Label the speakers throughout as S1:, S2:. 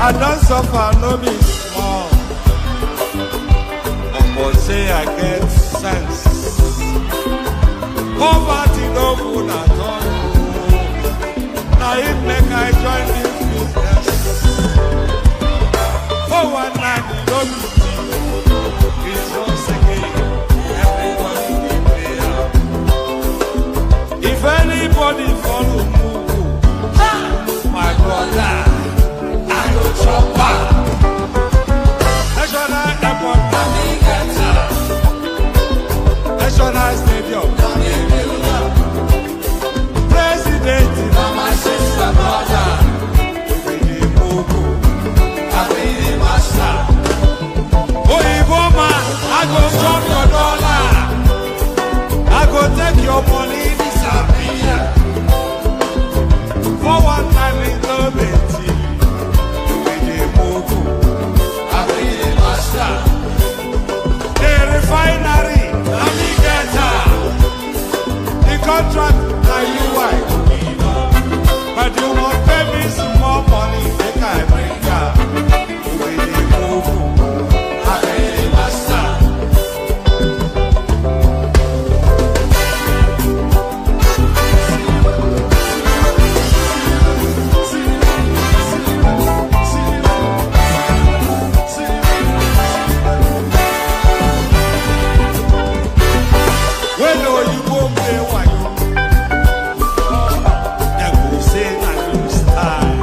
S1: I don't suffer, no be small. But say I get sense. Poverty no good at all. Now it make I join this business. For one night, no be cheap. It's once again, everybody be there. If anybody follow move, my brother, I go chop back. National airport, National stadium, President, my sister, brother, we be the Mogo, I be the master. Oh, man, I go chop your dollar, I go take your money, disappear. For one time in the Betty, we be the Mogo, I be the master. The refinery, the contract, now you wife. But you won't pay me some more money, make I bring ya. You will be move, I be the master. When do you go play while you? They go say that you style.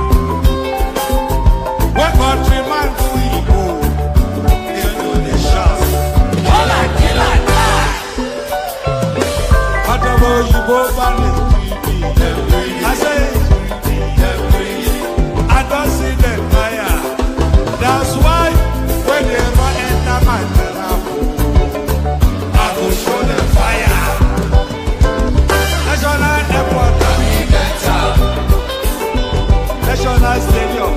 S1: What countryman do we go? They know the shot. All I kill I die. Whatever you go back is I say I don't see them fire. That's why when they ever enter my terrain, I go show them fire. National airport, National stadium,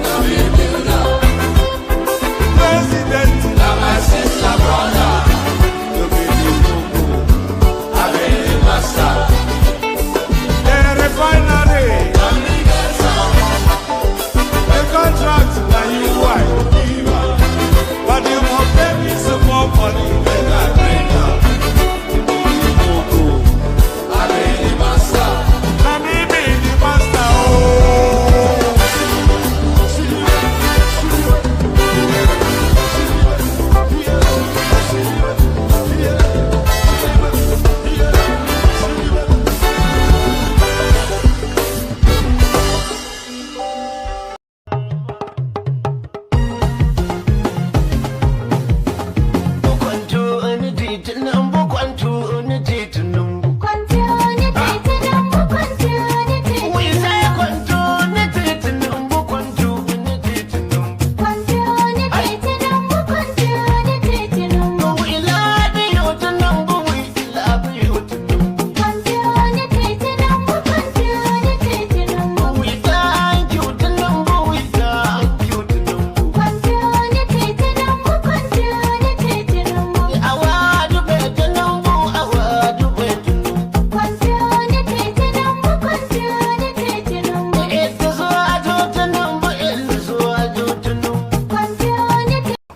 S1: President, my sister, brother, you be the Mogo, I be the master. The refinery, the contract, now you wife. But you won't pay me some more money when I bring up.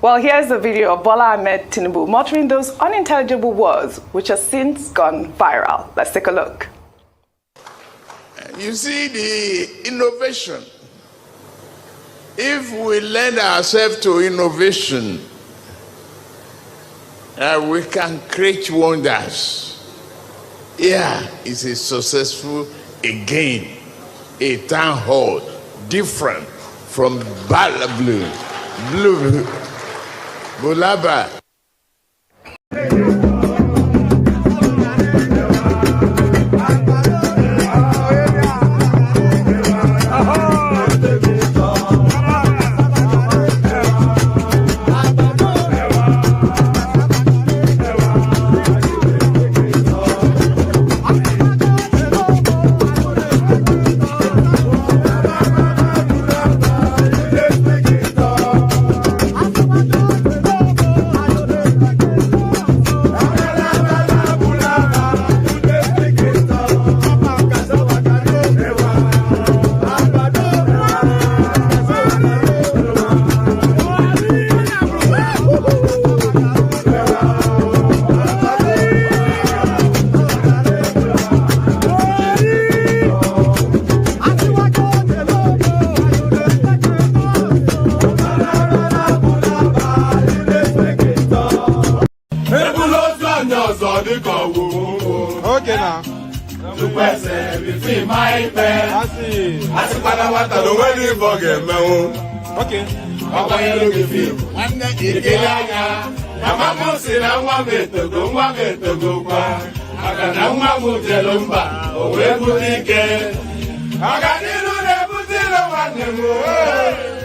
S2: Well, here's the video of Bola Ahmed Tinubu muttering those unintelligible words which have since gone viral. Let's take a look.
S3: You see the innovation. If we lend ourselves to innovation, we can create wonders. Yeah, it's a successful again, a town hall, different from Blue Bulaba.
S1: mi máa ń pẹ́. Àti pátápátá ló wẹ́ ní ìbọ̀gẹ̀ mẹ́wọ́. Ọkọ̀ yẹn ló fi fi ìdílé anya. Màmá mú sí na nwa m etogo kwa. Maka na nwa m jelu mba, o wee bute ike. Ọganiru na-ebute ilo nwanne m.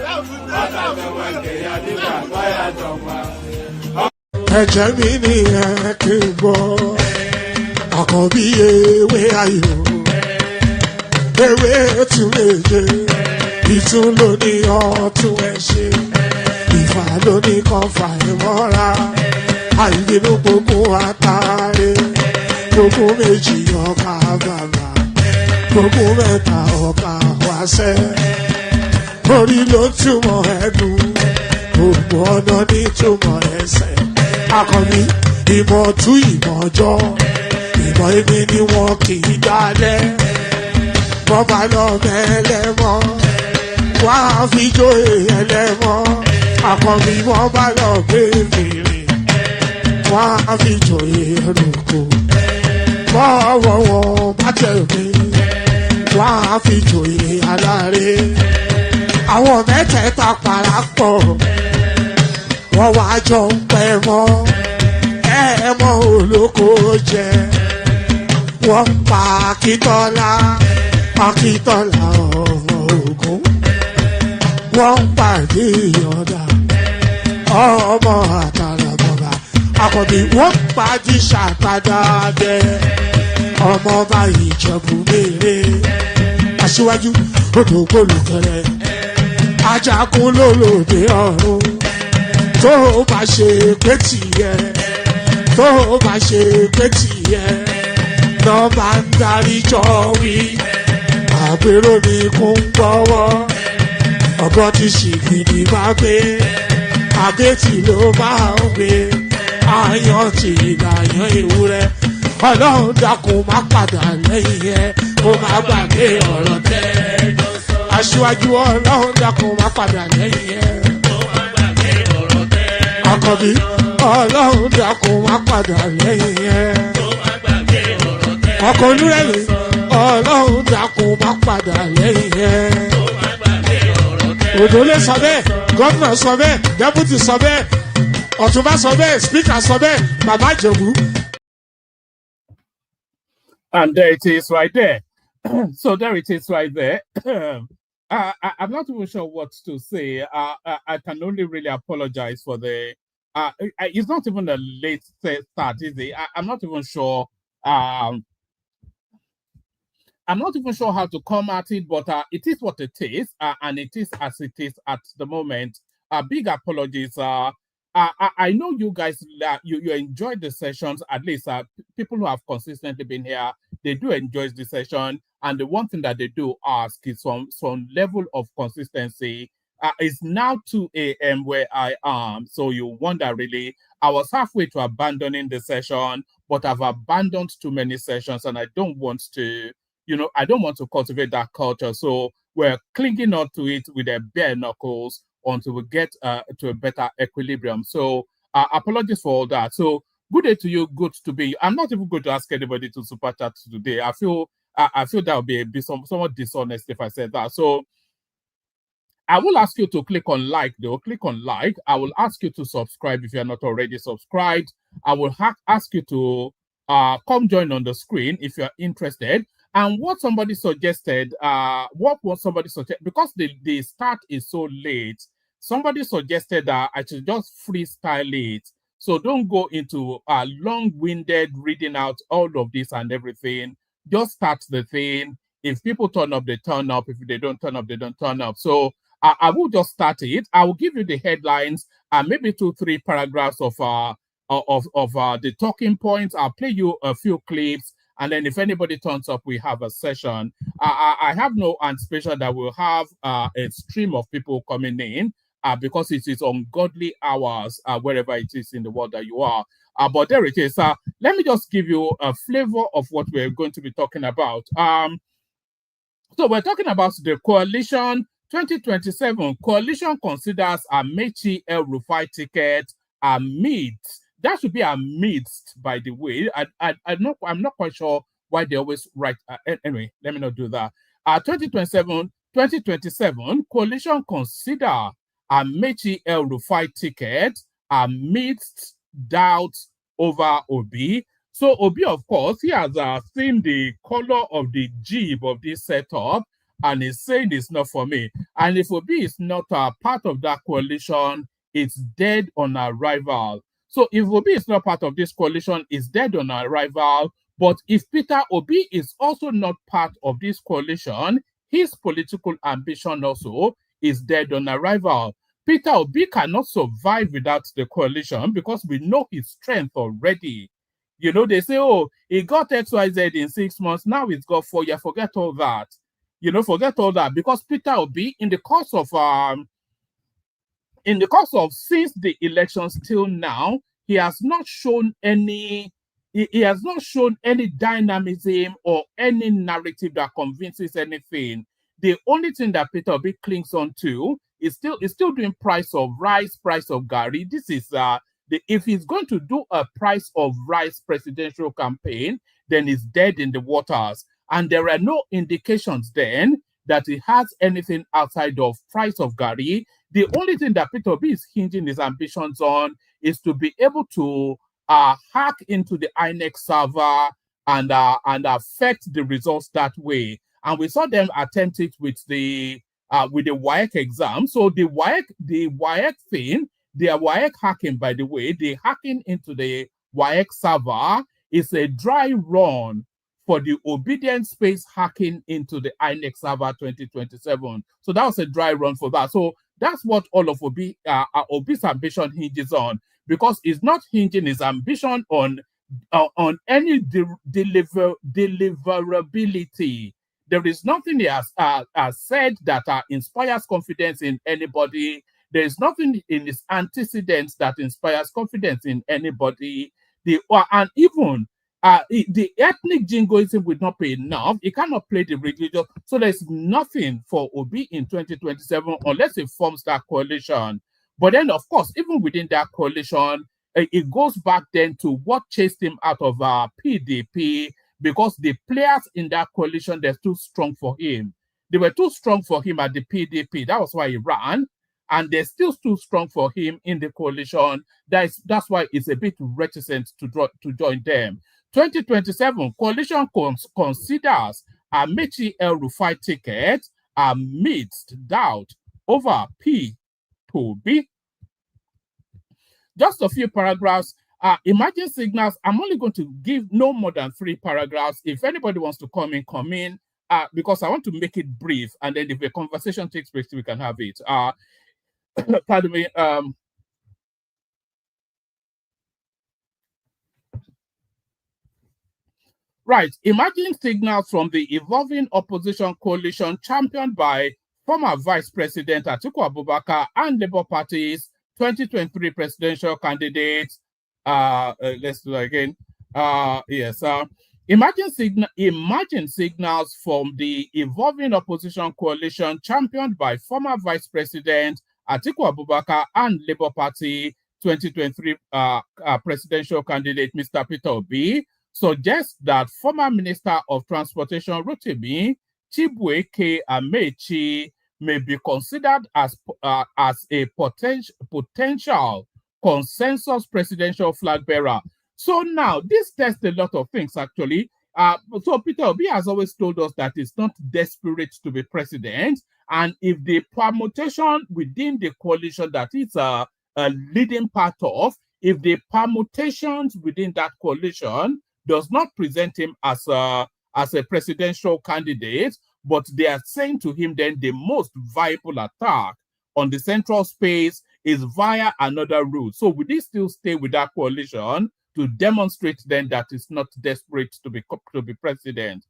S1: Ọ na-emewe nke ya dịka akpa ya jọkwa.
S4: Ẹ̀jẹ̀ mi ni ẹ kí n bọ́, àkọ́bí ewé ayò, ewé tún méje, ìtún ló ní ọtún ẹ ṣe, ìfà ló ní kan fà ẹ mọ́ra, àìbínú gbogbo àtàrẹ, gbogbo méjì ọkà bàbà, gbogbo mẹ́ta ọkà wáṣẹ́, orí ló túmọ̀ ẹ̀dùn, gbogbo ọ̀nà ní túmọ̀ ẹsẹ̀. Akọni ìmọ̀ tú ìmọ̀ ọjọ́, ìmọ̀ èmi ni wọn kì í dálẹ̀. Bọ́ba lọ mẹ́lẹ́mọ́, wá fi jóye ẹlẹ́mọ́. Akọni bọ́ba lọ bèbèrè, wá fi jóye ẹlòkò. Bọ́wọ́ wọn bá tẹ̀lé, wá fi jóye aláre. Àwọn mẹ́tẹ̀ẹ̀ta parapọ̀. Wọ́n wá jọ ń pẹ́ mọ́, ẹ̀ẹ́mọ́ olóko jẹ. Wọ́n ń pa Akíntọ́lá ọmọ Ògún. Wọ́n ń pàdé Ìyọ̀dà, ọmọ Àtàràbọ̀bà. Àkọ́bí wọ́n ń pàdé Ṣàtàdàdẹ, ọmọ ọba Ìjẹ̀bú Mèrè. Aṣíwájú odò gbólùkẹrẹ, Ajagun lólòdì ọ̀run. Tó o bá ṣe pé tìyẹ, tó o bá ṣe pé tìyẹ, lọ́ máa ń darí jọ wí. Àgbèrò ni kò ń gbọ́wọ́, ọ̀gọ́ ti ṣìgìdì máa gbé, àgétì ló máa ń gbé, àyàn ti ìlàyàn ewúrẹ́. Ọlọ́run dákun má padà lẹ́yìn ẹ̀, kó má gbàgbé ọ̀rọ̀ tẹ́. Aṣíwájú Ọlọ́run dákun má padà lẹ́yìn ẹ̀. Àkọ́bí Ọlọ́run dákun wá padà lẹ́yìn ẹ̀. Ọkọ̀ olúrẹ̀lẹ̀ Ọlọ́run dákun wá padà lẹ́yìn ẹ̀. Òdòlé sọ bẹ́ẹ̀, gómìnà sọ bẹ́ẹ̀, dẹ́pútì sọ bẹ́ẹ̀, ọ̀túnbá sọ bẹ́ẹ̀, spíkà sọ bẹ́ẹ̀, bàbá Ìjẹ̀bú.
S5: And there it is right there. So there it is right there. I'm not even sure what to say. I can only really apologize for the. It's not even a late start, is it? I'm not even sure. I'm not even sure how to come at it, but it is what it is, and it is as it is at the moment. Big apologies. I know you guys, you enjoy the sessions. At least people who have consistently been here, they do enjoy the session. And the one thing that they do ask is some level of consistency. It's now 2 a.m. where I am. So you wonder really, I was halfway to abandoning the session, but I've abandoned too many sessions and I don't want to, I don't want to cultivate that culture. So we're clinging on to it with a bare knuckles until we get to a better equilibrium. So apologies for all that. So good day to you, good to be. I'm not even going to ask anybody to super chat today. I feel that would be a bit somewhat dishonest if I said that. So I will ask you to click on like, though. Click on like. I will ask you to subscribe if you're not already subscribed. I will ask you to come join on the screen if you're interested. And what somebody suggested, because the start is so late, somebody suggested that I should just freestyle it. So don't go into long-winded reading out all of this and everything. Just start the thing. If people turn up, they turn up. If they don't turn up, they don't turn up. So I will just start it. I will give you the headlines and maybe 2-3 paragraphs of the talking points. I'll play you a few clips. And then if anybody turns up, we have a session. I have no anticipation that we'll have a stream of people coming in because it is ungodly hours wherever it is in the world that you are. But there it is. Let me just give you a flavor of what we're going to be talking about. So we're talking about the coalition 2027. Coalition considers Amaechi Rufai ticket amid. That should be amidst, by the way. I'm not quite sure why they always write. Anyway, let me not do that. 2027, coalition consider Amaechi El Rufai ticket amidst doubts over Obi. So Obi, of course, he has seen the color of the jib of this setup, and he's saying it's not for me. And if Obi is not a part of that coalition, it's dead on arrival. So if Obi is not part of this coalition, it's dead on arrival. But if Peter Obi is also not part of this coalition, his political ambition also is dead on arrival. Peter Obi cannot survive without the coalition because we know his strength already. You know, they say, oh, he got XYZ in 6 months, now he's got 4 years. Forget all that. You know, forget all that. Because Peter Obi, in the course of since the elections till now, he has not shown any dynamism or any narrative that convinces anything. The only thing that Peter Obi clings on to is still doing price of rice, price of Gary. This is if he's going to do a price of rice presidential campaign, then he's dead in the waters. And there are no indications then that he has anything outside of price of Gary. The only thing that Peter Obi is hinging his ambitions on is to be able to hack into the INEC server and affect the results that way. And we saw them attempt it with the WAEC exam. So the WAEC thing, the WAEC hacking, by the way, the hacking into the WAEC server is a dry run for the obedience space hacking into the INEC server 2027. So that was a dry run for that. So that's what all of Obi's ambition hinges on, because he's not hinging his ambition on any deliverability. There is nothing he has said that inspires confidence in anybody. There is nothing in his antecedents that inspires confidence in anybody. And even the ethnic jingoism will not be enough. He cannot play the religious. So there's nothing for Obi in 2027 unless he forms that coalition. But then, of course, even within that coalition, it goes back then to what chased him out of PDP, because the players in that coalition, they're too strong for him. They were too strong for him at the PDP. That was why he ran. And they're still too strong for him in the coalition. That's why it's a bit reticent to join them. 2027, coalition considers Amaechi El Rufai ticket amidst doubt over P to B. Just a few paragraphs. Emerging signals. I'm only going to give no more than 3 paragraphs. If anybody wants to come in, because I want to make it brief, and then if a conversation takes place, we can have it. Pardon me. Right. Emerging signals from the evolving opposition coalition championed by former Vice President Atiku Abubakar and Labour Party's 2023 presidential candidates. Let's do that again. Yes. Emerging signals from the evolving opposition coalition championed by former Vice President Atiku Abubakar and Labour Party 2023 presidential candidate Mr. Peter Obi suggests that former Minister of Transportation Rotimi Chibuike Amaechi may be considered as a potential consensus presidential flag bearer. So now this tests a lot of things actually. So Peter Obi has always told us that he's not desperate to be president, and if the permutation within the coalition that it's a leading part of, if the permutations within that coalition does not present him as a presidential candidate, but they are saying to him then the most viable attack on the central space is via another route. So will he still stay with that coalition to demonstrate then that it's not desperate to be president?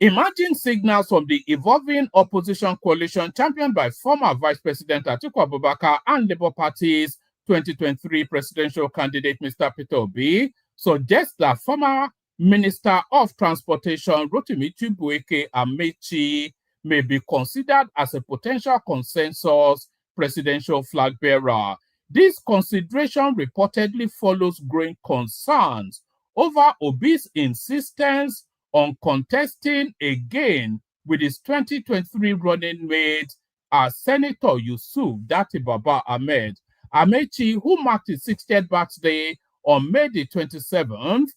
S5: Emerging signals from the evolving opposition coalition championed by former Vice President Atiku Abubakar and Labour Party's 2023 presidential candidate Mr. Peter Obi suggests that former Minister of Transportation Rotimi Chibuike Amaechi may be considered as a potential consensus presidential flag bearer. This consideration reportedly follows growing concerns over Obi's insistence on contesting again with his 2023 running mate, Senator Yusuf Dati Baba Ahmed. Amaechi, who marked his 60th birthday on May the 27th,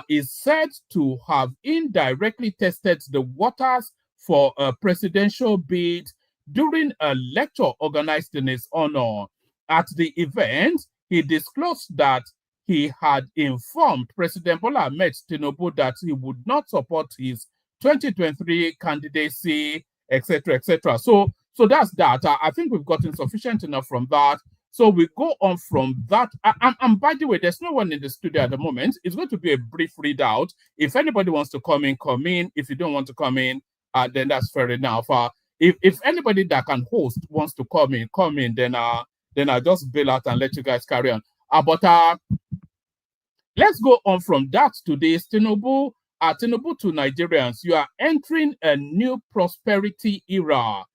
S5: is said to have indirectly tested the waters for a presidential bid during a lecture organized in his honor. At the event, he disclosed that he had informed President Bola Ahmed Tinubu that he would not support his 2023 candidacy, etc., etc. So that's that. I think we've gotten sufficient enough from that. So we go on from that. And by the way, there's no one in the studio at the moment. It's going to be a brief readout. If anybody wants to come in, come in. If you don't want to come in, then that's fair enough. If anybody that can host wants to come in, then I'll just bail out and let you guys carry on. But let's go on from that to this. Tinubu to Nigerians, you are entering a new prosperity era.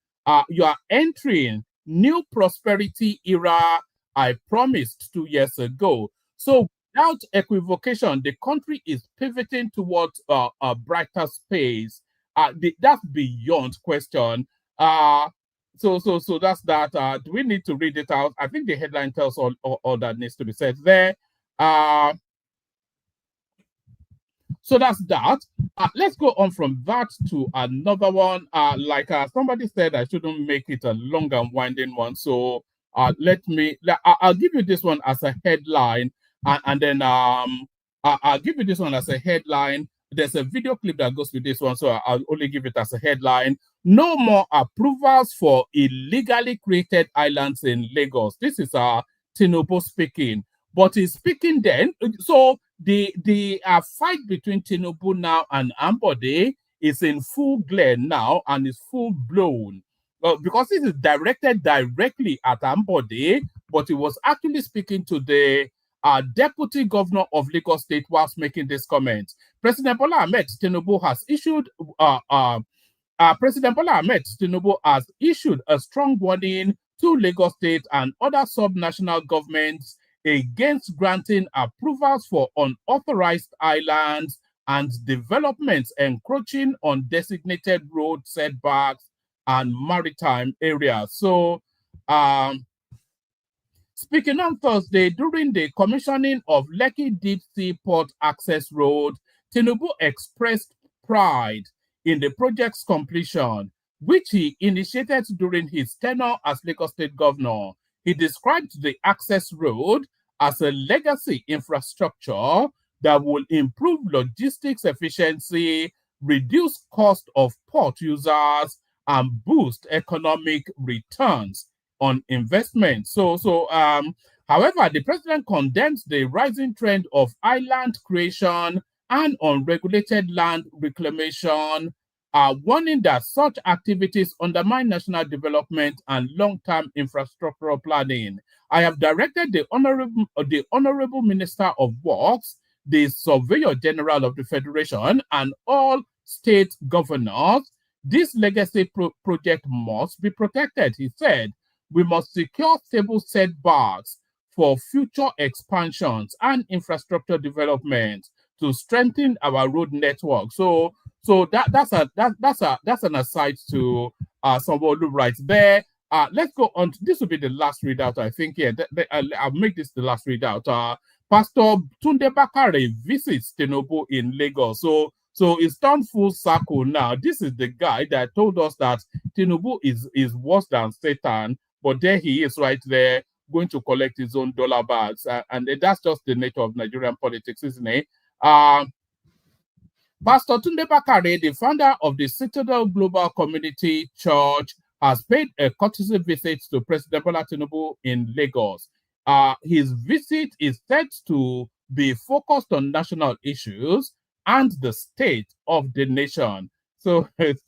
S5: You are entering new prosperity era I promised 2 years ago. So without equivocation, the country is pivoting towards a brighter space. That's beyond question. So that's that. Do we need to read it out? I think the headline tells all that needs to be said there. So that's that. Let's go on from that to another one. Like somebody said, I shouldn't make it a long and winding one. So I'll give you this one as a headline, and then I'll give you this one as a headline. There's a video clip that goes with this one, so I'll only give it as a headline. No more approvals for illegally created islands in Lagos. This is Tinubu speaking, but he's speaking then. So the fight between Tinubu now and Ambode is in full glare now and is full blown. Because this is directed directly at Ambode, but he was actually speaking to the deputy governor of Lagos State whilst making this comment. President Bola Ahmed Tinubu has issued a strong warning to Lagos State and other subnational governments against granting approvals for unauthorized islands and developments encroaching on designated road setbacks and maritime areas. So, speaking on Thursday during the commissioning of Lekki Deep Sea Port Access Road, Tinubu expressed pride in the project's completion, which he initiated during his tenure as Lagos State Governor. He described the access road as a legacy infrastructure that will improve logistics efficiency, reduce cost of port users, and boost economic returns on investment. However, the president condemns the rising trend of island creation and unregulated land reclamation, warning that such activities undermine national development and long-term infrastructural planning. I have directed the Honorable Minister of Works, the Surveyor General of the Federation, and all state governors. This legacy project must be protected, he said. We must secure stable setbacks for future expansions and infrastructure development to strengthen our road network. So that's an aside to Sanwo-Olu right there. Let's go on. This will be the last readout, I think. Yeah, I'll make this the last readout. Pastor Tunde Bakare visits Tinubu in Lagos. So it's turned full circle now. This is the guy that told us that Tinubu is worse than Satan, but there he is right there going to collect his own dollar bags. And that's just the nature of Nigerian politics, isn't it? Pastor Tunde Bakare, the founder of the Citadel Global Community Church, has paid a courtesy visit to President Bola Tinubu in Lagos. His visit is said to be focused on national issues and the state of the nation. So it's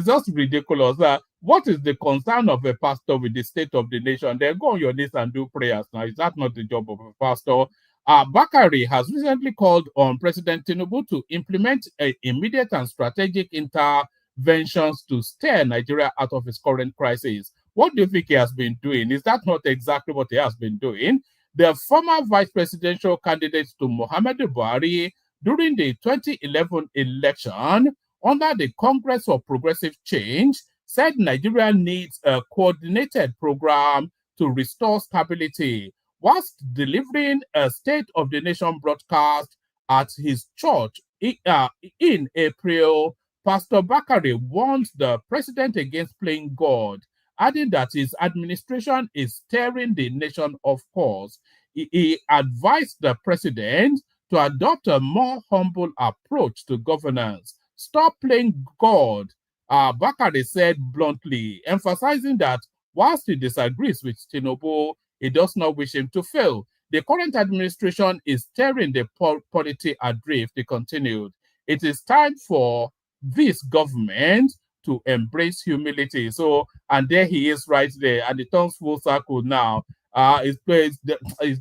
S5: just ridiculous. What is the concern of a pastor with the state of the nation? Then go on your knees and do prayers. Now, is that not the job of a pastor? Bakari has recently called on President Tinubu to implement immediate and strategic interventions to steer Nigeria out of its current crisis. What do you think he has been doing? Is that not exactly what he has been doing? the former vice presidential candidate to Muhammadu Buhari during the 2011 election under the Congress of Progressive Change, said Nigeria needs a coordinated program to restore stability. Whilst delivering a State of the Nation broadcast at his church in April, Pastor Bakare warned the president against playing God, adding that his administration is steering the nation off course. He advised the president to adopt a more humble approach to governance. Stop playing God, Bakare said bluntly, emphasizing that whilst he disagrees with Tinubu, he does not wish him to fail. The current administration is steering the polity adrift, he continued. It is time for this government to embrace humility. So, and there he is right there, and it turns full circle now. It's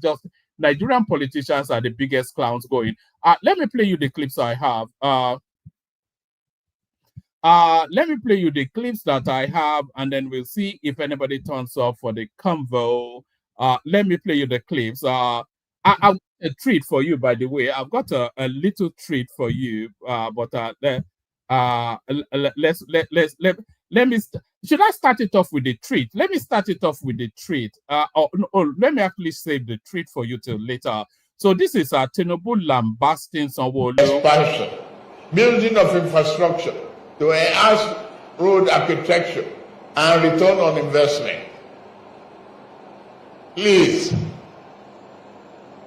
S5: just Nigerian politicians are the biggest clowns going. Let me play you the clips I have. Let me play you the clips that I have, and then we'll see if anybody turns up for the convo. Let me play you the clips. I've got a treat for you, by the way. I've got a little treat for you. Let me. Should I start it off with the treat? Let me start it off with the treat. Let me actually save the treat for you till later. So this is Tinubu lambasting Sanwo-Olu.
S3: Expansion, building of infrastructure to enhance road architecture and return on investment. Please,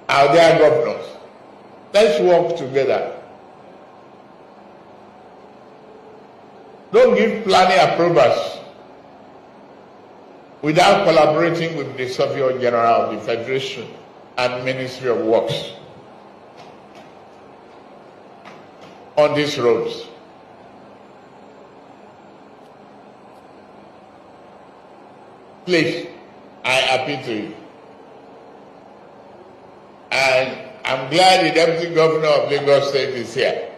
S3: our dear governors, let's work together. Don't give planning approvals without collaborating with the Surveyor General of the Federation and Ministry of Works on these roads. Please, I appeal to you. And I'm glad the Deputy Governor of Lagos State is here.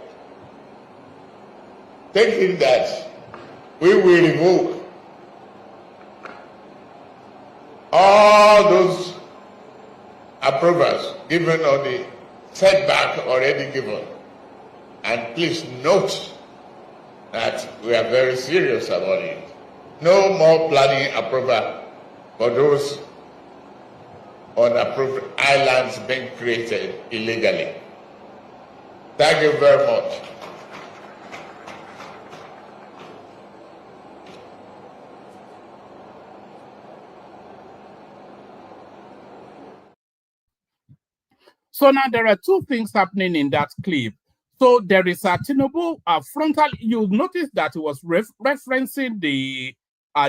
S3: Take it that we will revoke all those approvals given on the setback already given. And please note that we are very serious about it. No more planning approval for those unapproved islands being created illegally. Thank you very much.
S5: So now there are two things happening in that clip. So there is a Tinubu frontal. You'll notice that he was referencing the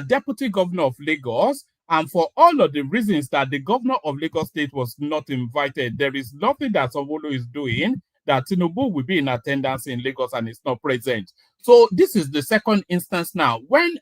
S5: Deputy Governor of Lagos, and for all of the reasons that the Governor of Lagos State was not invited, there is nothing that Sanwo-Olu is doing that Tinubu will be in attendance in Lagos and is not present. So this is the second instance now. When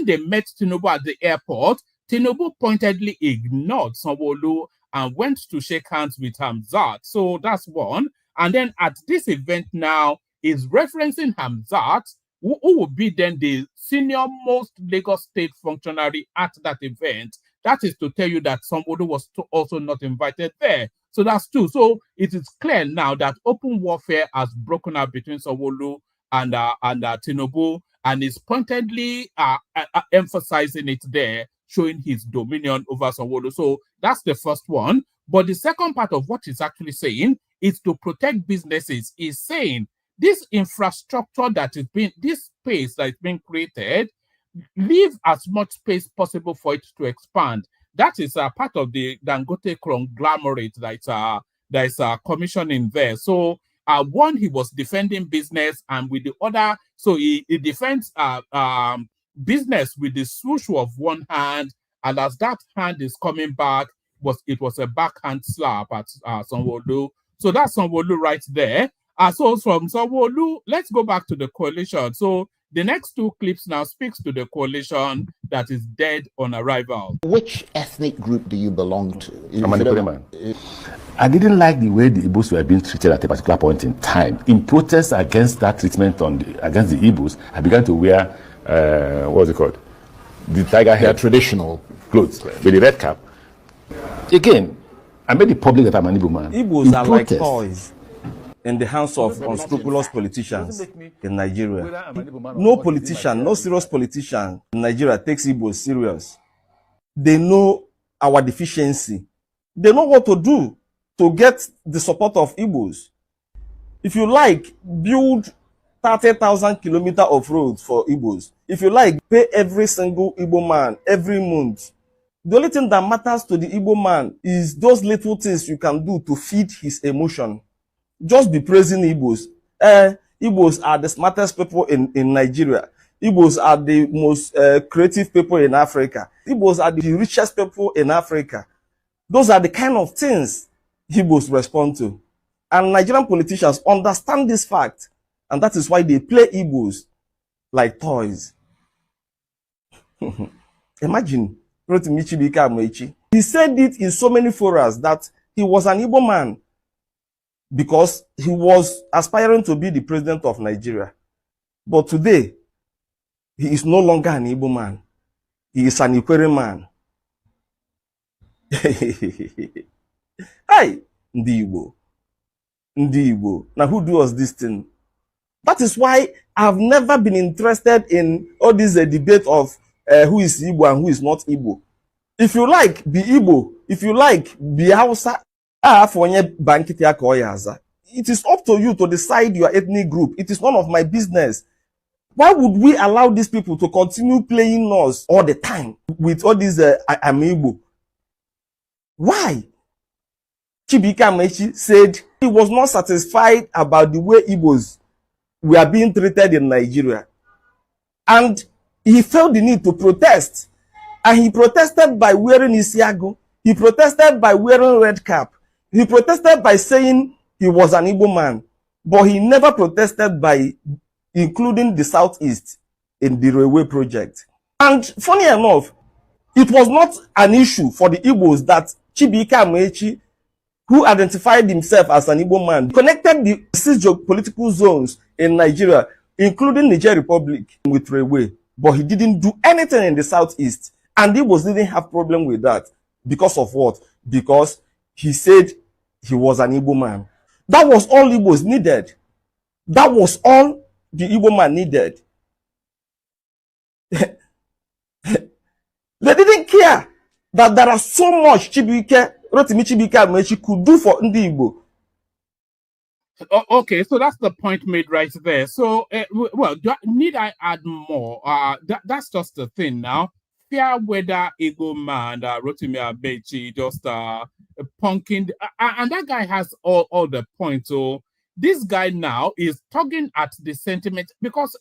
S5: they met Tinubu at the airport, Tinubu pointedly ignored Sanwo-Olu and went to shake hands with Hamzat. So that's one. And then at this event now, is referencing Hamzat, who will be then the senior most Lagos State functionary at that event. That is to tell you that somebody was also not invited there. So that's two. So it is clear now that open warfare has broken out between Sanwo-Olu and Tinubu, and is pointedly emphasizing it there, showing his dominion over Sanwo-Olu. So that's the first one. But the second part of what he's actually saying is to protect businesses. He's saying this infrastructure that is being, this space that is being created, leave as much space possible for it to expand. That is a part of the Dangote conglomerate that is commissioning there. So one, he was defending business, and with the other, so he defends business with the swoosh of one hand, and as that hand is coming back, it was a backhand slap at Sanwo-Olu. So that's Sanwo-Olu right there. So from Sanwo-Olu, let's go back to the coalition. So the next two clips now speaks to the coalition that is dead on arrival.
S6: Which ethnic group do you belong to?
S7: I'm an Ipoman. I didn't like the way the Igbos were being treated at a particular point in time. In protest against that treatment against the Igbos, I began to wear, what's it called? The tiger hair.
S6: Traditional
S7: Clothes with the red cap. Again, I made it public that I'm an Igbo man.
S8: Igbos are like toys in the hands of unscrupulous politicians in Nigeria. No politician, no serious politician in Nigeria takes Igbos serious. They know our deficiency. They know what to do to get the support of Igbos. If you like, build 30,000 kilometers of roads for Igbos. If you like, pay every single Igbo man every month. The only thing that matters to the Igbo man is those little things you can do to feed his emotion. Just be praising Igbos. Igbos are the smartest people in Nigeria. Igbos are the most creative people in Africa. Igbos are the richest people in Africa. Those are the kind of things Igbos respond to. And Nigerian politicians understand this fact. And that is why they play Igbos like toys. Imagine. He said it in so many forums that he was an Igbo man because he was aspiring to be the president of Nigeria. But today, he is no longer an Igbo man. He is an Ikwere man. Hey, Ndi Igbo. Ndi Igbo. Now who do us this thing? That is why I've never been interested in all this debate of who is Igbo and who is not Igbo. If you like, be Igbo. If you like, be Hausa. It is up to you to decide your ethnic group. It is none of my business. Why would we allow these people to continue playing us all the time with all these I'm Igbo? Why? Chibika Amaechi said he was not satisfied about the way Igbos were being treated in Nigeria. And he felt the need to protest. And he protested by wearing isiago. He protested by wearing red cap. He protested by saying he was an Igbo man. But he never protested by including the Southeast in the railway project. And funny enough, it was not an issue for the Igbos that Chibika Amaechi, who identified himself as an Igbo man, connected the 6 geopolitical zones in Nigeria, including Niger Republic, with railway. But he didn't do anything in the Southeast. And Igbos didn't have problem with that. Because of what? Because he said he was an Igbo man. That was all Igbos needed. That was all the Igbo man needed. They didn't care that there are so much Rotimi Chibika Amaechi could do for Ndi Igbo.
S5: Okay, so that's the point made right there. So, well, need I add more? That's just the thing now. Fair weather Igbo man, Rotimi Amaechi, just punking, and that guy has all the points. So this guy now is tugging at the sentiment because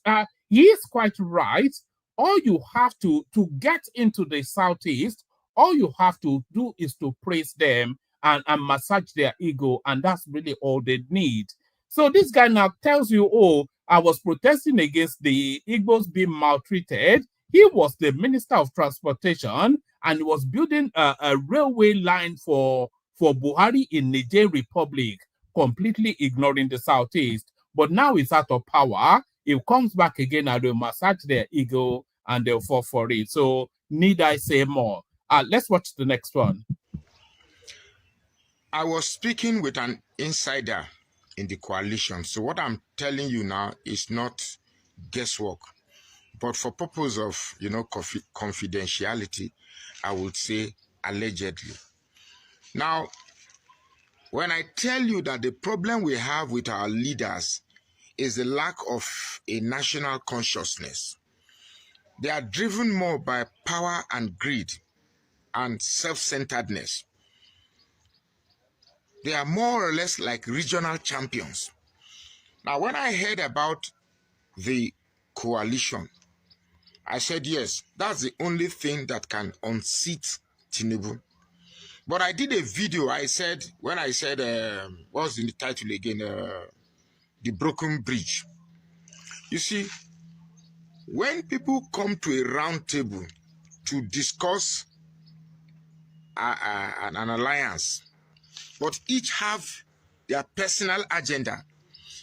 S5: he is quite right. All you have to get into the Southeast, all you have to do is to praise them and massage their ego, and that's really all they need. So this guy now tells you, oh, I was protesting against the Igbos being maltreated. He was the Minister of Transportation and he was building a railway line for Buhari in Niger Republic, completely ignoring the Southeast. But now he's out of power. He comes back again and they'll massage their ego and they'll fall for it. So need I say more? Let's watch the next one.
S9: I was speaking with an insider in the coalition. So what I'm telling you now is not guesswork. But for purpose of, confidentiality, I would say allegedly. Now, when I tell you that the problem we have with our leaders is the lack of a national consciousness, they are driven more by power and greed and self-centeredness. They are more or less like regional champions. Now, when I heard about the coalition, I said, yes, that's the only thing that can unseat Tinubu. But I did a video, I said, when I said, what's the title again? The Broken Bridge. You see, when people come to a round table to discuss an alliance, but each have their personal agenda,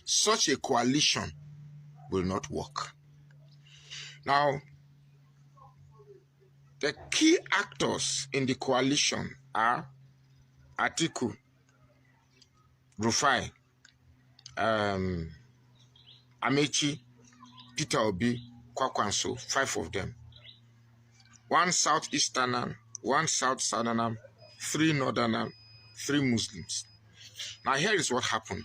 S9: such a coalition will not work. Now, the key actors in the coalition are Atiku, Rufai, Amaechi, Peter Obi, Kwakwanso, 5 of them. 1 Southeasterner, 1 South Southerner, 3 Northerner, 3 Muslims. Now here is what happened.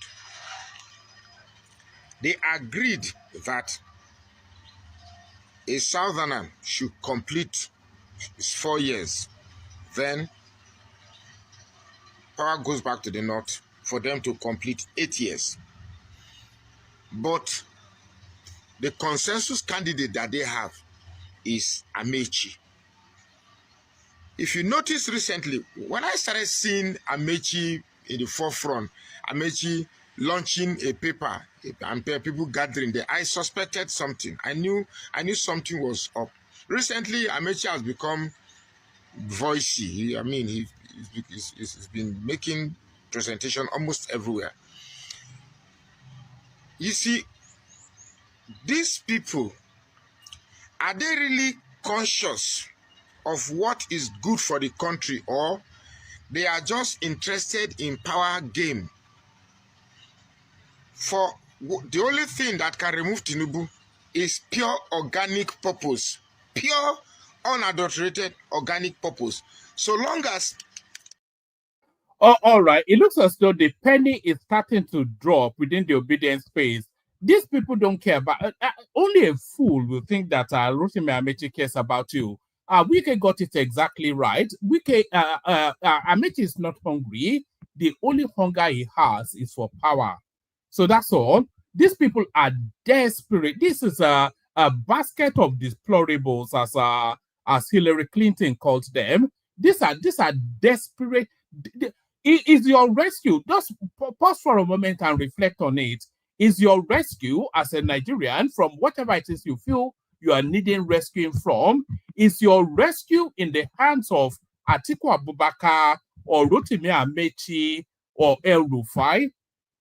S9: They agreed that a Southerner should complete his 4 years. Then power goes back to the North for them to complete 8 years. But the consensus candidate that they have is Amaechi. If you notice recently, when I started seeing Amaechi in the forefront, Amaechi launching a paper and people gathering there, I suspected something. I knew something was up. Recently, Amaechi has become voicey. He's been making presentation almost everywhere. You see, these people, are they really conscious of what is good for the country, or they are just interested in power game? For the only thing that can remove Tinubu is pure organic purpose, pure unadulterated organic purpose. So long as
S5: Oh, all right. It looks as though the penny is starting to drop within the obedience space. These people don't care about. Only a fool will think that Rufai Amaechi cares about you. Wike got it exactly right. Amaechi is not hungry. The only hunger he has is for power. So that's all. These people are desperate. This is a basket of deplorables, as Hillary Clinton calls them. These are desperate. Is your rescue, just pause for a moment and reflect on it. Is your rescue as a Nigerian from whatever it is you feel you are needing rescuing from, is your rescue in the hands of Atiku Abubakar or Rufai Amaechi or El Rufai?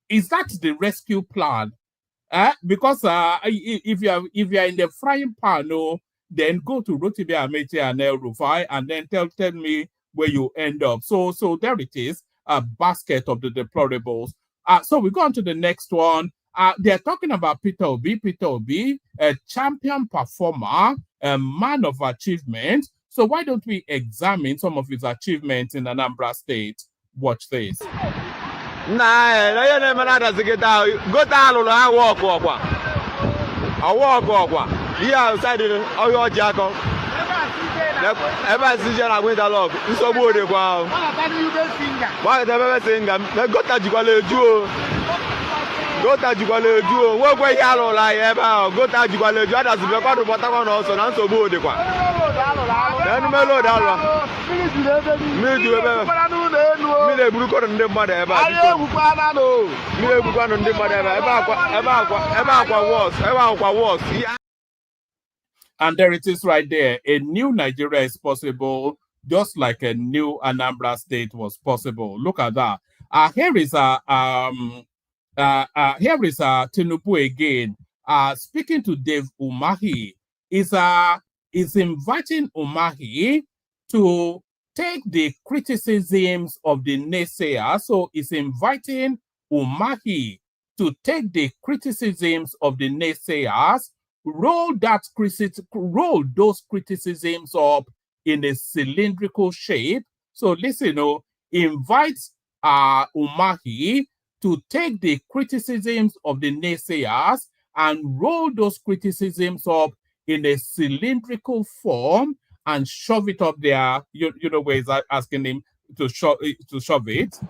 S5: Is that the rescue plan? Because if you are in the frying pan, then go to Rufai Amaechi and El Rufai and then tell me where you end up. So there it is, a basket of the deplorables. So we go on to the next one. They're talking about Peter Obi, a champion performer, a man of achievement. So why don't we examine some of his achievements in Anambra State? Watch this.
S10: Ever since you are going to log, you so good. Why the baby singer? Go to Jukwaleju. Go to Jukwaleju. What go yalo like ever? Go to Jukwaleju. That's the record of what I want also. Not so good. Then melo dalo. Me do ever. Me le buko on the mother ever. Me le buko on the mother ever was.
S5: And there it is right there. A new Nigeria is possible, just like a new Anambra State was possible. Look at that. Here is Tinubu again. Speaking to Dave Umahi, is inviting Umahi to take the criticisms of the naysayers. So it's inviting Umahi to take the criticisms of the naysayers, roll those criticisms up in a cylindrical shape. So listen, invite Umahi to take the criticisms of the naysayers and roll those criticisms up in a cylindrical form and shove it up there. You know where he's asking him to shove it.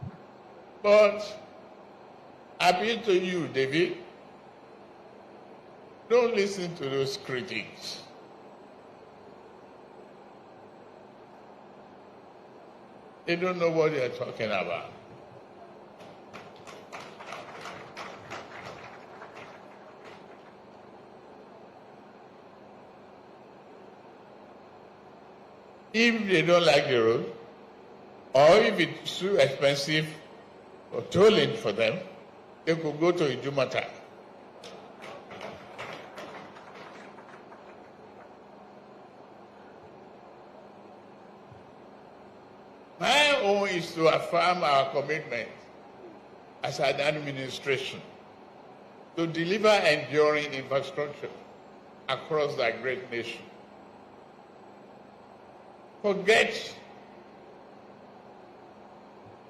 S3: But I appeal to you, David. Don't listen to those critics. They don't know what they're talking about. If they don't like the road, or if it's too expensive or tolling for them, they could go to Idumota. own is to affirm our commitment as an administration to deliver enduring infrastructure across that great nation. Forget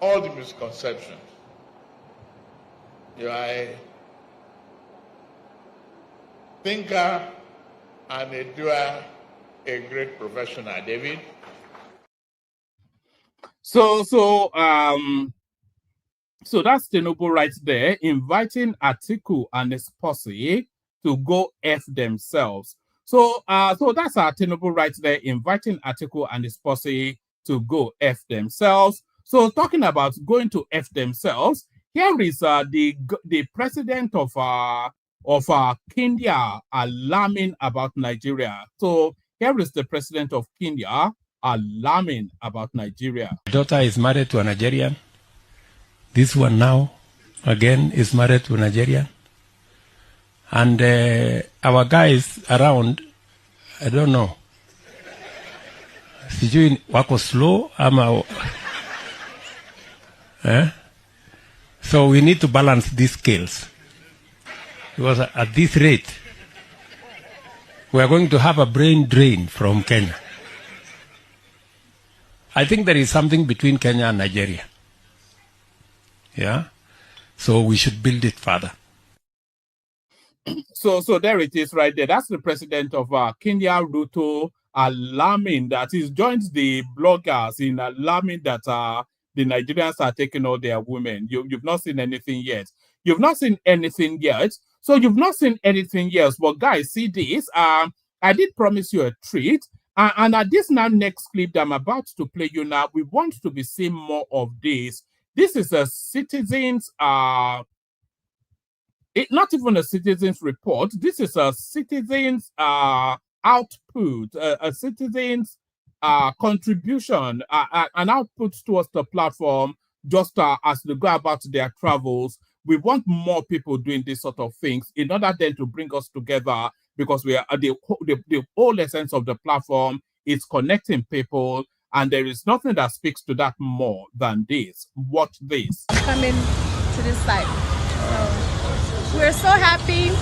S3: all the misconceptions. You are a thinker and a doer, a great professional, David.
S5: So that's Tinubu right there, inviting Atiku and his posse to go F themselves. So that's Tinubu right there, inviting Atiku and his posse to go F themselves. So talking about going to F themselves, here is the president of Kenya alarming about Nigeria. So here is the president of Kenya alarming about Nigeria.
S11: My daughter is married to a Nigerian. This one now, again, is married to a Nigerian. And our guys around, I don't know. Sijui wako slow ama. So we need to balance these scales. Because at this rate, we are going to have a brain drain from Kenya. I think there is something between Kenya and Nigeria. Yeah? So we should build it further.
S5: So there it is right there. That's the president of Kenya, Ruto, alarming that he's joined the bloggers in alarming that the Nigerians are taking all their women. You've not seen anything yet. You've not seen anything yet. So you've not seen anything yet. But guys, see this. I did promise you a treat. And at this next clip that I'm about to play you now, we want to be seeing more of this. This is a citizens, not even a citizens report. This is a citizens output, a citizens contribution, an output towards the platform, just as they go about their travels. We want more people doing these sort of things in order then to bring us together, because we are the whole essence of the platform is connecting people, and there is nothing that speaks to that more than this. Watch this.
S12: I'm coming to this site. So we're so happy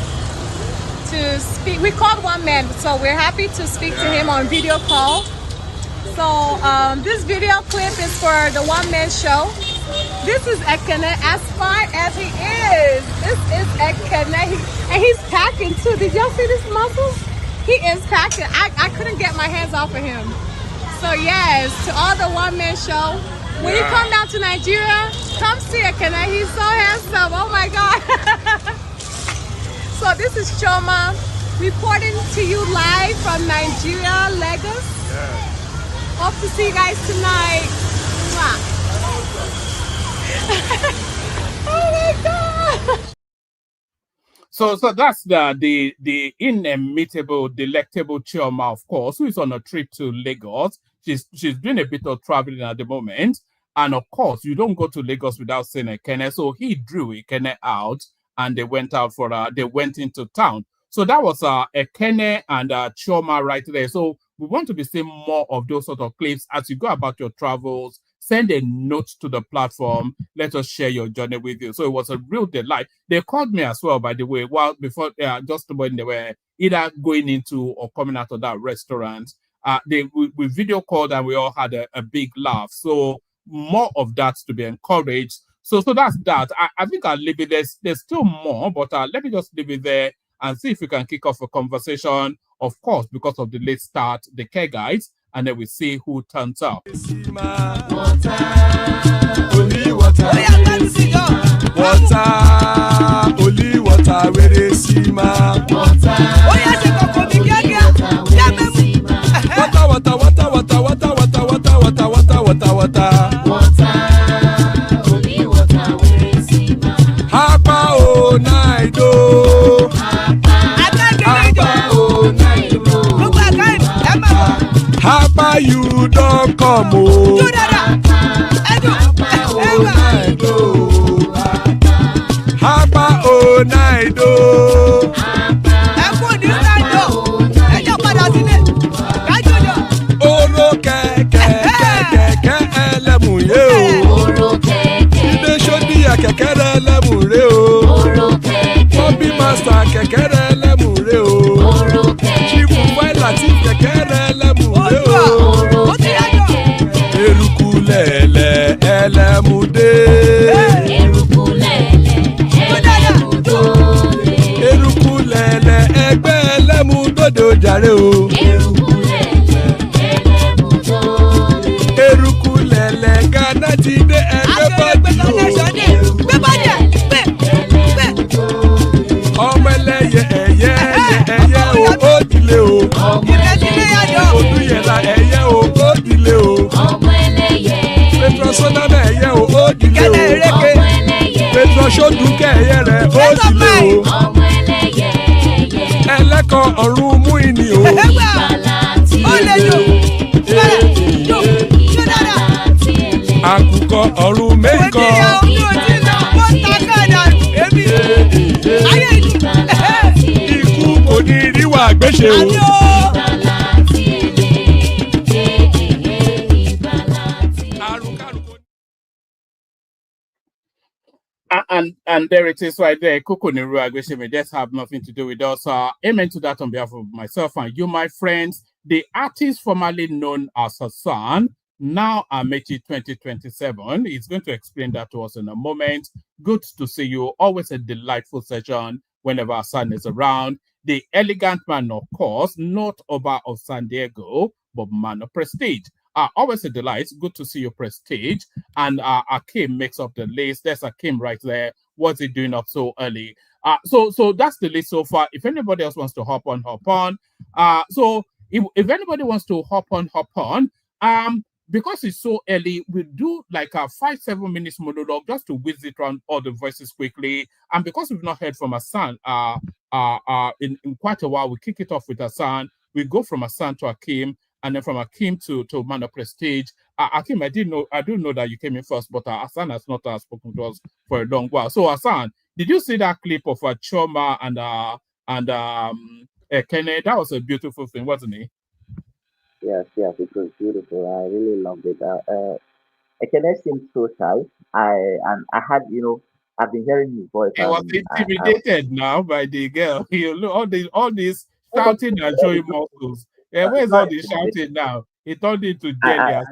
S12: to speak. We called one man, so we're happy to speak to him on video call. So this video clip is for the one-man show. This is Ekene, as far as he is. This is Ekene, and he's packing too. Did y'all see this muscle? He is packing. I couldn't get my hands off of him. So yes, to all the one-man show, when you come down to Nigeria, come see Ekene. He's so handsome. Oh my God. So this is Choma reporting to you live from Nigeria, Lagos. Hope to see you guys tonight. Mwah. Oh my God!
S5: So that's the inimitable, delectable Chioma, of course, who is on a trip to Lagos. She's doing a bit of traveling at the moment, and of course, you don't go to Lagos without seeing Ekene. So he drew Ekene out, and they went out for they went into town. So that was Ekene and Chioma right there. So we want to be seeing more of those sort of clips as you go about your travels. Send a note to the platform. Let us share your journey with you. So it was a real delight. They called me as well, by the way, before just when they were either going into or coming out of that restaurant. We video called and we all had a big laugh. So more of that to be encouraged. So that's that. I think I'll leave it there. There's still more, but let me just leave it there and see if we can kick off a conversation. Of course, because of the late start, the care guides, and then we see who turns up.
S1: Water, only water, only water, where they see ma. Water, only water, where they see ma. Hapa o naido. Hapa you don't come o. Hapa o naido. Oro kẹ̀kẹ́ ẹlẹ́mùyé dé.
S13: Eruku lẹ̀lẹ̀ ẹlẹ́mu dòde.
S1: Eruku lẹ̀lẹ̀ ẹgbẹ́ ẹlẹ́mu dòde ó jàre o.
S13: Eruku lẹ̀lẹ̀ ẹlẹ́mu dòde.
S1: Eruku lẹ̀lẹ̀ Ghana ti dé ẹgbẹ́ bọ́dì o.
S13: Eruku lẹ̀lẹ̀ ẹlẹ́mu dòde.
S1: Ọmọ ẹlẹ́yẹ ẹyẹ o ó dilé o.
S13: Ọmọ ẹlẹ́yẹ
S1: Odúyẹlá ẹyẹ o ó dilé o.
S13: ọmọ ẹlẹ́yẹ
S1: Petrosonama ẹyẹ o ó dilé o.
S13: ọmọ ẹlẹ́yẹ
S1: Petrosodúnkẹ́ ẹyẹ rẹ̀ ó dilé o.
S13: ọmọ ẹlẹ́yẹ
S1: Ẹlẹ́kọ̀ ọ̀run mú ìní o.
S13: ìgbàlà tí ẹlẹ́
S1: Àkùkọ ọ̀run mẹ́kọ̀. Ikú kò ní ríwà gbéṣe o.
S5: And there it is right there. Kuku Niru Agweshime just have nothing to do with us. Amen to that on behalf of myself and you, my friends. The artist formerly known as Hassan, now Amaechi 2027, is going to explain that to us in a moment. Good to see you. Always a delightful session whenever Hassan is around. The elegant man, of course, not Oba of San Diego, but man of prestige. Always a delight. Good to see you, Prestige. And Akim makes up the list. There's Akim right there. What's he doing up so early? So that's the list so far. If anybody else wants to hop on, hop on. So if anybody wants to hop on, hop on. Because it's so early, we do like a 5-7 minutes monologue just to whiz it around all the voices quickly. And because we've not heard from Hassan in quite a while, we kick it off with Hassan. We go from Hassan to Akim. And then from Akim to Man of Prestige. Akim, I do know that you came in first, but Hassan has not spoken to us for a long while. So Hassan, did you see that clip of Choma and Kenneth? That was a beautiful thing, wasn't it?
S14: Yes, it was beautiful. I really loved it. Ekene seemed so shy. I had, I've been hearing his voice.
S5: He was intimidated now by the girl. You look all this shouting and showing muscles. Yeah, where's all the shouting now? He turned into jelly.
S14: I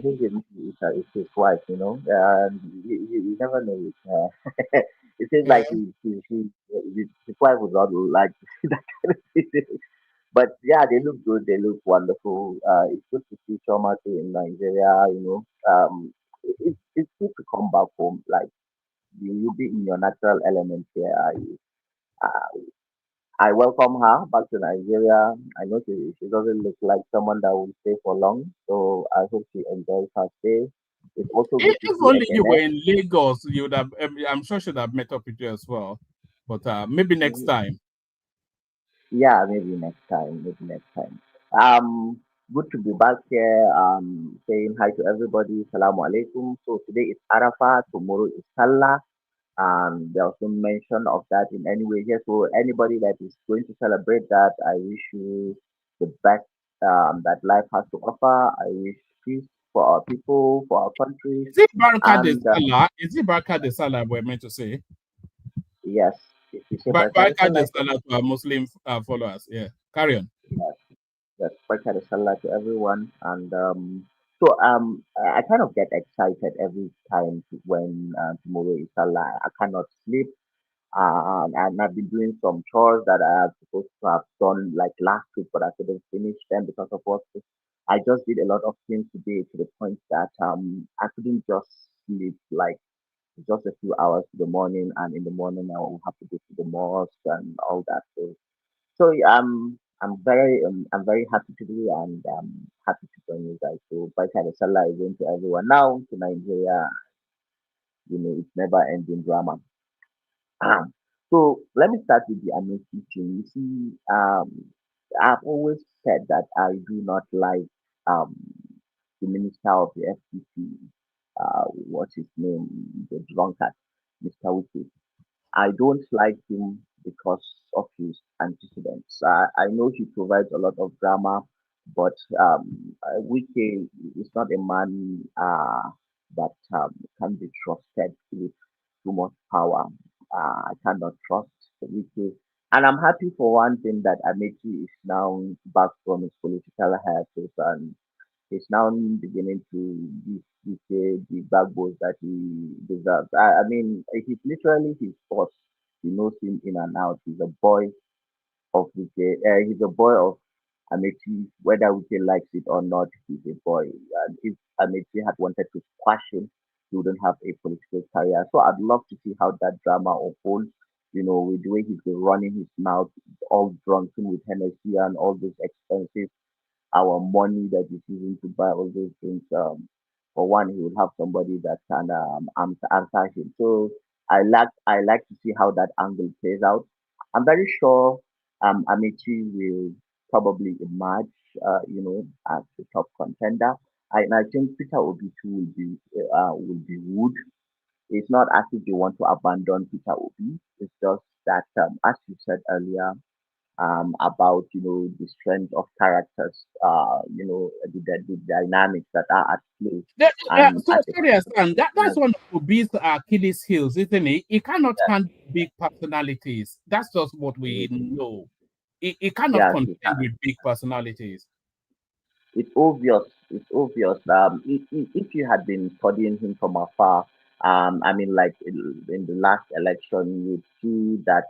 S14: think it's his wife, you never know it. It seems like his wife would not like that kind of thing. But yeah, they look good. They look wonderful. It's good to see Choma too in Nigeria. It's good to come back home. Like you'll be in your natural element here. I welcome her back to Nigeria. I know she doesn't look like someone that will stay for long. So I hope she enjoys her stay. It's also good to
S5: If
S14: see
S5: only you
S14: Ekene.
S5: were in Lagos, you would have. I'm sure she'd have met up with you as well. But maybe next time.
S14: Yeah, maybe next time. Good to be back here. Saying hi to everybody. Salamu alaikum. So today is Arafah. Tomorrow is Salah. There was no mention of that in any way here. So anybody that is going to celebrate that, I wish you the best that life has to offer. I wish peace for our people, for our country.
S5: Is it Baraka de Salah? Is it Baraka de Salah we're meant to say?
S14: Yes. If you say
S5: Baraka de Salah to our Muslim followers. Yeah. Carry on.
S14: Yes. Baraka de Salah to everyone. And I kind of get excited every time when tomorrow is Salah. I cannot sleep. And I've been doing some chores that I was supposed to have done like last week, but I couldn't finish them because of work. I just did a lot of things today to the point that I couldn't just sleep like just a few hours in the morning, and in the morning I will have to go to the mosque and all that. So yeah, I'm very happy to do, and happy to join you guys. So by the Salah again to everyone. Now to Nigeria, it's never ending drama. So let me start with the Amaechi thing. You see, I've always said that I do not like um the minister of the FCC, what's his name, the drunkard, Mr. Wiki. I don't like him because of his antecedents. I know he provides a lot of drama, but Wiki is not a man that can be trusted with too much power. I cannot trust Wiki. And I'm happy for one thing that Amaechi is now back from his political hiatus, and he's now beginning to display the backbone that he deserves. I mean, he's literally his boss. He knows him in and out. He's a boy of he's a boy of Amechi, whether Wike likes it or not, he's a boy. And if Amechi had wanted to squash him, he wouldn't have a political career. So I'd love to see how that drama unfolds. You know, with the way he's been running his mouth, all drunken with Hennessy and all those expensive our money that is using to buy all those things. For one, he will have somebody that can answer him. So I like to see how that angle plays out. I'm very sure Amici will probably emerge, as the top contender. And I think Peter Obi too will be wood. It's not as if they want to abandon Peter Obi. It's just that, as you said earlier, about the strength of characters, the dynamics that are at play, and
S5: So
S14: at the
S5: sorry, Hassan,
S14: yes,
S5: that's one of Obi's Achilles heels, isn't it? He cannot handle big personalities. That's just what we know. He cannot
S14: yes,
S5: contend with big personalities.
S14: it's obvious. It's obvious. If you had been studying him from afar, I mean, like in the last election, you'd see that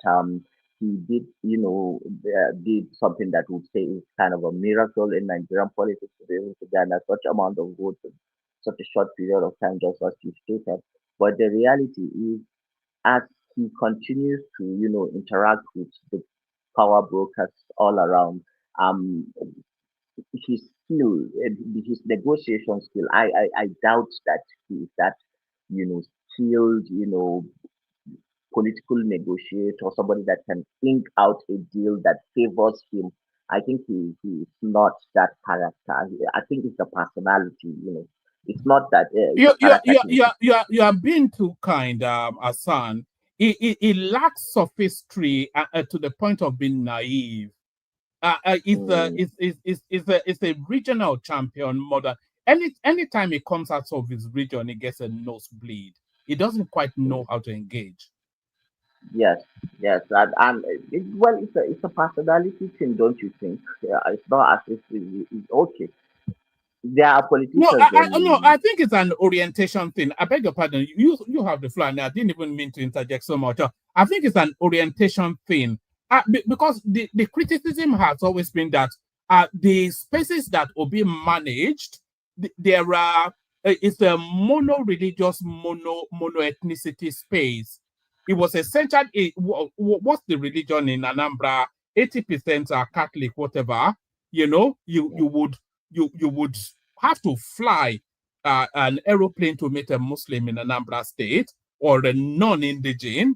S14: he did, did something that would say is kind of a miracle in Nigerian politics to be able to garner such amount of votes in such a short period of time, just as you stated. But the reality is, as he continues to, interact with the power brokers all around, um, his skill, his negotiation skill, I doubt that he is that, skilled, political negotiator, somebody that can think out a deal that favors him. I think he's not that character. I think it's the personality, It's not that it's
S5: You
S14: a
S5: you
S14: character
S5: you
S14: thing.
S5: you are being too kind, Hassan. He lacks sophistry to the point of being naive.
S14: Mm,
S5: It's a regional champion mother. Anytime he comes out of his region, he gets a nosebleed. He doesn't quite know how to engage.
S14: yes, yes, it's a personality thing, don't you think? Yeah, it's not as if it's okay. There are
S5: No,
S14: politicians
S5: no,
S14: and
S5: I think it's an orientation thing. I beg your pardon. You have the floor, and I didn't even mean to interject so much. I think it's an orientation thing. Because the criticism has always been that the spaces that Obi managed, there are it's a mono-religious, mono-ethnicity space. It was essentially what's the religion in Anambra? 80% are Catholic, whatever. You would have to fly an aeroplane to meet a Muslim in Anambra State or a non-indigen,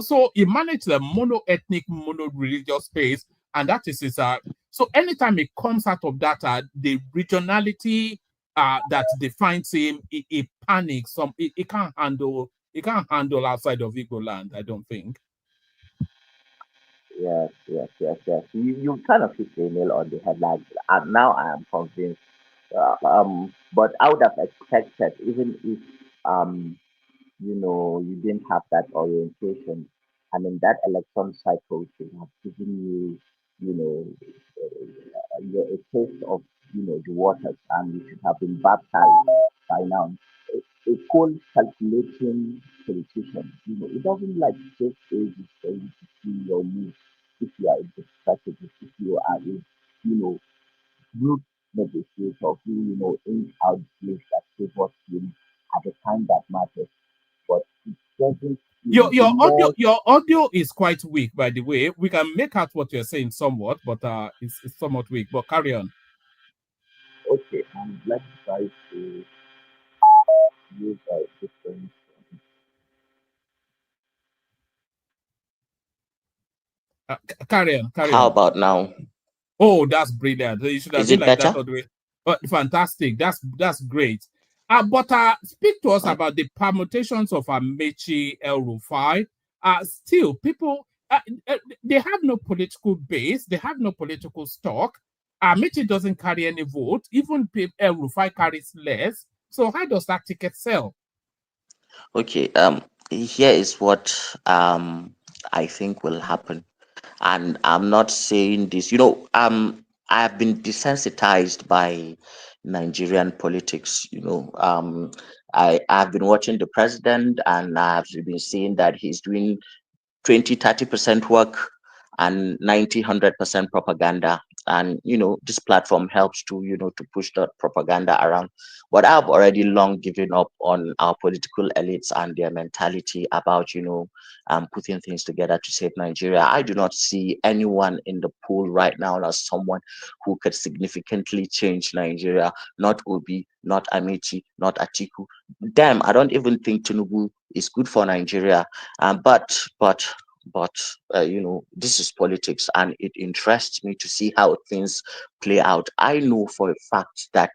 S5: so he managed a mono-ethnic, mono-religious space, and that is his. So anytime he comes out of that, the regionality that defines him, he panics. He can't handle. He can't handle outside of Igbo land. I don't think.
S14: yes, yes, yes, yes. You kind of hit the nail on the head. Like, and now I am convinced. But I would have expected, even if you didn't have that orientation. I mean, that election cycle should have given you, a taste of, the waters, and you should have been baptized by now. A cold, calculating politician, it doesn't like take ages for you to see your moves if you are a good strategist, if you are a, good negotiator who, aims out deals that favors him at the time that matters. But it doesn't
S5: Your
S14: seem the
S5: your audio
S14: more
S5: your audio is quite weak, by the way. We can make out what you're saying somewhat, but it's somewhat weak. But carry on.
S14: okay, and let's try to use a different.
S5: Carry on, carry
S14: How
S5: on.
S14: about now?
S5: Oh, that's brilliant. You should have
S14: Is
S5: been
S14: it
S5: like that
S14: better?
S5: all the way. Fantastic. That's great. But speak to us about the permutations of Amechi El Rufai. Still, people they have no political base. They have no political stock. Amechi doesn't carry any vote. Even El Rufai carries less. So how does that ticket sell?
S14: Okay, here is what I think will happen. And I'm not saying this, I have been desensitized by, Nigerian politics. I've been watching the president, and I've been seeing that he's doing 20-30% work and 90-100% propaganda. And this platform helps to push that propaganda around. But I've already long given up on our political elites and their mentality about putting things together to save Nigeria. I do not see anyone in the pool right now as someone who could significantly change Nigeria. Not Obi, not Amechi, not Atiku. Damn, I don't even think Tinubu is good for Nigeria. But this is politics, and it interests me to see how things play out. I know for a fact that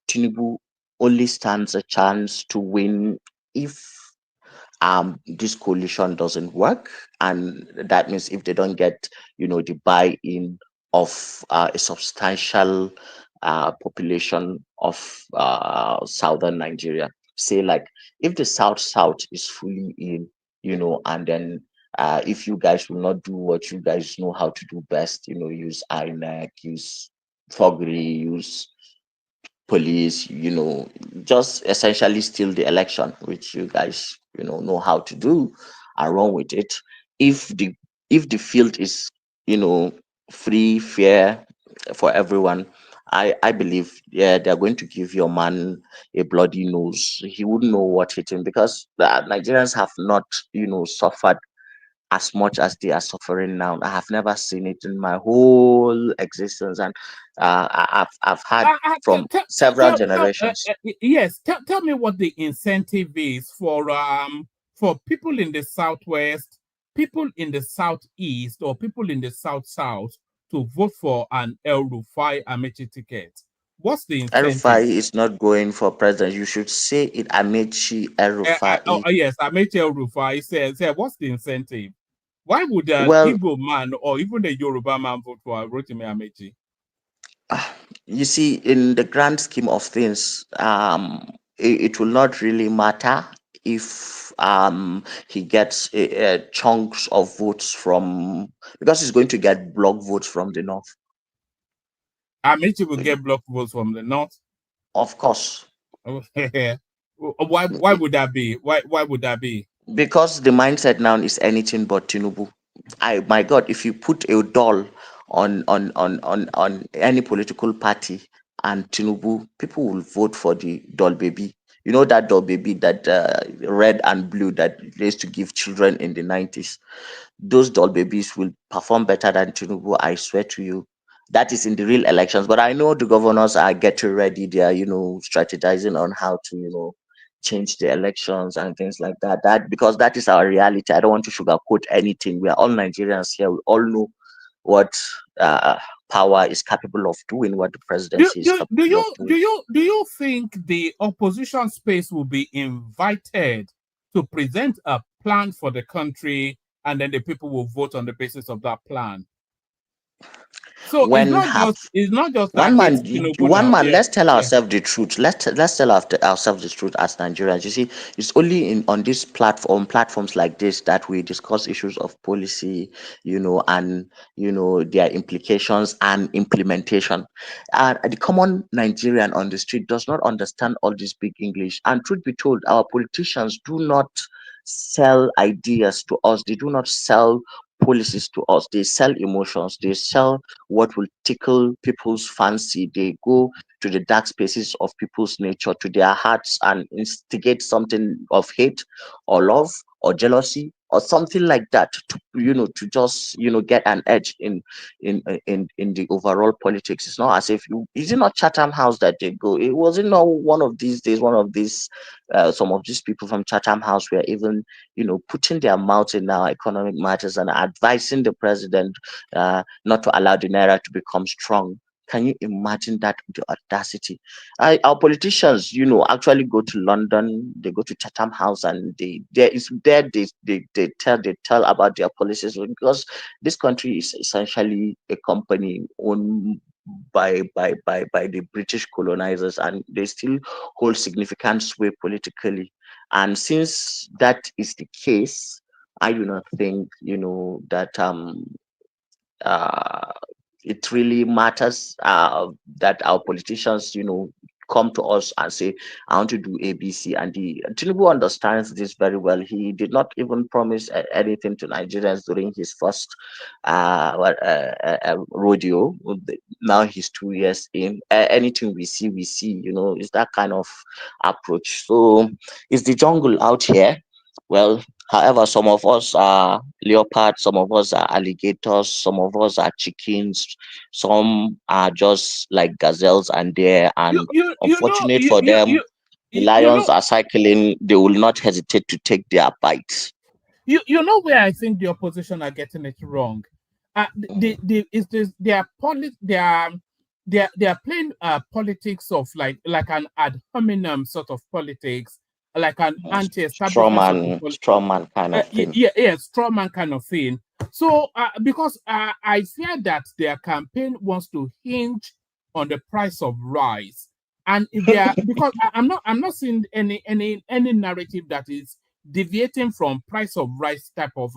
S14: Tinubu only stands a chance to win if this coalition doesn't work, and that means if they don't get the buy-in of a substantial population of southern Nigeria. Say, like, if the south is fully in, and then if you guys will not do what you guys know how to do best, use INEC, use Fogri, use police, just essentially steal the election, which you guys, know how to do, and run with it. If the field is, free, fair for everyone, I believe, yeah, they're going to give your man a bloody nose. He wouldn't know what hit him, because the Nigerians have not, suffered as much as they are suffering now. I have never seen it in my whole existence, and I've had from several generations.
S5: Yes, tell me what the incentive is for people in the southwest, people in the southeast, or people in the south to vote for an El Rufai Amechi ticket. What's the incentive?
S14: Rufai is not going for president. You should say it, Amechi Rufai.
S5: Yes, Amechi El Rufai says, what's the incentive? Why would an
S14: Well,
S5: Igbo man or even a Yoruba man vote for Rotimi Amechi?
S14: you see, in the grand scheme of things, it will not really matter if he gets chunks of votes from, because he's going to get block votes from the north.
S5: Amechi will get block votes from the north.
S14: Of course.
S5: Why would that be? Why would that be?
S14: Because the mindset now is anything but Tinubu. My God, if you put a doll on any political party and Tinubu, people will vote for the doll baby. You know that doll baby, that red and blue that they used to give children in the 90s. Those doll babies will perform better than Tinubu, I swear to you. That is in the real elections. But I know the governors are getting ready. They are, strategizing on how to, change the elections and things like that. Because that is our reality. I don't want to sugarcoat anything. We are all Nigerians here. We all know what power is capable of doing, what the presidency is capable of doing.
S5: Do you think the opposition space will be invited to present a plan for the country, and then the people will vote on the basis of that plan? So it's not just
S14: one man. Let's tell
S5: Yeah.
S14: ourselves the truth. Let's tell ourselves the truth as Nigerians. You see, it's only on this platforms like this, that we discuss issues of policy, and their implications and implementation. The common Nigerian on the street does not understand all this big English. And truth be told, our politicians do not sell ideas to us. They do not sell policies to us. They sell emotions. They sell what will tickle people's fancy. They go to the dark spaces of people's nature, to their hearts, and instigate something of hate or love or jealousy or something like that, to just get an edge in the overall politics. It's not as if is it not Chatham House that they go? It wasn't not one of these days. One of these some of these people from Chatham House were even putting their mouth in our economic matters and advising the president not to allow the naira to become strong. Can you imagine that, the audacity? Our politicians, actually go to London, they go to Chatham House, and they tell about their policies, because this country is essentially a company owned by the British colonizers, and they still hold significant sway politically. And since that is the case, I do not think that it really matters that our politicians come to us and say, I want to do ABC. And Tinubu understands this very well. He did not even promise anything to Nigerians during his first rodeo. Now he's 2 years in. Anything we see, it's that kind of approach. So it's the jungle out here. Well, however, some of us are leopards, some of us are alligators, some of us are chickens, some are just like gazelles, and they're and
S5: You know,
S14: unfortunate for them, the
S5: you
S14: lions
S5: know,
S14: are cycling, they will not hesitate to take their bites.
S5: you know where I think the opposition are getting it wrong. They are they are playing politics of like an ad hominem sort of politics, like an anti-establishment sort of
S14: Straw man kind of thing.
S5: yeah, straw man kind of thing. So because I fear that their campaign wants to hinge on the price of rice, and if they are because I'm not seeing any narrative that is deviating from price of rice type of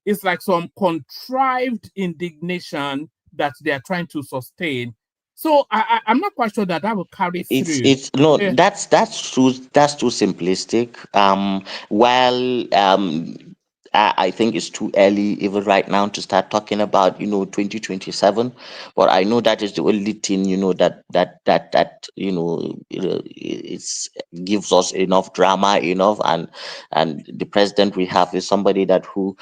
S5: it's like some contrived indignation that they are trying to sustain. So I'm not quite sure that will carry through.
S14: It's no,
S5: Yeah.
S14: that's too simplistic. While I think it's too early even right now to start talking about 2027, but I know that is the only thing that it's gives us enough drama enough, and the president we have is somebody that who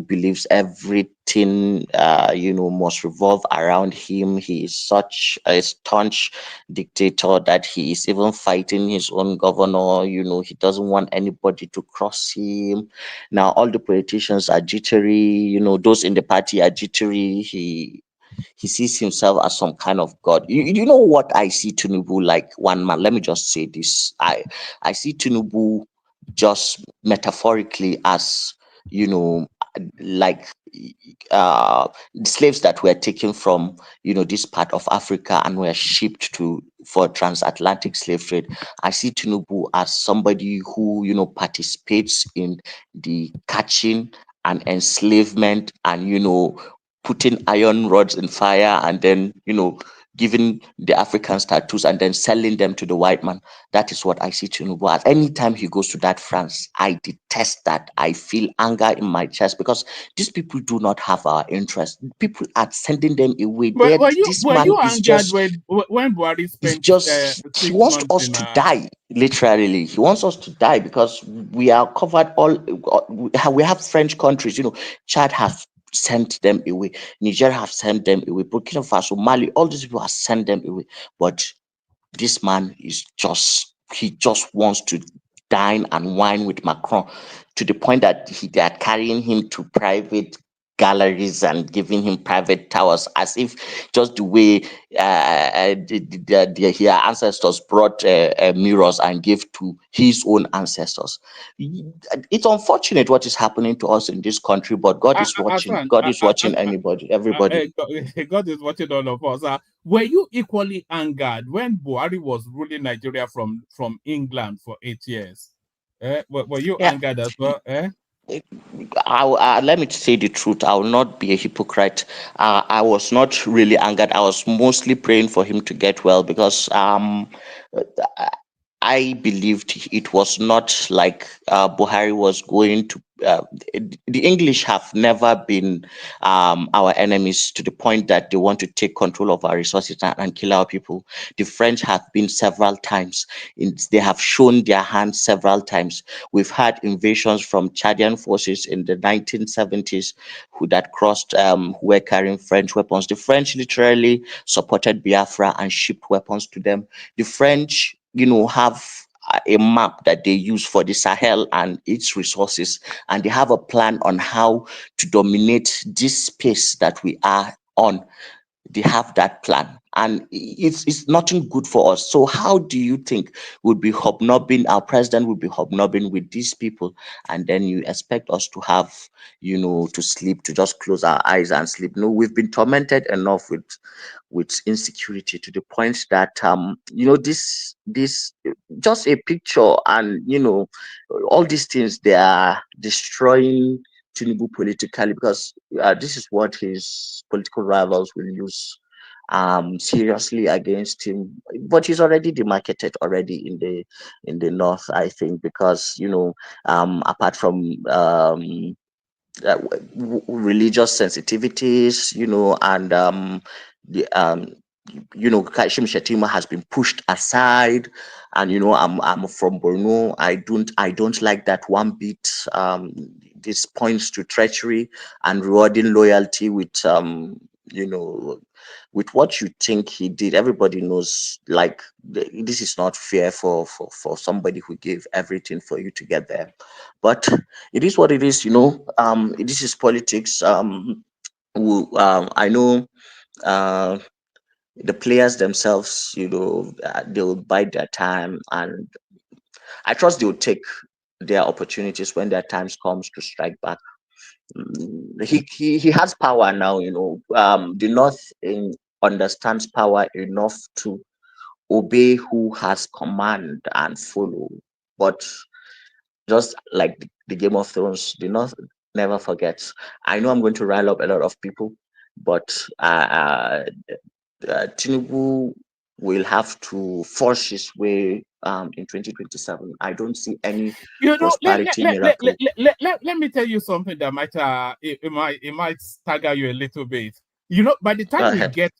S14: believes everything must revolve around him. He is such a staunch dictator that he is even fighting his own governor. He doesn't want anybody to cross him. Now all the politicians are jittery. Those in the party are jittery. He sees himself as some kind of god. You know what I see Tinubu like? One man. Let me just say this. I see Tinubu just metaphorically as like slaves that were taken from this part of Africa and were shipped to for transatlantic slave trade. I see Tinubu as somebody who participates in the catching and enslavement and putting iron rods in fire and then giving the Africans tattoos and then selling them to the white man. That is what I see Tinubu as. Anytime he goes to that France, I detest that. I feel anger in my chest because these people do not have our interest. People are sending them away. This
S5: Were
S14: man
S5: you
S14: is
S5: angered
S14: just
S5: when Buhari
S14: it's
S5: spent
S14: just he
S5: 6
S14: wants
S5: months
S14: us
S5: in
S14: to die. Literally, he wants us to die because we are covered all. We have French countries. Chad has sent them away. Niger have sent them away. Burkina Faso, Mali, all these people have sent them away. But this man is he just wants to dine and wine with Macron to the point that they are carrying him to private galleries and giving him private towers as if just the way their ancestors brought mirrors and gave to his own ancestors. It's unfortunate what is happening to us in this country, but God is watching.
S5: Hassan,
S14: God is watching everybody.
S5: God is watching all of us. Were you equally angered when Buhari was ruling Nigeria from England for 8 years? Were you
S14: Yeah.
S5: angered as well?
S14: Let me say the truth. I will not be a hypocrite. I was not really angered. I was mostly praying for him to get well because I believed it was not like Buhari was going to. The English have never been our enemies to the point that they want to take control of our resources and kill our people. The French have been several times. They have shown their hand several times. We've had invasions from Chadian forces in the 1970s that crossed, who were carrying French weapons. The French literally supported Biafra and shipped weapons to them. The French have a map that they use for the Sahel and its resources, and they have a plan on how to dominate this space that we are on. They have that plan, and it's nothing good for us. So how do you think would be hobnobbing, our president would be hobnobbing with these people, and then you expect us to have to sleep, to just close our eyes and sleep? No, we've been tormented enough with insecurity to the point that this just a picture, and all these things, they are destroying Tinubu politically, because this is what his political rivals will use seriously against him. But he's already demarcated already in the north, I think, because apart from religious sensitivities, and the Kashim Shetima has been pushed aside, and I'm from Borno. I don't like that one bit. This points to treachery and rewarding loyalty with you know with what you think he did. Everybody knows, like, this is not fair for somebody who gave everything for you to get there. But it is what it is. This is politics. I know uh, the players themselves, they'll bide their time, and I trust they'll take their opportunities when their times comes to strike back. He has power now. The North understands power enough to obey who has command and follow. But just like the Game of Thrones, the North never forgets. I know I'm going to rile up a lot of people, but Tinubu will have to force his way in 2027. I don't see any prosperity miracle.
S5: Let me tell you something that might it might stagger you a little bit. By the
S14: Go
S5: time we
S14: ahead.
S5: get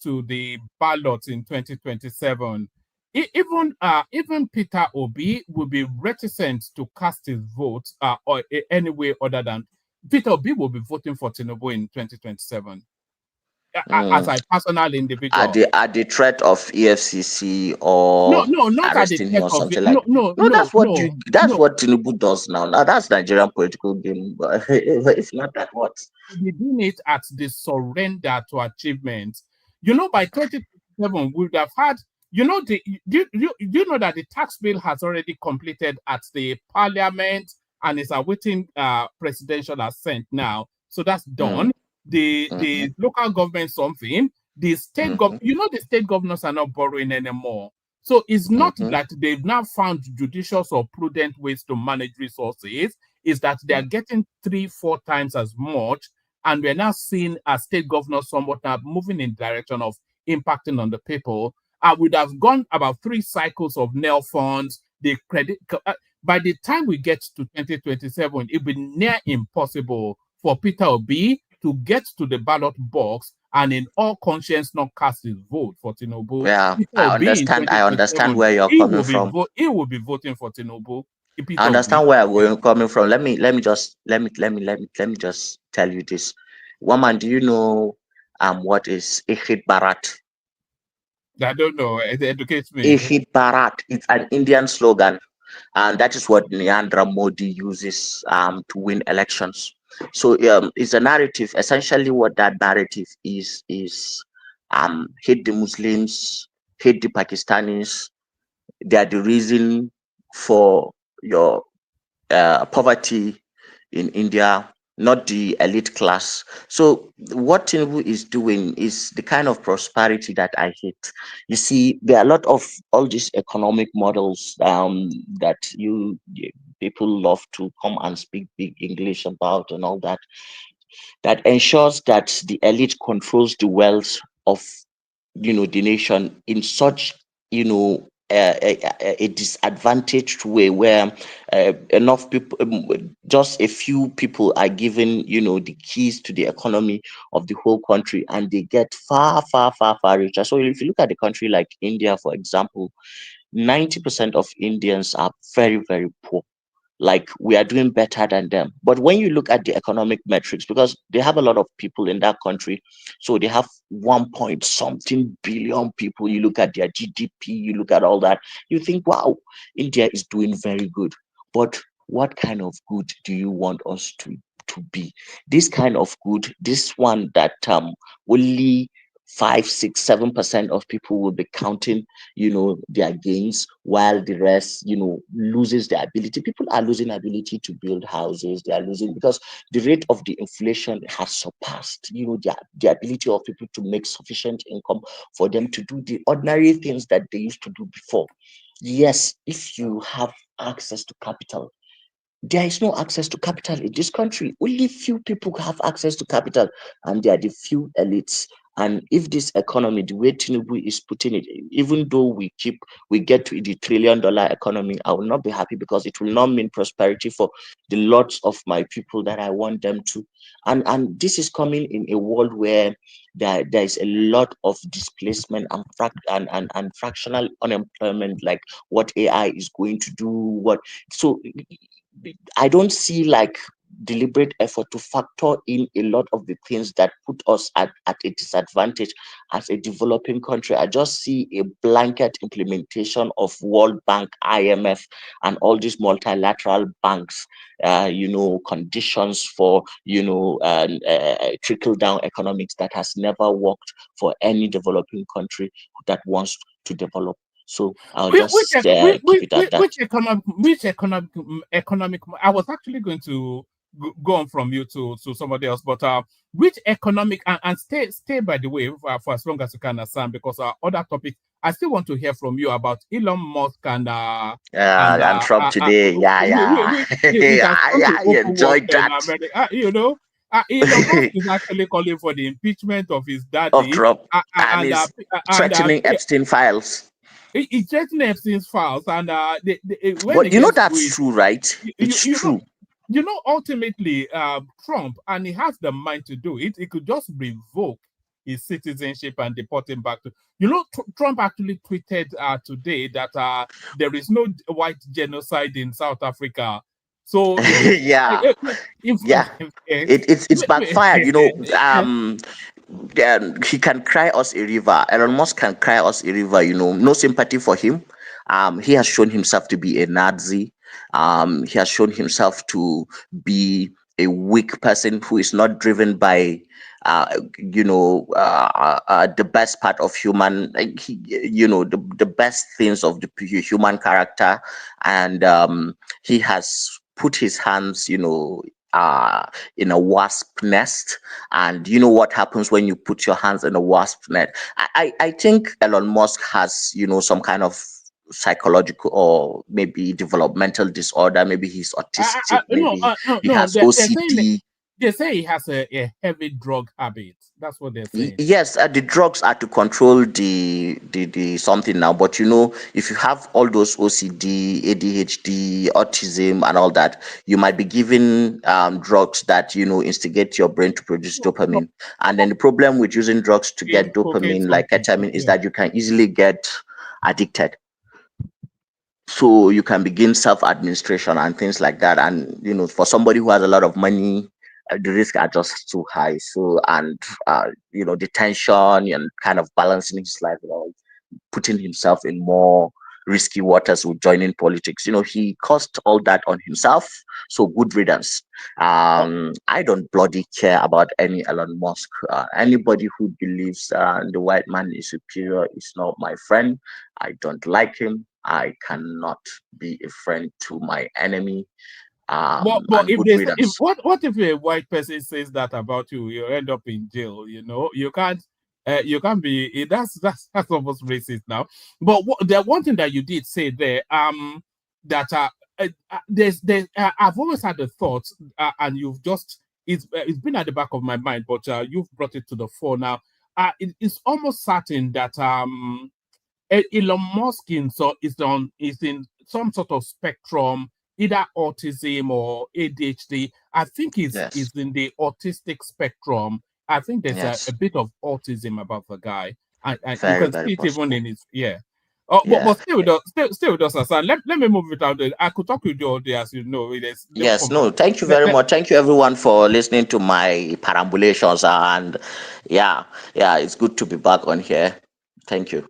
S5: to the ballot in 2027, even Peter Obi will be reticent to cast his vote or any way other than Peter Obi will be voting for Tinubu in 2027 as
S14: Mm.
S5: a personal
S14: At
S5: individual.
S14: the threat of EFCC
S5: No,
S14: or
S5: no, not at the
S14: arresting him
S5: threat
S14: or
S5: of it.
S14: something like
S5: No,
S14: that.
S5: no,
S14: No,
S5: no, no,
S14: that's
S5: no.
S14: what Tinubu does now. Now that's Nigerian political game, but it's not that what.
S5: We're doing it at the surrender to achievement. By 2027, we would have had, do you know that the tax bill has already completed at the parliament and is awaiting presidential assent now. So that's
S14: Mm,
S5: done. The
S14: mhm,
S5: local government something, the state
S14: mhm,
S5: the state governors are not borrowing anymore. So it's not
S14: mhm,
S5: that they've now found judicious or prudent ways to manage resources, is that they are getting 3-4 times as much, and we're now seeing a state governor somewhat now moving in direction of impacting on the people. I would have gone about 3 cycles of nail funds. The credit by the time we get to 2027, it will be near impossible for Peter Obi to get to the ballot box and in all conscience not cast his vote for Tinubu.
S14: yeah,
S5: Peter
S14: I
S5: Obi in
S14: understand. I understand
S5: 2027,
S14: where you're coming from.
S5: he will be voting for Tinubu.
S14: I
S5: Peter Obi.
S14: understand where I'm coming from. Let me just tell you this. Woman, do you know what is Ehid Barat?
S5: I don't know. It educates me.
S14: Ehid Barat. It's an Indian slogan, and that is what Narendra Modi uses to win elections. So it's a narrative. Essentially, what that narrative is hate the Muslims, hate the Pakistanis. They are the reason for your poverty in India, not the elite class. So what Tinubu is doing is the kind of prosperity that I hate. You see, there are a lot of all these economic models that people love to come and speak big English about and all that. That ensures that the elite controls the wealth of the nation in such a disadvantaged way where enough people, just a few people are given the keys to the economy of the whole country, and they get far far far far richer. So if you look at the country like India, for example, 90% of Indians are very very poor. Like, we are doing better than them. But when you look at the economic metrics, because they have a lot of people in that country, so they have 1 point something billion people. You look at their GDP, you look at all that, you think, wow, India is doing very good. But what kind of good do you want us to be? This kind of good, this one that only 5, 6, 7% of people will be counting their gains, while the rest loses their ability. People are losing ability to build houses. They are losing because the rate of the inflation has surpassed the ability of people to make sufficient income for them to do the ordinary things that they used to do before. Yes, if you have access to capital, there is no access to capital in this country. Only few people have access to capital, and they are the few elites. And if this economy, the way Tinubu is putting it, even though we get to the $1 trillion economy, I will not be happy because it will not mean prosperity for the lots of my people that I want them to. And this is coming in a world where there is a lot of displacement and fractional unemployment, like what AI is going to do. So I don't see like deliberate effort to factor in a lot of the things that put us at a disadvantage as a developing country. I just see a blanket implementation of World Bank, IMF, and all these multilateral banks, conditions for, trickle down economics that has never worked for any developing country that wants to develop. So I'll just keep it at that.
S5: Which economic? I was actually going to go on from you to somebody else, but which economic and stay by the way for as long as you can, Sam, because other topics I still want to hear from you about Elon Musk and
S14: Trump today.
S5: We can come to
S14: I
S5: open war
S14: enjoyed that.
S5: America. Elon Musk is actually calling for the impeachment of his daddy
S14: of Trump and is threatening Epstein files.
S5: It's threatening Epstein's files, and
S14: but that's true, right? It's true.
S5: Ultimately, Trump, and he has the mind to do it, he could just revoke his citizenship and deport him back to. Trump actually tweeted today that there is no white genocide in South Africa. So
S14: it's backfired. He can cry us a river. Elon Musk can cry us a river. No sympathy for him. He has shown himself to be a Nazi. He has shown himself to be a weak person who is not driven by the best part of human, the best things of the human character. And he has put his hands, in a wasp nest. And you know what happens when you put your hands in a wasp net. I think Elon Musk has, some kind of psychological or maybe developmental disorder. Maybe he's autistic. He has OCD.
S5: They say he has a heavy drug habit. That's what they're saying.
S14: Yes, the drugs are to control the something now. But if you have all those OCD, ADHD, autism, and all that, you might be given drugs that instigate your brain to produce dopamine. And then the problem with using drugs to get dopamine, like ketamine, is that you can easily get addicted. So you can begin self-administration and things like that. And for somebody who has a lot of money, the risks are just too high. So, and the tension and kind of balancing his life, putting himself in more risky waters with joining politics. He caused all that on himself. So good riddance. I don't bloody care about any Elon Musk. Anybody who believes the white man is superior is not my friend. I don't like him. I cannot be a friend to my enemy.
S5: But what if a white person says that about you? You end up in jail. You can't be. That's almost racist now. But the one thing that you did say there, that I've always had the thought, and you've just it's been at the back of my mind, but you've brought it to the fore now. It's almost certain that Elon Musk is in some sort of spectrum, either autism or ADHD. I think he's in the autistic spectrum. I think there's a bit of autism about the guy. And you can see it even in his But stay with us, Hassan. Let me move it out there. I could talk with you all day, as you know.
S14: Thank you very much. Thank you everyone for listening to my perambulations. And it's good to be back on here. Thank you.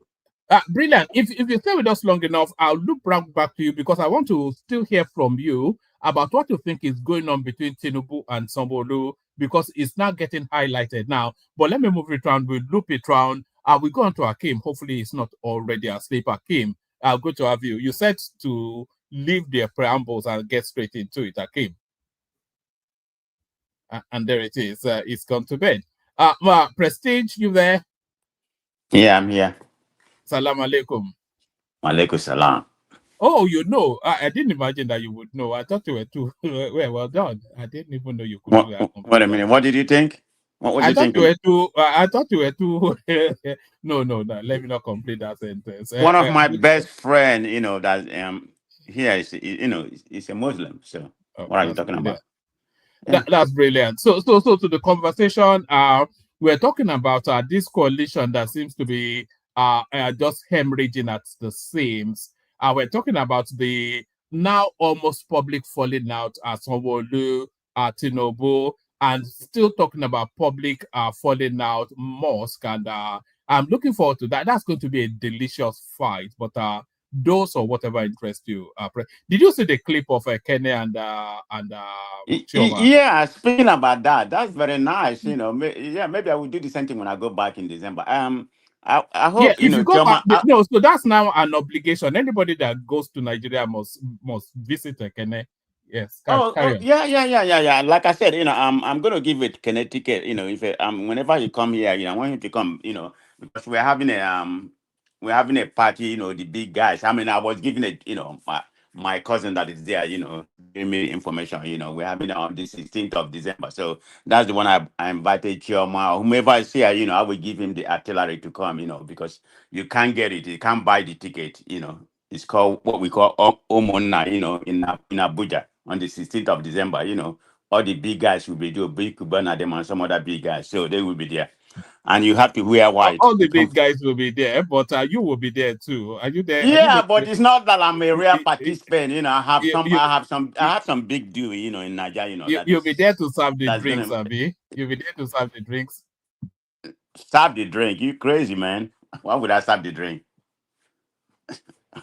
S5: Brilliant. If you stay with us long enough, I'll loop back to you because I want to still hear from you about what you think is going on between Tinubu and Sanwo-Olu, because it's now getting highlighted now. But let me move it around. We'll loop it around. We go on to Akim. Hopefully, he's not already asleep. Akim, good to have you. You said to leave the preambles and get straight into it, Akim. And there it is. It's gone to bed. Prestige, you there?
S15: Yeah, I'm here.
S5: Salam alaikum.
S15: Alaikum salam.
S5: Oh, I didn't imagine that you would know. I thought you were too well done. I didn't even know you could do that.
S15: Wait a minute. What did you think? What was
S5: I
S15: you
S5: thought you
S15: thinking?
S5: were too. I thought you were too. No, no, no. Let me not complete that sentence.
S15: One of my best friend, that here is, is a Muslim. So
S5: Oh,
S15: what are you
S5: that's
S15: talking
S5: brilliant.
S15: about? Yeah.
S5: That's brilliant. So to the conversation, we're talking about this coalition that seems to be just hemorrhaging at the seams. We're talking about the now almost public falling out at Sanwo-Olu, Tinubu, and still talking about public falling out, mosque, and I'm looking forward to that. That's going to be a delicious fight. But those or whatever interests you. Did you see the clip of Kenny and Chioma?
S15: Yeah, speaking about that, that's very nice. Yeah, maybe I will do the same thing when I go back in December. I
S5: Yeah,
S15: hope
S5: if you go back,
S15: Chioma.
S5: no, so that's now an obligation. Anybody that goes to Nigeria must visit Ekene. Yes, carry on.
S15: Yeah. Like I said, I'm gonna give it Connecticut. If whenever you come here, I want him to come. Because we're having a party. The big guys. I mean, I was giving it. My cousin that is there. Giving me information. We're having it on the 16th of December. So that's the one I invited Chioma. Whomever is here, I will give him the artillery to come. Because you can't get it. You can't buy the ticket. It's called what we call Omona. In Abuja on the 16th of December, all the big guys will be there, Big Kubana, them and some other big guys. So they will be there. And you have to wear white.
S5: All the big guys will be there, but you will be there too. Are you there? Are you
S15: Yeah,
S5: going
S15: but
S5: to?
S15: it's not that I'm a real participant.
S5: You,
S15: I have some big deal, in Nigeria, that
S5: you'll be
S15: is
S5: there to serve the
S15: that's
S5: drinks,
S15: gonna
S5: Abi. You'll be there to serve the drinks.
S15: serve the drink. You crazy, man. Why would I serve the drink?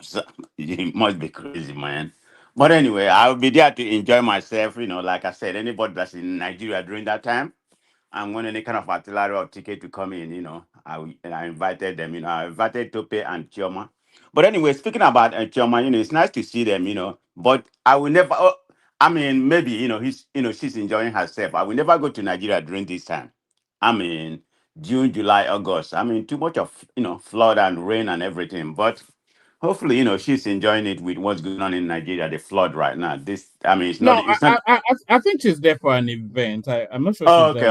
S15: So, you must be crazy, man. But anyway, I'll be there to enjoy myself. Like I said, anybody that's in Nigeria during that time, and when any kind of artillery or ticket to come in, I invited them, I invited Tope and Chioma. But anyway, speaking about Chioma, it's nice to see them, but I will never, I mean, maybe, she's enjoying herself. I will never go to Nigeria during this time. I mean, June, July, August. I mean, too much of, flood and rain and everything. But hopefully, she's enjoying it with what's going on in Nigeria, the flood right now. I mean,
S5: No,
S15: it's not.
S5: I think she's there for an event. I'm not sure
S15: Oh,
S5: she's there.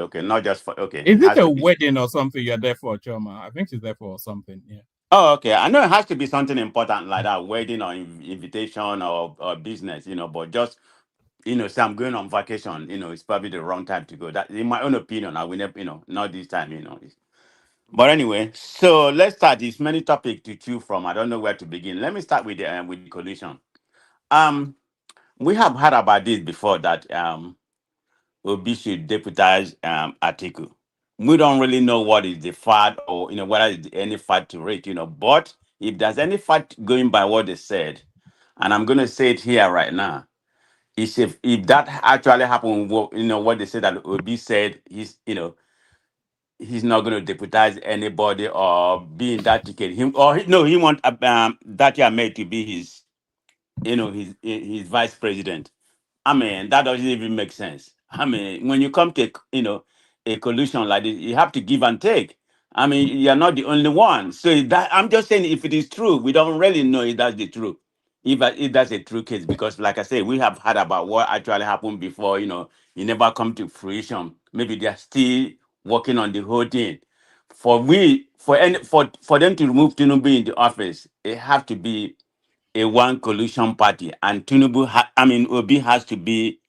S15: okay. Not just for okay.
S5: Is
S15: It
S5: it
S15: has
S5: a
S15: to be.
S5: wedding or something you're there for, Choma? I think she's there for something. Yeah.
S15: Oh, okay. I know it has to be something important like that, wedding or invitation or business, but just say I'm going on vacation, it's probably the wrong time to go. That in my own opinion, I will never, not this time, But anyway, so let's start. There's many topics to choose from. I don't know where to begin. Let me start with the collision. Um, we have heard about this before that Obi should deputize Atiku. We don't really know what is the fact or whether there's any fact to it, but if there's any fact going by what they said, and I'm gonna say it here right now, is if that actually happened, what they said that Obi said he's not gonna deputize anybody or be in that ticket. He want that year made to be his vice president. I mean, that doesn't even make sense. I mean, when you come to a collusion like this, you have to give and take. I mean, you're not the only one. So I'm just saying, if it is true, we don't really know if that's the truth. If that's a true case, because like I said, we have heard about what actually happened before. It never come to fruition. Maybe they're still working on the whole thing. For them to remove Tinubu in the office, it have to be a one coalition party, and Obi has to be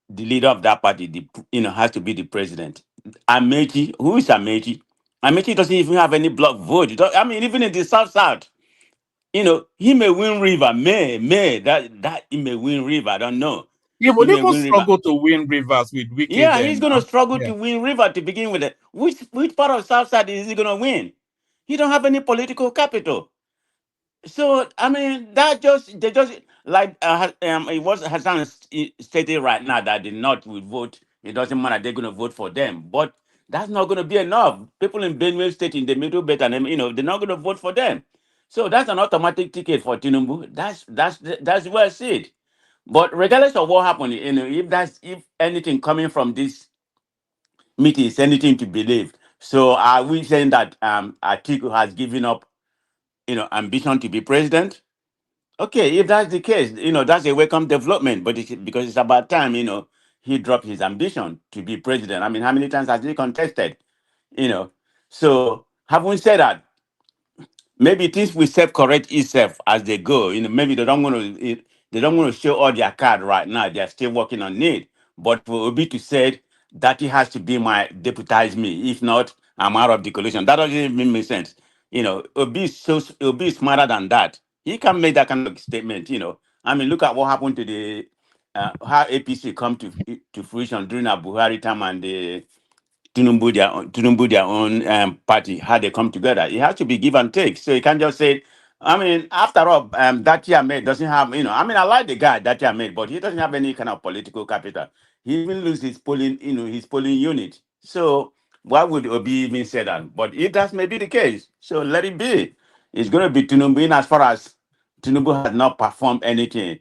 S15: the leader of that party. Has to be the president. Amechi, who is Amechi? Amechi doesn't even have any block vote. Even in the South, he may win River, that he may win River. I don't know.
S5: He
S15: He
S5: will
S15: may
S5: even
S15: win River.
S5: struggle to win Rivers with Wiki
S15: Yeah, he's
S5: then.
S15: gonna struggle
S5: Yeah.
S15: to win River to begin with. Which part of South is he gonna win? He don't have any political capital. So that they just like it was Hassan stated right now that the North will vote. It doesn't matter; they're going to vote for them, but that's not going to be enough. People in Benue State in the middle belt, and they're not going to vote for them. So that's an automatic ticket for Tinubu. That's where I see it. But regardless of what happened, if anything coming from this meeting is anything to believe, so are we saying that Atiku has given up, ambition to be president? Okay, if that's the case, that's a welcome development. But because it's about time, he dropped his ambition to be president. I mean, how many times has he contested? You know, so having said that, maybe things will self correct itself as they go. You know, maybe they don't want to show all their card right now. They are still working on it. But for Obi to say that he has to be my deputize me, if not, I'm out of the coalition. That doesn't even make sense. You know, Obi is smarter than that. He can make that kind of statement. You know, I mean, look at what happened to the how APC come to fruition during a Buhari time and the Tinubu their own party, how they come together. It has to be give and take. So you can't just say, I mean, after all, that year made doesn't have, you know, I mean, I like the guy that year made, but he doesn't have any kind of political capital. He even lose his polling, you know, his polling unit. So why would Obi even say that? But if that may be the case, so let it be. It's going to be Tinubu in as far as Tinubu has not performed anything.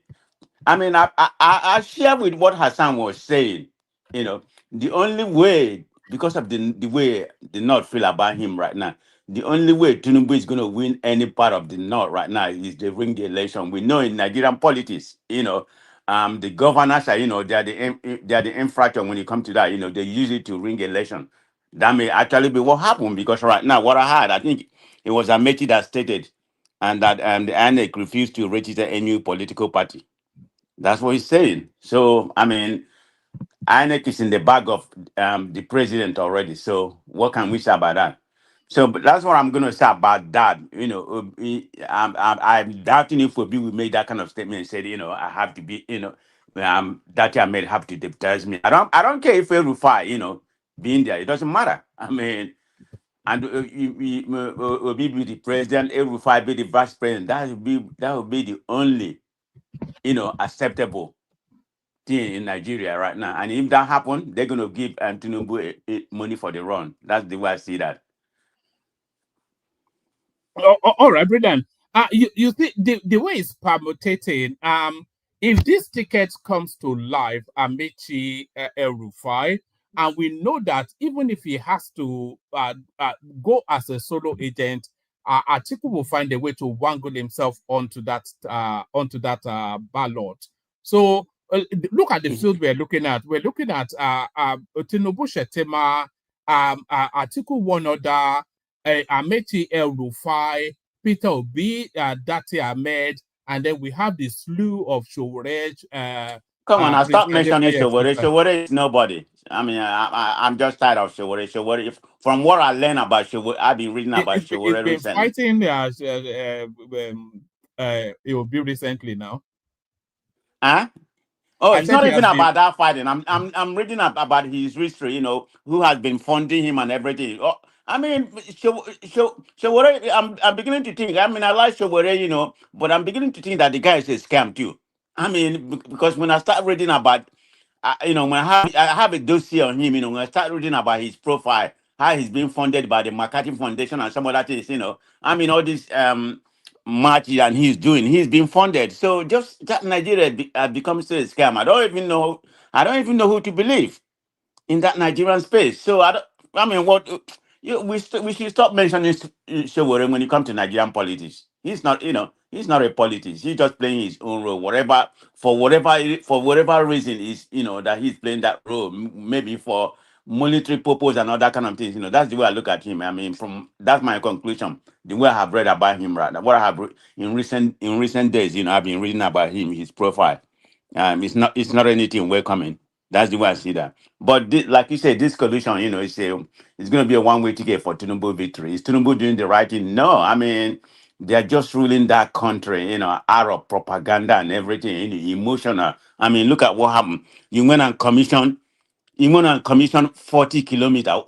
S15: I mean, I share with what Hassan was saying. You know, the only way, because of the way the North feel about him right now, the only way Tinubu is going to win any part of the North right now is they ring the election. We know in Nigerian politics, you know, the governors are, you know, they are the infrastructure when it comes to that. You know, they use it to ring election. That may actually be what happened because right now, what I heard, I think it was Amechi that stated, and that the INEC refused to register any political party. That's what he's saying. So, I mean, INEC is in the bag of the president already. So, what can we say about that? So, but that's what I'm going to say about that. You know, I'm doubting if Obi will make that kind of statement and said, you know, I have to be, you know, that I may have to deputize me. I don't care if Rufai, you know, being there. It doesn't matter. I mean, and Obi be the president, Rufai be the vice president. That would be the only, you know, acceptable thing in Nigeria right now. And if that happen, they're going to give Tinubu money for the run. That's the way I see that.
S5: All right, brilliant. You see the way it's permutating. If this ticket comes to life, Amechi Rufai, and we know that even if he has to go as a solo agent, Atiku will find a way to wangle himself onto that ballot. So look at the field we're looking at. We're looking at Tinubu Shettima, Atiku one other. Amechi El Rufai, Peter Obi, Dati Ahmed, and then we have the slew of Shorej.
S15: Come on, I
S5: Prince
S15: stop mentioning
S5: Adebayo,
S15: Showore.
S5: etc.
S15: Showore is nobody. I mean, I'm just tired of Showore. Showore, from what I learned about Showore, I've been reading about
S5: It's
S15: Showore
S5: been
S15: recently.
S5: fighting Obi recently now.
S15: Huh? Oh,
S5: I
S15: it's
S5: said
S15: not
S5: he
S15: even
S5: has been.
S15: about that fighting. I'm reading about his history. You know, who has been funding him and everything. Oh, I mean, Showore, I'm beginning to think. I mean, I like Showore, you know, but I'm beginning to think that the guy is a scam too. I mean, because when I start reading about, you know, when I have a dossier on him, you know, when I start reading about his profile, how he's being funded by the Marketing Foundation and some other things, you know, I mean, all this much and he's being funded. So just that Nigeria has become so a scam. I don't even know who to believe in that Nigerian space. So I mean, what we should stop mentioning Showore when it comes to Nigerian politics. He's not, you know, he's not a politics. He's just playing his own role. For whatever reason is, you know, that he's playing that role. Maybe for monetary purpose and other kind of things. You know, that's the way I look at him. I mean, that's my conclusion. The way I have read about him, right? What I have in recent days, you know, I've been reading about him, his profile. It's not anything welcoming. That's the way I see that. But like you said, this coalition, you know, it's going to be a one-way ticket for Tinubu victory. Is Tinubu doing the right thing? No, I mean, they're just ruling that country, you know, out of propaganda and everything, you know, emotional. I mean, look at what happened. You went and commissioned 40 kilometers.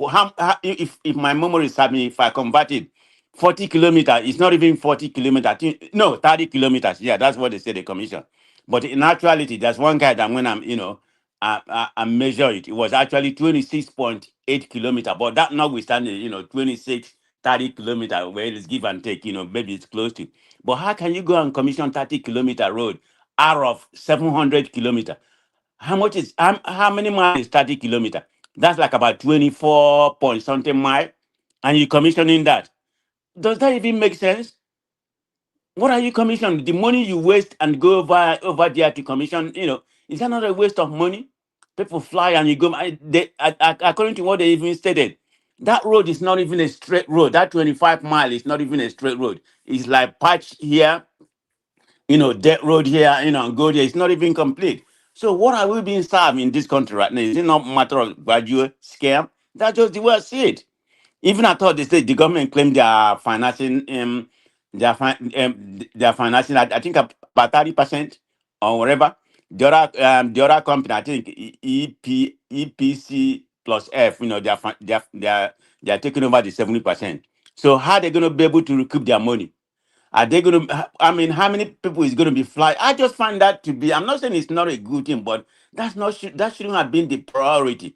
S15: If my memory serves me, if I convert it, 40 kilometers, it's not even 40 kilometers. No, 30 kilometers. Yeah, that's what they say they commission. But in actuality, there's one guy that when I measure it, it was actually 26.8 kilometers. But that notwithstanding, you know, 26, 30 kilometers, where it's give and take, you know, maybe it's close to. But how can you go and commission 30-kilometer road out of 700 kilometers? How many miles is 30 kilometers? That's like about 24 point something mile. And you commissioning that. Does that even make sense? What are you commissioning? The money you waste and go over there to commission, you know, is that not a waste of money? People fly and you go. According to what they even stated, that road is not even a straight road. That 25 mile is not even a straight road. It's like patch here, dirt road here, and go there. It's not even complete. So what are we being served in this country right now? Is it not matter of graduate scam? That's just the way I see it. Even I thought they said the government claimed they are financing they are financing I think about 30% or whatever. The other company, I think EPC plus F, they are taking over the 70%. So how are they going to be able to recoup their money? Are they going to? I mean, how many people is going to be flying? I just find that to be. I'm not saying it's not a good thing, but that shouldn't have been the priority.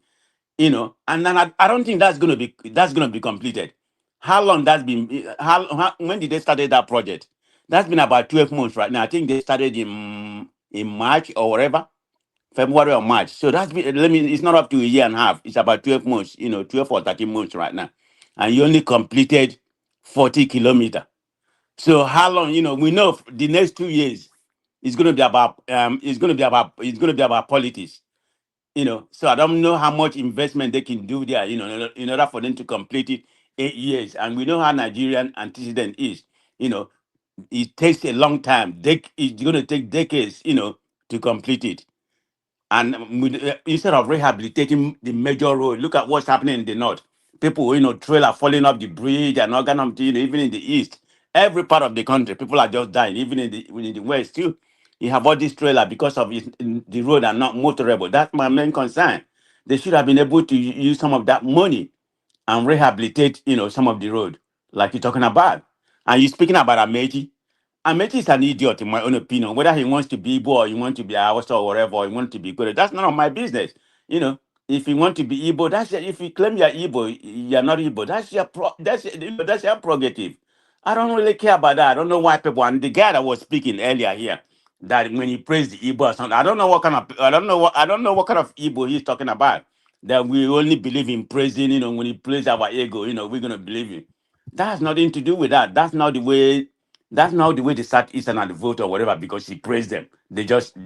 S15: And then I don't think that's gonna be completed. How long that's been? When did they started that project? That's been about 12 months right now. I think they started in March or whatever, February or March. So that's been. It's not up to a year and a half. It's about 12 months. 12 or 13 months right now, and you only completed 40 kilometers. So how long? We know the next 2 years is going to be about politics. So I don't know how much investment they can do there, in order for them to complete it 8 years. And we know how Nigerian antecedent is. It takes a long time. It's going to take decades, to complete it. And instead of rehabilitating the major road, look at what's happening in the north. People, trailer falling off the bridge and all kind of thing, even in the east. Every part of the country, people are just dying. Even in the west too, you have all these trailer because of the road are not motorable. That's my main concern. They should have been able to use some of that money and rehabilitate, some of the road, like you're talking about. And you're speaking about Amechi. Amechi is an idiot, in my own opinion. Whether he wants to be Igbo or he wants to be Hausa or whatever, or he wants to be good, that's none of my business. If you want to be Igbo, if you claim you're Igbo, you're not Igbo. That's your prerogative. I don't really care about that. I don't know why people. And the guy that was speaking earlier here, that when he praised the Igbo or something, I don't know what kind of Igbo he's talking about. That we only believe in praising, when he praise our ego, we're gonna believe him. That has nothing to do with that. That's not the way. That's not the way the Southeastern and the vote or whatever, because he praised them. They just,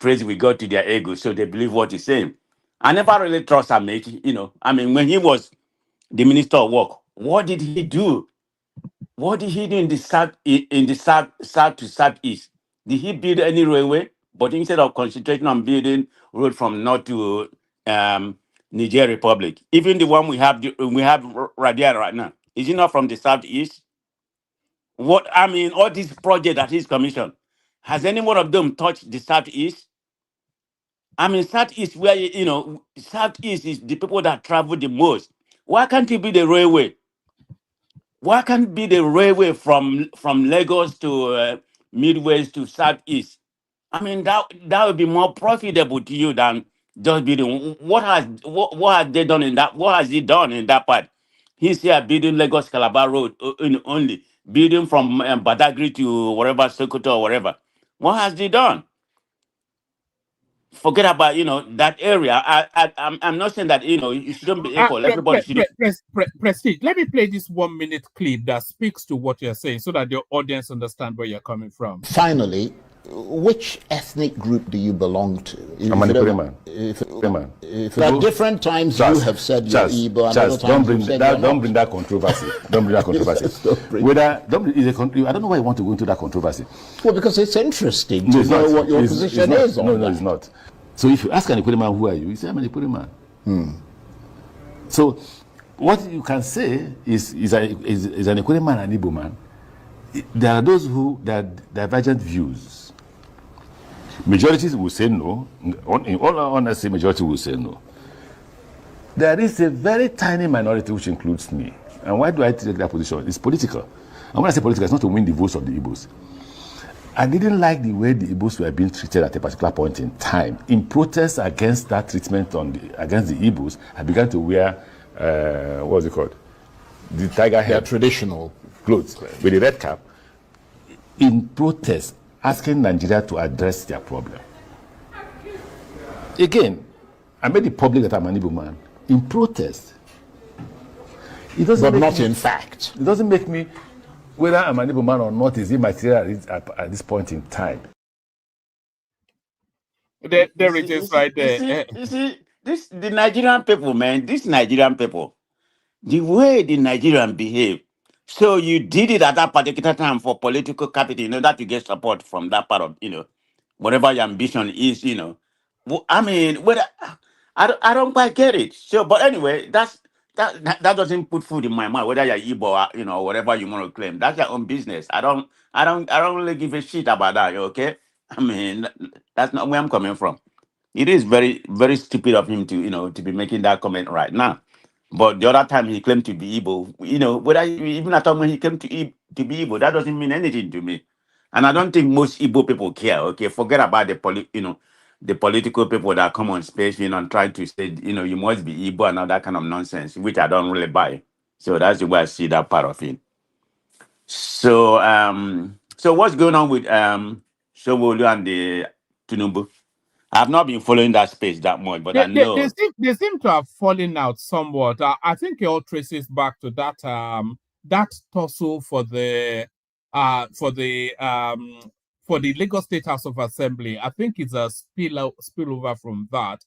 S15: praise with God to their ego, so they believe what he's saying. I never really trust Amechi, when he was the Minister of Work, what did he do? What did he do in the south to southeast? Did he build any railway? But instead of concentrating on building road from north to Niger Republic, even the one we have right there right now, is he not from the southeast? All these projects that he's commissioned, has any one of them touched the southeast? Southeast, where southeast is the people that travel the most. Why can't it be the railway? Why can't it be the railway from Lagos to Midwest to southeast? That would be more profitable to you than just building. What has they done in that? What has he done in that part? He's here building Lagos Calabar Road only, building from Badagry to wherever, Sokoto or wherever. What has he done? Forget about that area. I'm not saying that you shouldn't be equal. Everybody should.
S5: Prestige. Let me play this 1 minute clip that speaks to what you're saying, so that your audience understand where you're coming from.
S6: Finally, which ethnic group do you belong to?
S7: I'm an Ikwereman.
S6: At different times you have said you're Igbo, and other times
S7: don't bring that controversy. Don't bring that controversy. I don't know why you want to go into that controversy.
S6: Well, because it's interesting to know what your position is on that.
S7: No, it's not. So if you ask an Ikwereman, who are you? You say, I'm an Ikwereman. So what you can say is an Ikwereman and Igbo man. There are those who have divergent views. Majorities will say no. In all honesty, majority will say no. There is a very tiny minority which includes me. And why do I take that position? It's political. And when I say political, it's not to win the votes of the Igbos. I didn't like the way the Igbos were being treated at a particular point in time. In protest against that treatment against the Igbos, I began to wear, what was it called? The tiger head.
S6: Traditional
S7: clothes with a red cap. In protest, asking Nigeria to address their problem. Again, I made it public that I'm an Igbo man. In protest.
S6: But not in fact.
S7: It doesn't make me, whether I'm an Igbo man or not, is immaterial at this point in time.
S5: There it is right there.
S15: You see, this the Nigerian people, man. This Nigerian people, the way the Nigerian behave. So you did it at that particular time for political capital, that you get support from that part of, whatever your ambition is, I mean, whether I don't quite get it. So, but anyway, that doesn't put food in my mouth. Whether you're Igbo or whatever you want to claim, that's your own business. I don't really give a shit about that. Okay, I mean, that's not where I'm coming from. It is very, very stupid of him to, to be making that comment right now. But the other time he claimed to be Igbo, whether even at time when he came to be Igbo, that doesn't mean anything to me. And I don't think most Igbo people care. Okay, forget about the political people that come on space, and try to say, you must be Igbo and all that kind of nonsense, which I don't really buy. So that's the way I see that part of it. So what's going on with Showolu and the Tinubu? I've not been following that space that much, but I know.
S5: They seem to have fallen out somewhat. I think it all traces back to that tussle for the Lagos State House of Assembly. I think it's a spillover from that.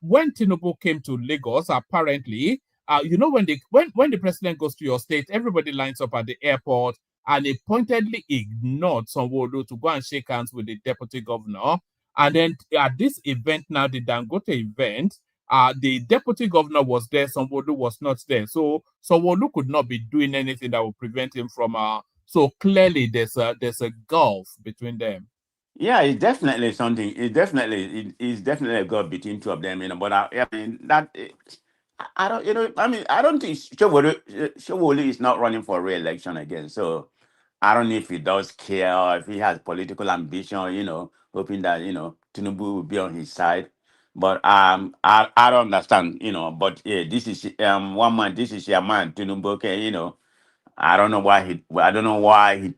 S5: When Tinubu came to Lagos, apparently, when the president goes to your state, everybody lines up at the airport, and he pointedly ignored Sanwo-Olu to go and shake hands with the deputy governor. And then at this event now, the Dangote event, the deputy governor was there, Sanwo-Olu was not there. So Sanwo-Olu could not be doing anything that would prevent him from. So clearly there's a gulf between them.
S15: Yeah, it's definitely something. It's definitely a gulf between two of them. But I mean that. I don't. I don't think Showolu is not running for re-election again. So I don't know if he does care or if he has political ambition, hoping that, Tinubu will be on his side. But I don't understand, but yeah, this is one man, this is your man, Tinubu, okay, I don't know why he,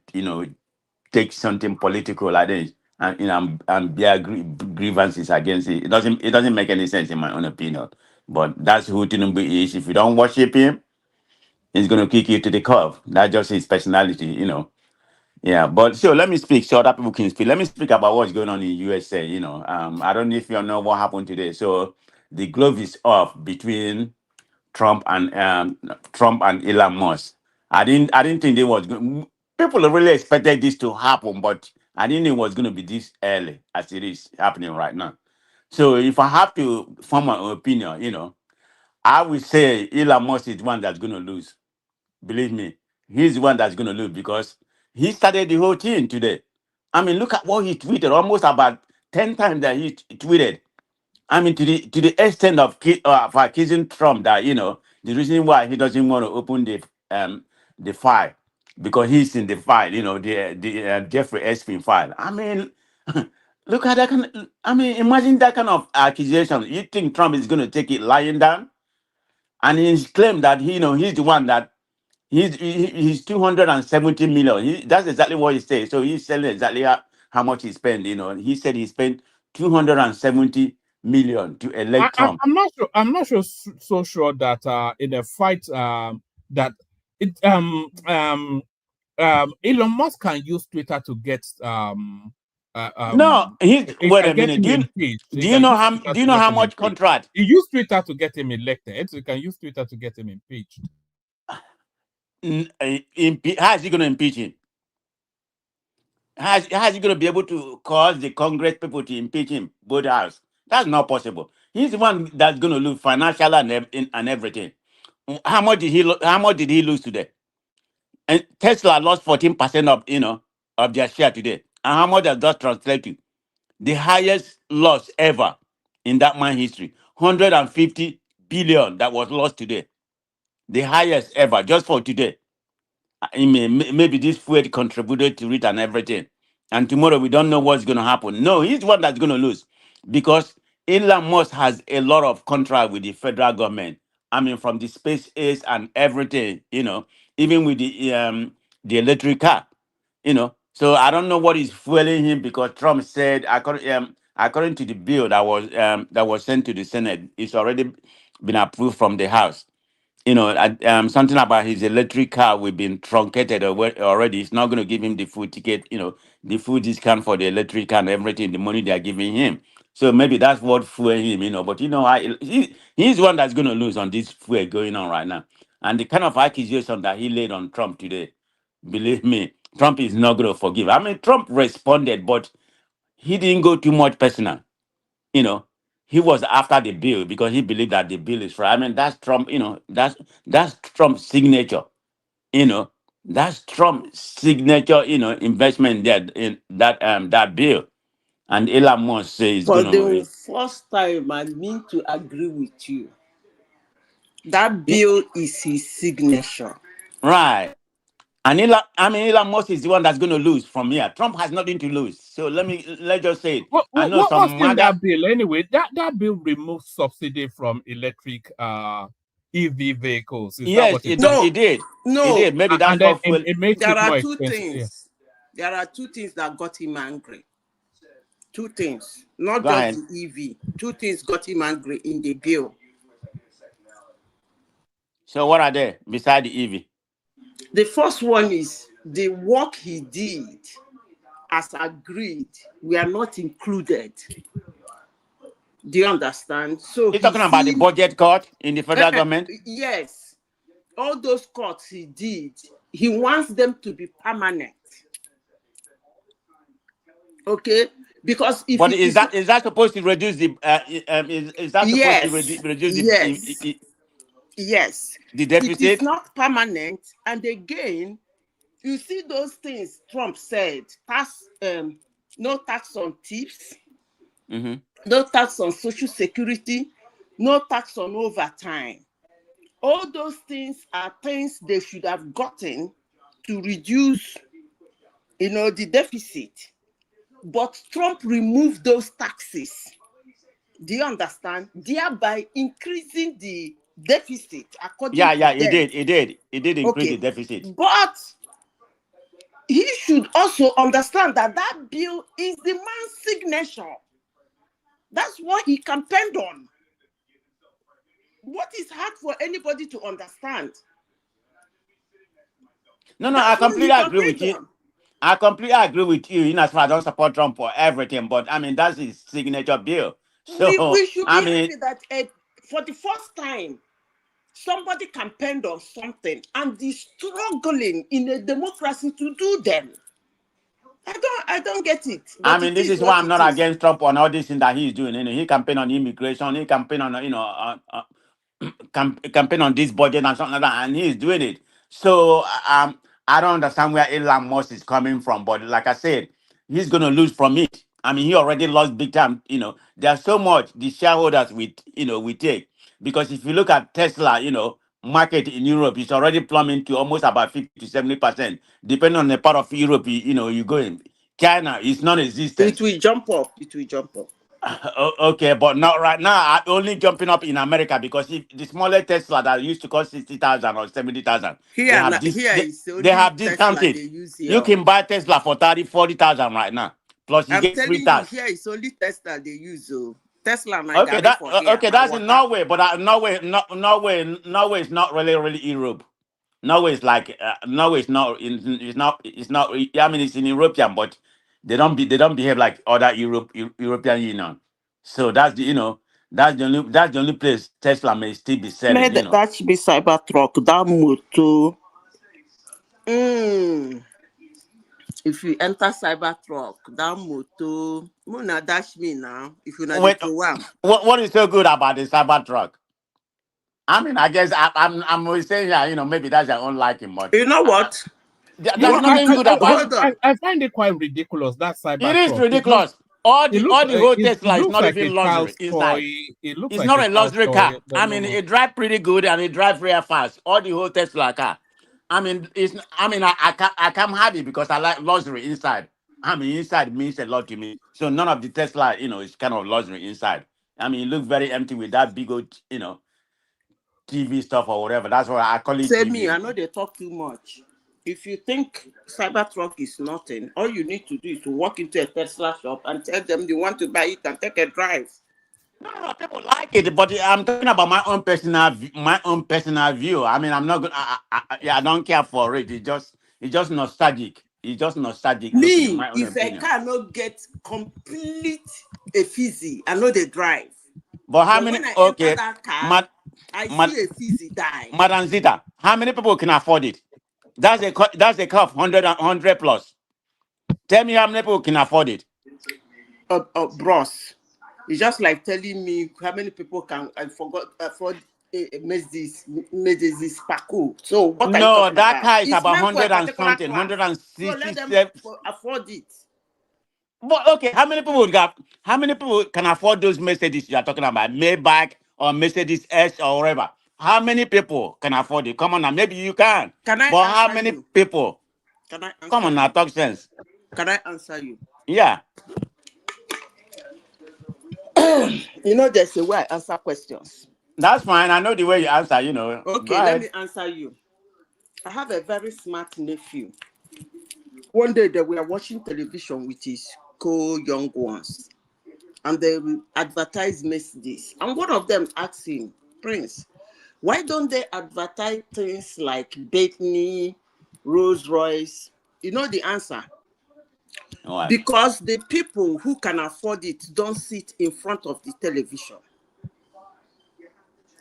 S15: takes something political like this and and bear grievances against it. It doesn't make any sense in my own opinion. But that's who Tinubu is. If you don't worship him, he's gonna kick you to the curb. That's just his personality. Yeah, but so let me speak so other people can speak. Let me speak about what's going on in USA. I don't know if you know what happened today. So the glove is off between Trump and Elon Musk. I didn't think they was people really expected this to happen, but I didn't think it was going to be this early as it is happening right now. So if I have to form my opinion, I would say Elon Musk is the one that's going to lose. Believe me, he's the one that's going to lose because he started the whole thing today. I mean, look at what he tweeted, almost about 10 times that he tweeted. I mean, to the extent of accusing Trump that, the reason why he doesn't want to open the file because he's in the file, the Jeffrey Epstein file. I mean, look at that imagine that kind of accusation. You think Trump is going to take it lying down? And he's claimed that he's the one that he's 270 million. That's exactly what he said. So he's telling exactly how much he spent. He said he spent 270 million to elect Trump.
S5: I'm not sure. I'm not sure. So sure that in a fight that it Elon Musk can use Twitter to get
S15: no, wait a minute. Do you know how much contract?
S5: He used Twitter to get him elected. So you can use Twitter to get him impeached.
S15: How is he going to impeach him? How is he going to be able to cause the Congress people to impeach him? Both houses. That's not possible. He's the one that's going to lose financial and everything. How much did he lose today? And Tesla lost 14% of their share today. And how much does that translate to? The highest loss ever in that man history. 150 billion that was lost today. The highest ever just for today. Maybe this fuel contributed to it and everything. And tomorrow we don't know what's going to happen. No, he's the one that's going to lose because Elon Musk has a lot of contract with the federal government. I mean, from the space age and everything, even with the electric car, So I don't know what is fueling him because Trump said, according to the bill that was sent to the Senate, it's already been approved from the House. Something about his electric car will be truncated already. It's not going to give him the full ticket, the full discount for the electric car and everything, the money they are giving him. So maybe that's what fueled him, But he's the one that's going to lose on this fuel going on right now. And the kind of accusation that he laid on Trump today, believe me, Trump is not going to forgive. I mean, Trump responded, but he didn't go too much personal. He was after the bill because he believed that the bill is right. I mean, that's Trump. That's Trump's signature. You know, that's Trump's signature. Investment there in that bill. And Elon Musk says
S16: For
S15: going
S16: the
S15: to
S16: first time, I mean to agree with you. That bill is his signature.
S15: right. And Elon Musk is the one that's going to lose from here. Trump has nothing to lose. So let's just say it. I know
S5: What's
S15: some
S5: in
S15: MAGA.
S5: that bill anyway? That bill removes subsidy from electric EV vehicles. Is that
S15: Yes,
S5: what it
S16: No,
S15: it did.
S16: no.
S15: It did. Maybe that's
S5: and then
S15: what fuel.
S5: it makes
S16: There
S5: it
S16: are
S5: more
S16: two
S5: expensive.
S16: things.
S5: Yeah.
S16: There are two things that got him angry. Two things, not
S15: Go
S16: just
S15: ahead.
S16: the EV. Two things got him angry in the bill.
S15: So what are they beside the EV?
S16: The first one is the work he did as agreed. We are not included. Do you understand? So
S15: You're talking about the budget cut in the federal government?
S16: Yes. All those cuts he did, he wants them to be permanent. Okay? Because if
S15: But
S16: it
S15: is that supposed to reduce the is that supposed to
S16: yes,
S15: reduce
S16: yes, yes,
S15: the
S16: it is
S15: deficit?
S16: not permanent. And again, you see those things Trump said, no tax on tips, no tax on social security, no tax on overtime. All those things are things they should have gotten to reduce, the deficit. But Trump removed those taxes. Do you understand? Thereby increasing the deficit according to
S15: Yeah,
S16: them.
S15: it did increase the deficit.
S16: But he should also understand that bill is the man's signature. That's what he campaigned on. What is hard for anybody to understand?
S15: No, I completely agree with you. I completely agree with you. In as far as I don't support Trump for everything, but I mean that's his signature bill. So
S16: We should be
S15: I mean,
S16: happy that for the first time somebody campaigned on something and is struggling in a democracy to do them. I don't get it. But
S15: this is why I'm not against Trump on all this thing that he's doing. He campaigned on immigration. He campaigned on campaign on this budget and something like that, and he's doing it. So I don't understand where Elon Musk is coming from, but like I said, he's going to lose from it. I mean, he already lost big time. There's so much the shareholders we take, because if you look at Tesla, market in Europe is already plumbing to almost about 50 to 70%, depending on the part of Europe you go in. China is non-existent.
S16: It will jump up.
S15: Okay, but not right now. I'm only jumping up in America because if the smaller Tesla that used to cost 60,000 or 70,000, they have discounted.
S16: They use here.
S15: You can buy Tesla for 30,000-40,000 right now. Plus, you
S16: I'm
S15: get
S16: telling
S15: free
S16: you,
S15: tax.
S16: here it's only Tesla they use. Tesla,
S15: Okay, that's in Norway, but Norway is not really Europe. Norway is like Norway is not. It's not. I mean, it's in European, but they don't behave like other European Union. So that's the only place Tesla may still be selling.
S16: That should be Cybertruck. That motor. If you enter Cybertruck, that motor, Muna dash me now. If you not
S15: Wait,
S16: the one.
S15: what is so good about the Cybertruck? I mean, I guess I'm saying here, maybe that's your own liking, but
S16: you know what?
S15: There's nothing good about
S5: it. I find it quite ridiculous, that Cybertruck.
S15: It is ridiculous. All the whole Tesla is not
S5: like
S15: even
S5: a
S15: luxury inside.
S5: It looks
S15: it's
S5: like
S15: not a luxury car. I mean,
S5: normal.
S15: it drives pretty good and it drives very fast. All the whole Tesla car. I mean, I can't have it because I like luxury inside. I mean, inside means a lot to me. So none of the Tesla, is kind of luxury inside. I mean, it looks very empty with that big old, TV stuff or whatever. That's why I call it
S16: Say
S15: TV.
S16: me, I know they talk too much. If you think Cybertruck is nothing, all you need to do is to walk into a Tesla shop and tell them you want to buy it and take a drive.
S15: No, people like it, but I'm talking about my own personal view. I mean, I'm not good. I don't care for it. It's just nostalgic. It's just nostalgic looking, in my own
S16: if
S15: opinion.
S16: I cannot get complete effigy, I know they drive.
S15: But how many?
S16: When I
S15: Okay,
S16: enter that car, I see a fizzy die.
S15: Madam Zita, how many people can afford it? That's a car of 100 plus. Tell me how many people can afford it.
S16: Bros, it's just like telling me how many people can afford Mercedes Paco. So what are you talking
S15: that
S16: about?
S15: car is
S16: It's
S15: about
S16: meant for a
S15: 100 and
S16: particular
S15: something,
S16: class.
S15: 160.
S16: So let them afford it.
S15: But okay, how many people can afford those Mercedes you are talking about? Maybach or Mercedes S or whatever. How many people can afford it? Come on now, maybe you can.
S16: Can I
S15: But
S16: answer
S15: how many
S16: you?
S15: people?
S16: Can I answer
S15: Come on
S16: you?
S15: now, talk sense.
S16: Can I answer you?
S15: Yeah.
S16: You know, there's a way I answer questions.
S15: That's fine. I know the way you answer, you know. Go
S16: Okay, let
S15: ahead.
S16: me answer you. I have a very smart nephew. One day they were watching television with his young ones, and they advertise Mercedes. And one of them asked him, Prince, why don't they advertise things like Bentley, Rolls Royce? You know the answer?
S15: What?
S16: Because the people who can afford it don't sit in front of the television.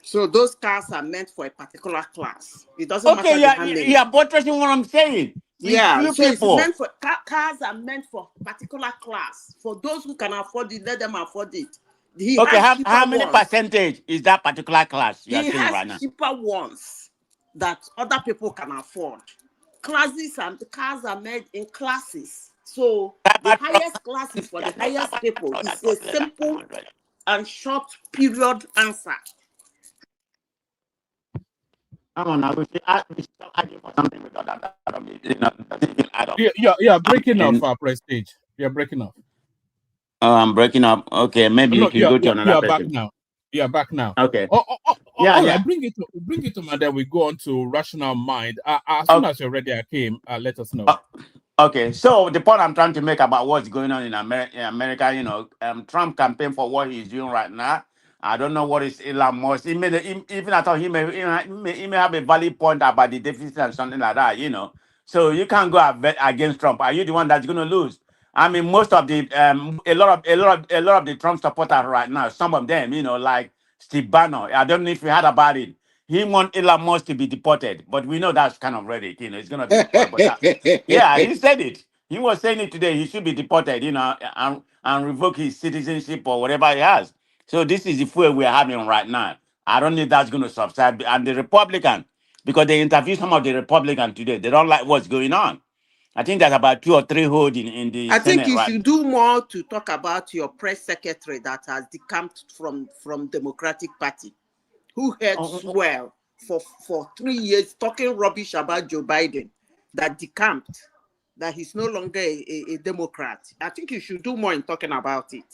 S16: So those cars are meant for a particular class. It doesn't matter how many.
S15: Yeah, buttressing what I'm saying.
S16: Yeah,
S15: Few
S16: so
S15: people.
S16: it's meant for cars are meant for particular class. For those who can afford it, let them afford it. He
S15: Okay,
S16: has cheaper
S15: how many
S16: ones.
S15: percentage is that particular class you are
S16: He
S15: saying
S16: has
S15: right now?
S16: cheaper ones that other people can afford. Classes and cars are made in classes. So the highest class is for the highest people. It's a simple and short period answer.
S15: Come on now, we should argue for something without that.
S5: You're breaking off our prestige. You're breaking off.
S15: Oh, I'm breaking up. Okay, maybe you can go to another
S5: you're
S15: person.
S5: back now. You're back now.
S15: Okay.
S5: All
S15: Yeah.
S5: right, bring it to and then we go on to rational mind. As soon as you're ready, let us know.
S15: Okay, so the point I'm trying to make about what's going on in America, you know, Trump campaign for what he's doing right now. I don't know what is Elon Musk. Even I thought he may have a valid point about the deficit and something like that, you know. So you can't go against Trump. Are you the one that's going to lose? I mean, most of the a lot of the Trump supporters right now, some of them, you know, like Steve Bannon. I don't know if you heard about it. He want Elon Musk to be deported, but we know that's kind of ready. You know, it's gonna be deported. But yeah, he said it. He was saying it today. He should be deported, you know, and revoke his citizenship or whatever he has. So this is the fuel we're having right now. I don't think that's going to subside. And the Republican, because they interviewed some of the Republicans today, they don't like what's going on. I think there's about 2 or 3 holding in the
S16: I
S15: Senate,
S16: think you
S15: right?
S16: should do more to talk about your press secretary that has decamped from Democratic Party, who had swell for 3 years talking rubbish about Joe Biden, that decamped, that he's no longer a Democrat. I think you should do more in talking about it.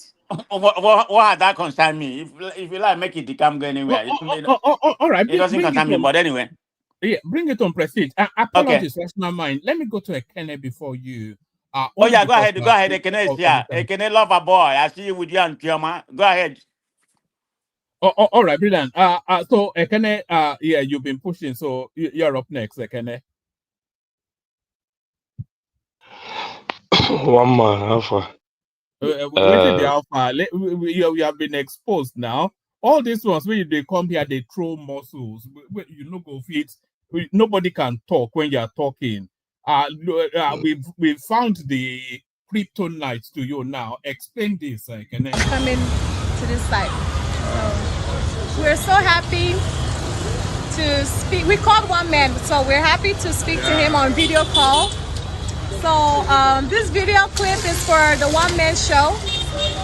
S15: What has that concern me? If you like, make it decamp go anywhere.
S5: All right,
S15: it doesn't concern me, but anyway.
S5: Yeah, bring it on prestige. Apologies, rational mind. Let me go to Ekene before you.
S15: Go ahead. Ekene is here. Ekene, lover boy. I see you with you and Chioma. Go ahead.
S5: All right, brilliant. So Ekene, yeah, you've been pushing, so you're up next, Ekene.
S10: One man, Alpha.
S5: Waiting the Alpha. We have been exposed now. All these ones when they come here, they throw muscles. You know, go fit. Nobody can talk when you're talking. We've found the kryptonite to you now. Explain this, Ekene.
S12: Coming to this site. So we're so happy to speak. We called one man, so we're happy to speak to him on video call. So this video clip is for the one-man show.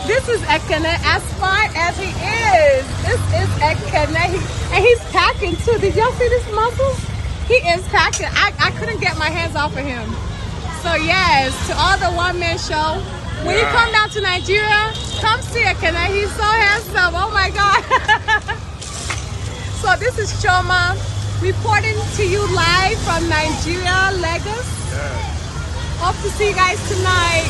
S12: This is Ekene, as fine as he is. This is Ekene, and he's packing too. Did y'all see this muscle? He is packing. I couldn't get my hands off of him. So yes, to all the one-man show, when you come down to Nigeria, come see Ekene. He's so handsome. Oh my God. So this is Chioma reporting to you live from Nigeria, Lagos. Hope to see you guys tonight.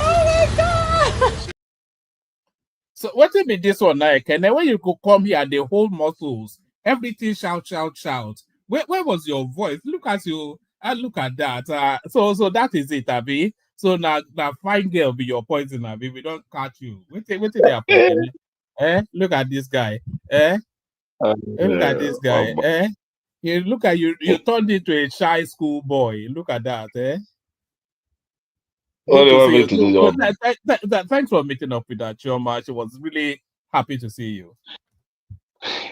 S12: Oh my God.
S5: So what if this one now, Ekene? When you could come here, the whole muscles, everything shout. where was your voice? Look at you. Look at that. So that is it, Abi. So now fine girl be your poison, Abi. We don't catch you. Wait till they happen. Look at this guy. Look at this guy. You look at you. You turned into a shy school boy. Look at that.
S17: What
S5: Good
S17: do you
S5: to
S17: want
S5: see
S17: me
S5: you.
S17: to do, John?
S5: Thanks for meeting up with that Chioma. She was really happy to see you.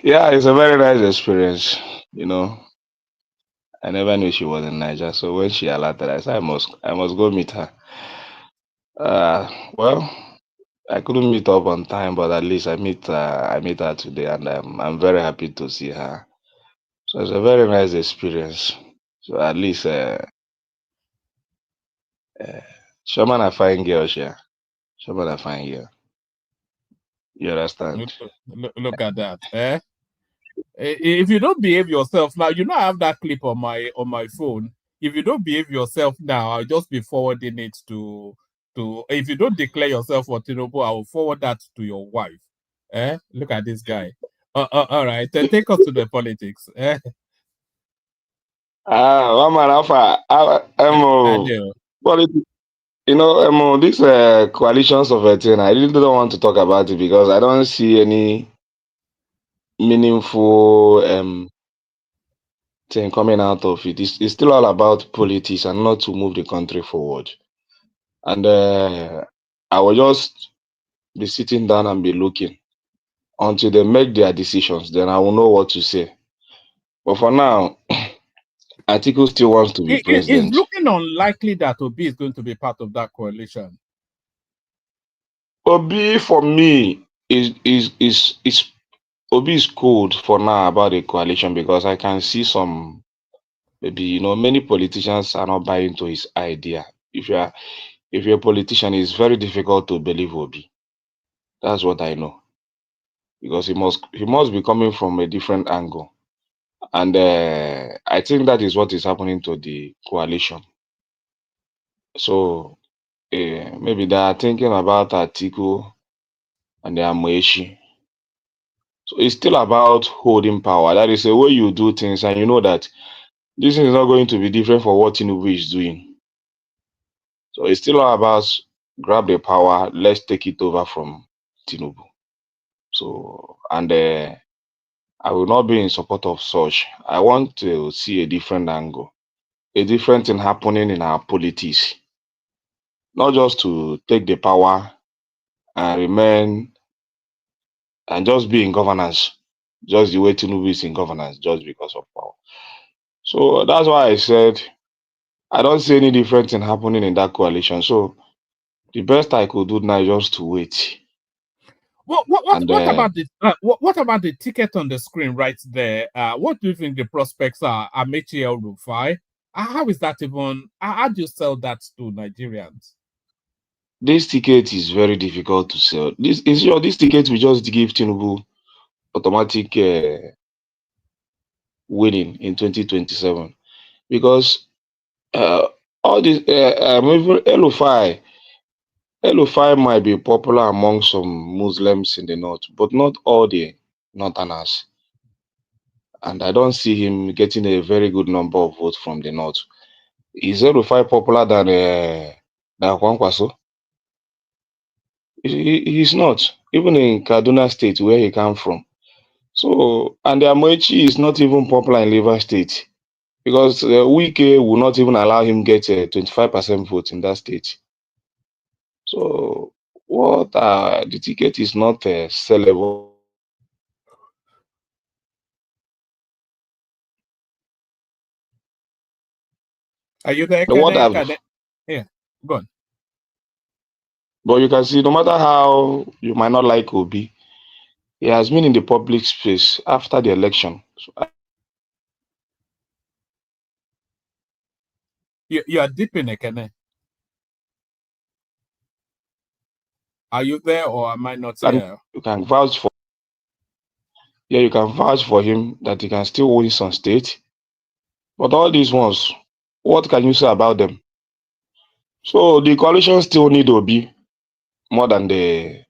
S17: Yeah, it's a very nice experience. You know, I never knew she was in Niger, so when she alerted, I said I must go meet her. Well, I couldn't meet up on time, but at least I meet her today, and I'm very happy to see her. So it's a very nice experience. So at least, Shaman a fine girl, yeah. Shaman a fine girl. You understand?
S5: Look at that. If you don't behave yourself now, you know I have that clip on my phone. If you don't behave yourself now, I'll just be forwarding it to if you don't declare yourself for Tinubu, I will forward that to your wife. Look at this guy. All right, take us to the politics.
S17: One man alpha.
S5: I do.
S17: Politics. You know, this coalitions of a thing. I really don't want to talk about it because I don't see any meaningful thing coming out of it. It's still all about politics and not to move the country forward. And I will just be sitting down and be looking until they make their decisions. Then I will know what to say. But for now, Atiku still wants to be
S5: It's
S17: president.
S5: looking unlikely that Obi is going to be part of that coalition.
S17: Obi for me is Obi is cool for now about the coalition because I can see some maybe many politicians are not buying into his idea. If you're a politician, it's very difficult to believe Obi. That's what I know. Because he must be coming from a different angle. And I think that is what is happening to the coalition. So maybe they are thinking about Atiku and the Amaechi. So it's still about holding power. That is the way you do things, and you know that this thing is not going to be different for what Tinubu is doing. So it's still all about grab the power, let's take it over from Tinubu. So, and I will not be in support of such. I want to see a different angle, a different thing happening in our politics. Not just to take the power and remain and just be in governance, just the way Tinubu is in governance, just because of power. So that's why I said I don't see any different thing happening in that coalition. So the best I could do now is just to wait.
S5: What about the what about the ticket on the screen right there? What do you think the prospects are? Amaechi or Rufai? How is that even? How do you sell that to Nigerians?
S17: This ticket is very difficult to sell. This ticket will just give Tinubu automatic winning in 2027 because all this even Rufai might be popular among some Muslims in the north, but not all the northerners. And I don't see him getting a very good number of votes from the north. Is Rufai popular than Kwankwaso? He's not, even in Kaduna State where he came from. So, and the Amaechi is not even popular in Rivers State because Wike will not even allow him get a 25% vote in that state. So, the ticket is not sellable.
S5: Are you there? Yeah, go on.
S17: But you can see, no matter how you might not like Obi, he has been in the public space after the election. So,
S5: you are deep in Ekene. Are you there or am I not here?
S17: You can vouch for. Yeah, you can vouch for him that he can still win some state. But all these ones, what can you say about them? So the coalition still need Obi more than they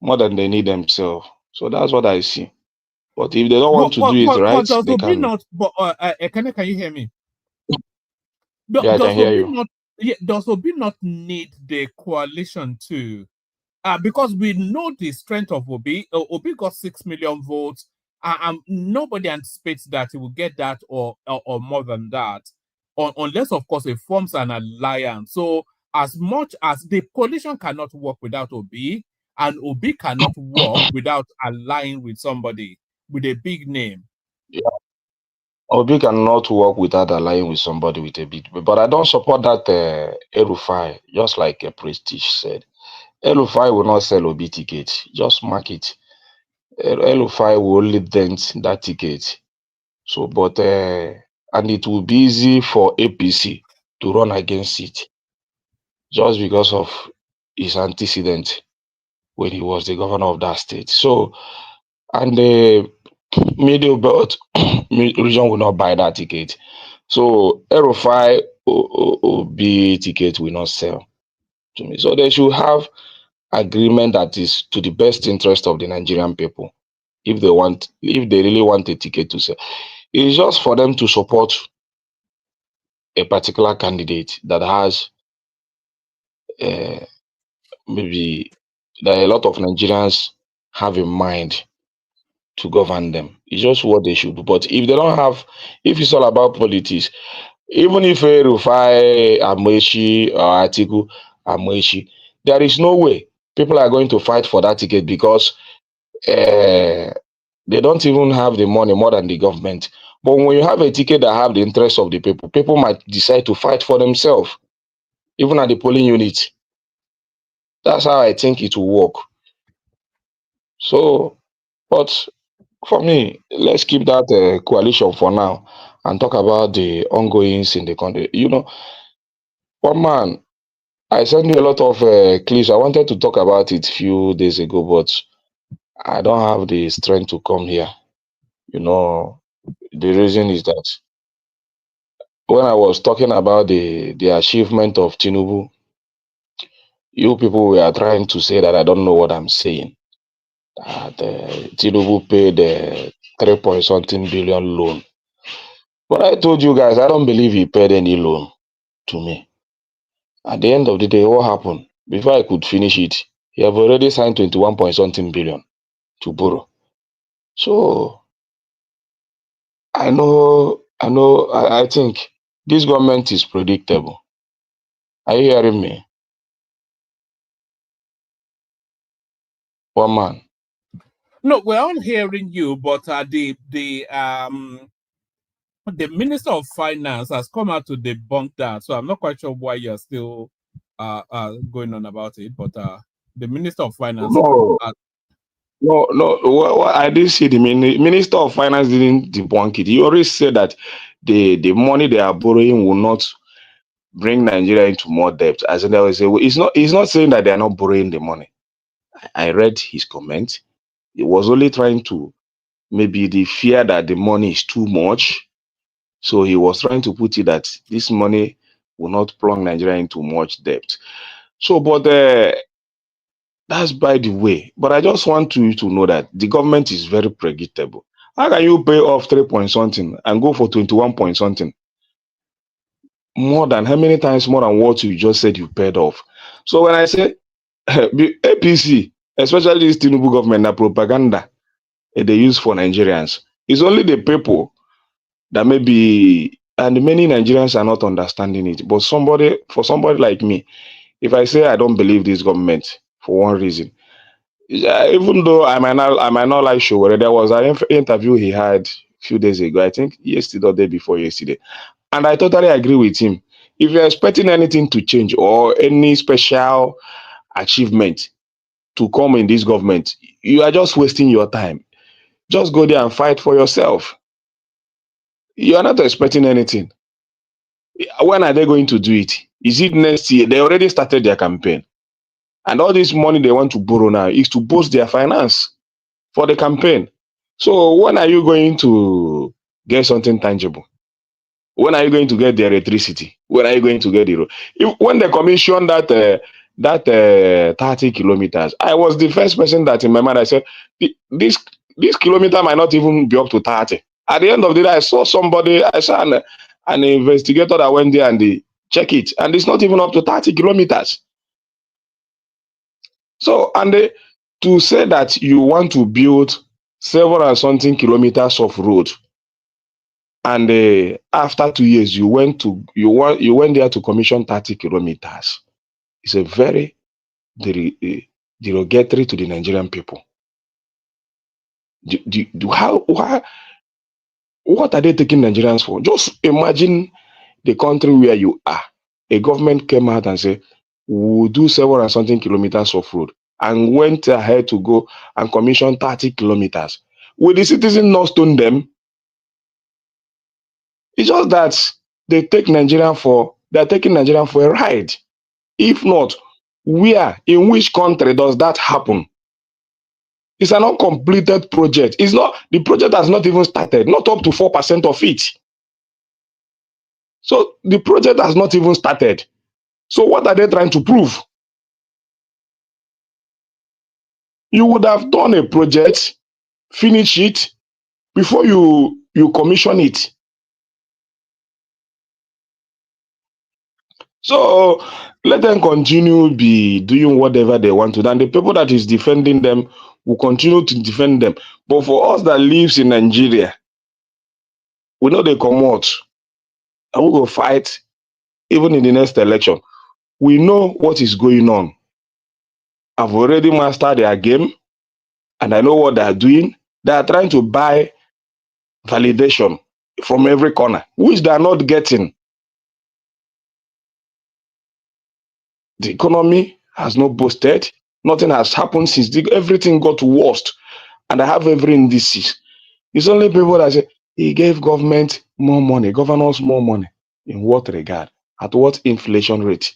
S17: need themselves. So that's what I see. But if they don't want to do it right,
S5: does
S17: they
S5: Obi
S17: can.
S5: not? But can you hear me?
S17: Yeah, I can hear you.
S5: Does Obi not need the coalition too? Because we know the strength of Obi. Obi got 6 million votes. Nobody anticipates that he will get that or more than that, unless of course it forms an alliance. So as much as the coalition cannot work without Obi, and Obi cannot work without allying with somebody with a big name.
S17: Yeah. Obi cannot work without allying with somebody with a big. But I don't support that Rufai, just like Prestige said. Rufai will not sell Obi ticket. Just mark it. Rufai will only dent that ticket. So, but and it will be easy for APC to run against it, just because of his antecedent when he was the governor of that state. So, and the middle belt region will not buy that ticket. So, Rufai Obi ticket will not sell to me. So they should have agreement that is to the best interest of the Nigerian people. If they really want a ticket to sell, it's just for them to support a particular candidate that has maybe that a lot of Nigerians have in mind to govern them. It's just what they should do. But if they don't have, if it's all about politics, even if Rufai Amaechi or Atiku Amaechi, there is no way people are going to fight for that ticket because they don't even have the money more than the government. But when you have a ticket that have the interest of the people might decide to fight for themselves, even at the polling unit. That's how I think it will work. So, but for me, let's keep that coalition for now and talk about the ongoings in the country. You know, one man, I sent you a lot of clips. I wanted to talk about it a few days ago, but I don't have the strength to come here. You know, the reason is that when I was talking about the achievement of Tinubu, you people were trying to say that I don't know what I'm saying. Tinubu paid 3 point something billion loan. But I told you guys, I don't believe he paid any loan to me. At the end of the day, what happened? Before I could finish it, he have already signed 21 point something billion to borrow. So I think this government is predictable. Are you hearing me? One man.
S5: No, we're all hearing you, but the Minister of Finance has come out to debunk that. So I'm not quite sure why you're still going on about it. But the Minister of Finance.
S17: No. I didn't see the Minister of Finance didn't debunk it. He already said that the money they are borrowing will not bring Nigeria into more debt. As in, he's not saying that they are not borrowing the money. I read his comment. He was only trying to maybe the fear that the money is too much. So he was trying to put it that this money will not plunge Nigeria into much debt. So, but that's by the way. But I just want you to know that the government is very predictable. How can you pay off 3 point something and go for 21 point something? More than how many times more than what you just said you paid off? So when I say APC, especially this Tinubu government, the propaganda they use for Nigerians, it's only the people that maybe, and many Nigerians are not understanding it. But for somebody like me, if I say I don't believe this government for one reason, even though I might not like Showore, there was an interview he had a few days ago, I think yesterday or day before yesterday, and I totally agree with him. If you're expecting anything to change or any special achievement to come in this government, you are just wasting your time. Just go there and fight for yourself. You are not expecting anything. When are they going to do it? Is it next year? They already started their campaign. And all this money they want to borrow now is to boost their finance for the campaign. So when are you going to get something tangible? When are you going to get the electricity? When are you going to get the road? When they commissioned that 30 kilometers, I was the first person that in my mind I said, this kilometer might not even be up to 30. At the end of the day, I saw an investigator that went there and they check it, and it's not even up to 30 kilometers. So, to say that you want to build several and something kilometers of road, and after 2 years you went there to commission 30 kilometers, it's a very derogatory to the Nigerian people. What are they taking Nigerians for? Just imagine the country where you are. A government came out and said, we'll do several and something kilometers of road, and went ahead to go and commission 30 kilometers. Will the citizen not stone them? It's just that they're taking Nigeria for a ride. If not, in which country does that happen? It's an uncompleted project. The project has not even started, not up to 4% of it. So the project has not even started. So what are they trying to prove? You would have done a project, finish it before you commission it. So let them continue be doing whatever they want to. And the people that is defending them will continue to defend them. But for us that lives in Nigeria, we know they come out and we will fight even in the next election. We know what is going on. I've already mastered their game and I know what they are doing. They are trying to buy validation from every corner, which they are not getting. The economy has not boosted. Nothing has happened since everything got worse. And I have every indices. It's only people that say, he gave government more money, governors more money. In what regard? At what inflation rate?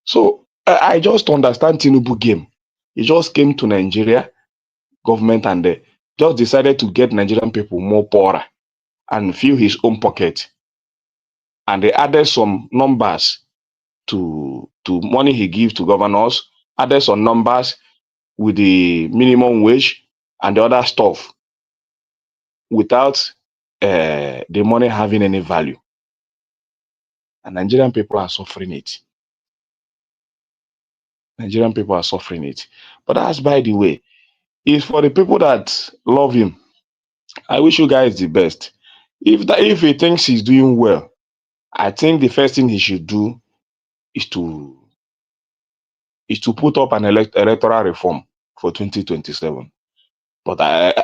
S17: So I just understand Tinubu game. He just came to Nigeria government and they just decided to get Nigerian people more poorer and fill his own pocket. And they added some numbers to money he gives to governors, added some numbers with the minimum wage and the other stuff without the money having any value. And Nigerian people are suffering it. Nigerian people are suffering it. But that's by the way. It's for the people that love him. I wish you guys the best. If he thinks he's doing well, I think the first thing he should do is to put up an electoral reform for 2027. But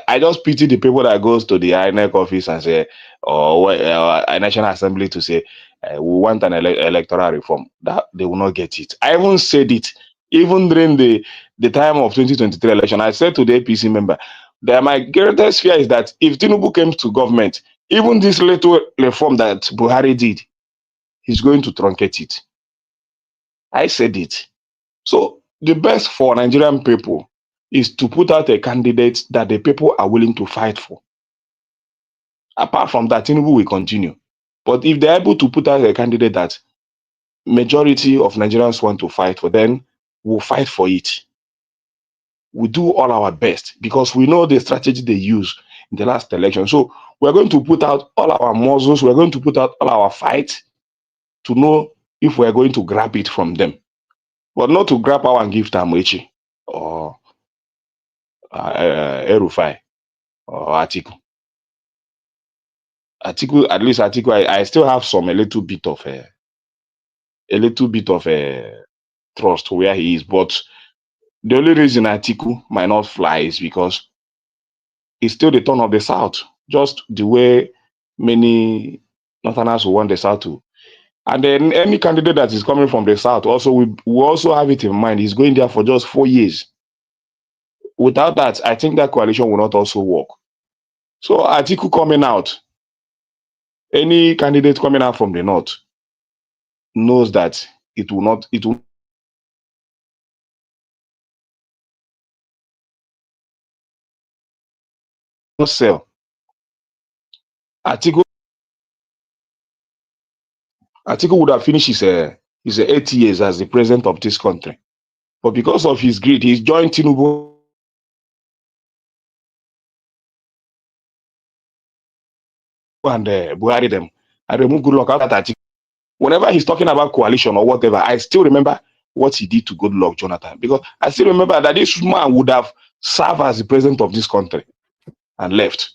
S17: I just pity the people that goes to the INEC office and say, a National Assembly to say, we want an electoral reform. That they will not get it. I even said it, even during the time of 2023 election. I said to the APC member that my greatest fear is that if Tinubu came to government, even this little reform that Buhari did, he's going to truncate it. I said it. So the best for Nigerian people is to put out a candidate that the people are willing to fight for. Apart from that, Tinubu will continue. But if they're able to put out a candidate that majority of Nigerians want to fight for, then we'll fight for it. We do all our best because we know the strategy they use in the last election. So we're going to put out all our muscles. We're going to put out all our fight to know if we're going to grab it from them. But not to grab power and give to Amaechi or Rufai or Atiku. At least Atiku, I still have a little bit of trust where he is. But the only reason Atiku might not fly is because it's still the turn of the South, just the way many Northerners want the South to. And then any candidate that is coming from the South, also we also have it in mind. He's going there for just 4 years. Without that, I think that coalition will not also work. So Atiku coming out, any candidate coming out from the North knows that it will not sell. Atiku would have finished his 8 years as the president of this country. But because of his greed, he's joined Tinubu and Buhari them. I remove Goodluck out of that article. Whenever he's talking about coalition or whatever, I still remember what he did to Goodluck Jonathan, because I still remember that this man would have served as the president of this country and left.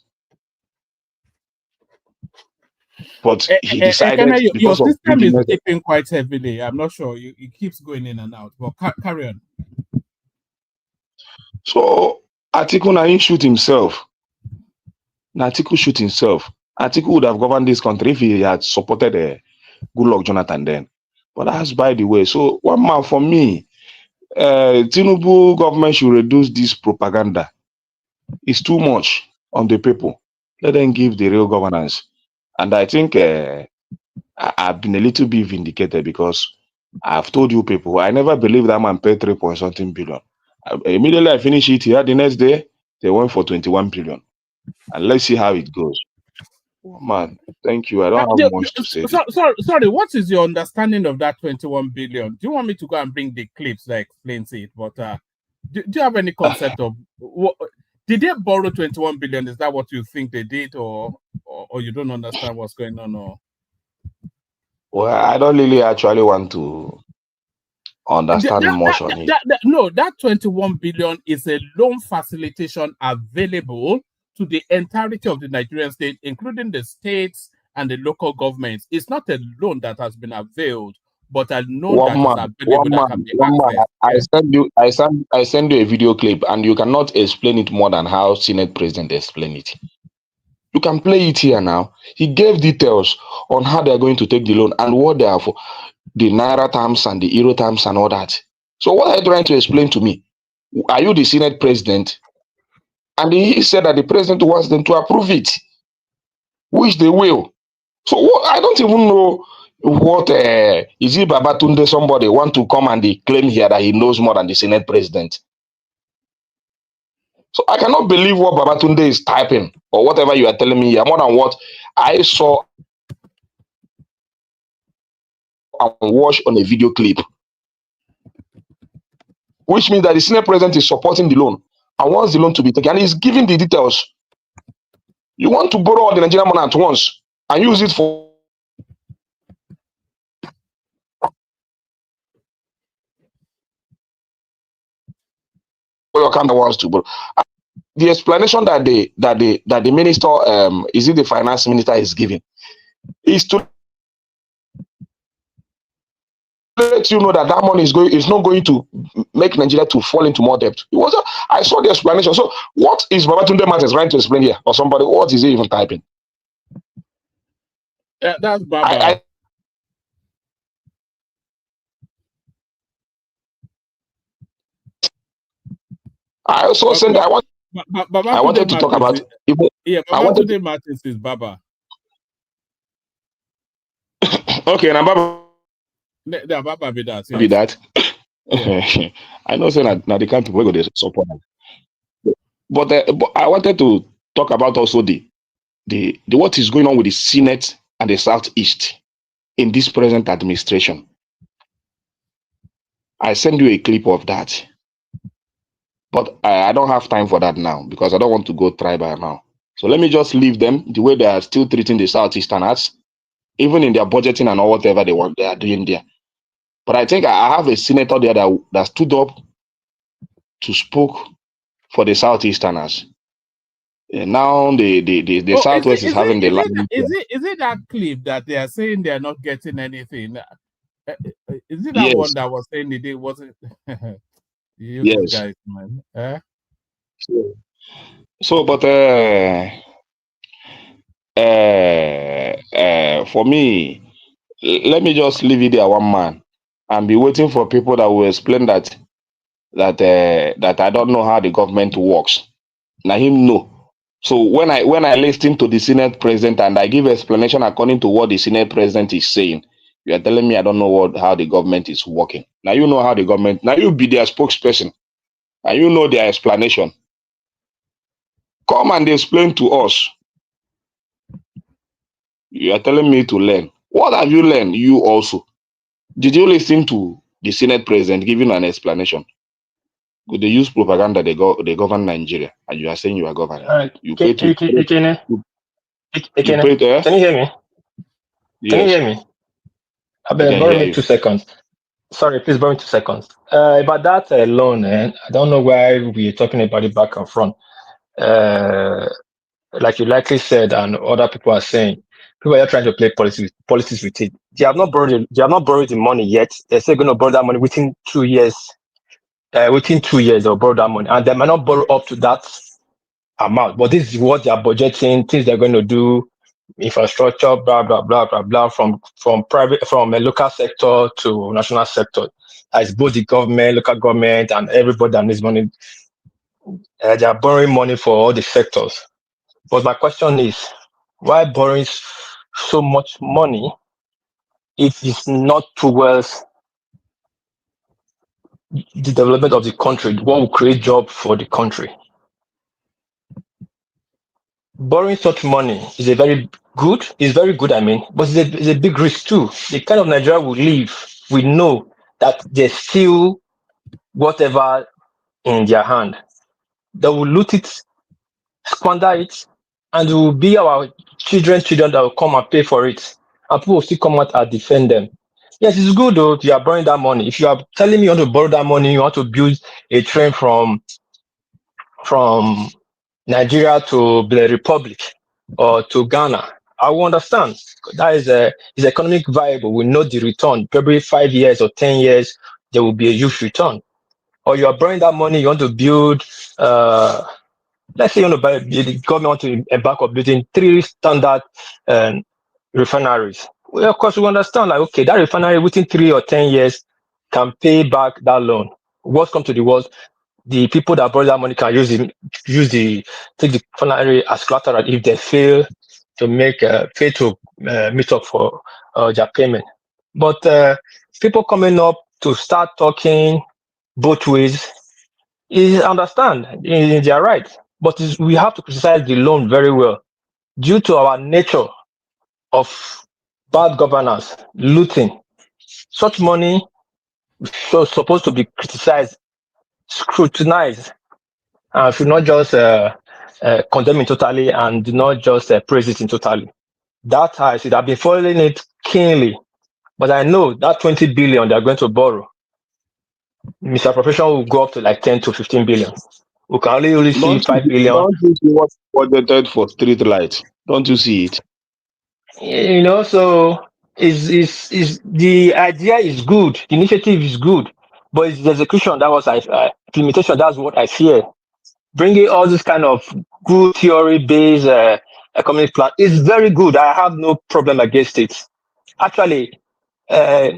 S17: But he decided
S5: Your
S17: because of
S5: system is
S17: greediness.
S5: keeping quite heavily. I'm not sure. It keeps going in and out. But carry on.
S17: So Atiku Naim shoot himself. Atiku shoot himself. Atiku would have governed this country if he had supported Goodluck Jonathan then. But that's by the way. So one man for me, Tinubu government should reduce this propaganda. It's too much on the people. Let them give the real governance. And I think I've been a little bit vindicated because I've told you people, I never believed that man paid 3-something billion. Immediately I finished it here, the next day, they went for 21 billion. And let's see how it goes. Oh, man, thank you. I don't have much to say.
S5: Sorry, what is your understanding of that 21 billion? Do you want me to go and bring the clips that explains it? But do you have any concept of what did they borrow 21 billion? Is that what you think they did, or you don't understand what's going on? Or
S17: well, I don't really actually want to understand much on it.
S5: No, that 21 billion is a loan facilitation available to the entirety of the Nigerian state, including the states and the local governments. It's not a loan that has been availed, but a loan that is available that can be accessed.
S17: I send you a video clip, and you cannot explain it more than how Senate President explained it. You can play it here now. He gave details on how they are going to take the loan and what they are for, the Naira terms and the Euro terms and all that. So what are you trying to explain to me? Are you the Senate President? And he said that the President wants them to approve it, which they will. So what, I don't even know what, is it Babatunde somebody want to come and claim here that he knows more than the Senate President? So I cannot believe what Babatunde is typing or whatever you are telling me here, more than what I saw and watched on a video clip. Which means that the Senate President is supporting the loan and wants the loan to be taken, and he's giving the details. You want to borrow all the Nigerian money at once and use it for your country wants to borrow. The explanation that the minister, is it the finance minister, is giving is to let you know that that money is not going to make Nigeria to fall into more debt. It was I saw the explanation. So what is Babatunde Martins trying to explain here, or somebody? What is he even typing?
S5: That's Baba.
S17: I also said I wanted to talk about.
S5: Babatunde Martins is Baba.
S17: Okay, now Baba.
S5: Yeah, Baba be that. Yes.
S17: Be that. Yeah. I know, say now the kind of people go to support. But I wanted to talk about also the what is going on with the Senate and the Southeast in this present administration. I send you a clip of that, but I don't have time for that now because I don't want to go tribal now. So let me just leave them the way they are still treating the Southeasterners, even in their budgeting and whatever they are doing there. But I think I have a senator there that stood up to spoke for the Southeasterners. Now the Southwest is having the line.
S5: Is it that clip that they are saying they are not getting anything? Is it that one that was saying it wasn't?
S17: Yes,
S5: guys, man.
S17: So, but for me, let me just leave it there, one man, and be waiting for people that will explain that I don't know how the government works. Now him know. So when I listen to the Senate President and I give explanation according to what the Senate President is saying, you are telling me I don't know how the government is working. Now you know how the government. Now you be their spokesperson, and you know their explanation. Come and explain to us. You are telling me to learn. What have you learned? You also. Did you listen to the Senate President giving an explanation? Could they use propaganda? They govern Nigeria, and you are saying you are governor. You pay to. You paid there?
S18: Can you hear me? Can you
S17: Yes,
S18: hear me? I
S17: I
S18: beg,
S17: can
S18: borrow
S17: hear
S18: me
S17: you.
S18: 2 seconds. Sorry, please borrow me 2 seconds. About that loan, I don't know why we're talking about it back and front. Like you likely said, and other people are saying, people are trying to play politics with it. They have not borrowed the money yet. They're still going to borrow that money within 2 years. Within 2 years, they'll borrow that money, and they might not borrow up to that amount. But this is what they are budgeting. Things they're going to do, infrastructure, blah blah blah blah blah, from a local sector to national sector. As both the government, local government, and everybody that needs money, they are borrowing money for all the sectors. But my question is, why borrowing so much money if it's not towards the development of the country? What will create job for the country? Borrowing such money is very good, I mean, but it's a big risk too. The kind of Nigeria we live, we know that there's still whatever in their hand. They will loot it, squander it, and it will be our children that will come and pay for it. And people will still come out and defend them. Yes, it's good though if you are borrowing that money. If you are telling me you want to borrow that money, you want to build a train from Nigeria to the Republic or to Ghana, I will understand. That is economic viable. We know the return. Probably 5 years or 10 years, there will be a huge return. Or you are borrowing that money, you want to build, let's say you want to buy, the government want to embark on building 3 standard refineries. Well, of course, we understand, like, okay, that refinery within 3 or 10 years can pay back that loan. Worst come to the worst, the people that borrow that money can take the refinery as collateral if they fail to meet up for their payment. But people coming up to start talking both ways is understand they are right, but we have to criticize the loan very well due to our nature of bad governance, looting. Such money is supposed to be criticized, scrutinized, and should not just condemn it totally and do not just praise it in totally. That I should have been following it keenly, but I know that 20 billion they're going to borrow, misappropriation will go up to like 10 to 15 billion. We can only see 5 billion.
S17: Don't you see what's budgeted for street light? Don't you see it?
S18: You know, so is the idea is good, the initiative is good, but it's the execution that was implementation. That's what I fear. Bringing all this kind of good theory based economic plan is very good. I have no problem against it. Actually, uh,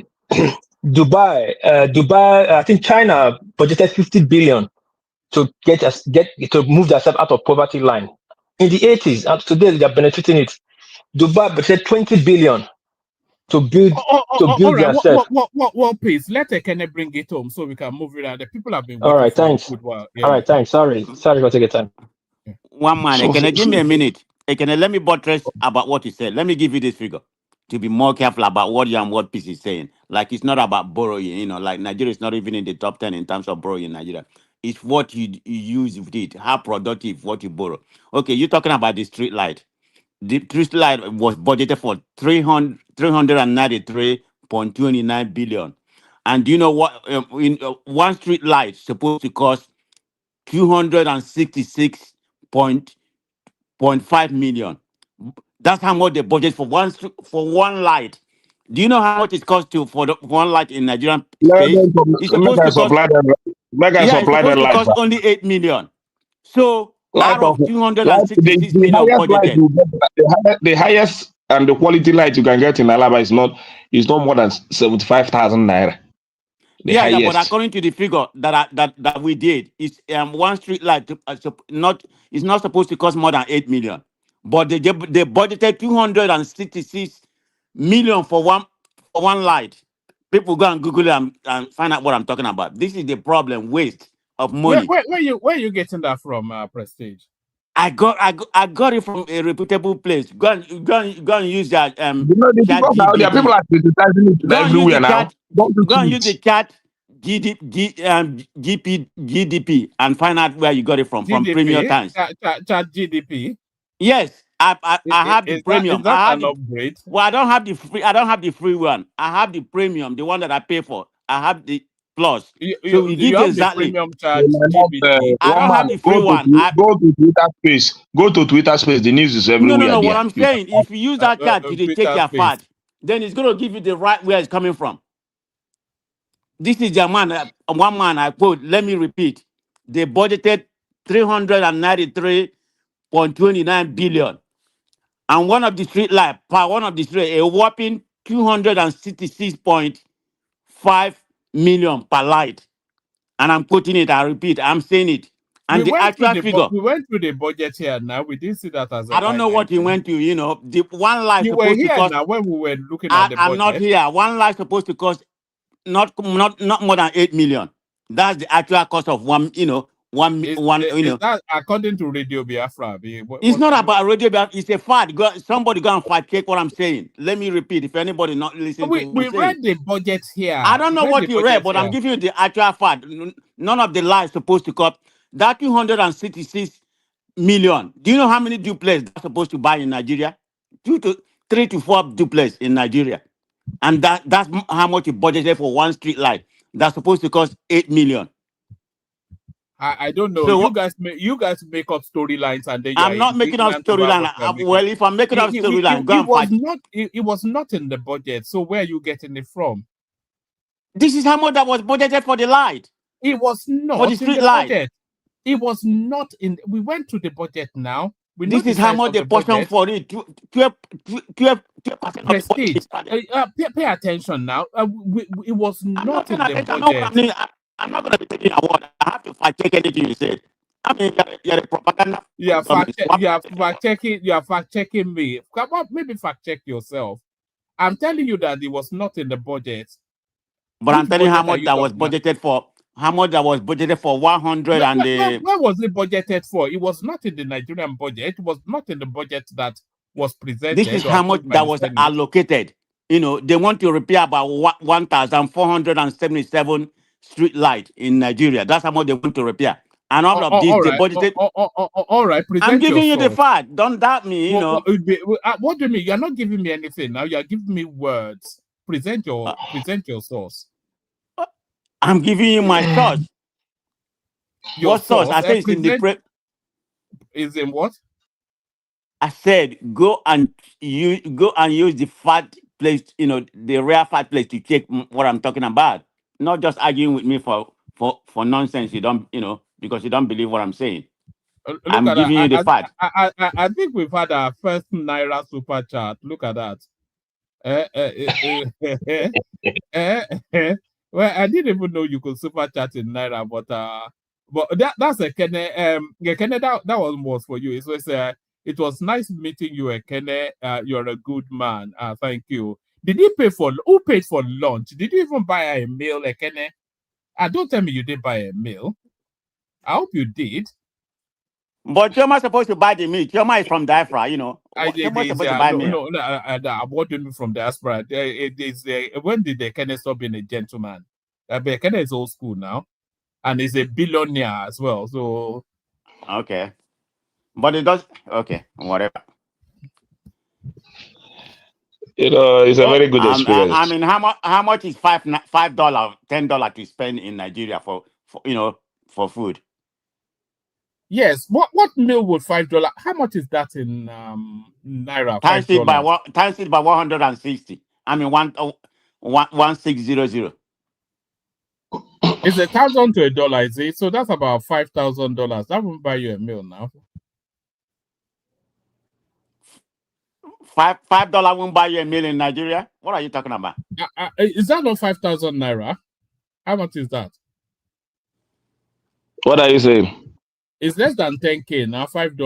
S18: Dubai, I think China budgeted 50 billion to to move themselves out of poverty line in the 80s, and today they are benefiting it. Dubai budgeted 20 billion to build
S5: All right.
S18: themselves.
S5: What please? Let Ekene bring it home so we can move it out. The people have been
S18: All
S5: waiting
S18: right,
S5: for
S18: thanks.
S5: a good while.
S18: All right, thanks. Sorry for taking time.
S15: One man, can I give me a minute? Can I let me buttress about what he said? Let me give you this figure to be more careful about what you and what piece is saying. Like, it's not about borrowing, like Nigeria is not even in the top 10 in terms of borrowing in Nigeria. It's what you use with it, how productive what you borrow. Okay, you're talking about the street light. The street light was budgeted for 393.29 billion. And do you know what? One street light supposed to cost 266.5 million. That's how much they budget for one light. Do you know how much it costs for one light in Nigerian space? It's supposed to cost. It's supposed to cost only 8 million. So out of 266 million budgeted,
S17: The highest and the quality light you can get in Alaba is not more than 75,000 naira.
S15: Yeah, but according to the figure that we did, it's one street light it's not supposed to cost more than 8 million, but they budgeted 266 million for one light. People go and Google it and find out what I'm talking about. This is the problem: waste of money.
S5: Where you getting that from, Prestige?
S15: I got it from a reputable place. Go and use that
S17: there are people are criticizing it everywhere now.
S15: Go and use the chat GDP and find out where you got it from
S5: GDP,
S15: Premier Times.
S5: Chat GDP.
S15: Yes, I have the premium.
S5: Is that
S15: I have
S5: an
S15: the,
S5: upgrade?
S15: well, I don't have the free. I don't have the free one. I have the premium, the one that I pay for. I have the plus. So we give
S5: You
S15: you
S5: have the
S15: exactly.
S5: premium charge GBT.
S15: I don't have the free one.
S17: Go to Twitter space. Go to Twitter space. The news is everywhere
S15: No. What
S17: there.
S15: I'm saying, if you use that card to take
S5: Twitter
S15: your
S5: space.
S15: fat, then it's going to give you the right where it's coming from. This is the man, one man I quote. Let me repeat. They budgeted 393.29 billion. And one of the street light, one of the street, a whopping 266.5 million per light. And I'm quoting it, I repeat, I'm saying it. And the actual figure,
S5: we went through the budget here now. We didn't see that as a
S15: I don't
S5: line
S15: know what he
S5: item.
S15: went to, you know, the one light
S5: You were
S15: supposed to
S5: here
S15: cost.
S5: now when we were looking at the budget.
S15: I'm not here. One light supposed to cost not more than 8 million. That's the actual cost of one, you know,
S5: Is that according to Radio Biafra?
S15: It's not about radio, but it's a fact. Somebody go and fact check what I'm saying. Let me repeat, if anybody not listening to what
S5: we
S15: I'm saying.
S5: read the budget here.
S15: I don't know what you read, but I'm giving you the actual fact. None of the lies supposed to cut. That 266 million. Do you know how many duplex that's supposed to buy in Nigeria? 3 to 4 duplex in Nigeria. And that's how much you budgeted for one street light. That's supposed to cost 8 million.
S5: I don't know.
S15: So
S5: you guys make up storylines and then
S15: I'm not making up storyline. Well, if I'm making up storyline, go and fight.
S5: It was not in the budget. So where are you getting it from?
S15: This is how much that was budgeted for the light.
S5: It was not
S15: for the street
S5: in the
S15: light.
S5: budget. It was not in. We went to the budget now.
S15: This is how much they portion for it. 12%
S5: Prestige. Pay attention now. It was not in the budget.
S15: I'm not going to be taking a word. I have to fact check anything you said. I mean, you're a propaganda.
S5: You are fact checking me. Come on, maybe fact check yourself. I'm telling you that it was not in the budget.
S15: But I'm telling you how much that was budgeted for. How much that was budgeted for 100 and the.
S5: Where was it budgeted for? It was not in the Nigerian budget. It was not in the budget that was presented.
S15: This is how much that was allocated. You know, they want to repair about 1,477 street light in Nigeria. That's how much they want to repair. And all of this, they budgeted.
S5: All right,
S15: I'm giving you the fact. Don't doubt me, you know.
S5: What do you mean? You're not giving me anything now. You're giving me words. Present your source.
S15: I'm giving you my source. What source? I said it's in the
S5: Is in what?
S15: I said go and use the fat place, you know, the rare fat place to check what I'm talking about. Not just arguing with me for nonsense. You don't, you know, because you don't believe what I'm saying. I'm giving you the fact.
S5: I think we've had our first Naira super chat. Look at that. Well, I didn't even know you could super chat in Naira, but that's a Kene. Kene, that one was for you. It was nice meeting you, Kene. You're a good man. Thank you. Who paid for lunch? Did you even buy a meal, Kene? Don't tell me you didn't buy a meal. I hope you did.
S15: But Choma supposed to buy the meat. Choma is from diaspora, you know. Choma supposed to buy meat.
S5: No, what do you mean from diaspora? When did the Kene stop being a gentleman? Kene is old school now, and he's a billionaire as well. So
S15: okay, but it does whatever.
S17: You know, it's a very good experience.
S15: I mean, how much is $5, $10 to spend in Nigeria for you know, for food?
S5: Yes. What meal would $5? How much is that in Naira?
S15: Times it by 160. I mean 1600.
S5: It's 1,000 to $1, is it? So that's about $5,000. That won't buy you a meal now.
S15: $5 won't buy you a meal in Nigeria. What are you talking about?
S5: Is that not 5,000 Naira? How much is that?
S17: What are you saying?
S5: It's less than 10K now. $5.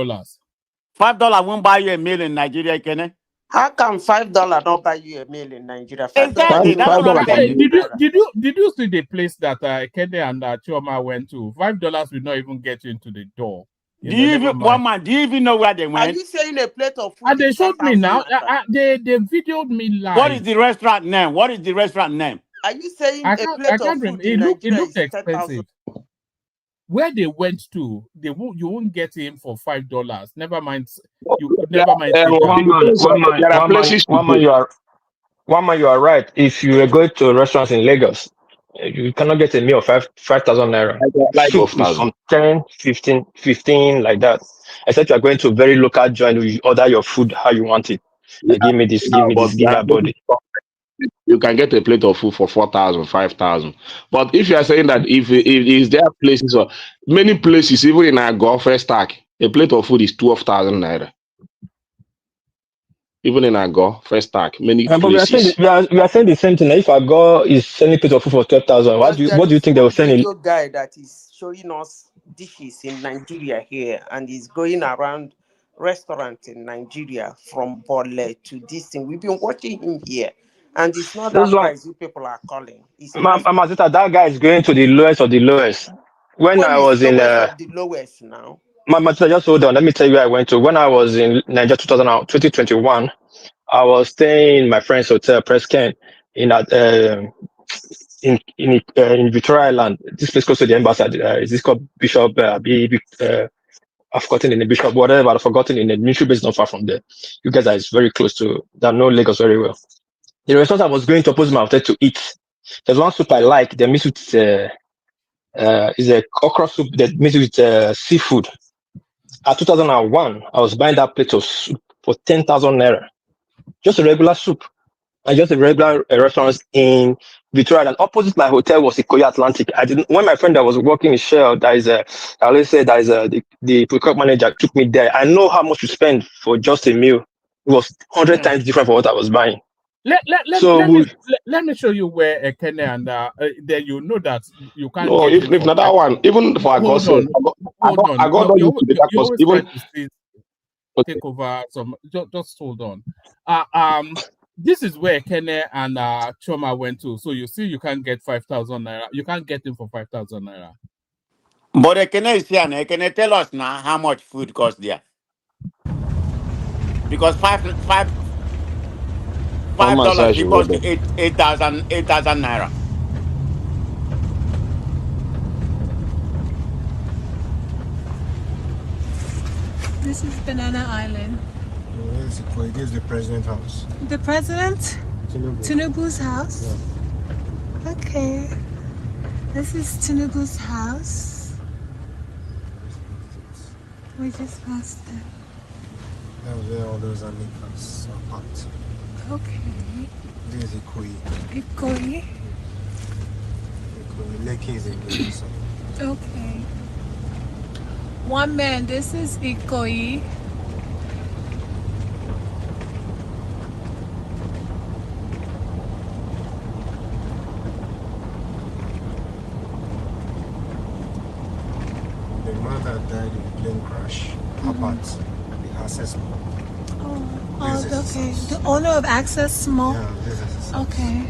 S15: $5 won't buy you a meal in Nigeria, Kenny.
S16: How come $5 don't buy you a meal in Nigeria?
S15: Exactly.
S5: Did you see the place that Kenny and Chioma went to? $5 will not even get you into the door.
S15: Do you even know where they went?
S16: Are you saying a plate of food?
S5: And they showed me now. They videoed me live.
S15: What is the restaurant name? What is the restaurant name?
S16: Are you saying a plate of food?
S5: It looked expensive. Where they went to, you won't get in for $5. Never mind you could never mind sit down.
S17: There are places to go.
S18: One man, you are right. If you are going to restaurants in Lagos, you cannot get a meal of 5,000 naira.
S17: Like
S18: Soup is
S17: 12,000.
S18: from 10, 15 like that. Except you are going to a very local joint, you order your food how you want it. Give me this, give me
S17: But
S18: this, give me a body.
S17: you can get a plate of food for 4,000, 5,000. But if you are saying that if is there places or many places, even in our golf stack, a plate of food is 12,000 naira. Even in Agor, first stack, many
S18: But we are saying
S17: places.
S18: we are saying the same thing. If Agor is selling plate of food for 12,000,
S16: Because
S18: what do you think they will sell in?
S16: video guy that is showing us dishes in Nigeria here, and he's going around restaurants in Nigeria from Bole to this thing. We've been watching him here, and it's not
S18: This
S16: that
S18: one,
S16: price you people are calling. It's just
S18: Mazita, that guy is going to the lowest of the lowest. When I
S16: when it's
S18: was in
S16: lowest of the lowest now.
S18: Mazita, just hold on. Let me tell you where I went to. When I was in Nigeria 2021, I was staying in my friend's hotel, Press Ken, in Victoria Island. This place close to the embassy. Is this called Bishop? I've forgotten in the Bishop, whatever. I've forgotten in the military base not far from there. You guys are very close to that. Know Lagos very well. The restaurant I was going to oppose my hotel to eat. There's one soup I like. They mix with is a okra soup that mixed with seafood. At 2001, I was buying that plate of soup for 10,000 naira. Just a regular soup. And just a regular restaurant in Victoria. And opposite my hotel was Ikoyi Atlantic. I didn't. When my friend that was working in Shell, I always say that is the procurement manager took me there. I know how much you spend for just a meal. It was 100 times different from what I was buying.
S5: Let me show you where Ekene and then you know that you can't.
S17: No,
S5: get
S17: if not that one, even for
S5: hold on. You always try to take over some. Just hold on. This is where Ekene and Choma went to. So you see, you can't get 5,000 naira. You can't get him for 5,000 naira.
S15: But Ekene is here now. Can you tell us now how much food costs there? Because $5 equals to 8,000 naira.
S12: This is Banana Island.
S4: This is the president's house.
S12: The president? Tinubu's house?
S4: Yeah.
S12: Okay. This is Tinubu's house. We just passed it.
S4: That was where all those Amikas are parked.
S12: Okay.
S4: This is Ikoyi.
S12: Ikoyi?
S4: Lekki is in the side.
S12: Okay. One man, this is Ikoyi.
S4: The man that died in a plane crash, apart the access mall.
S12: Oh, okay. The owner of Access Mall?
S4: Yeah, this is his house.
S12: Okay.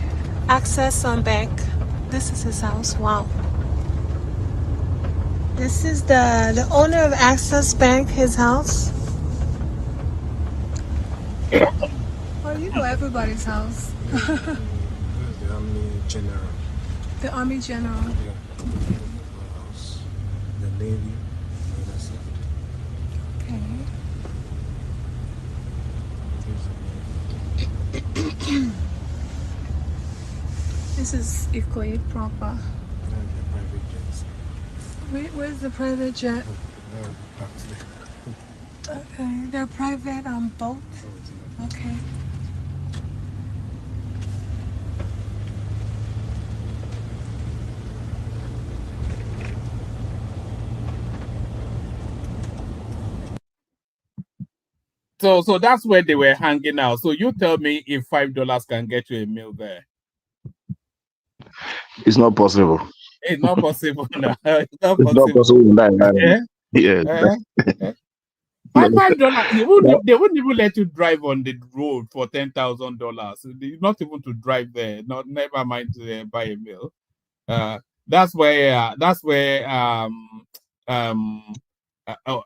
S12: Access on Bank. This is his house. Wow. This is the owner of Access Bank, his house. Oh, you know everybody's house.
S4: This is the Army General.
S12: The Army General.
S4: Yeah. House. The Navy. On the other side.
S12: Okay. This is Ikoyi proper. Where's the private jet? Okay, they're private on boat. Okay.
S5: So that's where they were hanging out. So you tell me if $5 can get you a meal there.
S17: It's not possible.
S5: It's not possible. No. It's not
S17: It's not possible in that environment.
S5: $5. They wouldn't even let you drive on the road for $10,000. Not even to drive there. Never mind to buy a meal. That's where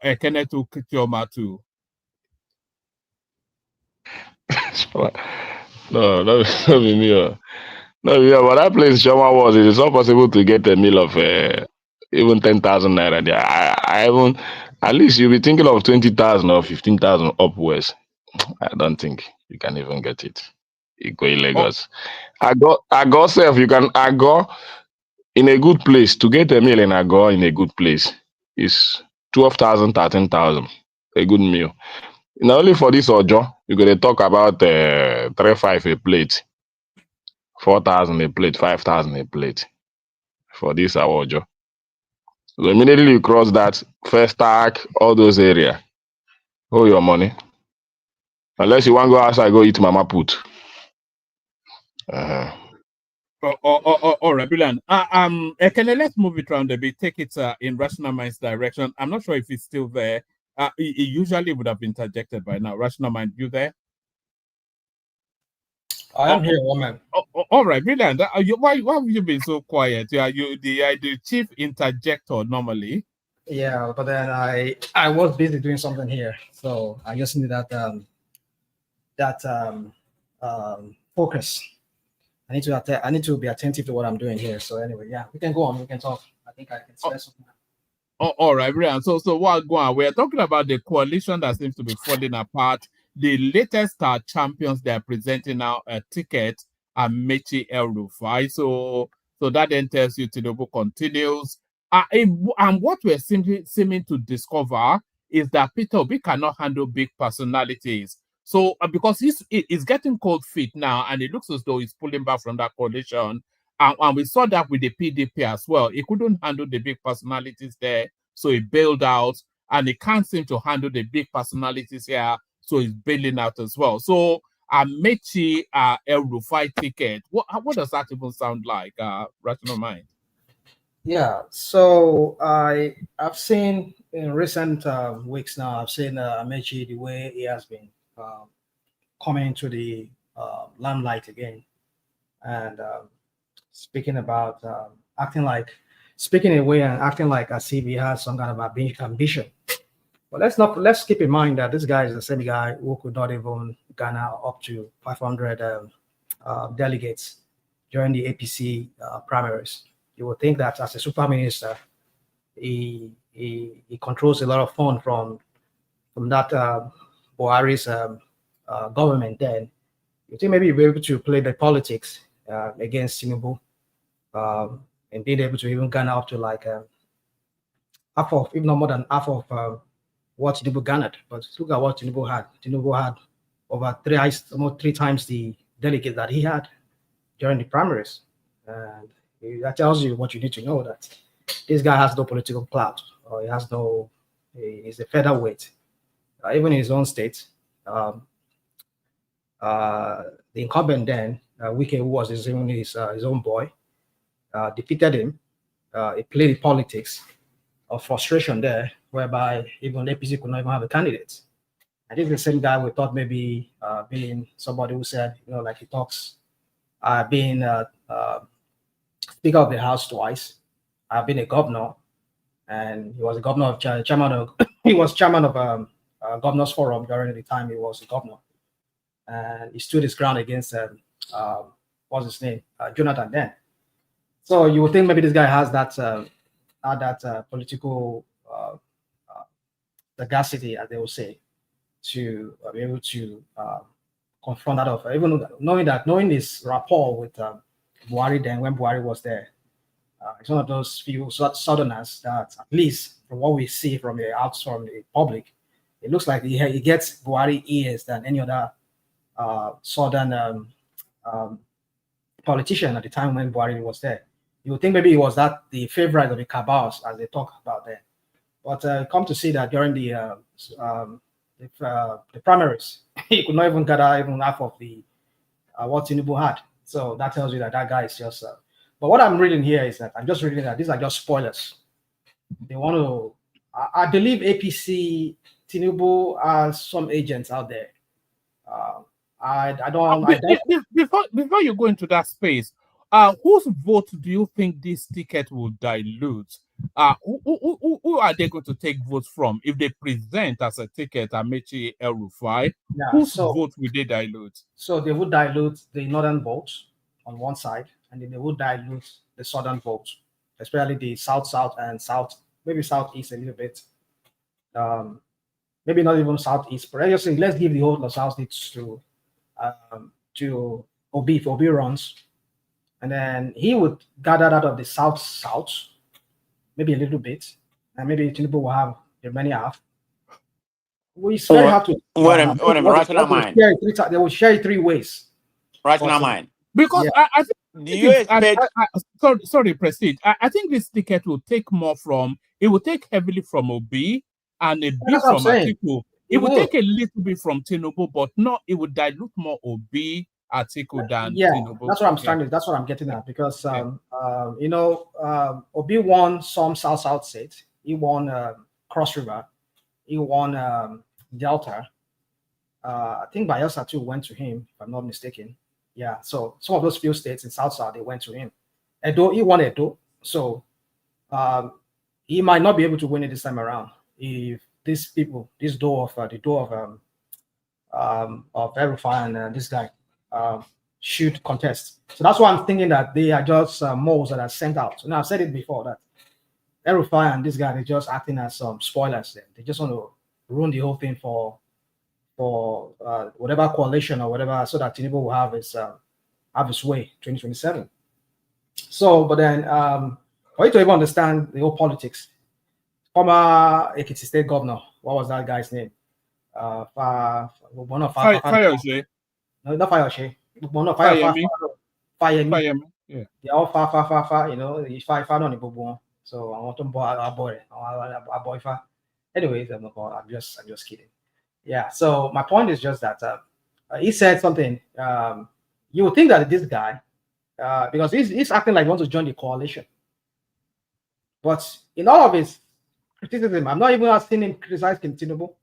S5: Ekene took Chioma to.
S17: No, not be me. No, yeah, but that place Chioma was, it is not possible to get a meal of even 10,000 naira there. At least you'll be thinking of 20,000 or 15,000 upwards. I don't think you can even get it. You go in
S5: Oh,
S17: Lagos. I got self. You can I go in a good place to get a meal in Ago in a good place is 12,000, 13,000. A good meal. Not only for this Ojo, you're gonna talk about 3-5 a plate, 4,000 a plate, 5,000 a plate for this Ojo. So immediately you cross that first stack, all those area. Hold your money. Unless you want to go outside, go eat mama put. Uh-huh.
S5: all right, brilliant. Ekene, let's move it around a bit. Take it in Rational Mind's direction. I'm not sure if it's still there. He usually would have interjected by now. Rational Mind, you there?
S19: I am here, woman.
S5: All right, brilliant. Why have you been so quiet? Yeah, you the chief interjector normally.
S19: Yeah, but then I was busy doing something here, so I just need that focus. I need to be attentive to what I'm doing here. So anyway, yeah, we can go on. We can talk. I think I can spare something.
S5: All right, brilliant. So what going on? We're talking about the coalition that seems to be falling apart. The latest champions they are presenting now a ticket, Amaechi El Rufai. So that then tells you Tinubu continues. And what we're seeming to discover is that Peter Obi cannot handle big personalities. So because he's getting cold feet now, and it looks as though he's pulling back from that coalition. And we saw that with the PDP as well. He couldn't handle the big personalities there, so he bailed out. And he can't seem to handle the big personalities here, so he's bailing out as well. So Amaechi El Rufai ticket, what does that even sound like, Rational Mind?
S19: Yeah, so I've seen in recent weeks now, I've seen Amaechi, the way he has been coming to the limelight again, and speaking about speaking away and acting like as if he has some kind of a big ambition. But let's keep in mind that this guy is the same guy who could not even garner up to 500 delegates during the APC primaries. You would think that as a super minister, he controls a lot of funds from that Buhari's government. Then you think maybe you'll be able to play the politics against Tinubu, and being able to even garner up to like half of, if not more than half of what Tinubu garnered. But look at what Tinubu had. Tinubu had over almost three times the delegates that he had during the primaries. And that tells you what you need to know, that this guy has no political clout, or he's a featherweight. Even in his own state, the incumbent then, Wike, who was his own boy, defeated him. He played politics of frustration there, whereby even APC could not even have a candidate. I think the same guy we thought maybe being somebody who said, like he talks, being Speaker of the House twice, been a governor, and he was a governor of chairman of he was chairman of Governors Forum during the time he was a governor, and he stood his ground against what's his name, Jonathan then. So you would think maybe this guy has that political sagacity, as they will say, to be able to confront that offer, even knowing this rapport with Buhari then when Buhari was there. It's one of those few southerners that, at least from what we see from the public, it looks like he gets Buhari ears than any other southern politician at the time when Buhari was there. You would think maybe he was the favorite of the cabals, as they talk about there. But come to see that during the primaries, he could not even gather even half of the what Tinubu had. So that tells you that guy is just. But what I'm reading here is that I'm just reading that these are just spoilers. They want to. I believe APC Tinubu has some agents out there. I don't.
S5: Before you go into that space, whose vote do you think this ticket will dilute? Who are they going to take votes from if they present as a ticket Amaechi El Rufai?
S19: Yeah,
S5: whose vote will they dilute?
S19: So they would dilute the northern votes on one side, and then they would dilute the southern votes, especially the south and south, maybe southeast a little bit. maybe not even southeast, but let's give the whole of southeast to Obi if Obi runs, and then he would gather out of the south, maybe a little bit, and maybe Tinubu will have the remaining half. It's very hard to.
S15: Wait a minute, rational mind.
S19: They will share it 3 ways.
S15: Rational mind.
S5: Because
S19: yeah.
S5: I think
S15: do you expect?
S5: Sorry, Prestige. I think this ticket will take more from. It will take heavily from Obi and a bit from Atiku. It will take a little bit from Tinubu, but not. It would dilute more Obi, Atiku than Tinubu.
S19: That's what I'm trying to. That's what I'm getting at because Obi won some South states. He won Cross River. He won Delta. I think Bayelsa too went to him, if I'm not mistaken. Yeah, so some of those few states in South, they went to him. Edo, he won Edo, so he might not be able to win it this time around if these people, the door of Rufai and this guy should contest. So that's why I'm thinking that they are just moles that are sent out. So now I've said it before that Rufai and this guy, they're just acting as some spoilers. They just want to ruin the whole thing for whatever coalition or whatever, so that Tinubu will have his way 2027. So, but then for you to even understand the whole politics, former Ekiti State Governor, what was that guy's name?
S5: Fayoshe.
S19: No, not Fayoshe.
S5: Fayemi. Yeah.
S19: They all far. You know, far on the bobo. So I want to boy. Anyways, I'm just kidding. Yeah, so my point is just that he said something. You would think that this guy, because he's acting like he wants to join the coalition. But in all of his criticism, I'm not even asking him criticize Tinubu.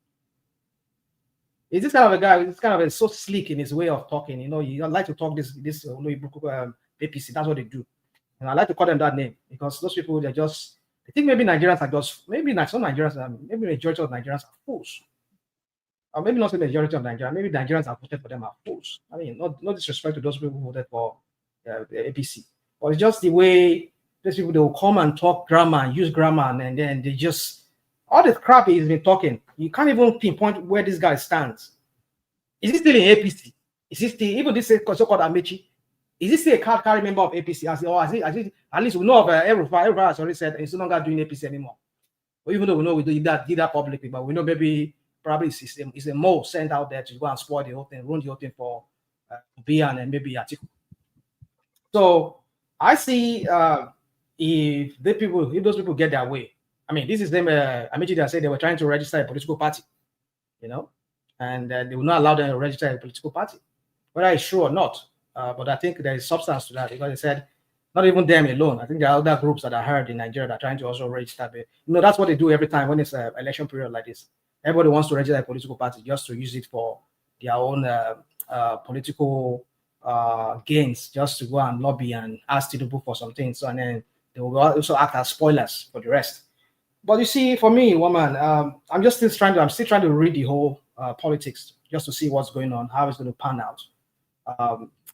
S19: He's this kind of a guy, he's kind of so sleek in his way of talking. You know, you like to talk this APC, that's what they do. And I like to call them that name because those people, they think maybe Nigerians are just, maybe not some Nigerians, maybe majority of Nigerians are fools. Or maybe not the majority of Nigerians, maybe Nigerians have voted for them are fools. I mean, no disrespect to those people who voted for the APC, but it's just the way these people, they will come and talk grammar and use grammar, and then they just, all this crap he's been talking, you can't even pinpoint where this guy stands. Is he still in APC? Is he still, even this so-called Amaechi, is he still a card-carrying member of APC? At least we know of Rufai has already said he's no longer doing APC anymore. But even though we know we did that publicly, but we know maybe probably it's a mole sent out there to go and spoil the whole thing, ruin the whole thing for Bian and maybe Atiku. So I see if those people get their way. I mean, this is them. Amaechi, they said they were trying to register a political party, you know, and they will not allow them to register a political party, whether it's true or not. But I think there is substance to that because they said not even them alone. I think there are other groups that are heard in Nigeria that are trying to also register. You know, that's what they do every time when it's an election period like this. Everybody wants to register a political party just to use it for their own political gains, just to go and lobby and ask Tinubu for some things. So, and then they will also act as spoilers for the rest. But you see, for me, woman, I'm still trying to read the whole politics just to see what's going on, how it's going to pan out.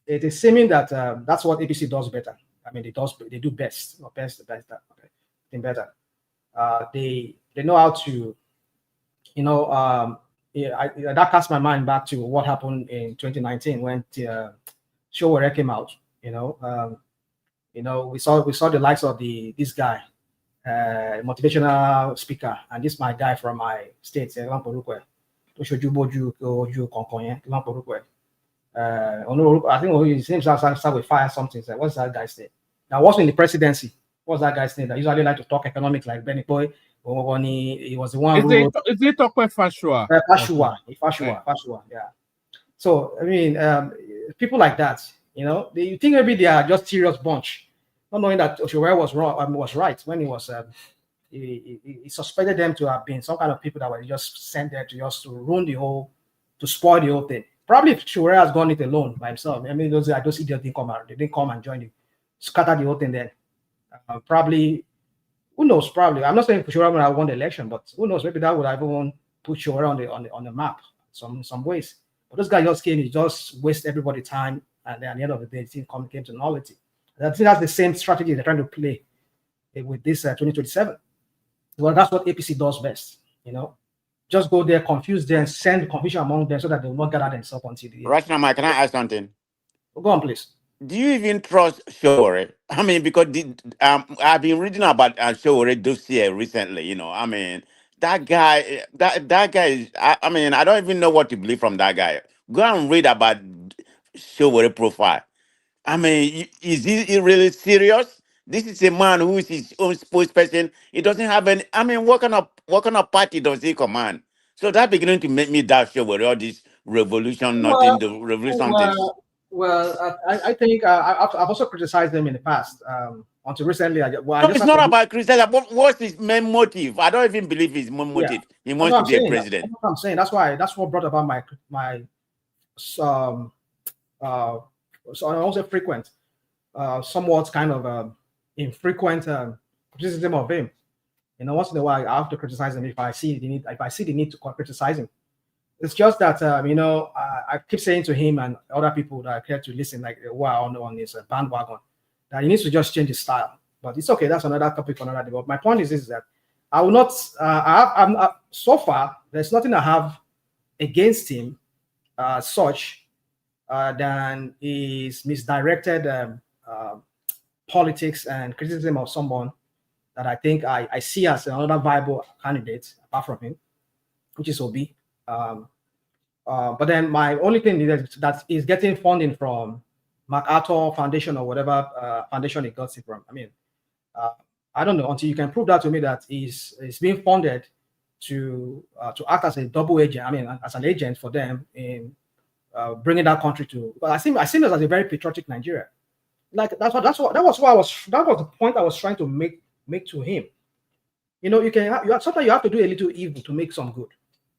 S19: It is seeming that that's what APC does better. I mean, they do best, or best, okay, think better. They know how to, you know, that cast my mind back to what happened in 2019 when Showore came out. You know, we saw the likes of this guy, motivational speaker, and this my guy from my state, I think his name starts with fire something. What's that guy's name? Now, what's in the presidency? What's that guy's name that usually like to talk economics like Benny Boy? He was the one
S5: Is it talk with Fashua?
S19: Fashua, yeah. So, I mean, people like that, you know, you think maybe they are just serious bunch, not knowing that Oshowere was wrong, was right when he was, he suspected them to have been some kind of people that were just sent there to ruin to spoil the whole thing. Probably if Oshowere has gone it alone by himself. I mean, those idiots didn't come out. They didn't come and join scatter the whole thing then. Probably, who knows? Probably, I'm not saying Oshowere would have won the election, but who knows? Maybe that would have even put Oshowere on the map some ways. But this guy just came, he just waste everybody's time, and then at the end of the day, the thing came to nullity. I think that's the same strategy they're trying to play with this 2027. Well, that's what APC does best, you know. just go there, confuse them, send confusion among them so that they will not gather themselves until the end.
S15: Right now, Mike, can I ask something?
S19: Go on, please.
S15: Do you even trust Showore? I mean, because I've been reading about Showore dossier recently. You know, I mean, that guy, that guy is. I mean, I don't even know what to believe from that guy. Go and read about Showore profile. I mean, is he really serious? This is a man who is his own spokesperson. He doesn't have any. I mean, what kind of party does he command? So that's beginning to make me doubt Showore. All this revolution, nothing, the revolution things.
S19: I think I've also criticized them in the past. Until recently,
S15: It's not about criticizing. What's his main motive? I don't even believe his main motive. He wants to be a president.
S19: That's what I'm saying. That's what brought about my so I won't say frequent, somewhat kind of infrequent criticism of him. You know, once in a while I have to criticize him if I see the need to criticize him. It's just that you know, I keep saying to him and other people that care to listen, like who are on his bandwagon, that he needs to just change his style. But it's okay. That's another topic for another day. But my point is that I will not. So far, there's nothing I have against him, such than his misdirected politics and criticism of someone that I think I see as another viable candidate apart from him, which is Obi. But then my only thing is that is getting funding from MacArthur Foundation or whatever foundation he got it from. I mean, I don't know until you can prove that to me that he's being funded to act as a double agent. I mean, as an agent for them in bringing that country to. But I see this as a very patriotic Nigeria. Like that was the point I was trying to make to him. You know, sometimes you have to do a little evil to make some good.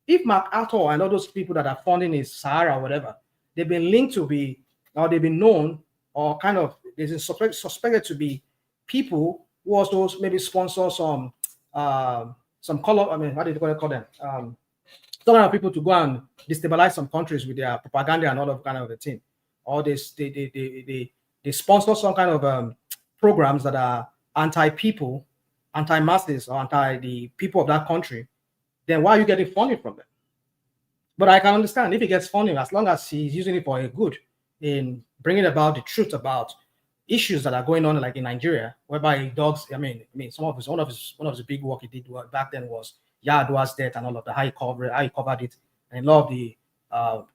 S19: If MacArthur and all those people that are funding his Sahara or whatever, they've been linked to be, or they've been known, or kind of is suspected to be people who also maybe sponsor some color. I mean, what do you call them? Some kind of people to go and destabilize some countries with their propaganda and all of kind of the thing, or they sponsor some kind of programs that are anti-people, anti-masses, or anti the people of that country. Then why are you getting funding from them? But I can understand if he gets funding, as long as he's using it for a good in bringing about the truth about issues that are going on, like in Nigeria, whereby dogs. I mean, one of his big work he did back then was Yar'Adua's death and all of the how he covered it, and a lot of the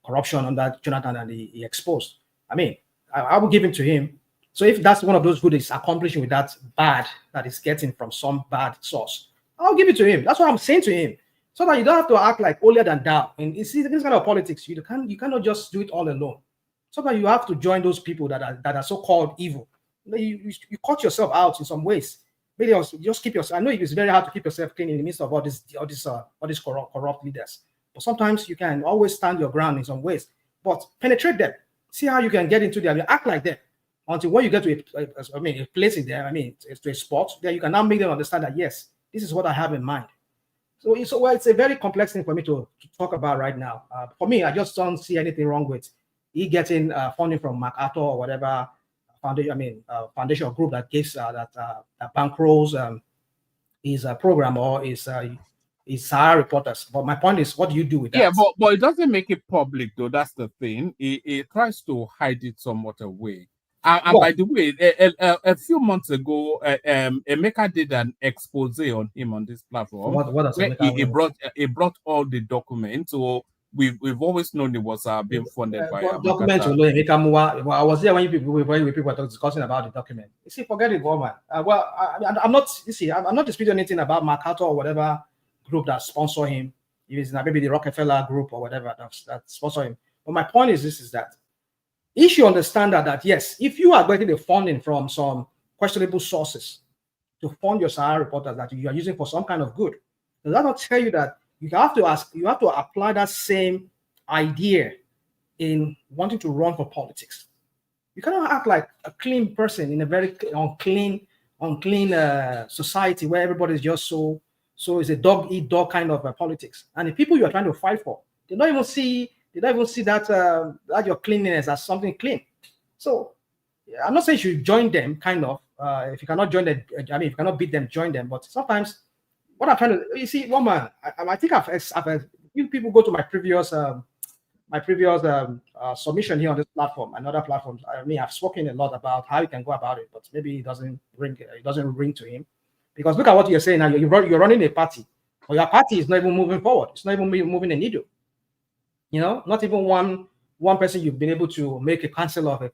S19: corruption under Jonathan and he exposed. I mean, I will give him to him. So if that's one of those good he's accomplishing with that bad that he's getting from some bad source, I'll give it to him. That's what I'm saying to him. So that you don't have to act like holier than thou. And you see, this kind of politics, you cannot just do it all alone. Sometimes you have to join those people that are so-called evil. You cut yourself out in some ways. Maybe just keep yourself. I know it's very hard to keep yourself clean in the midst of all these corrupt leaders. But sometimes you can always stand your ground in some ways. But penetrate them. See how you can get into them. You act like them until when you get to a place in there. I mean, to a spot, then you can now make them understand that yes, this is what I have in mind. So it's a very complex thing for me to talk about right now. For me, I just don't see anything wrong with he getting funding from MacArthur or whatever foundation. Foundation or group that gives that bankrolls his program or his Sahara reporters. But my point is, what do you do with that?
S5: Yeah, but it doesn't make it public though. That's the thing. It tries to hide it somewhat away. And by the way, a few months ago, Emeka did an expose on him on this platform.
S19: What
S5: he brought all the documents. So we've always known it was being funded by
S19: documents. Well, I was there when people were discussing about the document. You see, forget it, woman. I'm not. You see, I'm not disputing anything about MacArthur or whatever group that sponsor him. It's maybe the Rockefeller group or whatever that sponsor him. But my point is that. He should understand that yes, if you are getting the funding from some questionable sources to fund your Sahara reporters that you are using for some kind of good, does that not tell you that you have to apply that same idea in wanting to run for politics? You cannot act like a clean person in a very unclean society where everybody is just so it's a dog eat dog kind of politics. And the people you are trying to fight for, they don't even see that your cleanliness as something clean. So I'm not saying you should join them, kind of. If you cannot join them, if you cannot beat them, join them. But sometimes what I'm trying to, you see, one man, I think you people go to my previous submission here on this platform and other platforms. I mean, I've spoken a lot about how you can go about it, but maybe it doesn't ring to him, because look at what you're saying now. You're running a party, or your party is not even moving forward. It's not even moving a needle. You know, not even one person you've been able to make a council of a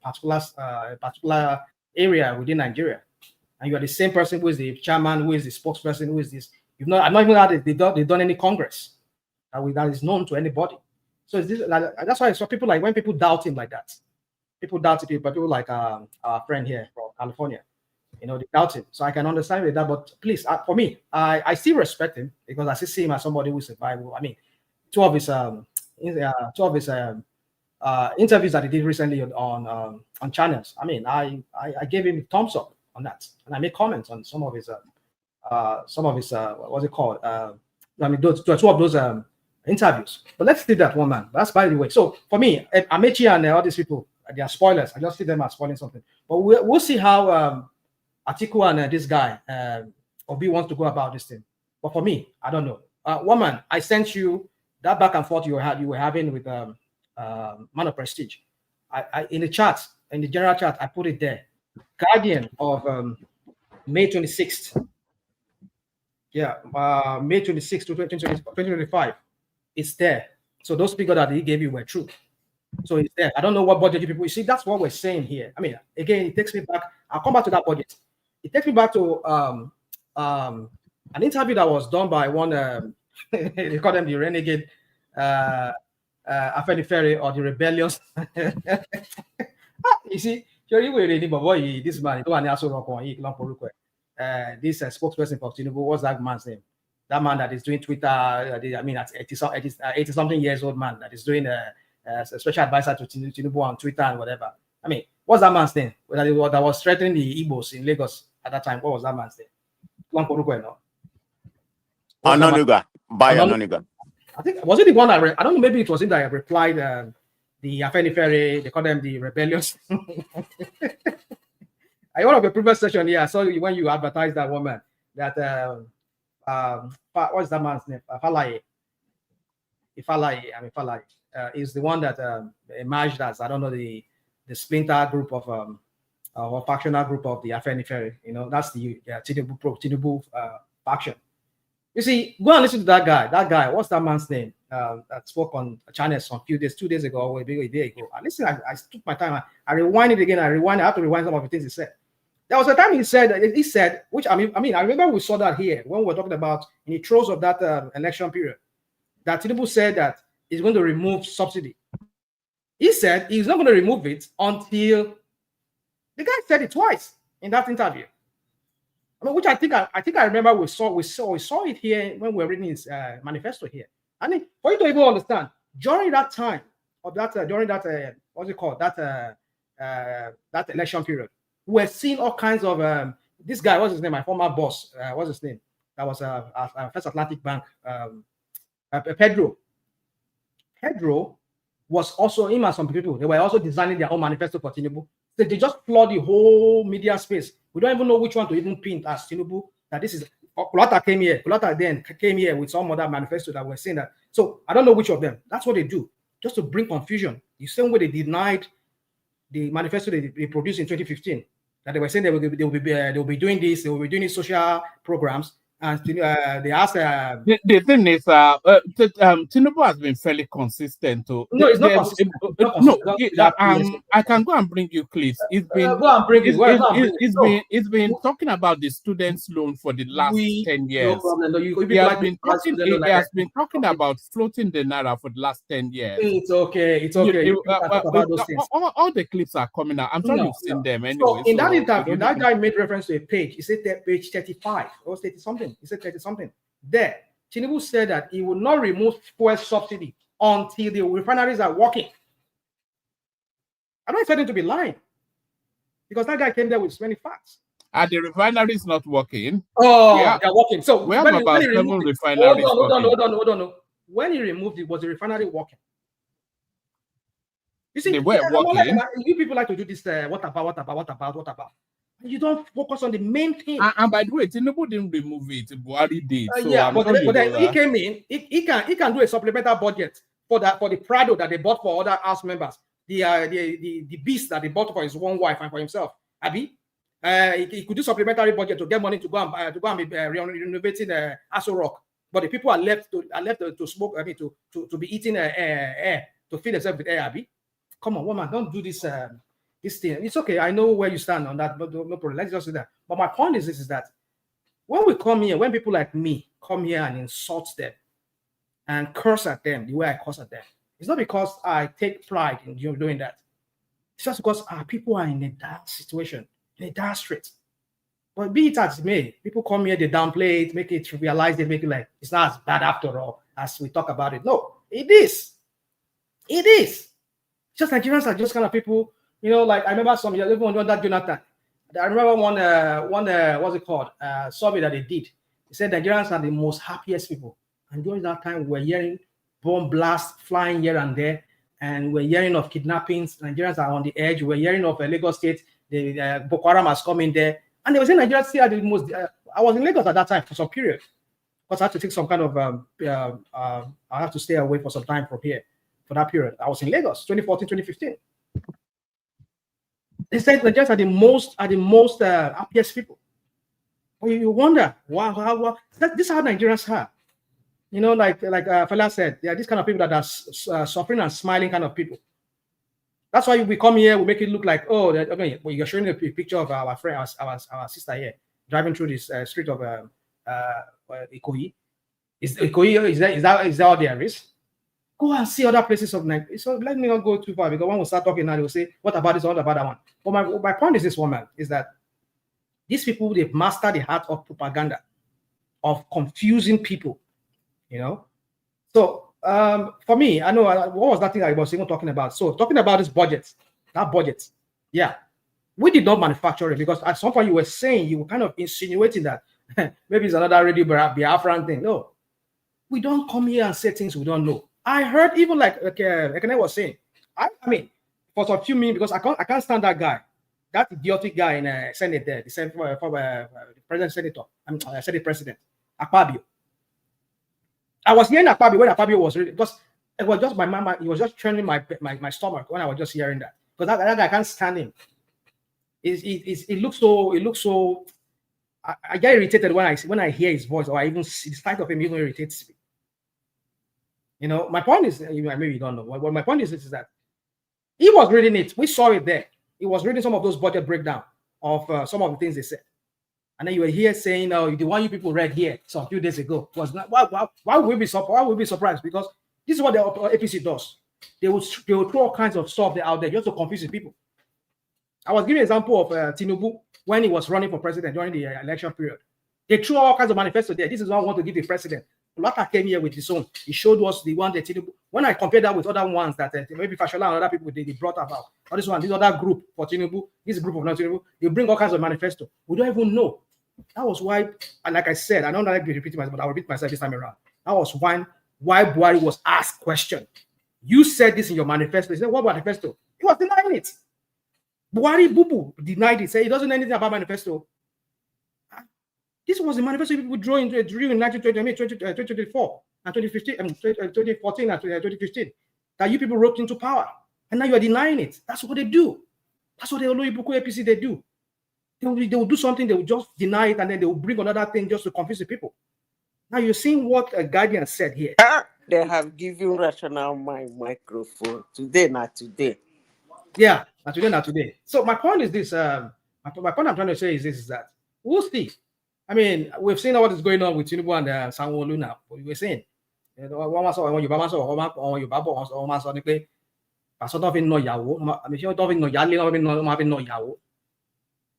S19: particular area within Nigeria, and you are the same person who is the chairman, who is the spokesperson, who is this. I've not even had they've done any congress that is known to anybody. So that's why I saw people like when people doubt him like that. People doubt him, but people like our friend here from California, you know, they doubt him. So I can understand with that. But please, for me, I still respect him because I still see him as somebody who survived. I mean, two of his interviews that he did recently on channels. I mean, I gave him a thumbs up on that, and I made comments on some of his what's it called? I mean, two of those interviews. But let's see that one, man. That's by the way. So for me, Amaechi and all these people, they are spoilers. I just see them as spoiling something. But we'll see how Atiku and this guy Obi wants to go about this thing. But for me, I don't know. Woman, I sent you that back and forth you were having with Man of Prestige. I in the chat, in the general chat, I put it there. Guardian of May 26th. Yeah, May 26th to 2025. It's there. So those figures that he gave you were true. So it's there. I don't know what budget people. You see, that's what we're saying here. I mean, again, it takes me back. I'll come back to that budget. It takes me back to an interview that was done by one. They call them the renegade, Afenifere or the rebellious. You see, this man, this spokesperson for Tinubu, what's that man's name? That man that is doing Twitter, I mean, at 80-something years old man that is doing a special advisor to Tinubu on Twitter and whatever. I mean, what's that man's name? That was threatening the Igbos in Lagos at that time. What was that man's name?
S15: Anonuga. By Anonuga.
S19: I think, was it the one I don't know, maybe it was him that I replied, the Afenifere, they call them the rebellious. I one of the previous session here, I saw you when you advertised that woman that what's that man's name? Ifalaye is the one that emerged as, I don't know, the splinter group of or factional group of the Afenifere. You know, that's the Tinubu faction. You see, go and listen to that guy. That guy, what's that man's name? That spoke on channels a few days, 2 days ago, or a day ago. And listen, I took my time. I rewind it again. I have to rewind some of the things he said. There was a time he said, which I mean, I remember we saw that here when we were talking about in the throes of that election period, that Tinubu said that he's going to remove subsidy. He said he's not going to remove it until the guy said it twice in that interview. I mean, which I think I remember we saw it here when we were reading his manifesto here. I mean, for you to even understand, during that time of that what's it called, that election period, we're seeing all kinds of this guy, what's his name? My former boss, what's his name? That was First Atlantic Bank, Pedro. Pedro was also him and some people. They were also designing their own manifesto for Tinubu. So they just flood the whole media space. We don't even know which one to even pin as Tinubu. That this is Kulata came here. Kulata then came here with some other manifesto that we're saying that. So I don't know which of them. That's what they do, just to bring confusion. The same way they denied the manifesto they produced in 2015, that they were saying they will be doing this, they will be doing these social programs. And they asked.
S5: The thing is, Tinubu has been fairly consistent. No,
S19: it's not consistent.
S5: I can go and bring you clips. It's been talking about the students' loan for the last 10 years.
S19: No problem. No,
S5: he has been talking about floating the naira for the last 10 years.
S19: It's okay.
S5: All the clips are coming out. I'm sure you've seen them anyway.
S19: So in that interview, that guy made reference to a page. He said that page 35 or 30 something. He said 30 something. There, Tinubu said that he will not remove fuel subsidy until the refineries are working. I don't expect him to be lying, because that guy came there with many facts.
S5: Are the refineries not working?
S19: Oh, yeah, they're working. So
S5: we have about 7 refineries.
S19: Hold on. When he removed it, was the refinery working? You see,
S5: they were working.
S19: You people like to do this. What about? You don't focus on the main thing.
S5: And by the way, Tinubu didn't remove it. Buhari did. So
S19: Yeah,
S5: I'm
S19: but
S5: sure you
S19: then
S5: know
S19: he
S5: that.
S19: came in. He can do a supplemental budget for the Prado that they bought for other house members. The beast that they bought for his one wife and for himself. Abi, he could do supplementary budget to get money to go and be renovating Aso Rock. But the people are left to smoke. I mean, to be eating air, to feed themselves with air. Abi, come on, woman, don't do this. This thing. It's okay. I know where you stand on that. No problem. Let's just do that. But my point is this: is that when we come here, when people like me come here and insult them and curse at them the way I curse at them, it's not because I take pride in doing that. It's just because our people are in a dark situation, in a dark strait. But be it as it may, people come here, they downplay it, make it trivialize it, make it like it's not as bad after all as we talk about it. No, it is. It is. Just Nigerians are just kind of people, like I remember some years, even under Jonathan. I remember one what's it called? Survey that they did. They said Nigerians are the most happiest people. And during that time, we're hearing bomb blasts flying here and there, and we're hearing of kidnappings. Nigerians are on the edge. We're hearing of Lagos State. The Boko Haram has come in there, and they were saying Nigerians still are the most. I was in Lagos at that time for some period, because I had to take some kind of. I have to stay away for some time from here for that period. I was in Lagos, 2014, 2015. They said Nigerians are the most happiest people. Well, you wonder why this is how Nigerians are. Like Fela said, they are these kind of people that are suffering and smiling kind of people. That's why we come here, we make it look like, okay, well, you're showing a picture of our friend, our sister here, driving through this street of Ikoyi. Is that all there is? Go and see other places of Nigeria. So let me not go too far, because when we start talking now, they will say, what about this, what about that one? But my point is this, woman, is that these people, they've mastered the art of propaganda, of confusing people, So for me, I know, what was that thing I was even talking about? So talking about this budget, yeah, we did not manufacture it, because at some point you were kind of insinuating that maybe it's another Radio Biafran thing. No, we don't come here and say things we don't know. I heard even like Ekene was saying, I mean, for a few minutes, because I can't stand that guy, that idiotic guy in Senate there, the president senator, Senate president, Akpabio. I was hearing Akpabio when Akpabio was reading, because it was just my mama, it was just churning my stomach when I was just hearing that. Because that guy, I can't stand him. It looks so. I get irritated when I hear his voice, or I even see the sight of him even irritates me. My point is, maybe you don't know. Well, my point is that he was reading it. We saw it there. He was reading some of those budget breakdown of some of the things they said. And then you were here saying, the one you people read here some few days ago was not. Why would we be surprised? Why would we be surprised? Because this is what the APC does. They will throw all kinds of stuff out there just to confuse the people. I was giving an example of Tinubu when he was running for president during the election period. They threw all kinds of manifesto there. This is what I want to give the president. Lata came here with his own. He showed us the one that Tinubu. When I compare that with other ones that maybe Fashola and other people they brought about, or this other group for Tinubu, this group of non-Tinubu, they bring all kinds of manifesto. We don't even know. That was why, and like I said, I don't like to repeat myself, but I'll repeat myself this time around. That was why Buhari was asked question. You said this in your manifesto. He said, what manifesto? He was denying it. Buhari Bubu denied it. Said he doesn't know anything about manifesto. This was the manifesto people drew in 2024 and 2015, 2014 and 2015 that you people wrote into power, and now you are denying it. That's what they do. That's what the Oloyibuku APC they do. They will do something, they will just deny it, and then they will bring another thing just to confuse the people. Now you're seeing what a Guardian said here.
S16: They have given rational my microphone today, not today.
S19: Yeah, not today. So my point is this. My point I'm trying to say is this: is that we'll see. I mean, we've seen what is going on with Tinubu and Sanwo-Olu now. We're saying,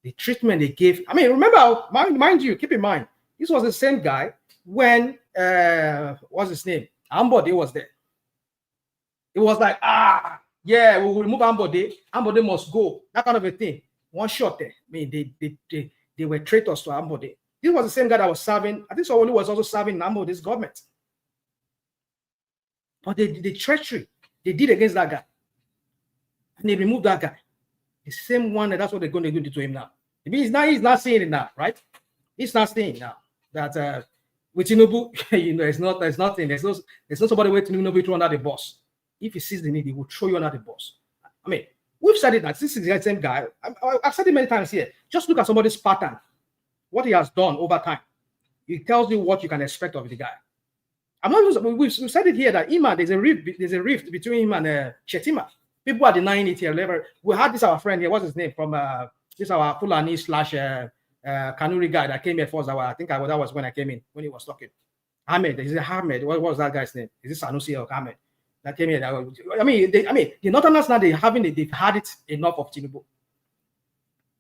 S19: the treatment they gave. I mean, remember, mind you, keep in mind, this was the same guy when what's his name? Ambode was there. It was like, yeah, we will remove Ambode. Ambode must go. That kind of a thing. One shot there. I mean, they were traitors to Ambode. This was the same guy that was serving. I think Sanwo-Olu was also serving Ambode's government. But the treachery they did against that guy, and they removed that guy. The same one, that's what they're going to do to him now. He's not seeing it now, right? He's not seeing now that with Tinubu, there's nothing. There's no somebody waiting Tinubu throw under the bus. If he sees the need, he will throw you under the bus. I mean, we've said it that this is the same guy. I've said it many times here. Just look at somebody's pattern, what he has done over time. It tells you what you can expect of the guy. We've said it here that there's a rift between him and Shetima. People are denying it here. We had this our friend here. What's his name? From this our Fulani / Kanuri guy that came here first. I think that was when I came in, when he was talking. Ahmed, is it Ahmed? What was that guy's name? Is it Sanusi or Ahmed? That came here. The Northerners now they've had it enough of Tinubu.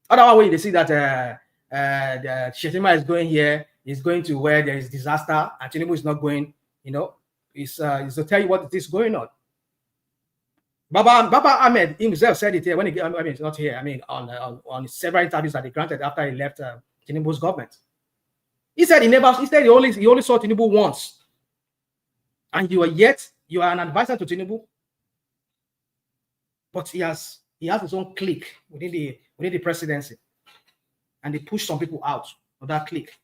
S19: Other way they see that Shetima is going here, is going to where there is disaster, and Tinubu is not going. Is to tell you what is going on. Baba Ahmed himself said it here when it's not here. On several interviews that he granted after he left Tinubu's government. He said he only saw Tinubu once, and you are an advisor to Tinubu, but he has his own clique within the presidency, and they push some people out of that clique,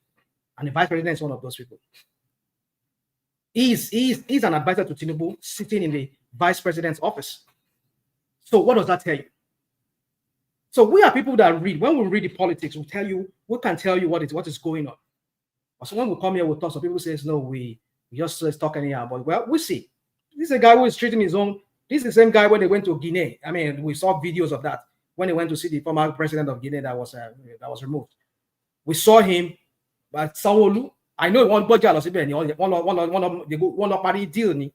S19: and the vice president is one of those people. He's an advisor to Tinubu sitting in the vice president's office. So what does that tell you? So we are people that read. When we read the politics, we can tell you what is going on. So when we come here, we'll talk. Some people say, no, we just talking here. But well, we see. This is a guy who is treating his own. This is the same guy when they went to Guinea. We saw videos of that when they went to see the former president of Guinea that was removed. We saw him, but Sanwo-Olu. I know one party deal.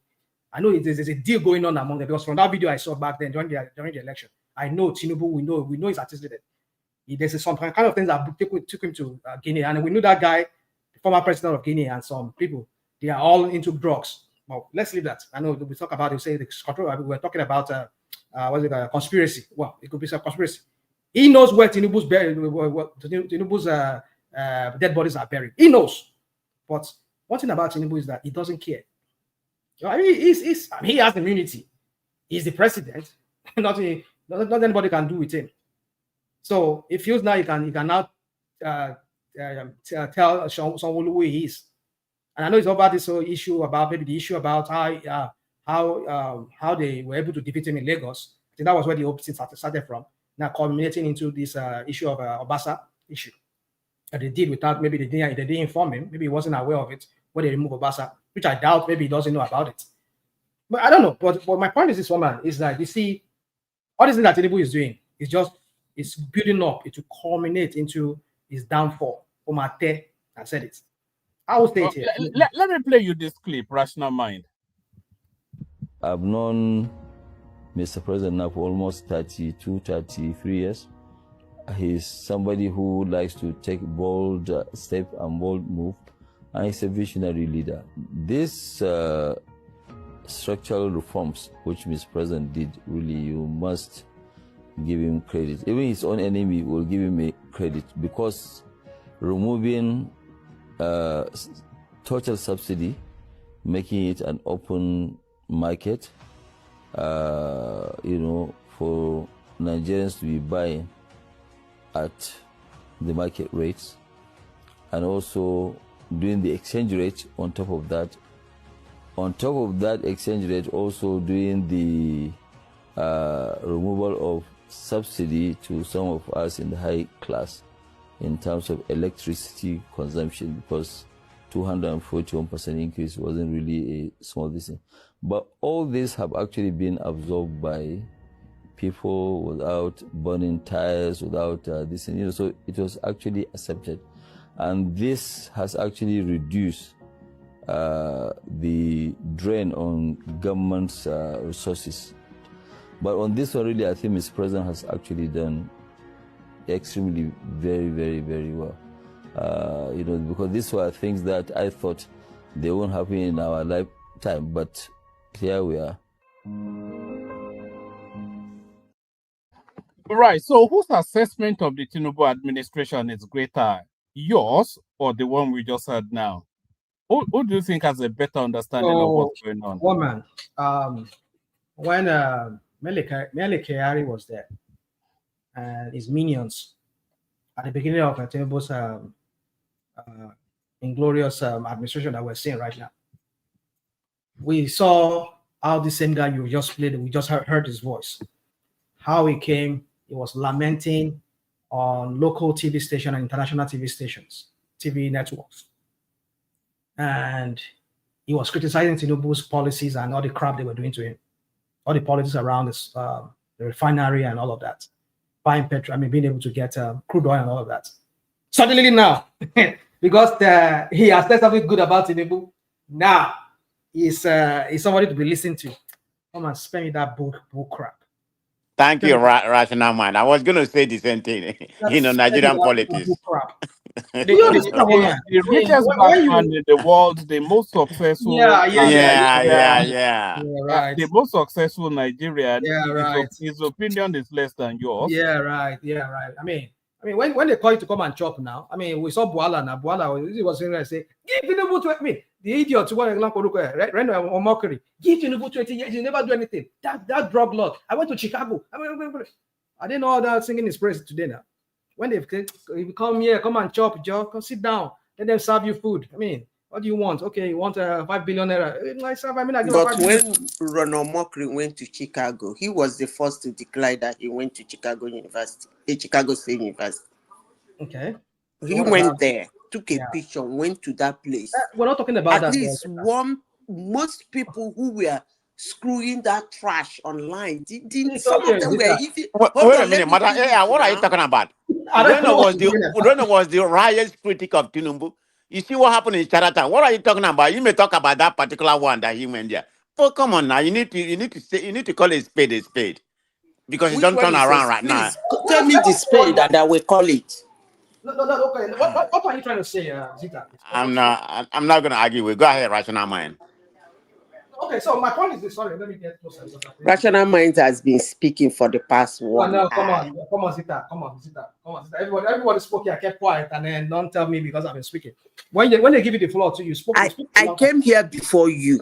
S19: I know there's a deal going on among them because from that video I saw back then during the election, I know Tinubu. We know he's anticipated. There's some kind of things that took him to Guinea, and we knew that guy, the former president of Guinea, and some people they are all into drugs. Well, let's leave that. I know we talk about the control. We're talking about conspiracy. Well, it could be some conspiracy. He knows where Tinubu's dead bodies are buried. He knows. But one thing about Tinubu is that he doesn't care. He has immunity. He's the president. Not anybody can do with him. So it feels now you can now tell someone who he is. And I know it's about this whole issue about how they were able to defeat him in Lagos. I think that was where the whole thing started from. Now culminating into this issue of Obasa issue. That they did without, maybe they didn't inform him, maybe he wasn't aware of it when they removed Obasa, which I doubt maybe he doesn't know about it. But I don't know. But my point is this woman is that you see, all this thing that Tinubu is doing is it's building up to culminate into his downfall. Omate, I said it. I will say it here.
S5: Let me play you this clip, Rational Mind.
S20: I've known Mr. President now for almost 32, 33 years. He's somebody who likes to take bold step and bold move, and he's a visionary leader. These structural reforms which Mr. President did, really, you must give him credit. Even his own enemy will give him a credit, because removing total subsidy, making it an open market, for Nigerians to be buying at the market rates, and also doing the exchange rate on top of that. On top of that exchange rate, also doing the removal of subsidy to some of us in the high class in terms of electricity consumption, because 241% increase wasn't really a small thing. But all these have actually been absorbed by people without burning tires, without this, so it was actually accepted. And this has actually reduced the drain on government's resources. But on this one, really, I think Mr. President has actually done extremely very, very, very well. Because these were things that I thought they won't happen in our lifetime, but here we are.
S5: Right. So whose assessment of the Tinubu administration is greater, yours or the one we just heard now? Who do you think has a better understanding of what's going on?
S19: Woman, when Mele Kyari was there and his minions at the beginning of Tinubu's inglorious administration that we're seeing right now. We saw how the same guy you just played, we just heard his voice, how he came, he was lamenting on local TV station and international TV stations, TV networks. And he was criticizing Tinubu's policies and all the crap they were doing to him, all the politics around this, the refinery and all of that, buying petrol, being able to get crude oil and all of that. Suddenly now, because he has said something good about Tinubu, now he's somebody to be listened to. Come and spend me that bull crap.
S15: Thank you, Rational Mind. I was going to say the same thing. Nigerian politics.
S5: The richest black man in the world, the most successful. The most successful Nigerian. His opinion is less than yours.
S19: Yeah, right. I mean, when they call you to come and chop now, we saw Buala now. Buala was saying, say, give Tinubu 20. The idiot or mockery. Give Tinubu 20 years. You never do anything. That drug lord. I went to Chicago. I didn't know all that singing his praise today now. When they come here, come and chop, Joe, come sit down. Let them serve you food. What do you want? Okay, you want a 5 billion naira.
S16: But when Ronald Mockery went to Chicago, he was the first to declare that he went to Chicago State University.
S19: Okay.
S16: He went there, took a picture, went to that place.
S19: We're not talking about
S16: At least most people who were screwing that trash online, some of them were even...
S15: Wait a minute, madam. What are you talking about? Reno was the highest critic of Tinubu. You see what happened in Charata. What are you talking about? You may talk about that particular one that he went there. Oh, come on now. You need to call a spade. Because you don't turn around right now.
S16: Tell me the spade and I will call it.
S19: No, okay. What are you trying to say, Zita?
S15: I'm not going to argue with. Go ahead, Rational Mind.
S19: Okay, so my point is this. Sorry, let me get closer.
S16: Rational Mind has been speaking for the past 1 hour.
S19: Come on, Zita. Everybody spoke here. I kept quiet, and then don't tell me because I've been speaking. When they give you the floor, you spoke.
S16: I came here before you.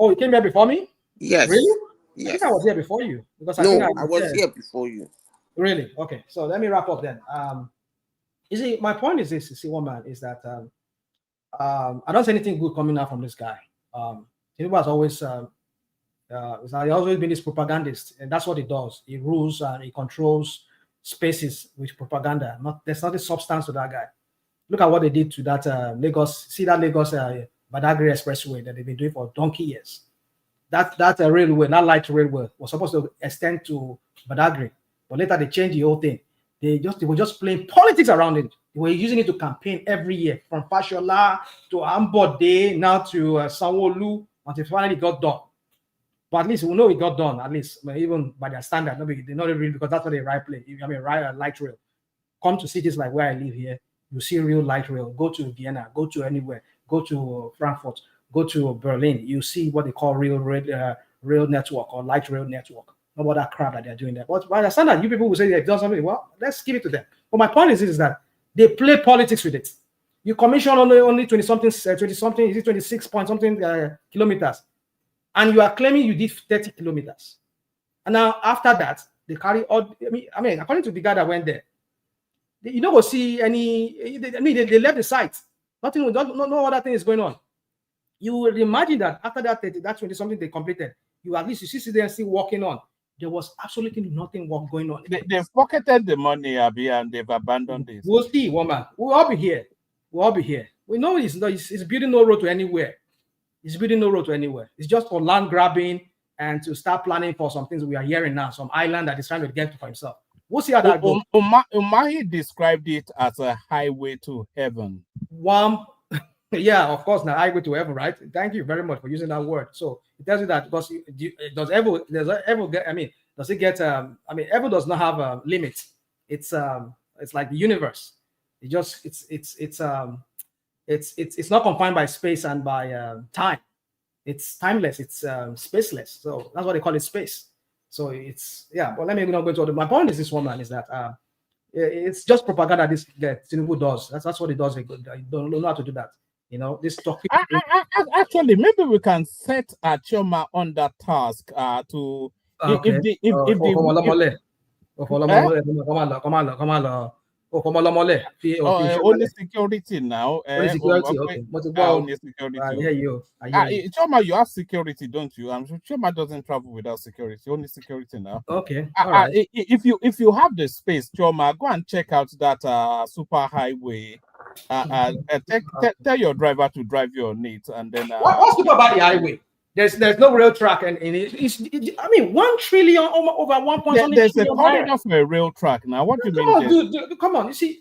S19: Oh, you came here before me?
S16: Yes.
S19: Really?
S16: Yes.
S19: I think I was here before you because
S16: I was here before you.
S19: Really? Okay. So let me wrap up then. You see, my point is this. You see, one man is that I don't see anything good coming out from this guy. Tinubu has always been this propagandist, and that's what he does. He rules and he controls spaces with propaganda. There's not a substance to that guy. Look at what they did to that Lagos. See that Lagos Badagry Expressway that they've been doing for donkey years. That railway, that light railway, was supposed to extend to Badagry, but later they changed the whole thing. They were just playing politics around it. They were using it to campaign every year, from Fashola to Ambode, now to Sanwo-Olu, until finally it got done. But at least we know it got done, at least, even by their standard. They're not really, because that's what they light rail. Come to cities like where I live here, you see real light rail. Go to Vienna, go to anywhere, go to Frankfurt, go to Berlin. You see what they call rail network or light rail network. Not about that crap that they're doing there. But by the standard, you people will say they've done something. Well, let's give it to them. But my point is that they play politics with it. You commission only 20-something, is it 26 point something kilometers, and you are claiming you did 30 kilometers. And now after that, they carry all. According to the guy that went there, you don't go see any. They left the site. Nothing. No other thing is going on. You will imagine that after that 20-something they completed, you at least you see them still walking on. There was absolutely nothing going on.
S5: They've pocketed the money, Abi, and they've abandoned it.
S19: We'll see, woman. We'll all be here. We know it's building no road to anywhere. It's building no road to anywhere. It's just for land grabbing and to start planning for some things we are hearing now, some island that is trying to get for himself. We'll see how that goes.
S5: Umahi described it as a highway to heaven.
S19: Yeah, of course, now highway to heaven, right? Thank you very much for using that word. So it tells you that because does it get heaven does not have a limit. It's like the universe. It's not confined by space and by time. It's timeless. It's spaceless. So that's what they call it, space. So but let me not go into it. My point is this one, man, is that it's just propaganda this Tinubu does. That's what he does. They don't know how to do that. This talking.
S5: Actually, maybe we can set Chioma on that task to.
S19: Okay. Oh, from Olomole.
S5: Only security now.
S19: Only security, okay.
S5: Only security.
S19: I hear you. I hear you.
S5: Choma, you have security, don't you? I'm sure Choma doesn't travel without security. Only security now.
S19: Okay. All right.
S5: If you have the space, Choma, go and check out that super highway. Tell your driver to drive you on it, and then.
S19: What's good about the highway? There's no real track in it. I mean, 1 trillion over 1.1
S5: There's a
S19: trillion.
S5: corridor for a rail track now. What do you mean?
S19: Dude, come on. You see,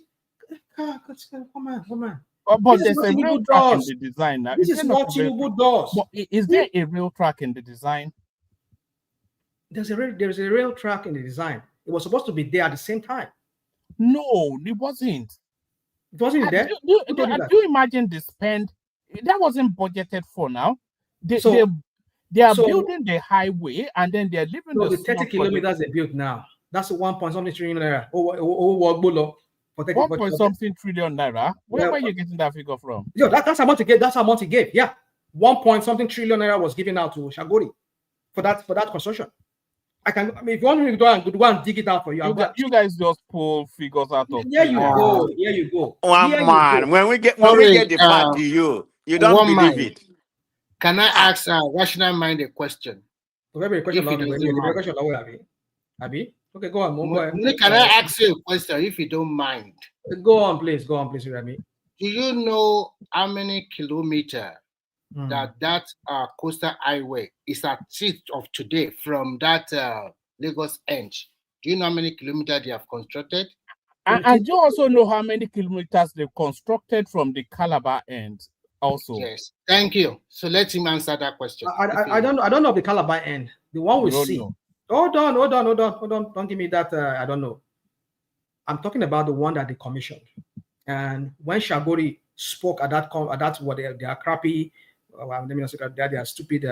S19: come on.
S5: But there's a real track in the design now.
S19: This is what Tinubu does.
S5: But is there a real track in the design?
S19: There's a real track in the design. It was supposed to be there at the same time.
S5: No, it wasn't.
S19: It wasn't there.
S5: Do you imagine the spend? That wasn't budgeted for now. They are building the highway and then they're leaving
S19: the 30 kilometers they built now. That's a 1.something trillion naira. For
S5: 1.something trillion naira. Where are you getting that figure from?
S19: Yo, that's how much he gave. That's how much he gave. Yeah, 1.something trillion naira was given out to Shagori for that construction. I mean, if you want me to go and dig it out for you,
S5: you guys just pull figures out of.
S19: Here you go. Here you go.
S15: One man. When we get the fact to you don't believe it.
S14: Can I ask rational mind a question?
S19: Okay, go on.
S14: Can I ask you a question if you don't mind?
S19: Go on, please, Remy.
S14: Do you know how many kilometers that coastal highway is at its of today from that Lagos end? Do you know how many kilometers they have constructed?
S5: And you also know how many kilometers they've constructed from the Calabar end? Also,
S14: yes, thank you. So let him answer that question.
S19: I don't know the Calabar end. The one we see.
S5: Know.
S19: Hold on. Don't give me that. I don't know. I'm talking about the one that they commissioned. And when Shagori spoke at their crappy, let me not say that their stupid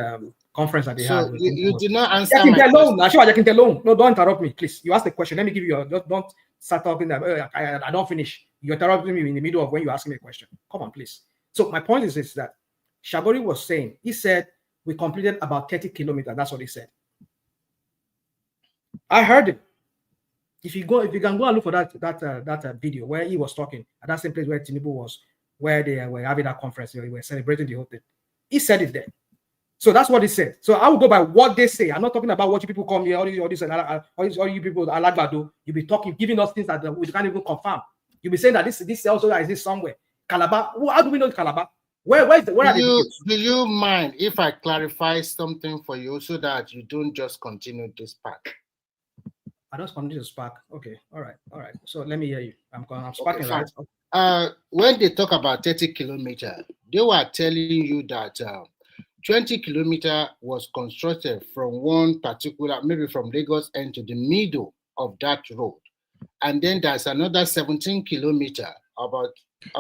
S19: conference that they had.
S14: So you did not answer
S19: my question. I can tell long. No, don't interrupt me, please. You asked the question. Let me give you don't start talking. I don't finish. You're interrupting me in the middle of when you ask me a question. Come on, please. So my point is that Shagori was saying, he said, we completed about 30 kilometers. That's what he said. I heard it. If you can go and look for that video where he was talking at that same place where Tinubu was, where they were having that conference, they were celebrating the whole thing. He said it there. So that's what he said. So I will go by what they say. I'm not talking about what you people come here, all you people Alagbado. You'll be talking, giving us things that we can't even confirm. You'll be saying that this also is somewhere. Calabar. How do we know Calabar? Where are the videos?
S14: Do you mind if I clarify something for you so that you don't just continue this path?
S19: I don't continue to spark. Okay, all right. So let me hear you. I'm sparking, okay,
S14: right? When they talk about 30 kilometers, they were telling you that 20 kilometers was constructed from one particular, maybe from Lagos end to the middle of that road, and then there's another 17 kilometers about.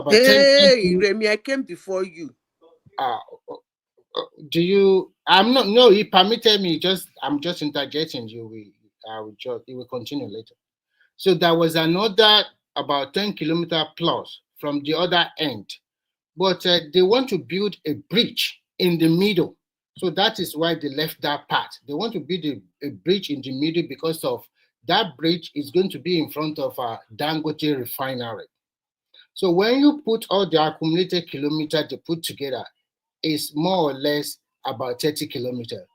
S16: Hey, Remy, I came before you.
S14: Do you? I'm not. No, he permitted me. I'm just interjecting you. It will continue later. So there was another about 10 kilometers plus from the other end, but they want to build a bridge in the middle. So that is why they left that part. They want to build a bridge in the middle because of that bridge is going to be in front of a Dangote refinery. So when you put all the accumulated kilometers they put together, it's more or less about 30 kilometers.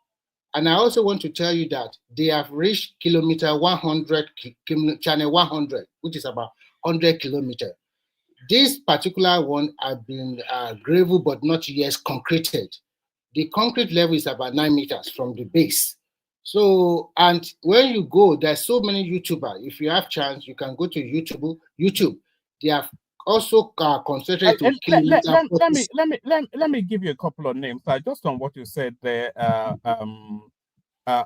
S14: And I also want to tell you that they have reached kilometer 100, channel 100, which is about 100 kilometers. This particular one has been gravel, but not yet concreted. The concrete level is about 9 meters from the base. So, and when you go, there's so many YouTubers. If you have chance, you can go to YouTube. They have also concentrated to
S5: let me give you a couple of names. Just on what you said there,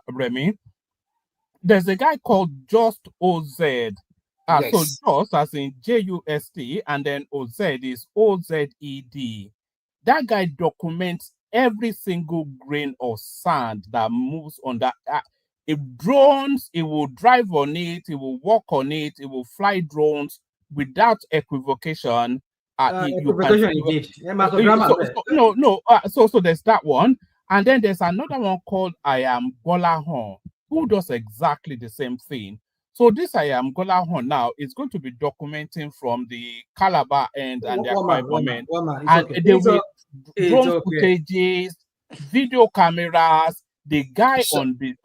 S5: Remy. There's a guy called Just OZ. Yes. So Just as in JUST, and then OZ is OZED. That guy documents every single grain of sand that moves on that. If drones, it will drive on it, it will walk on it, it will fly drones without equivocation. So there's that one, and then there's another one called I Am Bolahon, who does exactly the same thing. So this Gola Hon now is going to be documenting from the Calabar end and the Akwa Ibom end. And they will drone footages, video cameras, the guy on the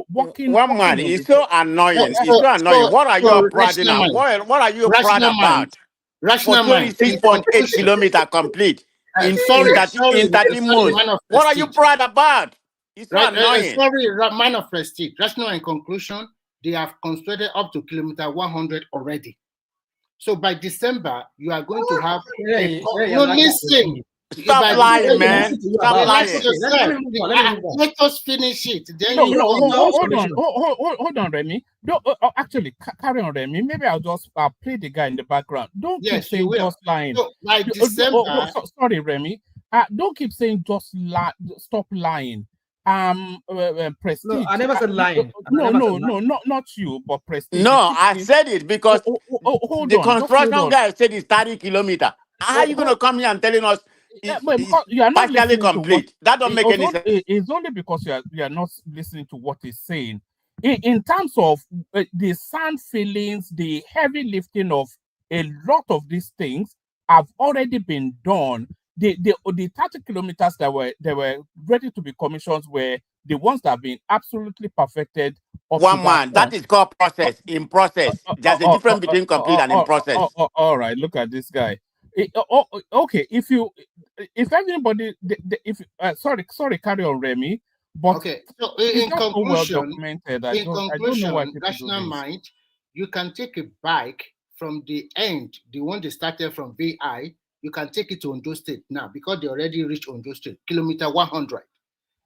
S5: walking.
S15: One man is so annoying. It's so annoying. What are you proud now? What are you proud about? For 26.8 kilometers complete in 13 months. What are you proud about? It's so annoying.
S21: Sorry, man of prestige. Rational in conclusion, they have constructed up to kilometer 100 already. So by December, you are going to have listen.
S15: Stop lying, man. Stop lying.
S21: Let us finish it. Then
S5: hold on, Remy. Actually, carry on, Remy. Maybe I'll just play the guy in the background. Don't keep saying just lying.
S21: So by December,
S5: sorry, Remy. Don't keep saying just stop lying. Prestige.
S19: No, I never said lying.
S5: No, not you, but Prestige.
S15: No, I said it because the construction guy said it's 30 kilometers. How are you going to come here and telling us
S5: you are not
S15: partially complete? That don't make any sense.
S5: It's only because you are not listening to what he's saying. In terms of the sand fillings, the heavy lifting of a lot of these things have already been done. The 30 kilometers that were ready to be commissioned were the ones that have been absolutely perfected.
S15: One man, that is called process. In process, there's a difference between complete and in process.
S5: All right, look at this guy. Okay, if everybody, sorry, carry on, Remy. But
S21: okay, so in conclusion,
S5: Rational
S21: Mind, you can take a bike from the end, the one they started from VI. You can take it to Ondo State now because they already reached Ondo State, kilometer 100.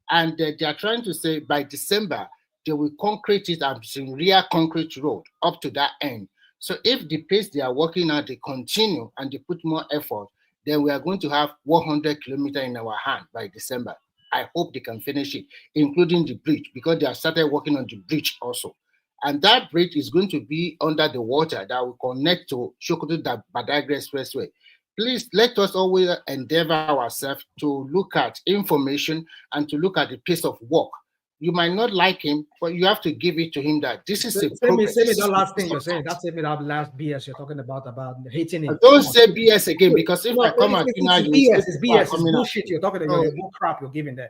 S21: And they are trying to say by December, they will concrete it as in real concrete road up to that end. So if the pace they are working at, they continue and they put more effort, then we are going to have 100 kilometers in our hand by December. I hope they can finish it, including the bridge, because they have started working on the bridge also. And that bridge is going to be under the water that will connect to Sokoto-Badagry Expressway. Please let us always endeavor ourselves to look at information and to look at the pace of work. You might not like him, but you have to give it to him that this is a progress.
S19: Say me that last thing you're saying. That's me that last BS you're talking about hating him.
S21: Don't say BS again, because if I come at you now,
S19: it's BS, it's bullshit you're talking about. Your crap you're giving there.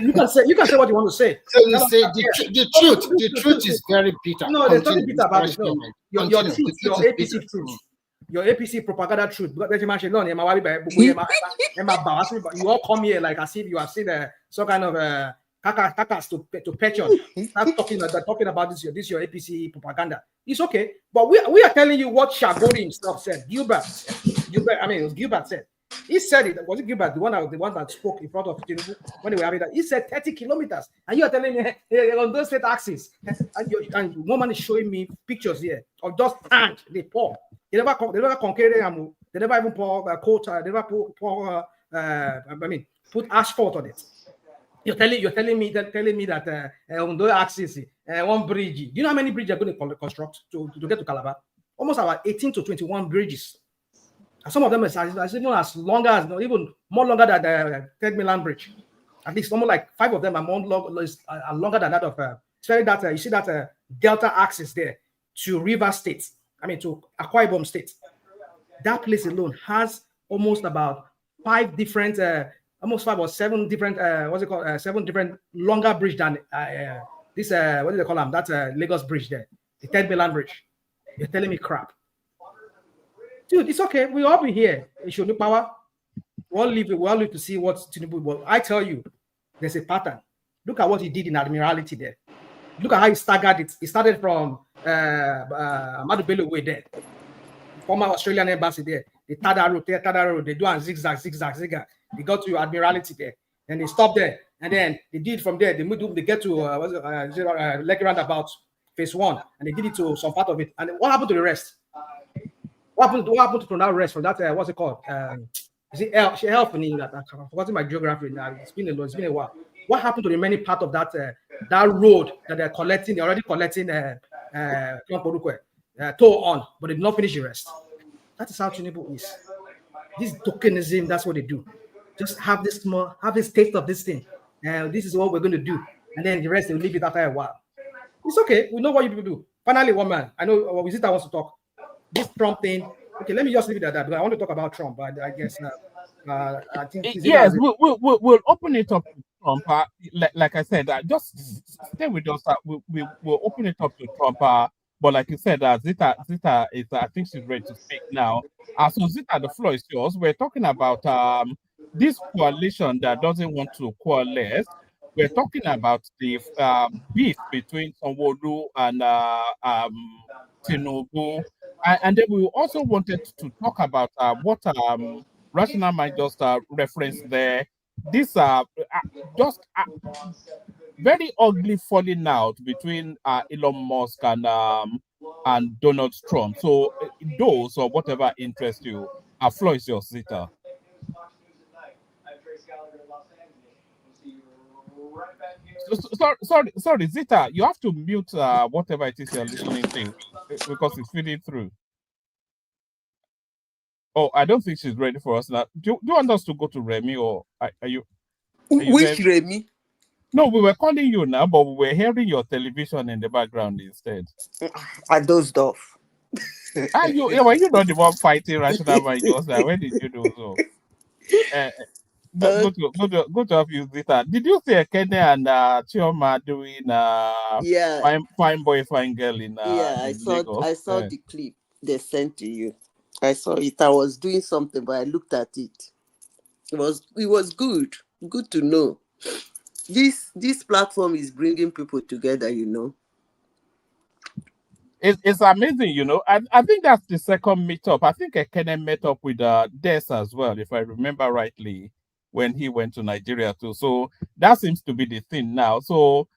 S19: You can say what you want to say.
S21: So you say the truth is very bitter.
S19: No, there's nothing bitter about it. No. Your truth, your APC truth. Your APC propaganda truth. You all come here like as if you have seen some kind of kakas to patch on. Start talking about this your APC propaganda. It's okay, but we are telling you what Shagori himself said. Gilbert, I mean, it was Gilbert said. He said it. Was it Gilbert, the one that spoke in front of Tinubu when they were having that? He said 30 kilometers, and you are telling me on those state axis, and one man is showing me pictures here of just tank they pour. They never concrete them. They never even pour coat. They never put asphalt on it. You're telling me that on those axis, one bridge. Do you know how many bridges are going to construct to get to Calabar? Almost about 18 to 21 bridges. And some of them are as long as, even more longer than the Third Milan Bridge. At least almost like 5 of them are longer than that of. Especially that you see that Delta axis there to River State. I mean to Akwa Ibom State. That place alone has almost about 5 different, almost 5 or 7 different, 7 different longer bridge than this. What do they call them? That Lagos Bridge there, the Third Milan Bridge. You're telling me crap. Dude, it's okay. We all be here. It should be power. We all live to see what Tinubu. But I tell you, there's a pattern. Look at what he did in Admiralty there. Look at how he staggered it. He started from Ahmadu Bello way there, former Australian embassy there. The Tada road. They do a zigzag. They got to Admiralty there, and they stop there, and then they did from there. They get to Lekki roundabout phase 1, and they did it to some part of it. And what happened to the rest? What happened to that rest from that? What's it called? Is it help me? I've forgotten my geography now. It's been a while. What happened to the remaining part of that road that they're collecting? They're already collecting toll on, but they did not finish the rest. That is how Tinubu is. This tokenism, that's what they do. Just have this taste of this thing. This is what we're going to do, and then the rest they will leave it after a while. It's okay. We know what you people do. Finally, one man. I know Zita wants to talk. This Trump thing. Okay, let me just leave it at that because I want to talk about Trump, but I guess I think Zita
S5: Yes,
S19: has it.
S5: we'll open it up to Trump. Like I said, just stay with us. We'll open it up to Trump. But like you said, Zita is I think she's ready to speak now. So Zita, the floor is yours. We're talking about this coalition that doesn't want to coalesce. We're talking about the beef between Sanwo-Olu and Tinubu, and then we also wanted to talk about what Rational Mind just referenced there. This just very ugly falling out between Elon Musk and Donald Trump. So those or whatever interests you, floor is yours, Zita. Sorry, Zita, you have to mute whatever it is you're listening to because it's feeding through. Oh, I don't think she's ready for us now. Do you want us to go to Remy or are you?
S16: Which
S5: there?
S16: Remy?
S5: No, we were calling you now, but we were hearing your television in the background instead.
S16: I dozed off.
S5: Were you not the one fighting Rational Mind just now? When did you do so? Go to have you Zita. Did you see Kenya and Chioma doing fine boy, fine girl in Lagos?
S16: I saw the clip they sent to you. I saw it. I was doing something, but I looked at it. It was good. Good to know. This platform is bringing people together, you know.
S5: It's amazing, you know. I think that's the second meetup. I think Ekene met up with Des as well, if I remember rightly, when he went to Nigeria too. So that seems to be the thing now. So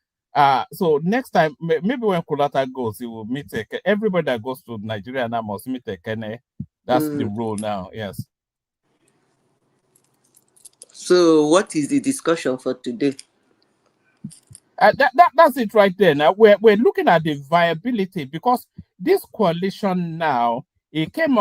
S5: next time, maybe when Kulata goes, he will meet everybody that goes to Nigeria now must meet Ekene. That's the rule now. Yes.
S16: So what is the discussion for today?
S5: That's it right there. Now we're looking at the viability because this coalition now it came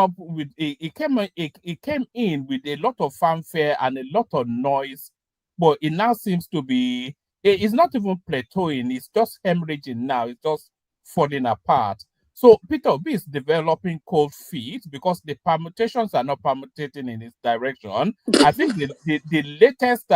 S5: in with a lot of fanfare and a lot of noise, but it now seems to be it's not even plateauing. It's just hemorrhaging now. It's just falling apart. So Peter B is developing cold feet because the permutations are not permutating in his direction. I think the latest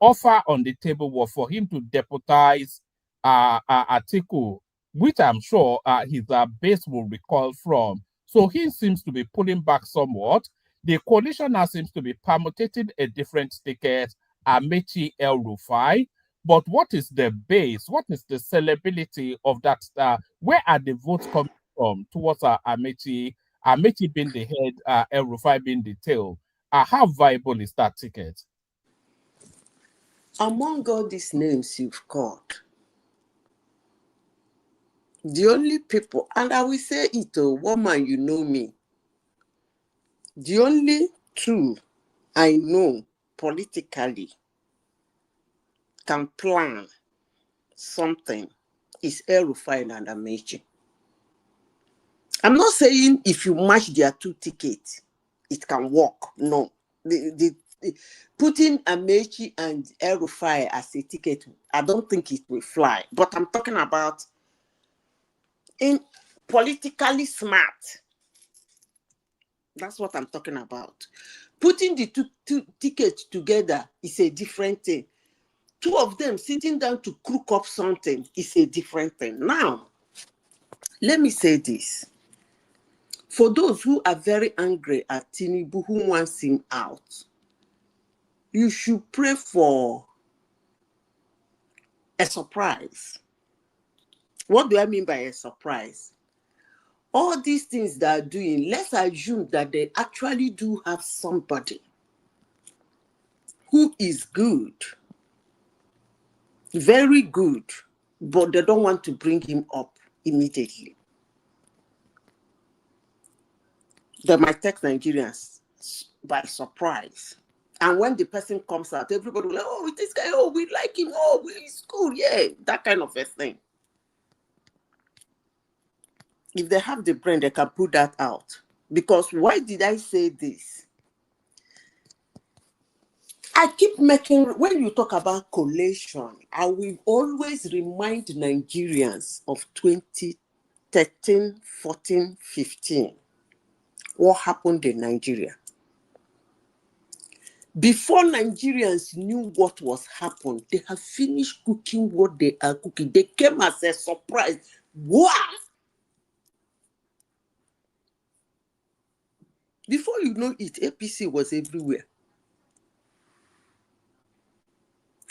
S5: offer on the table was for him to deputize Atiku, which I'm sure his base will recoil from. So he seems to be pulling back somewhat. The coalition now seems to be permutating a different ticket, Amaechi El Rufai. But what is the base? What is the sellability of that? Where are the votes coming from towards Amaechi? Amaechi being the head, El Rufai being the tail. How viable is that ticket?
S16: Among all these names you've called, the only people, and I will say it, woman, you know me, the only two I know politically can plan something is El Rufai and Amaechi. I'm not saying if you match their two tickets, it can work. No. The putting Amaechi and El Rufai as a ticket, I don't think it will fly. But I'm talking about in politically smart. That's what I'm talking about. Putting the two tickets together is a different thing. Two of them sitting down to crook up something is a different thing. Now, let me say this. For those who are very angry at Tinubu, who wants him out, you should pray for a surprise. What do I mean by a surprise? All these things they are doing, let's assume that they actually do have somebody who is good, very good, but they don't want to bring him up immediately. They might take Nigerians by surprise. And when the person comes out, everybody will like, oh, this guy, oh, we like him, oh, he's cool, yeah, that kind of a thing. If they have the brain, they can put that out. Because why did I say this? I keep making, when you talk about collation, I will always remind Nigerians of 2013. 13, 14, 15, what happened in Nigeria? Before Nigerians knew what was happening, they have finished cooking what they are cooking. They came as a surprise. Wow! Before you know it, APC was everywhere.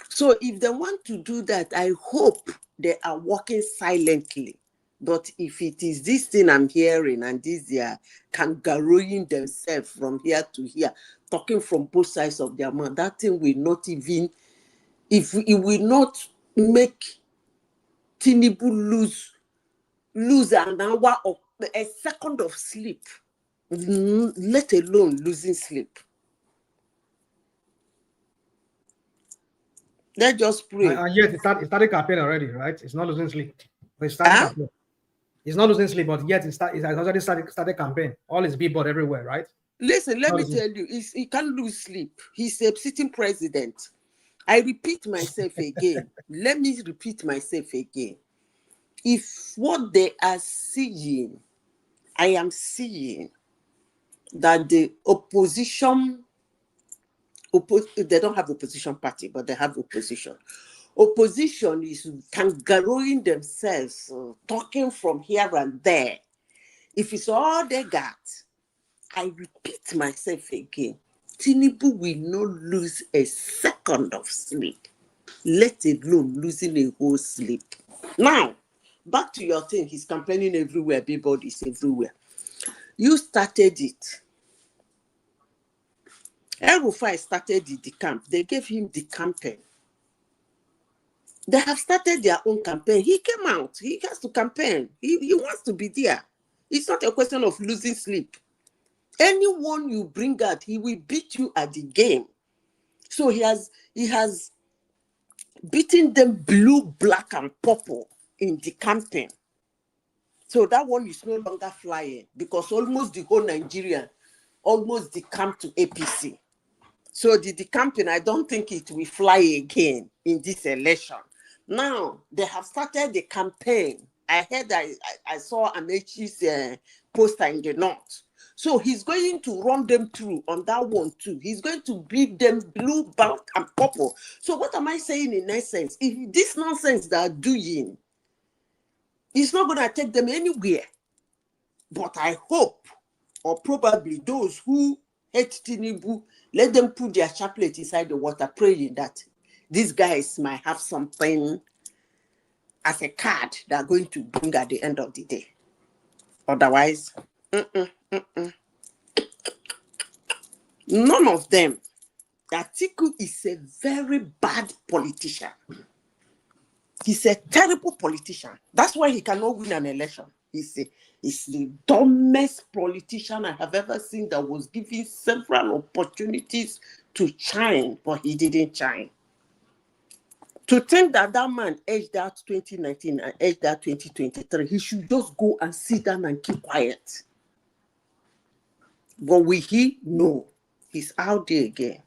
S16: So if they want to do that, I hope they are working silently. But if it is this thing I'm hearing and this they are kangarooing themselves from here to here, talking from both sides of their mouth, that thing will not even, if it will not make Tinubu lose an hour or a second of sleep, let alone losing sleep. Let's just pray.
S19: And yet it started campaign already, right? It's not losing sleep. But it started campaign. It's not losing sleep, but yet it has already started campaign. All his billboard everywhere, right?
S16: Listen, let me tell you, he can't lose sleep. He's a sitting president. I repeat myself again. Let me repeat myself again. If what they are seeing, I am seeing that the opposition, they don't have opposition party, but they have opposition. Opposition is kangarooing themselves, talking from here and there. If it's all they got, I repeat myself again, Tinubu will not lose a second of sleep, let alone losing a whole sleep. Now, back to your thing, he's campaigning everywhere, everybody's everywhere. You started it. Rufai started the camp. They gave him the campaign. They have started their own campaign. He came out. He has to campaign. He wants to be there. It's not a question of losing sleep. Anyone you bring out, he will beat you at the game. So he has beaten them blue, black, and purple in the campaign. So that one is no longer flying because almost the whole Nigerian, almost decamped to APC. So the campaign, I don't think it will fly again in this election. Now, they have started the campaign. I heard I saw Amaechi's poster in the north. So he's going to run them through on that one too. He's going to beat them blue, black, and purple. So what am I saying in essence? If this nonsense they are doing, it's not going to take them anywhere. But I hope, or probably those who hate Tinubu, let them put their chaplet inside the water, praying that these guys might have something as a card they're going to bring at the end of the day. Otherwise, none of them. Atiku is a very bad politician. He's a terrible politician. That's why he cannot win an election. He's the dumbest politician I have ever seen that was given several opportunities to shine, but he didn't shine. To think that that man edged out 2019 and edged out 2023, he should just go and sit down and keep quiet. But will he? No. He's out there again.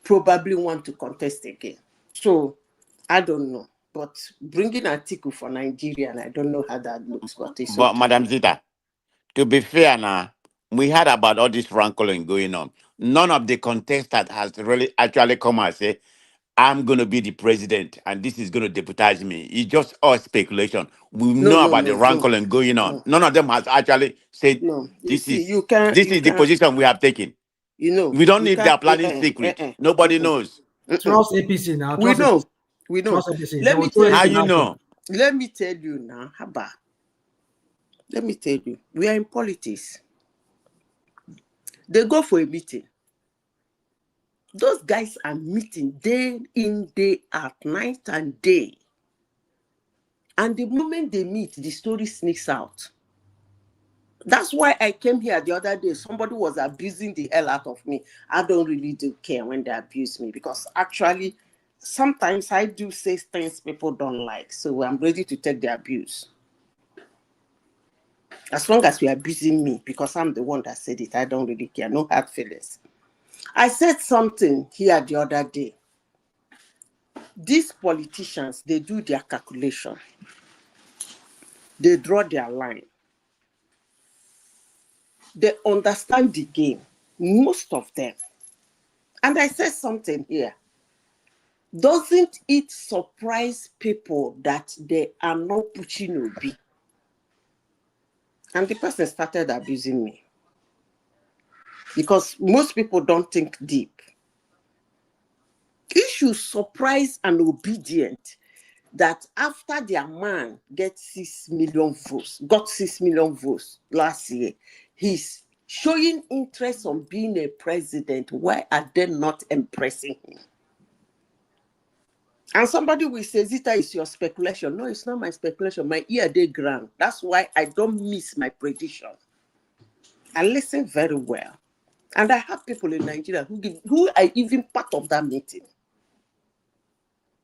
S16: Probably want to contest again. So, I don't know. But bringing Atiku for Nigeria, I don't know how that looks. But it's okay.
S15: Madam Zita, to be fair now, we heard about all this rankling going on. None of the contestants has really actually come and say, I'm going to be the president and this is going to deputize me. It's just all speculation. We know about the rankling going on. None of them has actually said, this is the position we have taken.
S16: You know,
S15: we don't need their planning secret. Nobody knows.
S19: Trust APC now.
S16: We know. We know.
S19: Let me tell you
S15: how you know.
S16: Let me tell you now, Haba. Let me tell you, we are in politics. They go for a meeting. Those guys are meeting day in, day out, night and day. And the moment they meet, the story sneaks out. That's why I came here the other day. Somebody was abusing the hell out of me. I don't really do care when they abuse me because actually, sometimes I do say things people don't like. So I'm ready to take the abuse. As long as you're abusing me, because I'm the one that said it, I don't really care. No hard feelings. I said something here the other day. These politicians, they do their calculation. They draw their line. They understand the game, most of them. And I said something here. Doesn't it surprise people that they are not pushing Obi? And the person started abusing me. Because most people don't think deep. It should surprise and obedient that after their man got 6 million votes last year, he's showing interest on being a president. Why are they not impressing him? And somebody will say, Zita, is your speculation. No, it's not my speculation. My ear they ground. That's why I don't miss my prediction. I listen very well. And I have people in Nigeria who are even part of that meeting.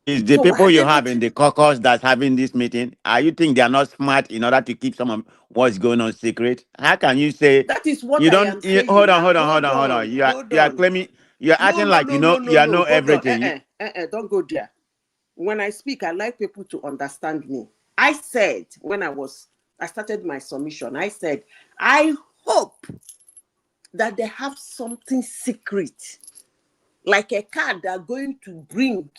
S15: Is the people you have in the caucus that's having this meeting, you think they are not smart in order to keep some of what's going on secret? How can you say
S16: that is what
S15: you
S16: I
S15: don't
S16: am saying?
S15: hold on. You are claiming, you are acting like you know everything.
S16: Don't go there. When I speak, I like people to understand me. I said when I started my submission, I said, I hope that they have something secret, like a card they're going to bring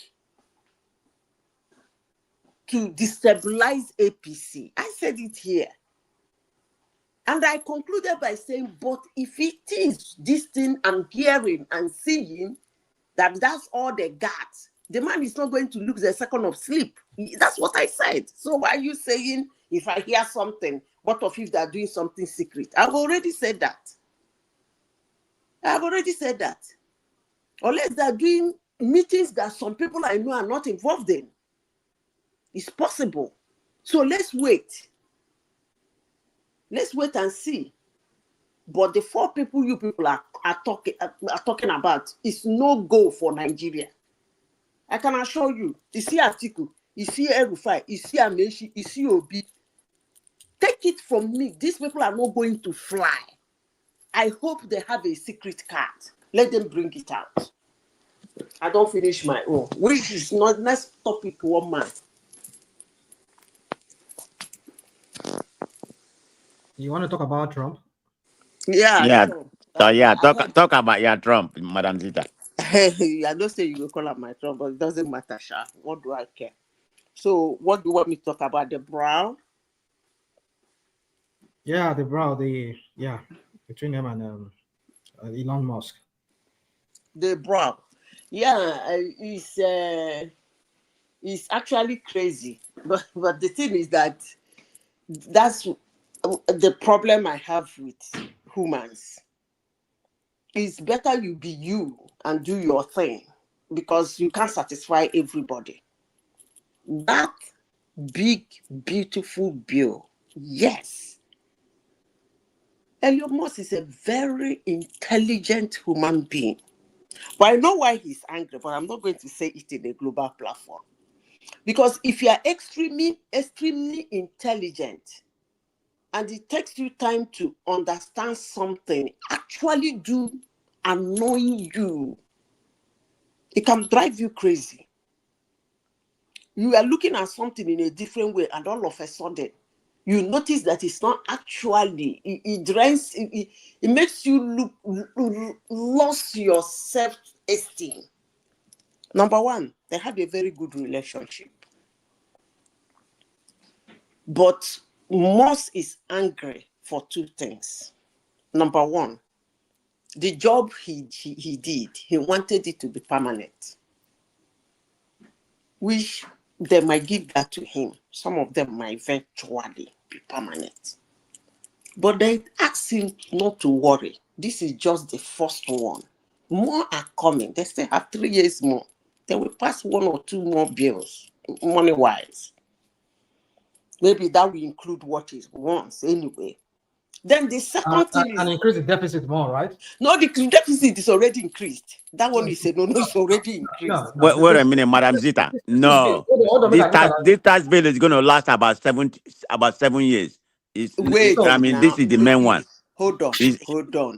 S16: to destabilize APC. I said it here. And I concluded by saying, but if it is this thing I'm hearing and seeing, that's all they got, the man is not going to lose a second of sleep. That's what I said. So why are you saying, if I hear something, what if they're doing something secret? I've already said that. Unless they're doing meetings that some people I know are not involved in. It's possible. So let's wait. Let's wait and see. But the 4 people you people are talking about is no go for Nigeria. I can assure you. You see Atiku, you see Rufai, you see Amaechi, you see Obi. Take it from me. These people are not going to fly. I hope they have a secret card. Let them bring it out. I don't finish my own. Which is not next topic, one man.
S19: You want to talk about Trump?
S16: Yeah.
S15: Talk about your Trump, Madam Zita.
S16: Hey, I don't say you will call up my Trump, but it doesn't matter, Sha. What do I care? So, what do you want me to talk about? The brow?
S19: Yeah, the brow. Between him and Elon Musk.
S16: The brow. Yeah, it's actually crazy. But the thing is that's the problem I have with humans. It's better you be you and do your thing because you can't satisfy everybody. That big, beautiful bill, yes. Elon Musk is a very intelligent human being. But I know why he's angry, but I'm not going to say it in a global platform. Because if you are extremely, extremely intelligent and it takes you time to understand something, actually do annoying you, it can drive you crazy. You are looking at something in a different way, and all of a sudden, you notice that it's not actually, it makes you lose your self-esteem. Number one, they have a very good relationship. But Musk is angry for 2 things. Number one, the job he did, he wanted it to be permanent, which they might give that to him. Some of them might eventually be permanent. But they asked him not to worry. This is just the first one. More are coming. They still have 3 years more. They will pass 1 or 2 more bills, money-wise. Maybe that will include what is once anyway. Then the second thing is...
S19: And increase the deficit more, right?
S16: No, the deficit is already increased. That one is it's already increased.
S15: Wait a minute, Madam Zita. No. This tax bill is going to last about 7 years. This is the main one.
S16: Hold on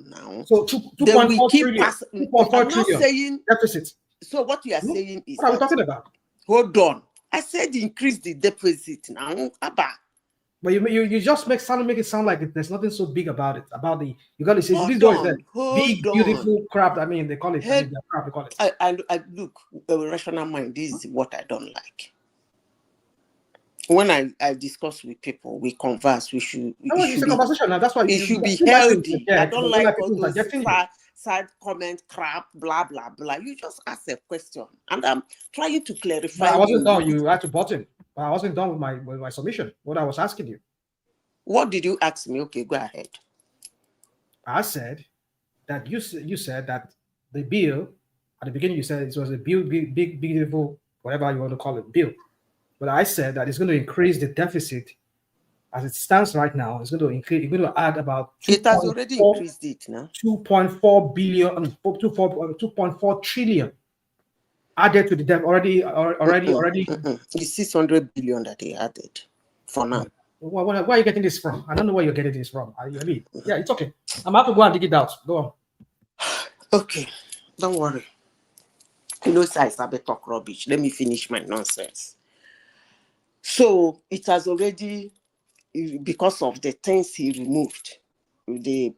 S16: now.
S19: So 2.4 trillion.
S16: I'm not saying
S19: deficit.
S16: So what you are saying is...
S19: What are we talking about?
S16: Hold on. I said increase the deficit now. Abba.
S19: But you just make it sound like there's nothing so big about it. You got to say this
S16: Hold
S19: guy is a
S16: on,
S19: big, beautiful craft. I mean, they call it. I mean, they're crap. They call it.
S16: I look, rational mind. This is what I don't like. When I discuss with people, we converse.
S19: It's a conversation now. That's why
S16: it should be
S19: you guys
S16: healthy. I
S19: interject,
S16: don't
S19: but
S16: like
S19: people
S16: all those
S19: interjecting you.
S16: side comment crap, blah blah blah. You just ask a question, and I'm trying to clarify.
S19: But I wasn't done. You had to button. But I wasn't done with my submission. What I was asking you.
S16: What did you ask me? Okay, go ahead.
S19: I said that you said that the bill at the beginning. You said it was a bill, big, beautiful, whatever you want to call it, bill. But I said that it's going to increase the deficit as it stands right now. It's going to increase. It's going to add about.
S16: It has already increased it now.
S19: 2.4 billion, 2.4 trillion added to the debt already.
S16: It's 600 billion that they added for now.
S19: Where are you getting this from? I don't know where you're getting this from. I mean, yeah, it's okay. I'm about to go and dig it out. Go on.
S16: Okay, don't worry. You know, I sabi talk rubbish. Let me finish my nonsense. So it has already, because of the things he removed, the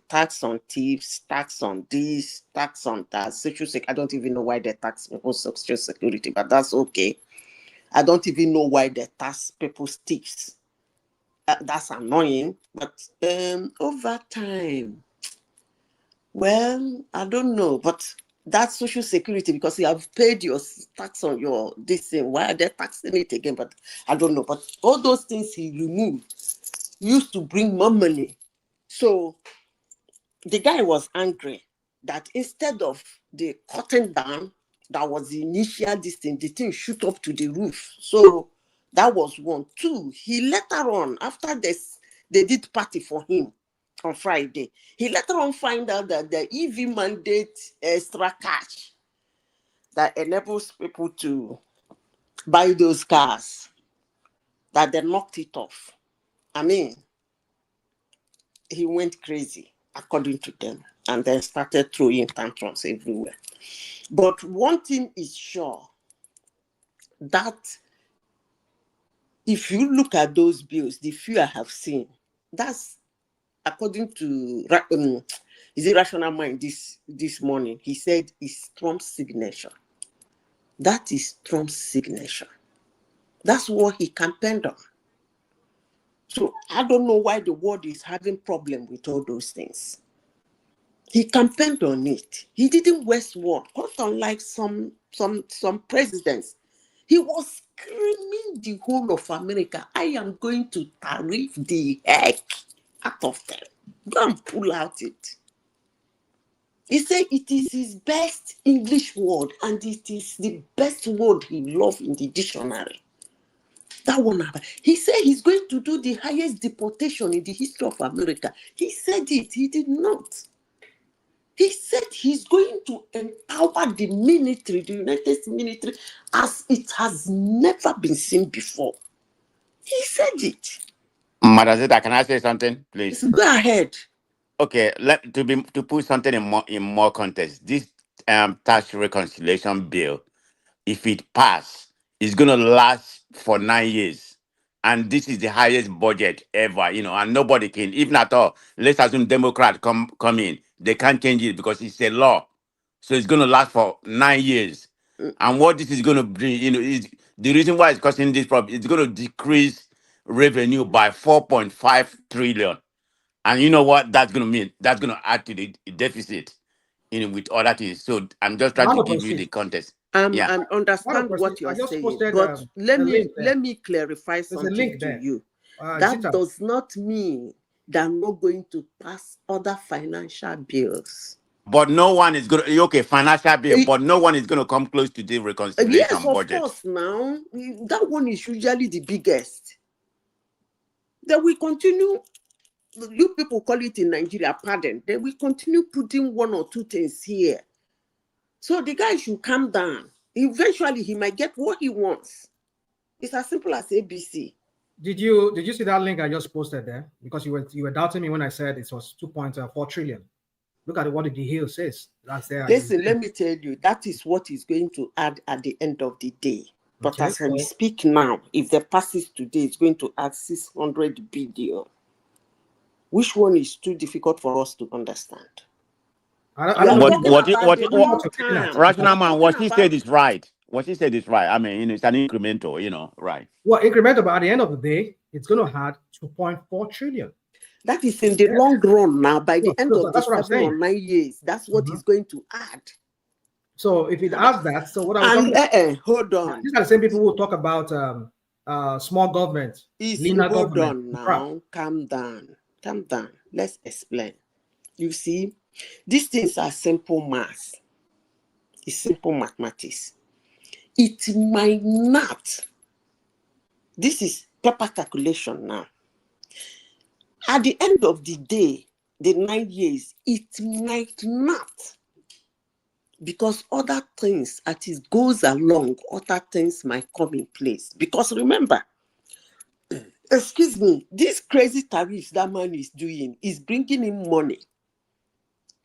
S16: tax on thieves, tax on this, tax on that, social security. I don't even know why they tax people social security, but that's okay. I don't even know why they tax people's thieves. That's annoying. But over time, well, I don't know, but that's social security because you have paid your tax on your this thing. Why are they taxing it again? But I don't know. But all those things he removed used to bring more money. So the guy was angry that instead of the cutting down, that was the initial distance, the thing shoot up to the roof. So that was one. Two, he later on, after this, they did party for him on Friday. He later on find out that the EV mandate extra cash that enables people to buy those cars, that they knocked it off. I mean, he went crazy, according to them, and then started throwing tantrums everywhere. But one thing is sure, that if you look at those bills, the few I have seen, that's according to is it Rational Mind this morning? He said it's Trump's signature. That is Trump's signature. That's what he campaigned on. So I don't know why the world is having problem with all those things. He campaigned on it. He didn't waste word. Quite unlike some presidents. He was screaming the whole of America, I am going to tariff the heck out of them. Go and pull out it. He said it is his best English word and it is the best word he loved in the dictionary. That one, he said he's going to do the highest deportation in the history of America. He said it, he did not. He said he's going to empower the military, the United States military, as it has never been seen before. He said it.
S15: Madam Zeta, can I say something, please?
S16: Go ahead.
S15: Okay, to put something in more context. This tax reconciliation bill, if it pass, is going to last for 9 years. And this is the highest budget ever, and nobody can, even at all, let's assume Democrat come in, they can't change it because it's a law. So it's going to last for 9 years. And what this is going to bring, is the reason why it's causing this problem, it's going to decrease revenue by 4.5 trillion. And you know what that's going to mean? That's going to add to the deficit, with other things. So I'm just trying to give you the context.
S16: I understand what you're saying, but let me clarify something to you. That does not mean they're not going to pass other financial bills.
S15: But no one is going to, financial bill, but no one is going to come close to the reconciliation
S16: yes, of
S15: budget.
S16: course, now, that one is usually the biggest. Then we continue, you people call it in Nigeria, pardon, then we continue putting one or two things here. So the guy should calm down. Eventually, he might get what he wants. It's as simple as ABC.
S19: Did you see that link I just posted there? Because you were doubting me when I said it was 2.4 trillion. Look at what the Hill says. That's there.
S16: Listen, let me tell you, that is what is going to add at the end of the day. But
S19: Okay.
S16: as we speak now, if the passes today, it's going to add 600 billion. Which one is too difficult for us to understand?
S19: I don't know.
S15: Rational man, what he said is right. What he said is right. I mean, it's an incremental, right.
S19: Well, incremental, but at the end of the day, it's going to add 2.4 trillion.
S16: That is in the long run now. By the end of the
S19: that's what I'm
S16: 7 or 9 years, that's what it's going to add.
S19: So if it adds that, so what are we talking about?
S16: Hold on.
S19: These are the same people who talk about small government, leaner
S16: Hold
S19: government.
S16: on now. Calm down. Calm down. Let's explain. You see, these things are simple math. It's simple mathematics. It might not. This is paper calculation now. At the end of the day, the 9 years, it might not. Because other things, as it goes along, other things might come in place. Because remember, excuse me, these crazy tariffs that man is doing is bringing in money.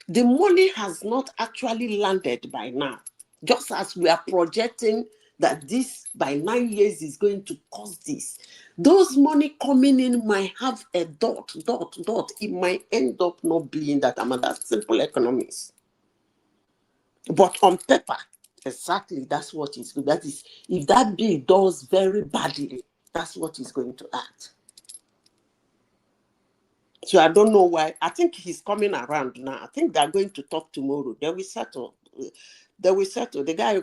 S16: The money has not actually landed by now. Just as we are projecting that this by 9 years is going to cause this. Those money coming in might have a dot. It might end up not being that. I'm that simple economics. But on paper, exactly, that's what it's good. That is, if that bill does very badly, that's what it's going to add. So I don't know why. I think he's coming around now. I think they're going to talk tomorrow. They will settle. The guy,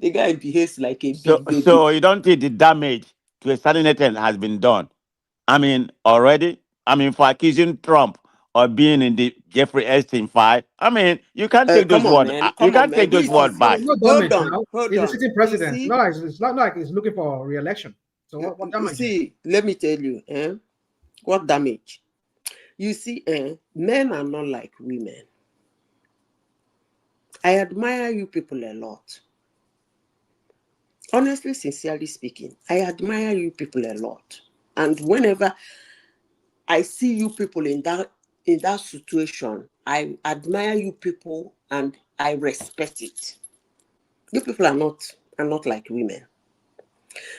S16: the guy behaves like a big baby.
S15: So you don't think the damage to a certain extent has been done? I mean, already? I mean, for accusing Trump of being in the Jeffrey Epstein file, I mean, you can't take those words. You can't take those words back.
S19: Hold on. He's a sitting president. It's not like he's looking for re-election. So what damage?
S16: See, let me tell you, what damage? You see, men are not like women. I admire you people a lot. Honestly, sincerely speaking, I admire you people a lot. And whenever I see you people in that situation, I admire you people and I respect it. You people are not like women.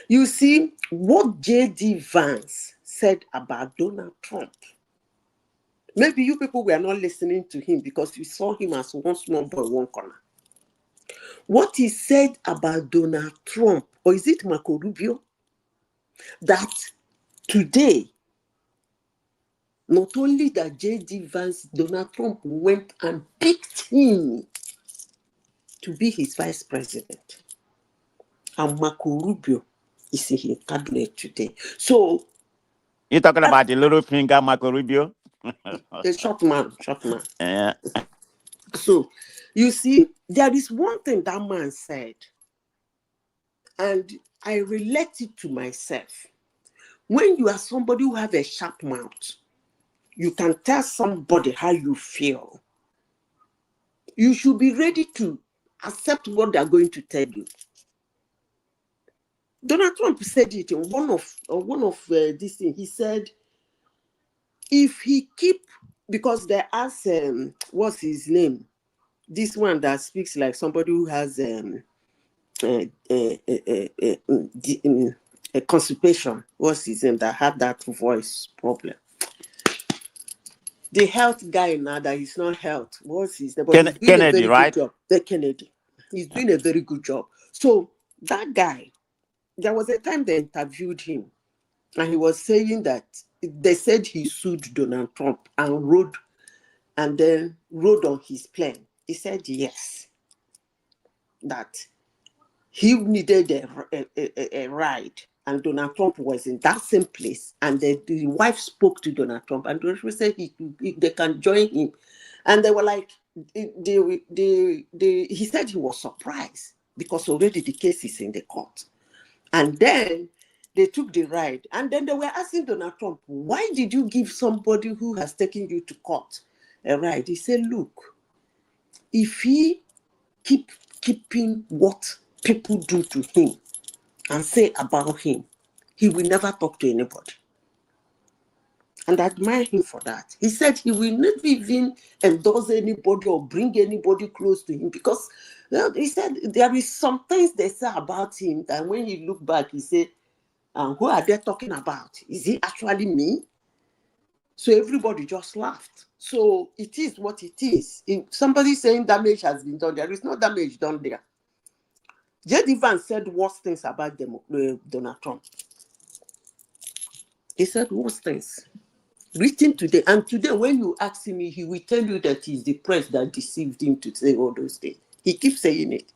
S16: You see, what J.D. Vance said about Donald Trump, maybe you people were not listening to him because you saw him as one small boy, one corner. What he said about Donald Trump, or is it Marco Rubio, that today, not only that J.D. Vance, Donald Trump went and picked him to be his vice president. And Marco Rubio is in his cabinet today. So,
S15: you're talking about the little finger Marco Rubio?
S16: A short man.
S15: Yeah.
S16: So, you see, there is one thing that man said, and I relate it to myself. When you are somebody who have a sharp mouth, you can tell somebody how you feel. You should be ready to accept what they are going to tell you. Donald Trump said it in one of these things. He said, if he keep, because they asked, what's his name? This one that speaks like somebody who has a constipation. What's his name? That had that voice problem. The health guy now that he's not health. What's his name? But he's doing
S15: Kennedy,
S16: a very
S15: right?
S16: good job. The Kennedy. He's doing a very good job. So that guy, there was a time they interviewed him, and he was saying that they said he sued Donald Trump and rode on his plane. He said yes, that he needed a ride, and Donald Trump was in that same place, and the wife spoke to Donald Trump, and Donald Trump said they can join him, and they were like, he said he was surprised because already the case is in the court, and then they took the ride, and then they were asking Donald Trump, why did you give somebody who has taken you to court a ride? He said, look, if he keeping what people do to him and say about him, he will never talk to anybody. And I admire him for that. He said he will never even endorse anybody or bring anybody close to him because he said there is some things they say about him that when you look back, he said, who are they talking about? Is it actually me? So everybody just laughed. So it is what it is. If somebody saying damage has been done, there is no damage done there. J.D. Vance said worse things about Donald Trump. He said worse things. Written today. And today, when you ask him, he will tell you that it's the press that deceived him to say all those things. He keeps saying it.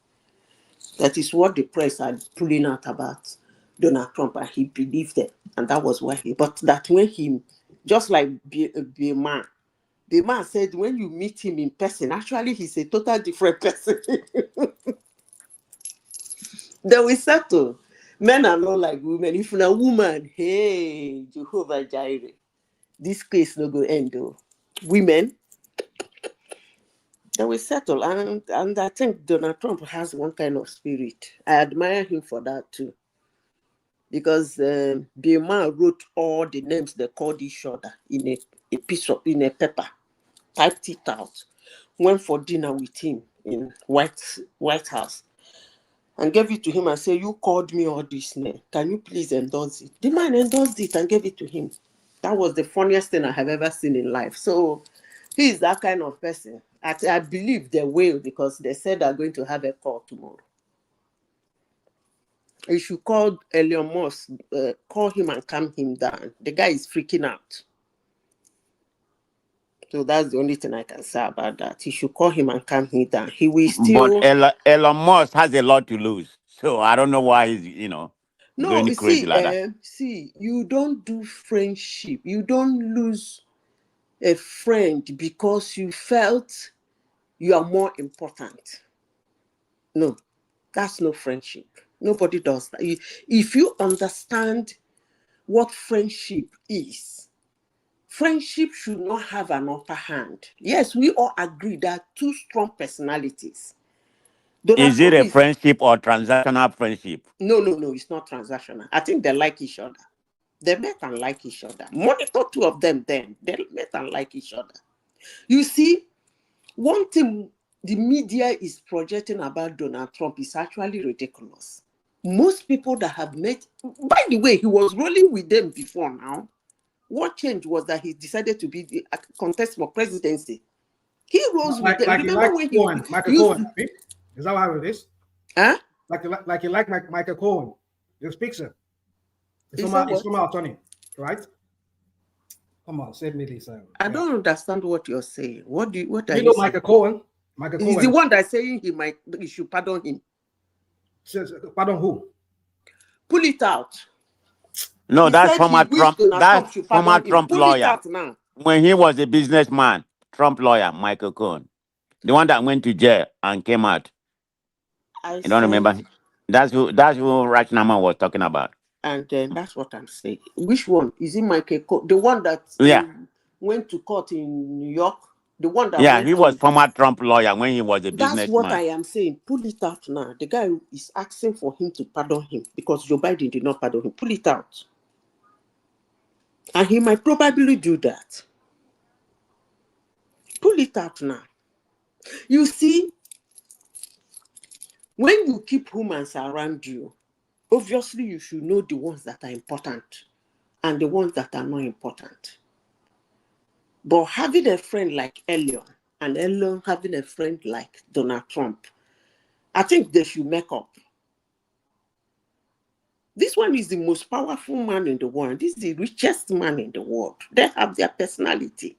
S16: That is what the press are pulling out about Donald Trump, and he believed it. And that was why but that when he, just like the man said, when you meet him in person, actually, he's a total different person. They will settle. Men are not like women. If you're a woman, hey, Jehovah Jireh, this case no go end though. Women, they will settle. And I think Donald Trump has one kind of spirit. I admire him for that too. Because the man wrote all the names they called each other in a piece of, in a paper, typed it out, went for dinner with him in White House, and gave it to him and said, you called me all this name. Can you please endorse it? The man endorsed it and gave it to him. That was the funniest thing I have ever seen in life. So he is that kind of person. I believe they will, because they said they're going to have a call tomorrow. You should call Elon Musk, call him and calm him down. The guy is freaking out. So that's the only thing I can say about that. He should call him and calm him down. He will still...
S15: But Elon Musk has a lot to lose. So I don't know why he's,
S16: No,
S15: going crazy like that.
S16: See, you don't do friendship. You don't lose a friend because you felt you are more important. No, that's no friendship. Nobody does that. If you understand what friendship is, friendship should not have an upper hand. Yes, we all agree that two strong personalities.
S15: Is it a friendship or transactional friendship?
S16: No, it's not transactional. I think they like each other. They met and like each other. Monitor two of them then. They met and like each other. You see, one thing the media is projecting about Donald Trump is actually ridiculous. Most people that have met, by the way, he was rolling with them before now. What changed was that he decided to be the contest for presidency. He rose with them. Remember when he
S19: Michael Cohen, is that how it is?
S16: Huh?
S19: Like you like Michael Cohen, the speaker. It's from our attorney, right? Come on, save me this.
S16: I don't understand what you're saying. What are you
S19: know Michael Cohen?
S16: He's the one that's saying he should pardon him.
S19: Pardon who?
S16: Pull it out.
S15: No, that's former Trump. That's former Trump lawyer.
S16: Pull it out now.
S15: When he was a businessman, Trump lawyer, Michael Cohen, the one that went to jail and came out. You don't remember? That's who Rajnama was talking about.
S16: And that's what I'm saying. Which one? Is it Michael Cohen? The one that went to court in New York? The one that
S15: he was former Trump lawyer when he was a businessman.
S16: That's what I am saying. Pull it out now. The guy is asking for him to pardon him because Joe Biden did not pardon him. Pull it out. And he might probably do that. Pull it out now. You see, when you keep humans around you, obviously you should know the ones that are important and the ones that are not important. But having a friend like Elon and Elon having a friend like Donald Trump, I think they should make up. This one is the most powerful man in the world. This is the richest man in the world. They have their personality.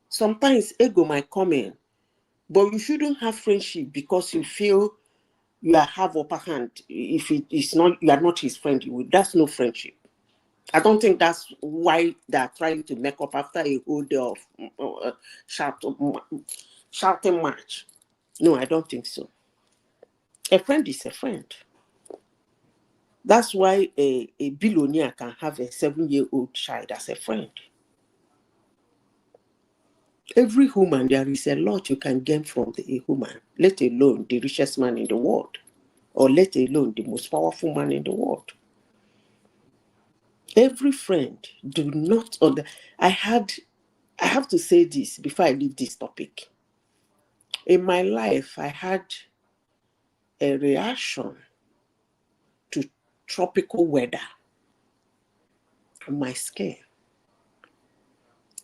S16: Sometimes ego might come in, but you shouldn't have friendship because you feel you have upper hand. If it is not, you are not his friend. That's no friendship. I don't think that's why they are trying to make up after a whole day of shouting match. No, I don't think so. A friend is a friend. That's why a billionaire can have a 7-year-old child as a friend. Every human, there is a lot you can gain from a human, let alone the richest man in the world, or let alone the most powerful man in the world. Every friend, do not I have to say this before I leave this topic. In my life, I had a reaction to tropical weather on my skin.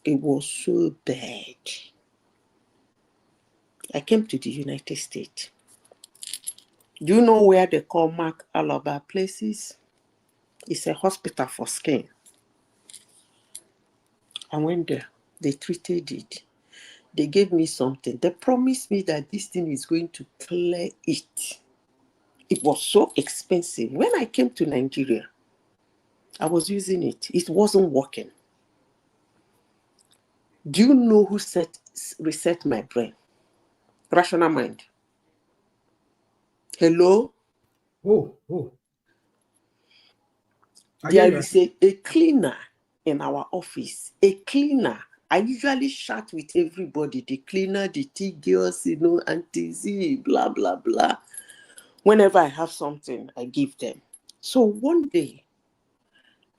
S16: It was so bad. I came to the United States. Do you know where they call Mark Alaba places? It's a hospital for skin. I went there. They treated it. They gave me something. They promised me that this thing is going to clear it. It was so expensive. When I came to Nigeria, I was using it. It wasn't working. Do you know who reset my brain? Rational mind. Hello?
S19: Oh.
S16: There is a cleaner in our office. A cleaner. I usually chat with everybody. The cleaner, the tea girls, Auntie Z, blah, blah, blah. Whenever I have something, I give them. So one day,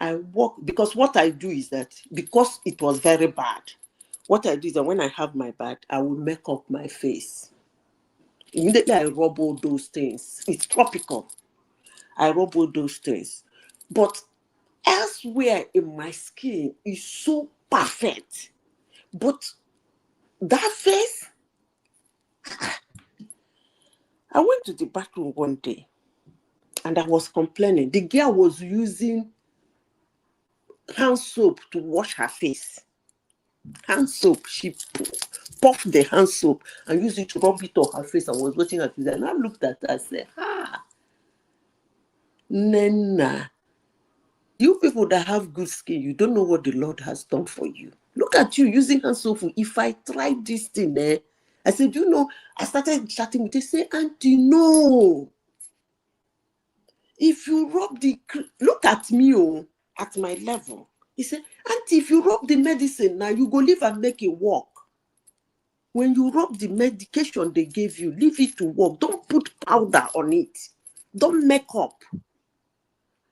S16: I walk, because what I do is that, because it was very bad, what I do is that when I have my bad, I will make up my face. Immediately I rub all those things. It's tropical. I rub all those things. But elsewhere in my skin is so perfect. But that face, I went to the bathroom one day and I was complaining. The girl was using hand soap to wash her face. Hand soap. She puffed the hand soap and used it to rub it on her face. I was watching her. And I looked at her and said, Nena, you people that have good skin, you don't know what the Lord has done for you. Look at you using hand soap. If I tried this thing, I said, I started chatting with her. Say, Auntie, no. If you rub look at me, at my level. He said, Auntie, if you rub the medicine now, you go live and make it work. When you rub the medication they gave you, leave it to work. Don't put powder on it. Don't make up.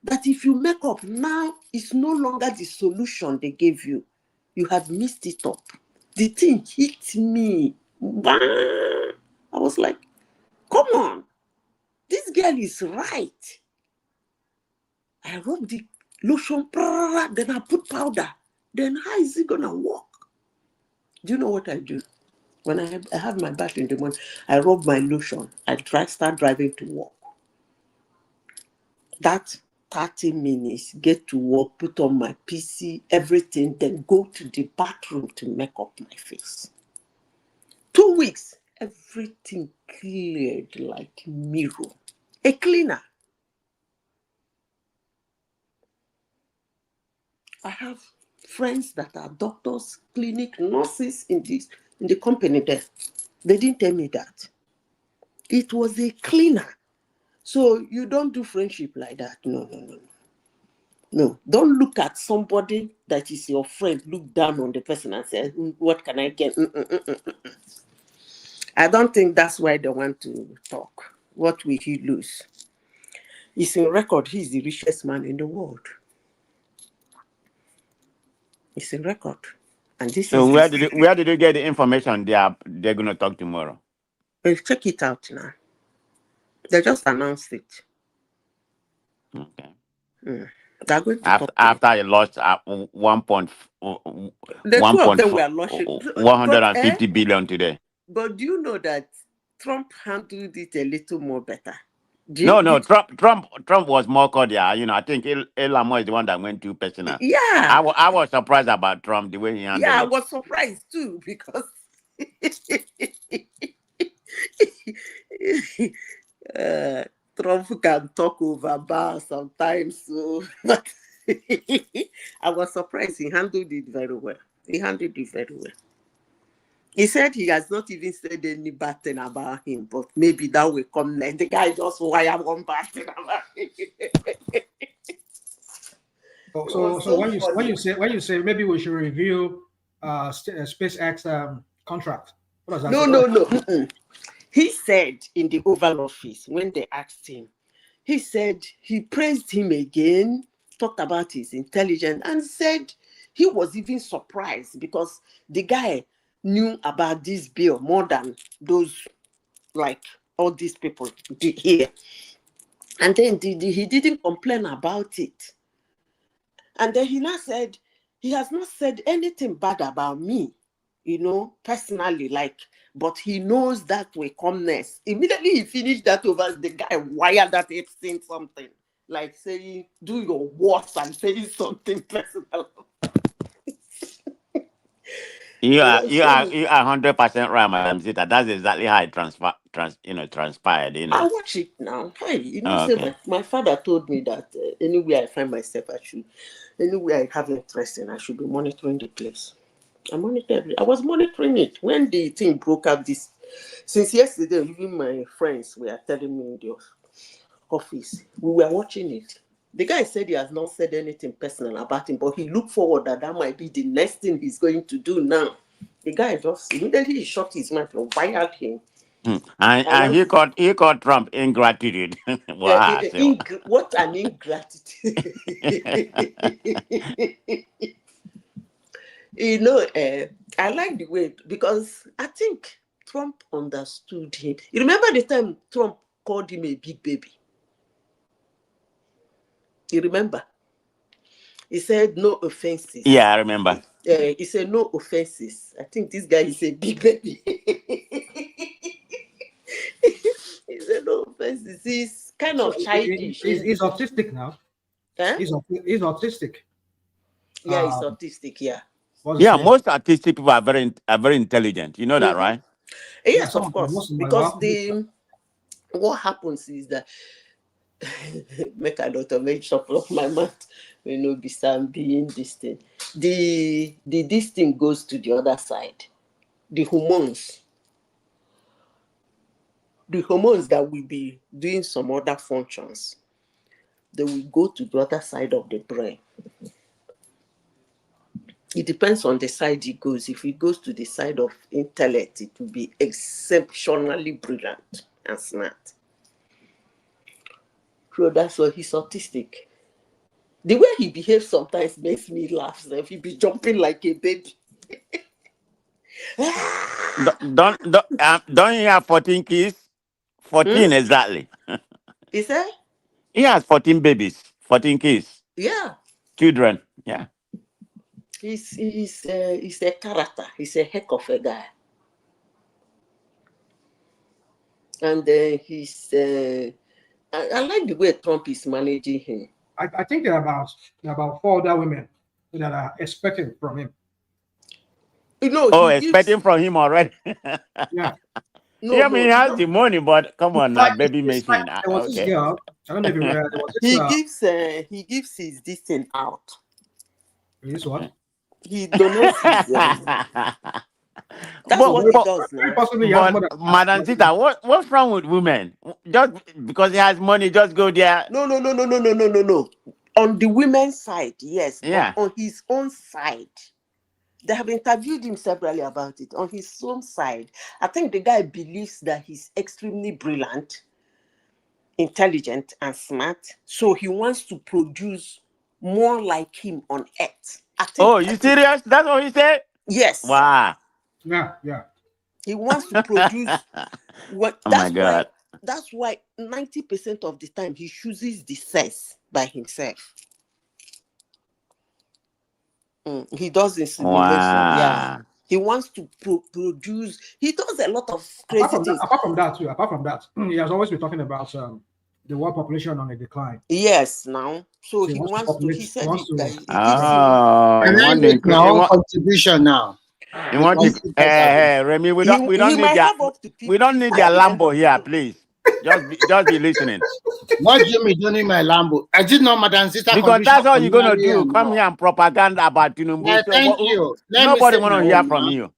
S16: That if you make up now, it's no longer the solution they gave you. You have messed it up. The thing hit me. I was like, come on. This girl is right. I rub the lotion, then I put powder. Then how is it going to work? Do you know what I do? When I have my bath in the morning, I rub my lotion. I start driving to work. That 30 minutes, get to work, put on my PC, everything, then go to the bathroom to make up my face. 2 weeks, everything cleared like mirror. A cleaner. I have friends that are doctors, clinic nurses in the company there. They didn't tell me that. It was a cleaner. So you don't do friendship like that. No. Don't look at somebody that is your friend, look down on the person and say, what can I get? I don't think that's why they want to talk. What will he lose? It's in record, he's the richest man in the world. It's in record. And this
S15: So
S16: is
S15: where did you get the information they're going to talk tomorrow?
S16: Well, check it out now. They just announced it.
S15: Okay.
S16: They're going to
S15: After I lost
S16: the two of them were launching
S15: 150 billion today.
S16: But do you know that Trump handled it a little more better?
S15: No. Trump was more cordial. I think Elon Musk is the one that went too personal.
S16: Yeah.
S15: I was surprised about Trump, the way he handled it.
S16: Yeah, I was surprised too, because Trump can talk over bar sometimes. So I was surprised. He handled it very well. He said he has not even said any bad thing about him, but maybe that will come next. The guy just wire one bad thing about him.
S19: So when you say maybe we should review SpaceX contract. What does that mean?
S16: No. He said in the Oval Office when they asked him, he said he praised him again. talked about his intelligence and said he was even surprised because the guy knew about this bill more than those, like all these people did here. And then he didn't complain about it. And then he now said, he has not said anything bad about me, personally, but he knows that will come next. Immediately he finished that over, the guy wired that Epstein something, like saying, do your worst and saying something personal.
S15: You are 100% right, Madam Zita. That's exactly how it transpired.
S16: I watch it now. Hey,
S15: Okay.
S16: my father told me that anywhere I find myself, anywhere I have interest in, I should be monitoring the place. I was monitoring it when the thing broke up. Since yesterday, even my friends were telling me in the office, we were watching it. The guy said he has not said anything personal about him, but he looked forward that might be the next thing he's going to do now. The guy just immediately shut his mouth and wired him.
S15: And he called Trump ingratitude. Wow.
S16: What an ingratitude. I like the way, because I think Trump understood him. You remember the time Trump called him a big baby? You remember? He said no offenses.
S15: Yeah, I remember.
S16: He said no offenses. I think this guy is a big baby. He said no offenses. He's kind of childish.
S19: He's autistic now.
S16: Huh?
S19: He's autistic.
S16: Yeah, he's autistic. Yeah.
S15: Yeah, most autistic people are very intelligent. You know that, right?
S16: Yes, of course. Because what happens is that make a lot of make up of my mouth. Be being this thing. This thing goes to the other side. The hormones that will be doing some other functions, they will go to the other side of the brain. It depends on the side it goes. If it goes to the side of intellect, it will be exceptionally brilliant and smart. So that's why he's autistic. The way he behaves sometimes makes me laugh. So if he be jumping like a baby.
S15: Don't you have 14 kids? 14 exactly.
S16: Is that?
S15: He has 14 babies, 14 kids.
S16: Yeah.
S15: Children. Yeah.
S16: He's a character. He's a heck of a guy. And he's I like the way Trump is managing him.
S19: I think there are about 4 other women that are expecting from him.
S15: Expecting from him already.
S19: Yeah.
S15: He has the money, but come on now, baby machine.
S19: There was this girl. I don't know if you read. There was
S16: this, he gives his this thing out.
S19: This one.
S16: He donates his. That's what he does now.
S15: But Madam Zita, what's wrong with women? Just because he has money, just go there.
S16: No. On the women's side, yes.
S15: Yeah.
S16: But on his own side, they have interviewed him severally about it. On his own side, I think the guy believes that he's extremely brilliant, intelligent, and smart. So he wants to produce more like him on Earth.
S15: You serious? That's what he said?
S16: Yes.
S15: Wow.
S19: Yeah.
S16: He wants to produce what.
S15: Oh my God.
S16: That's why 90% of the time he chooses the sex by himself. He does insemination.
S15: Wow.
S16: Yeah. He wants to produce. He does a lot of crazy things.
S19: Apart from that, he has always been talking about the world population on a decline.
S16: Yes, now. So he wants to. He said
S21: my own contribution now.
S15: You want to, Remy? We don't need their Lambo here, please. Just be listening.
S21: Not Jimmy doing my Lambo. I did not, Madam Zita.
S15: Because that's all you're gonna do. Come here and propaganda about
S21: Tinubu. Thank you.
S15: Nobody wanna hear from you.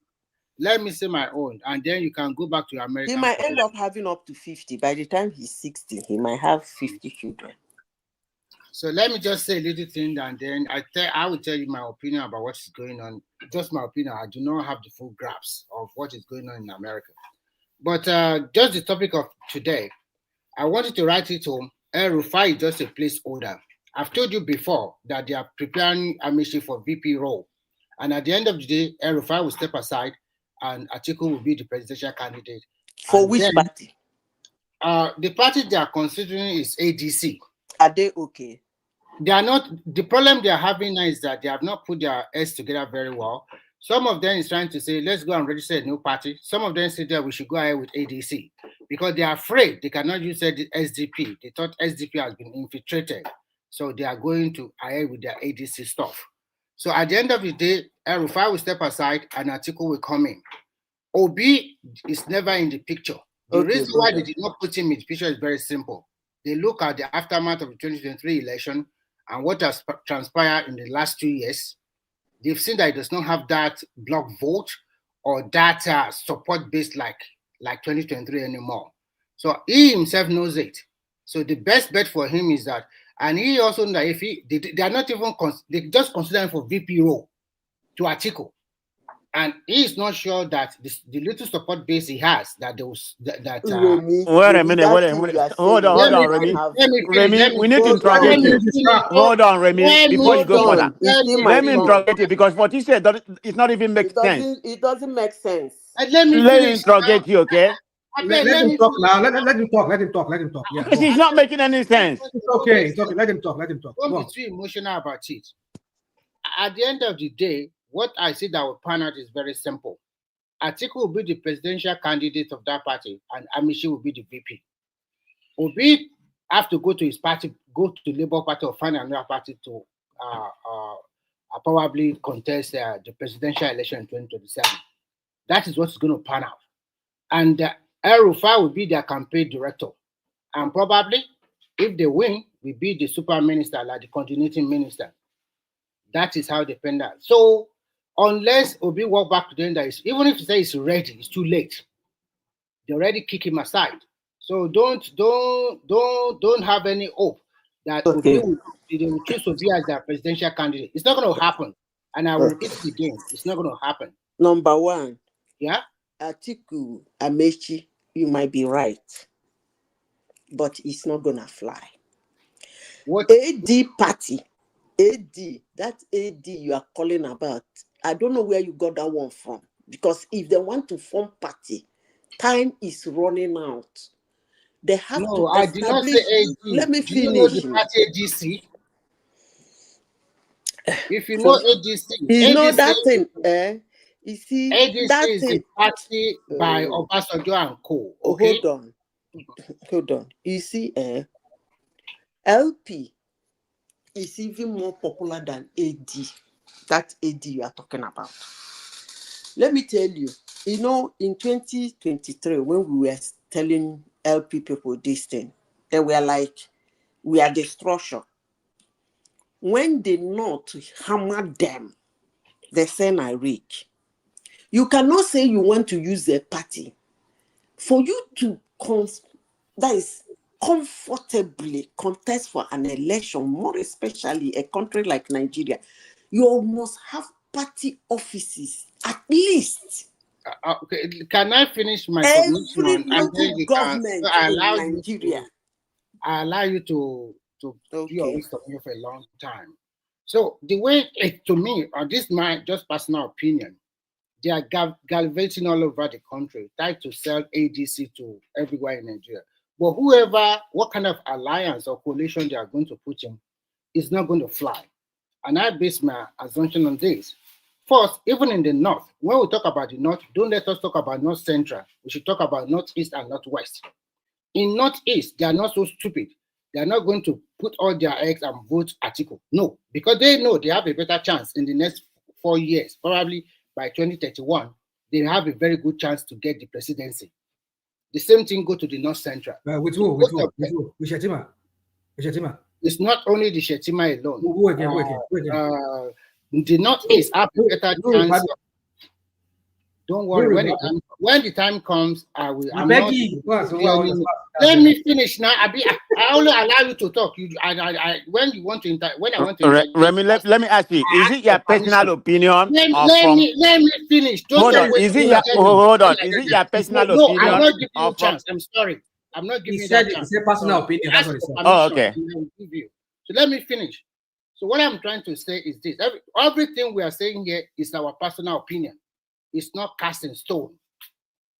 S21: Let me say my own, and then you can go back to America.
S16: He might end up having up to 50. By the time he's 60, he might have 50 children.
S21: So let me just say a little thing, and then I will tell you my opinion about what is going on. Just my opinion. I do not have the full grasp of what is going on in America. But just the topic of today, I wanted to write it home. Rufai is just a placeholder. I've told you before that they are preparing Amaechi for VP role. And at the end of the day, Rufai will step aside and Atiku will be the presidential candidate.
S16: For
S21: and
S16: which
S21: then,
S16: party?
S21: The party they are considering is ADC.
S16: Are they okay?
S21: They are not. The problem they are having now is that they have not put their heads together very well. Some of them is trying to say, let's go and register a new party. Some of them say that we should go ahead with ADC because they are afraid they cannot use SDP. They thought SDP has been infiltrated. So they are going to ahead with their ADC stuff. So at the end of the day, Rufai will step aside and Atiku will come in. Obi is never in the picture. The reason why they did not put him in the picture is very simple. They look at the aftermath of the 2023 election and what has transpired in the last 2 years. They've seen that it does not have that block vote or that support base like 2023 anymore. So he himself knows it. So the best bet for him is that, and he also knows that if they are not even, they just consider him for VP role to Atiku. And he is not sure that the little support base he has, that there was that.
S15: Wait a minute. Hold on, Remy. Remy, we need to interrogate you. Hold on, Remy, before you go further. Let me interrogate you because what you said, it's not even make sense.
S16: It doesn't make sense.
S21: Let me
S15: interrogate you, okay?
S19: Let him talk now. Let him talk. Let him talk. Yeah.
S15: Because it's not making any sense.
S19: It's okay. Let him talk.
S21: Don't be too emotional about it. At the end of the day, what I see that will pan out is very simple. Atiku will be the presidential candidate of that party, and Amaechi will be the VP. Obi have to go to his party, go to Labour Party, or find another party to probably contest the presidential election in 2027. That is what's going to pan out. And Rufai will be their campaign director. And probably, if they win, will be the super minister, like the coordinating minister. That is how they pan out. So, unless Obi walk back to them, that is, even if he says he's ready, it's too late. They already kick him aside. So don't have any hope that Obi will choose Obi as their presidential candidate. It's not going to happen. And I will repeat it again. It's not going to happen.
S16: Number one.
S21: Yeah?
S16: Atiku, Amaechi, you might be right. But it's not going to fly.
S21: What?
S16: AD party. AD, that AD you are calling about, I don't know where you got that one from. Because if they want to form party, time is running out. They have to
S21: I did not say AD.
S16: Let me
S21: finish.
S16: You
S21: know the party ADC? If you know ADC,
S16: you know that thing, you see,
S21: ADC
S16: that
S21: is
S16: thing.
S21: a party by Obasanjo and Co. Okay?
S16: Hold on. You see, LP is even more popular than AD. That AD you are talking about. Let me tell you, in 2023, when we were telling LP people this thing, they were like, we are destruction. When they not hammer them, they say I rich. You cannot say you want to use a party for you to that is comfortably contest for an election, more especially a country like Nigeria. You must have party offices at least.
S21: Okay. Can I finish my
S16: Every
S21: submission?
S16: local government in Nigeria.
S21: I allow you to do your wisdom here for a long time. So the way to me, this is my just personal opinion, they are gallivanting all over the country, trying to sell ADC to everywhere in Nigeria. But what kind of alliance or coalition they are going to put in is not going to fly. And I base my assumption on this. First, even in the north, when we talk about the north, don't let us talk about north central. We should talk about northeast and northwest. In northeast, they are not so stupid. They are not going to put all their eggs and vote Atiku. No, because they know they have a better chance in the next 4 years. Probably by 2031, they have a very good chance to get the presidency. The same thing go to the north central.
S19: With who? With Shetima?
S21: It's not only the Shetima alone.
S19: Who again?
S21: The northeast have a better chance. Don't worry. When the time comes, I will. Let me finish now. I only allow you to talk. When you want to when I want to.
S15: Remy, let me ask you: is it your personal opinion?
S21: Let me finish.
S15: Hold on. Is it your personal opinion?
S21: No, I'm not giving you a chance. I'm sorry. I'm not giving you that chance.
S19: It's a personal opinion. That's what he said.
S15: Oh, okay.
S21: So let me finish. So what I'm trying to say is this. Everything we are saying here is our personal opinion. It's not cast in stone.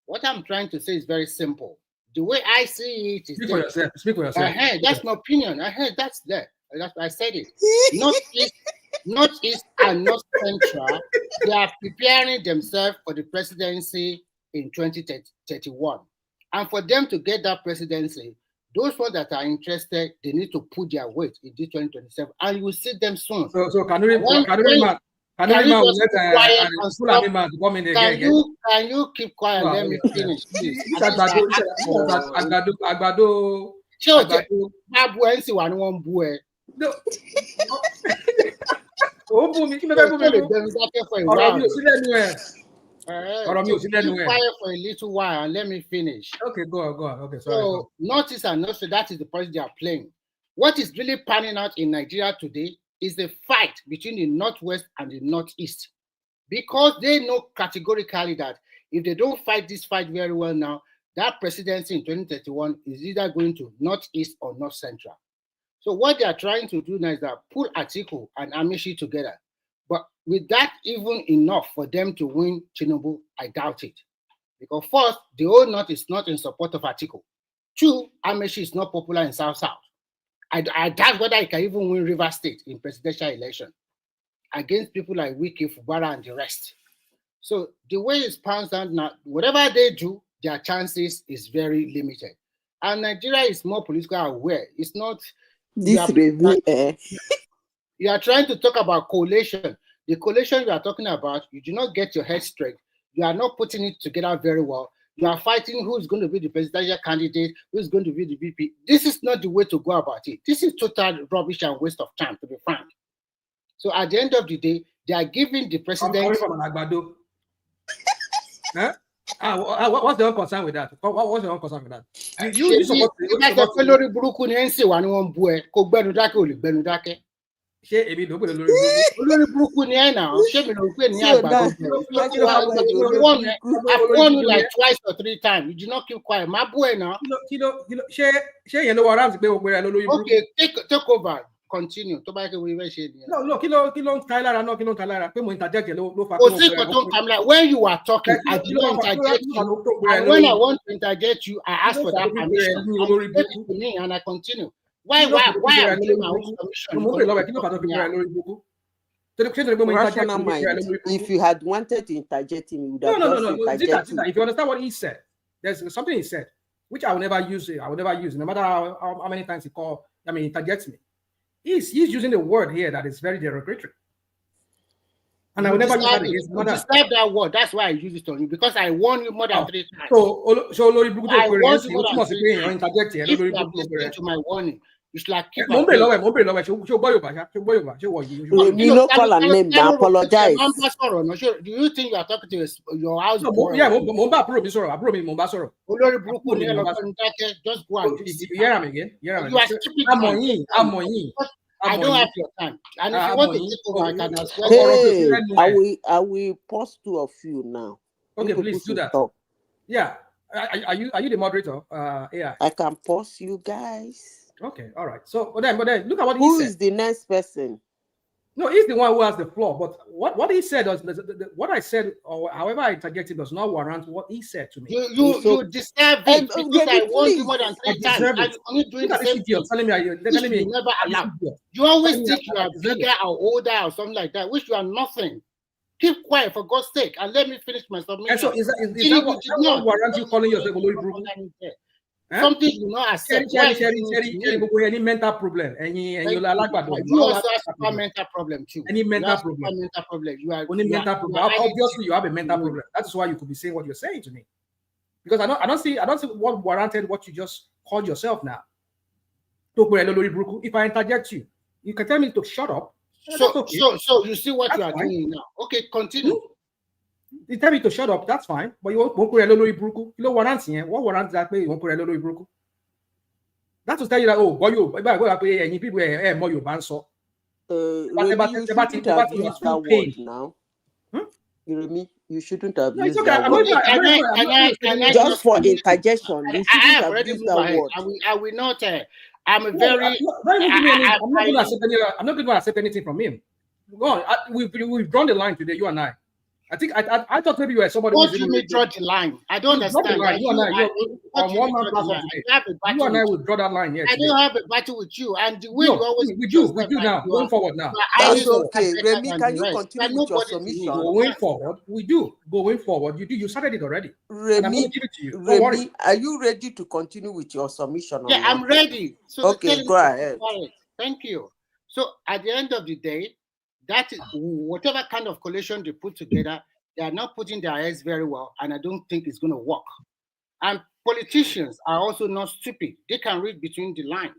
S21: What I'm trying to say is very simple. The way I see it is
S19: Speak for yourself. Speak for yourself.
S21: That's my opinion. That's there. I said it. Northeast and North Central, they are preparing themselves for the presidency in 2031. And for them to get that presidency, those ones that are interested, they need to put their weight in this 2027. And you will see them soon.
S19: So can you
S21: keep quiet and let me finish, please? Keep quiet for a little while and let me finish.
S19: Okay, go on. Okay, sorry.
S21: So Northeast and North, that is the policy they are playing. What is really panning out in Nigeria today is the fight between the Northwest and the Northeast, because they know categorically that if they don't fight this fight very well now, that presidency in 2031 is either going to Northeast or North Central. So what they are trying to do now is that pull Atiku and Amaechi together. But with that even enough for them to win Tinubu, I doubt it. Because first, the whole North is not in support of Atiku. Two, Amaechi is not popular in South-South. I doubt whether he can even win River State in presidential election against people like Wike, Fubara, and the rest. So the way it's pans out now, whatever they do, their chances is very limited. And Nigeria is more politically aware. It's not... You are trying to talk about coalition. The coalition you are talking about, you do not get your head straight. You are not putting it together very well. You are fighting who's going to be the presidential candidate, who's going to be the VP. This is not the way to go about it. This is total rubbish and waste of time, to be frank. So at the end of the day, they are giving the president...
S19: Huh? What's the concern with that? What's the concern with that? You support
S21: olórí burúkú ni ẹ náà ṣé mi ló ń pè ní àgbàdo I've warned you like twice or three times. You did not keep quiet. Má bú ẹ náà.
S19: Ṣé yẹn ló wọ around pé o gbé rẹ lórí burúkú?
S21: Okay, take over. Continue. Tó bá yẹ kí wọ́n fẹ́ ṣe nìyẹn.
S19: No, kí ló ń ta lára náà, kí ló ń ta lára pé mo interject ló fà.
S21: Kò sí nǹkan tó ń ta lára. When you are talking, I did not interject you. And when I want to interject you, I ask for that permission. I take it to me and I continue. Why am I giving my own permission?
S16: If you had wanted to interject him, you would have
S19: interjected. If you understand what he said, there's something he said, which I will never use. No matter how many times he interjects me. He's using the word here that is very derogatory. And I will never use that against mother.
S21: Describe that word. That's why I use it on you, because I warned you more than 3 times.
S19: So Lori Bukuto,
S21: I warned you more than 3 times. If you have listened to my warning, it's like keep
S19: you
S16: know, call her name now, apologize.
S21: Do you think you are talking to your house?
S19: No,
S21: boy?
S19: Yeah,
S21: just go and
S19: hear him again.
S21: You are stupid. I don't have your time. And if you want to take over, I can as well.
S16: Hey, I will pause 2 of you now.
S19: Okay, please do that. Talk. Yeah. Are you the moderator? Yeah.
S16: I can pause you guys.
S19: Okay, all right. So, but then look at what he said.
S16: Who is the next person?
S19: No, he's the one who has the floor. But what he said was what I said, or however I interjected, does not warrant what he said to me.
S21: You deserve it because I warned you more than 3 times. And you're only doing the same thing.
S19: Telling me
S21: you never allow. You always think you are bigger or older or something like that, which you are nothing. Keep quiet for God's sake and let me finish my submission.
S19: And so is that what warrants you calling yourself a something you know accept. Any mental problem. You
S21: also have a mental problem too.
S19: Any mental problem.
S21: You are
S19: only mental problem. Obviously, you have a mental problem. That's why you could be saying what you're saying to me. Because I don't see what warranted what you just called yourself now. If I interject you, you can tell me to shut up.
S21: So you see what you are doing now. Okay, continue.
S19: You tell me to shut up, that's fine. But you won't put a lori bruku. You know what warrants that way? You won't put a lori bruku. That's to tell you that, oh, boy, you pay any people more you ban so.
S16: You shouldn't have used that word now. You shouldn't have used that word. Just for interjection, you shouldn't have used that word.
S21: I will not. I'm a very.
S19: I'm not going to accept I'm not going to accept anything from him. Go on. We've drawn the line today, you and I. I thought maybe you were somebody
S21: What
S19: who's
S21: do you
S19: even
S21: mean draw the line? I don't
S19: draw the
S21: understand.
S19: line. You and I, you're on one man platform today. You and I will draw that line here.
S21: I don't have a battle with you, and the way
S19: No,
S21: you always
S19: we do now. Going forward now.
S2: That's okay. Remy, can you continue with your submission?
S19: Going forward, we do. Going forward, you do. You started it already.
S2: Remy, Remy, are you ready to continue with your submission?
S21: Yeah, I'm ready. So
S2: okay, go ahead.
S21: Thank you. So at the end of the day, that is whatever kind of coalition they put together, they are not putting their heads very well, and I don't think it's going to work. And politicians are also not stupid. They can read between the lines.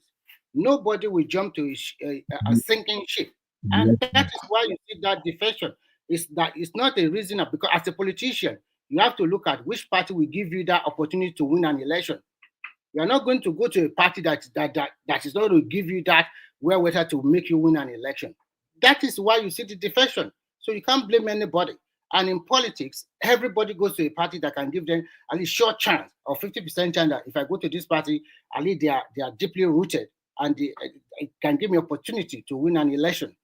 S21: Nobody will jump to a sinking ship. And that is why you see that defection. It's not a reason, because as a politician, you have to look at which party will give you that opportunity to win an election. You are not going to go to a party that is not going to give you that wherewithal to make you win an election. That is why you see the defection. So you can't blame anybody. And in politics, everybody goes to a party that can give them at least short chance or 50% chance that if I go to this party, at least they are deeply rooted and it can give me opportunity to win an election.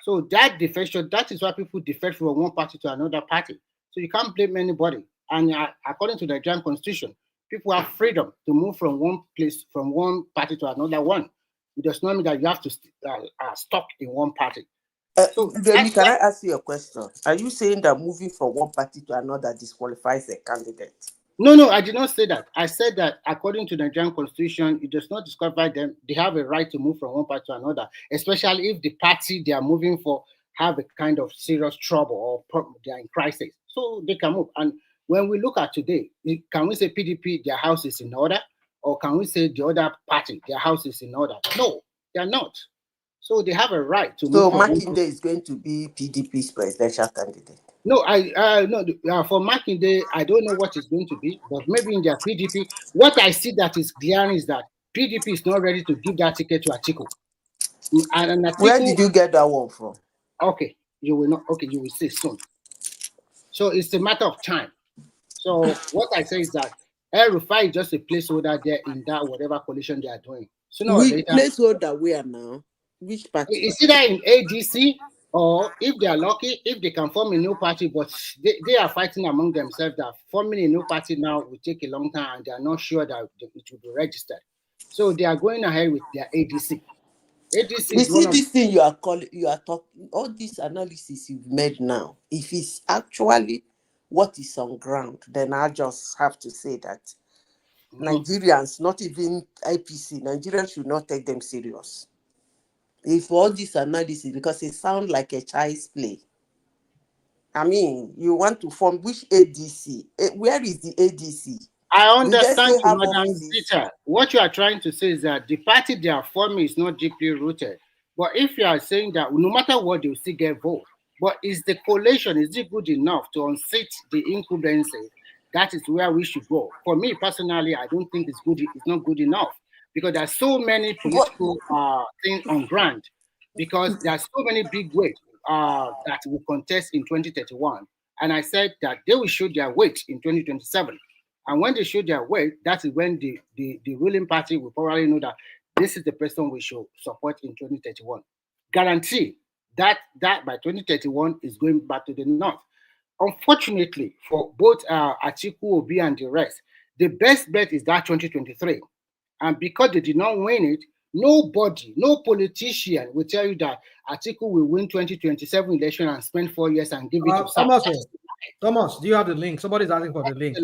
S21: So that defection, that is why people defect from one party to another party. So you can't blame anybody. And according to the Nigerian Constitution, people have freedom to move from one place, from one party to another one. It does not mean that you have to stuck in one party.
S2: So, Remy, can I ask you a question? Are you saying that moving from one party to another disqualifies a candidate?
S21: No, I did not say that. I said that according to the Nigerian Constitution, it does not disqualify them. They have a right to move from one party to another, especially if the party they are moving for have a kind of serious trouble or they are in crisis. So they can move. And when we look at today, can we say PDP, their house is in order? Or can we say the other party, their house is in order? No, they are not. So they have a right to move.
S2: So Makinde is going to be PDP's presidential candidate.
S21: No, for Makinde, I don't know what it's going to be, but maybe in their PDP, what I see that is clear is that PDP is not ready to give that ticket to Atiku. And Atiku,
S2: where did you get that one from?
S21: Okay, you will not. Okay, you will see soon. So it's a matter of time. So what I say is that Rufai is just a placeholder there in that whatever coalition they are doing. So no,
S2: placeholder where now? Which party?
S21: It's either in ADC or if they are lucky, if they can form a new party, but they are fighting among themselves that forming a new party now will take a long time and they are not sure that it will be registered. So they are going ahead with their ADC. ADC
S2: you see this thing you are talking, all this analysis you've made now, if it's actually what is on ground, then I just have to say that Nigerians, not even IPC, Nigerians should not take them serious. If all this analysis, because it sounds like a child's play. I mean, you want to form which ADC? Where is the ADC?
S21: I understand you, Madam Zita. What you are trying to say is that the party they are forming is not deeply rooted. But if you are saying that no matter what, they will still get vote. But is the coalition, is it good enough to unseat the incumbency? That is where we should go. For me personally, I don't think it's good. It's not good enough. Because there are so many political things on ground, because there are so many big weight that will contest in 2031. And I said that they will show their weight in 2027. And when they show their weight, that is when the ruling party will probably know that this is the person we should support in 2031. Guarantee that by 2031 is going back to the north. Unfortunately, for both Atiku, Obi, and the rest, the best bet is that 2023. And because they did not win it, nobody, no politician will tell you that Atiku will win 2027 election and spend 4 years and give it to
S19: Thomas, do you have the link? Somebody's asking for the link.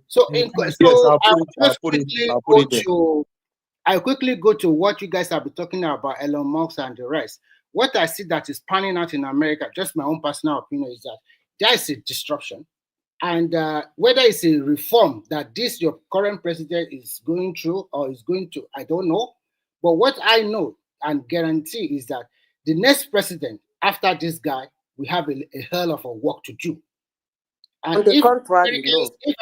S21: So, I'll quickly go to what you guys have been talking about, Elon Musk and the rest. What I see that is panning out in America, just my own personal opinion, is that there is a disruption. And whether it's a reform that your current president is going through or is going to, I don't know. But what I know and guarantee is that the next president after this guy will have a hell of a work to do. And if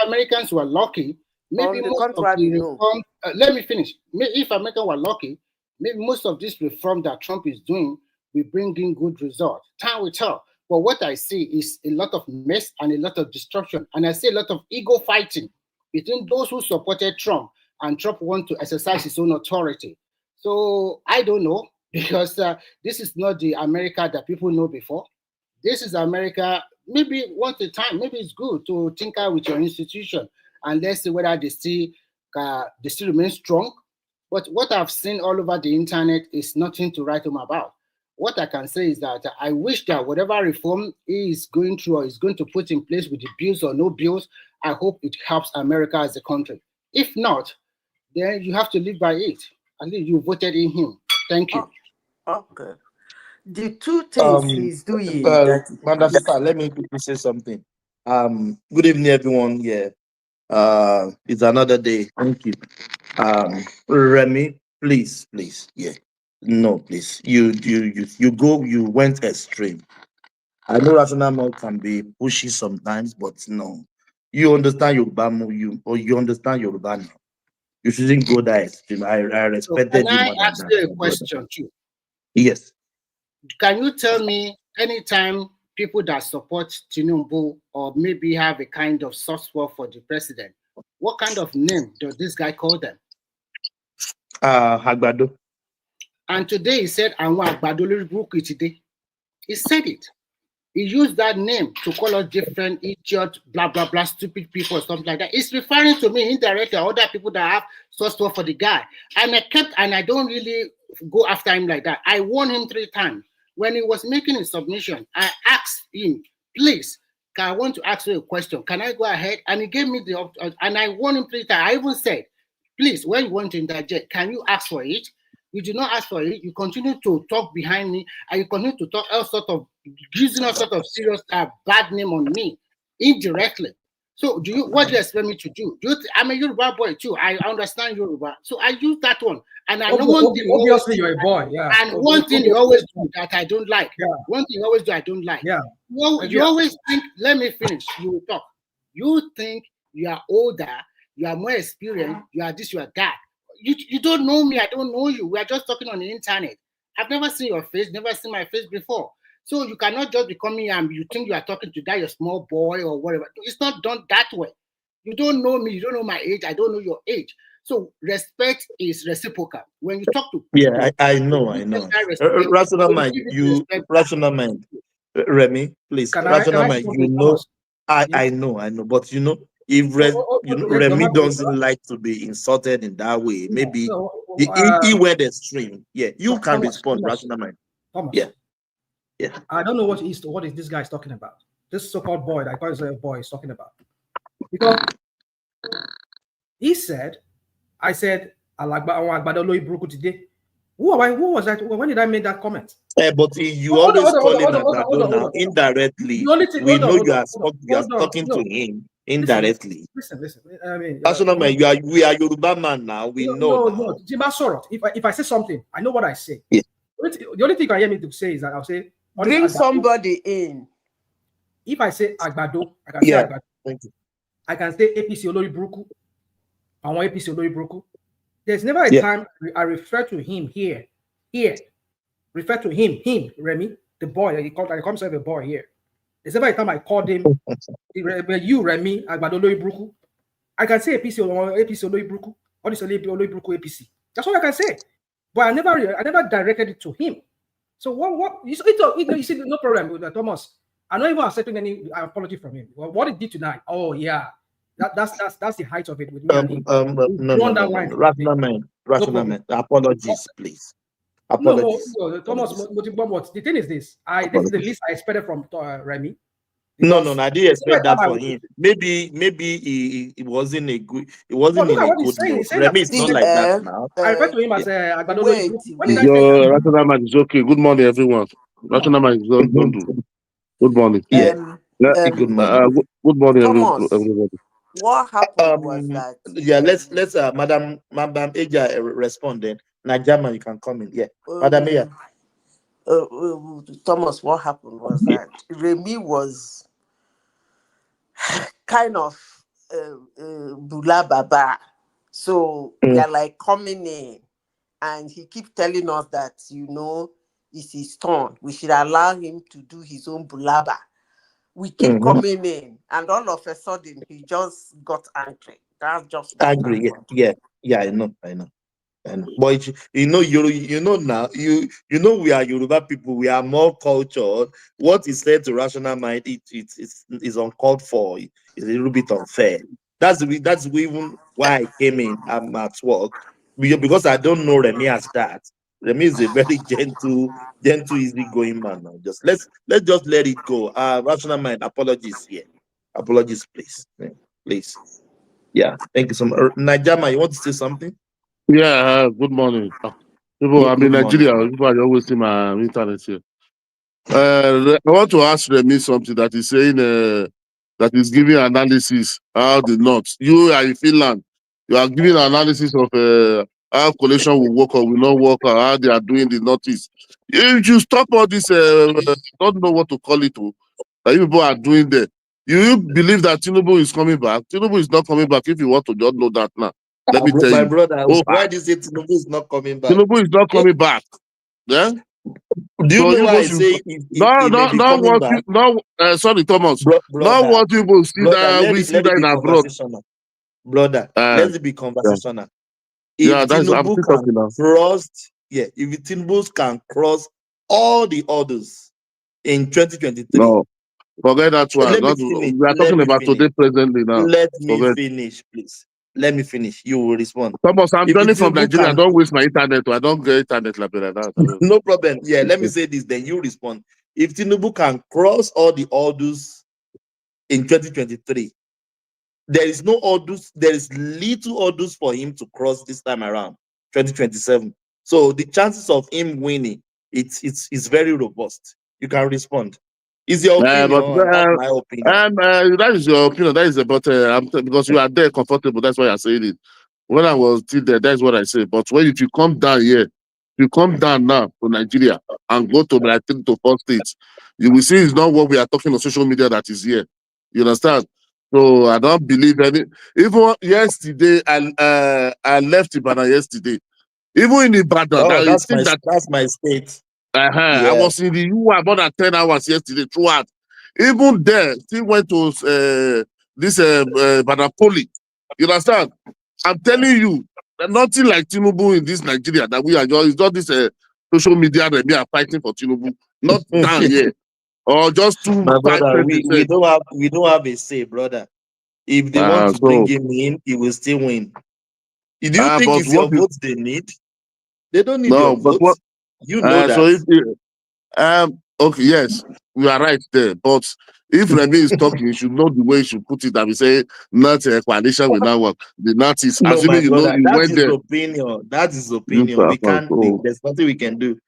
S21: Americans were lucky, maybe most of the reform, let me finish. If Americans were lucky, maybe most of this reform that Trump is doing will bring in good results. Time will tell. But what I see is a lot of mess and a lot of destruction. And I see a lot of ego fighting between those who supported Trump and Trump wants to exercise his own authority. So I don't know because this is not the America that people know before. This is America. Maybe once a time, maybe it's good to tinker with your institution and let's see whether they still remain strong. But what I've seen all over the internet is nothing to write home about. What I can say is that I wish that whatever reform he is going through or is going to put in place with the bills or no bills, I hope it helps America as a country. If not, then you have to live by it. At least you voted in him. Thank you.
S2: Okay. The two things he's doing that
S8: Madam Sister, let me quickly say something. Good evening, everyone. Yeah. It's another day. Thank you. Remy, please. Yeah. No, please. You went extreme. I know rational mouth can be pushy sometimes, but no. You understand Yoruba, you understand Yoruba now. You shouldn't go that extreme. I
S21: So
S8: respected
S21: can
S8: you
S21: I
S8: more than
S21: ask
S8: that,
S21: you a
S8: my brother.
S21: question too?
S8: Yes.
S21: Can you tell me anytime people that support Tinubu or maybe have a kind of soft spot for the president, what kind of name does this guy call them?
S8: Hagbado.
S21: And today he said, "Àwọn àgbàdo lórí burúkú today." He said it. He used that name to call us different idiot, blah, blah, blah, stupid people or something like that. It's referring to me indirectly or other people that have soft spot for the guy. And I don't really go after him like that. I warned him 3 times. When he was making his submission, I asked him, please, I want to ask you a question. Can I go ahead? And he gave me the option. And I warned him 3 times. I even said, please, when you want to interject, can you ask for it? You do not ask for it. You continue to talk behind me, and you continue to talk all sort of using all sort of serious bad name on me indirectly. So, what do you expect me to do? I'm a Yoruba boy too. I understand Yoruba, so I use that one. And I know one thing.
S19: Obviously, you're a boy. Yeah.
S21: And one thing you always do that I don't like.
S19: Yeah.
S21: One thing you always do I don't like.
S19: Yeah.
S21: You always think. Let me finish. You will talk. You think you are older. You are more experienced. You are this. You are that. You don't know me. I don't know you. We are just talking on the internet. I've never seen your face. Never seen my face before. So you cannot just be coming and you think you are talking to that your small boy or whatever. It's not done that way. You don't know me. You don't know my age. I don't know your age. So respect is reciprocal. When you talk to people,
S8: Yeah, I know. Rational mind, rational mind. Remy, please, rational mind. You know, I know. But if Remy doesn't like to be insulted in that way, maybe he went extreme. Yeah, you can respond, rational mind.
S19: Thomas.
S8: Yeah.
S19: I don't know what is this guy's talking about. This so-called boy that I call a boy is talking about. Because he said, I said, today. Who was that? When did I make that comment?
S8: But you always call him Agbado now indirectly. We know you are talking to him indirectly.
S19: Listen. I mean,
S8: Rational man, we are Yoruba man now. We know.
S19: No. If I say something, I know what I say.
S8: Yeah.
S19: The only thing you can hear me to say is that I'll say,
S2: bring somebody in.
S19: If I say Agbado, I can say Agbado.
S8: Thank you.
S19: I can say APC Olori Buruku. I want APC Olori Buruku. There's never a time I refer to him here. Refer to him, Remy, the boy. He calls himself a boy here. There's never a time I called him, you, Remy, Agbado Olori Buruku. I can say APC Olori Buruku. Or this Olori Buruku APC. That's what I can say. But I never directed it to him. So what you see, no problem with Thomas. I'm not even accepting any apology from him. Well, what he did tonight, that's the height of it with me and him.
S8: No. Rational man. Apologies, please. Apologies.
S19: No, Thomas. The thing is this. This is the least I expected from Remy.
S8: No, I didn't expect that for him. Maybe it wasn't a good. It wasn't in a good mood. Remy is not like that now.
S19: I refer to him as Agbado.
S17: Rational man is okay. Good morning, everyone. Rational man is don't do. Good morning.
S8: Good morning.
S17: Good morning,
S8: everybody.
S2: What happened was that?
S8: Yeah, let's Madam Eja respond then. Najama, you can come in. Yeah, Madam Eja.
S2: Thomas, what happened was that Remy was kind of Bula Baba. So we are like coming in, and he keeps telling us that it's his turn. We should allow him to do his own bulaba. We keep coming in, and all of a sudden he just got angry. That's just
S8: angry. Yeah, I know. And but you know now we are Yoruba people. We are more cultured. What is said to rational mind, it's uncalled for. It's a little bit unfair. That's even why I came in. I'm at work because I don't know Remy as that. Remy is a very gentle, easygoing man. Now let's just let it go. Rational mind. Apologies here. Apologies, please. Yeah, please. Yeah. Thank you so much. Najama, you want to say something?
S9: Yeah, good morning. People, I'm in
S8: Good morning.
S9: Nigeria. People are always in my internet here. I want to ask Remy something that is saying that is giving analysis how the North. You are in Finland. You are giving analysis of how coalition will work or will not work or how they are doing the Northeast. If you stop all this, don't know what to call it, that you people are doing there. You believe that Tinubu is coming back? Tinubu is not coming back if you want to just know that now. Let me tell
S8: My
S9: you.
S8: brother, why do you say Tinubu is not coming back?
S9: Tinubu is not coming back. Yeah?
S8: Do you
S9: So
S8: know
S9: you
S8: why I
S9: go should
S8: say he may be
S9: not
S8: coming
S9: what
S8: back?
S9: you sorry, Thomas. Not
S8: Brother,
S9: what people see that we see
S8: let it
S9: that
S8: be
S9: in abroad.
S8: conversational. Brother, let it be conversational.
S9: Yeah,
S8: If
S9: that's I'm
S8: Tinubu
S9: still
S8: can
S9: talking now.
S8: cross, if Tinubu can cross all the others in 2023.
S9: No, forget that one.
S8: Let me
S9: Not,
S8: finish.
S9: we are talking about today presently now.
S8: Let me
S9: Forget.
S8: finish, please. Let me finish. You will respond.
S9: Thomas, I'm
S8: If
S9: joining from
S8: Tinubu
S9: Nigeria. I
S8: can,
S9: don't waste my internet. I don't get internet like that.
S8: no problem. Yeah, let me say this, then you respond. If Tinubu can cross all the orders in 2023, there is no orders, there is little orders for him to cross this time around, 2027. So the chances of him winning, it's very robust. You can respond. Is your opinion, and that's my opinion.
S9: That is your opinion. That is about because you are there comfortable. That's why you're saying it. When I was still there, that's what I say. But when if you come down here, if you come down now to Nigeria and go to like 3 to 4 states, you will see it's not what we are talking on social media that is here. You understand? So I don't believe any. Even yesterday, I left Ibadan yesterday. Even in Ibadan,
S8: Oh,
S9: I think
S8: that's my state.
S9: I was in the UI more than 10 hours yesterday throughout. Even there, still went to this Banapoli. You understand? I'm telling you, nothing like Tinubu in this Nigeria that we are just, it's not this social media that we are fighting for Tinubu. Not down here. Or just
S8: My
S9: 5
S8: brother, we
S9: presidents.
S8: don't have a say, brother. If they want to bring him in, he will still win. Do you think it's your votes they need? They don't need your votes. You know that.
S9: So okay, yes, we are right there. But if Remy is talking, you should know the way you should put it. I will say not a coalition will not work. The Nazis,
S8: No,
S9: assuming
S8: my
S9: you know
S8: brother,
S9: you
S8: that's
S9: went
S8: his
S9: there.
S8: opinion. That's his opinion. We can't. There's nothing we can do.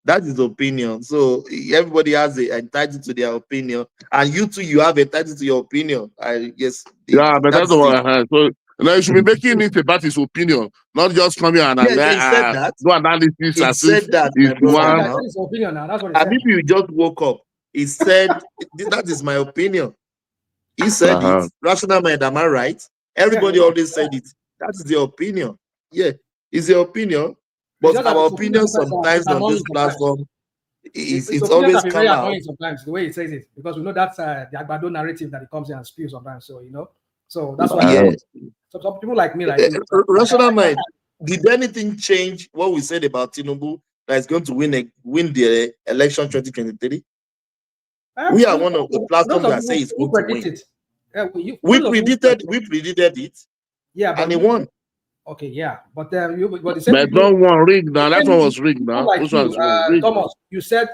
S8: That's his opinion. So everybody has a entitled to their opinion, and you too, you have entitled to your opinion. I guess.
S9: Yeah, but that's what I heard. So now you should be
S8: Mhm.
S9: making it about his opinion, not just coming and
S8: Yes, he said that.
S9: do analysis
S8: He
S9: as if
S8: said that,
S9: he's
S8: my
S9: the
S8: brother.
S9: one.
S8: Now,
S19: his opinion now. That's what he
S8: and
S19: said.
S8: if you just woke up, he said that is my opinion. He said it. Rational mind, am I right? Everybody always said it. That is the opinion. Yeah, it's your opinion. But our opinion sometimes on this platform it's always
S19: can be very
S8: come out.
S19: annoying sometimes the way he says it, because we know that's the Agbado narrative that he comes in and spews sometimes. So so that's why some people like me,
S8: Rational mind. Did anything change what we said about Tinubu that is going to win the election 2023? We are one of the platforms that say it's going to win. We predicted it.
S19: Yeah, but
S8: and he won.
S19: Okay, yeah, but the same
S9: But
S19: people.
S9: don't want rigged now. That one was rigged now.
S19: Like
S9: Which one was rigged?
S19: Thomas, you said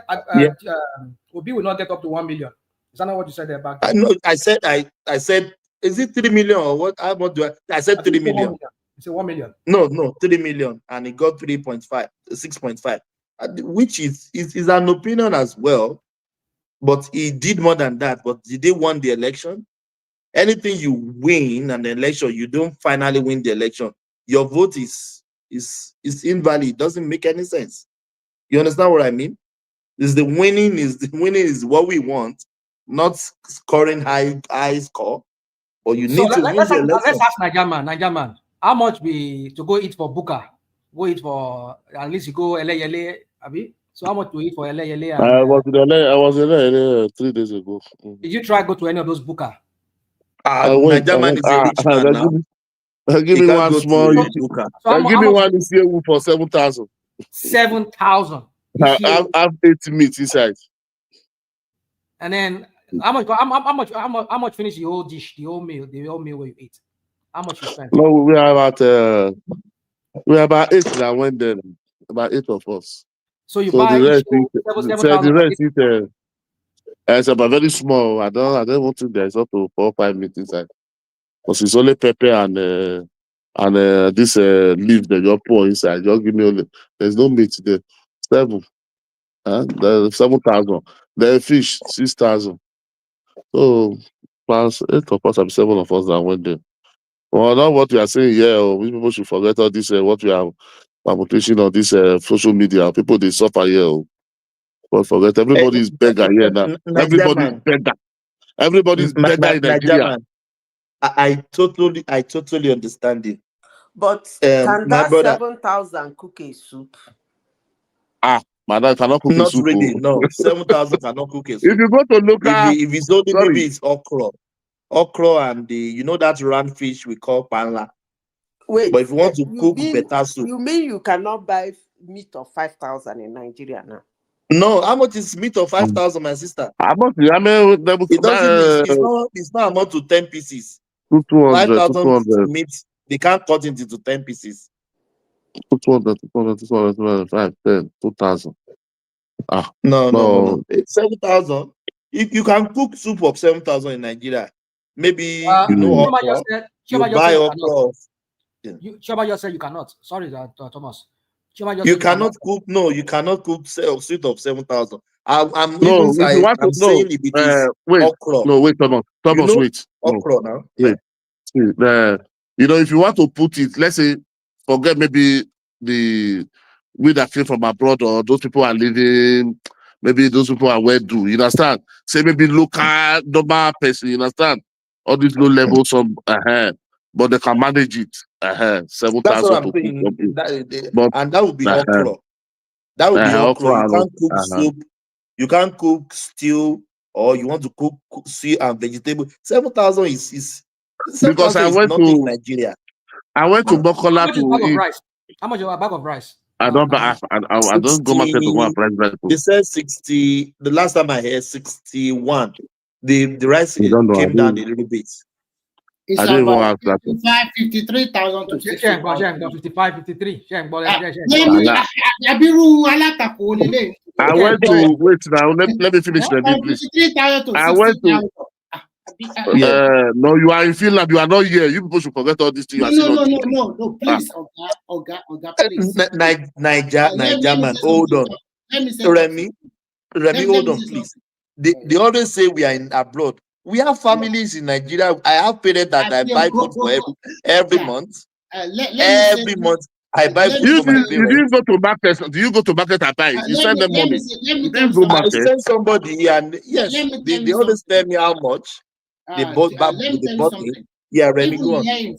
S19: Obi will not get up to 1 million. Is that not what you said there back then?
S8: No, I said, is it 3 million or what? How much do I said 3 million.
S19: You said 1 million.
S8: No, 3 million, and he got 3.5, 6.5, which is an opinion as well. But he did more than that. But did they won the election? Anything you win an election, you don't finally win the election. Your vote is invalid. It doesn't make any sense. You understand what I mean? The winning is what we want, not scoring high score. But you need to win the election.
S19: Let's ask Nigerian. How much be to go eat for Buka? Go eat for at least you go Ele, Abi. So how much to eat for Ele?
S9: I was in LA 3 days ago.
S19: Did you try go to any of those Buka?
S8: Nigerian is a rich man now.
S9: Give me one small. Give me one this year for 7,000.
S19: 7,000.
S9: I have 80 meat inside.
S19: And then how much finish the whole dish, the whole meal where you eat? How much you spend?
S9: No, we are about 8 now. When then about 8 of us.
S19: So you buy
S9: the rest eat.
S19: 7,000.
S9: The rest eat. It's about very small. I don't want to. There's up to 4 or 5 meat inside. Because it's only pepper and this leaf that you pour inside. Just give me only. There's no meat there. 7. The 7,000. The fish 6,000. So plus 8 of us and 7 of us that went there. Well, not what we are saying here. We people should forget all this. What we are promoting on this social media. People they suffer here. But forget everybody is beggar here now. Everybody is beggar. Everybody is beggar in Nigeria.
S8: I totally understand it.
S2: But can
S8: my
S2: that
S8: brother,
S2: 7,000 cook a soup?
S9: Madam cannot cook a soup.
S8: Not really. No, 7,000 cannot cook a soup.
S9: If you go to local,
S8: if it's only maybe it's okra and the that round fish we call panla.
S2: Wait,
S8: but if you want to cook better soup,
S2: you mean you cannot buy meat of 5,000 in Nigeria now?
S8: No, how much is meat of 5,000, my sister?
S9: How much? It
S8: doesn't. It's not amount to 10 pieces.
S9: 200,
S8: 5,000 meat. They can't cut it into 10 pieces.
S9: 200, 5, 10, 2,000.
S8: No. It's 7,000. You can cook soup of 7,000 in Nigeria. Maybe okra. You buy okra.
S19: Chaba just said you cannot. Sorry, Thomas.
S8: You cannot cook. No, you cannot cook soup of 7,000. I'm
S9: saying
S8: if it is okra.
S9: No, wait, Thomas, wait.
S8: Okra now.
S9: Wait. If you want to put it, let's say, forget maybe we that came from abroad or those people are living, maybe those people are well do. You understand? Say maybe local normal person. You understand? All these low levels some but they can manage it. 7,000.
S8: That's what I'm saying. And that would be okra. That would be okra. You can't cook soup. You can't cook stew, or you want to cook stew and vegetable. 7,000 is
S9: because I went to
S8: Nigeria.
S9: I went to Bokola to eat.
S19: How much is a bag of rice?
S9: I don't go market to go and price rice.
S8: They said 60. The last time I heard 61. The rice came down a little bit.
S21: It's about 53,000 to 60,000.
S19: 55, 53.
S9: I went to wait now. Let me finish the deal, please.
S21: 53,000 to 60,000.
S9: I went to. No, you are in Finland. You are not here. You people should forget all this thing.
S21: No. Please, Oga, please.
S8: Niger man, hold on. Remy, hold on, please. They always say we are in abroad. We have families in Nigeria. I have parents that I buy food for every month. Every month I buy food for my parents.
S9: You didn't go to market. Do you go to market and buy it? You send them money.
S8: I send somebody and yes, they always tell me how much they bought it. Yeah, Remy, go on.
S21: Here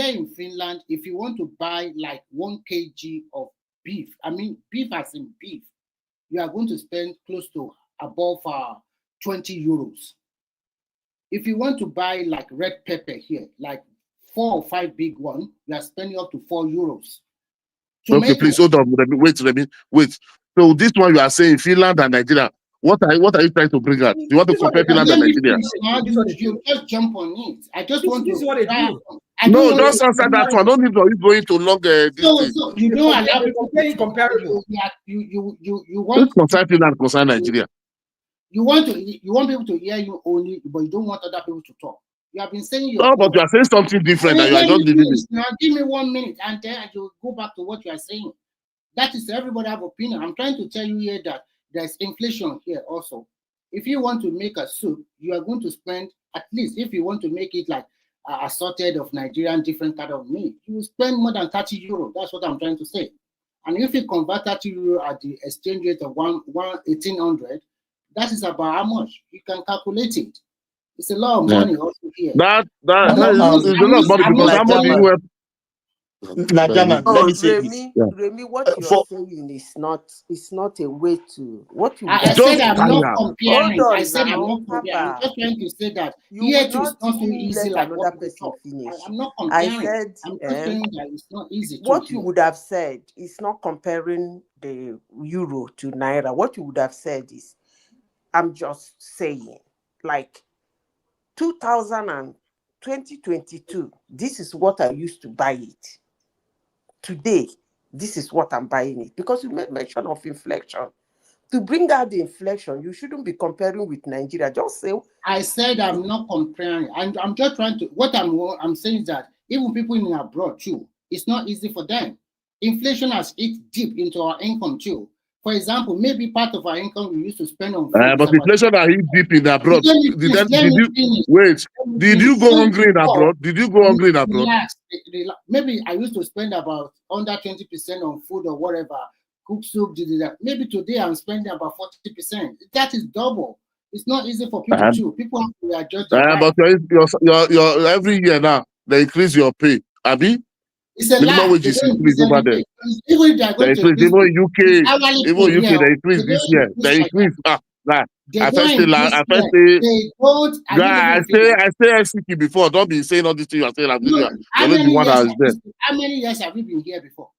S21: in Finland, if you want to buy like 1 kg of beef, I mean beef as in beef, you are going to spend close to above 20 euros. If you want to buy like red pepper here, like 4 or 5 big ones, you are spending up to 4 euros.
S9: Okay, please hold on. Wait. So this one you are saying Finland and Nigeria. What are you trying to bring out? You want to compare Finland and Nigeria?
S21: You just jump on it. I just want to.
S9: No, don't answer that one. Don't need to going to long.
S21: So you don't allow people to comparable. You want
S9: concern Finland, concern Nigeria.
S21: You want people to hear you only, but you don't want other people to talk. You have been saying your.
S9: No, but you are saying something different. You are just leaving it.
S21: Now give me 1 minute, and then you go back to what you are saying. That is everybody have opinion. I'm trying to tell you here that there's inflation here also. If you want to make a soup, you are going to spend at least, if you want to make it like assorted of Nigerian different kind of meat, you will spend more than 30 euros. That's what I'm trying to say. And if you convert 30 euro at the exchange rate of 1,800, that is about how much you can calculate it. It's a lot of money also here.
S9: That is a lot of money because how much do you have?
S8: German, let me say this.
S2: Remy, Remy, what you're saying is not a way to what you would
S21: I
S2: have
S21: said
S2: said.
S21: I'm not
S2: Hold
S21: comparing. I
S2: on
S21: said I'm
S2: now,
S21: not comparing. I'm
S2: Papa.
S21: just trying to say that
S2: You
S21: here
S2: will
S21: too is
S2: not
S21: not so
S2: even
S21: easy
S2: let
S21: like what
S2: another
S21: people
S2: person
S21: talk.
S2: finish.
S21: I'm not
S2: I
S21: comparing.
S2: said
S21: I'm just saying that it's not easy too
S2: what you
S21: here.
S2: would have said is not comparing the euro to naira. What you would have said is, I'm just saying, like 2000 and 2022, this is what I used to buy it. Today, this is what I'm buying it. Because you made mention of inflation. To bring out the inflation, you shouldn't be comparing with Nigeria. Just say.
S21: I said I'm not comparing. I'm just trying to. What I'm saying is that even people in abroad too, it's not easy for them. Inflation has hit deep into our income too. For example, maybe part of our income we used to spend on food.
S9: But inflation are hit deep in abroad.
S21: Let me finish.
S9: Did you go hungry in abroad? Did you go hungry in abroad?
S21: Relax. Maybe I used to spend about under 20% on food or whatever. Cook soup, that. Maybe today I'm spending about 40%. That is double. It's not easy for people too. People have to adjust their life.
S9: But your every year now they increase your pay. Abi?
S21: It's a
S9: Minimum
S21: lie.
S9: wage
S21: They
S9: is
S21: don't
S9: increased
S21: increase
S9: over
S21: every
S9: there.
S21: day. Even if they are
S9: They
S21: going to
S9: increase
S21: increase
S9: even UK,
S21: hourly
S9: even
S21: pay
S9: UK
S21: here,
S9: they increase
S21: they
S9: this
S21: don't
S9: year.
S21: increase
S9: They
S21: like
S9: increase.
S21: that. They
S9: I
S21: don't
S9: first say
S21: increase here. They don't. I didn't even finish.
S9: I say SCP before. Don't be saying all these things you are saying.
S21: No, how
S9: You're the
S21: many
S9: one
S21: years?
S9: that is there.
S21: How many years have you been here before?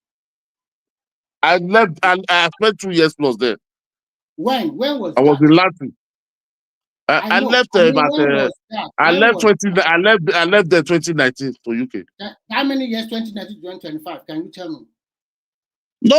S9: I left and I spent 2 years plus there.
S21: When was
S9: I was
S21: that?
S9: in Latin. I
S21: know.
S9: left
S21: I mean,
S9: about
S21: when was that?
S9: I
S21: When
S9: left
S21: was
S9: 20
S21: that?
S9: I left there 2019 for UK.
S21: How many years? 2019 to 2025? Can you tell me?
S9: No,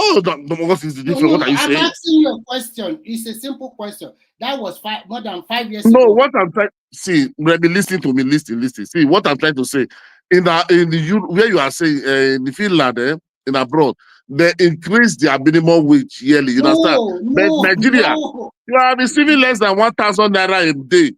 S9: what is the difference?
S21: No.
S9: What are you
S21: I'm
S9: saying?
S21: asking you a question. It's a simple question. That was more than 5 years
S9: No,
S21: ago.
S9: what I'm trying see, maybe listen to me, listen. See, what I'm trying to say in the where you are saying in the Finland, in abroad, they increase their minimum wage yearly. You understand? But Nigeria, you are receiving less than 1,000 naira a day.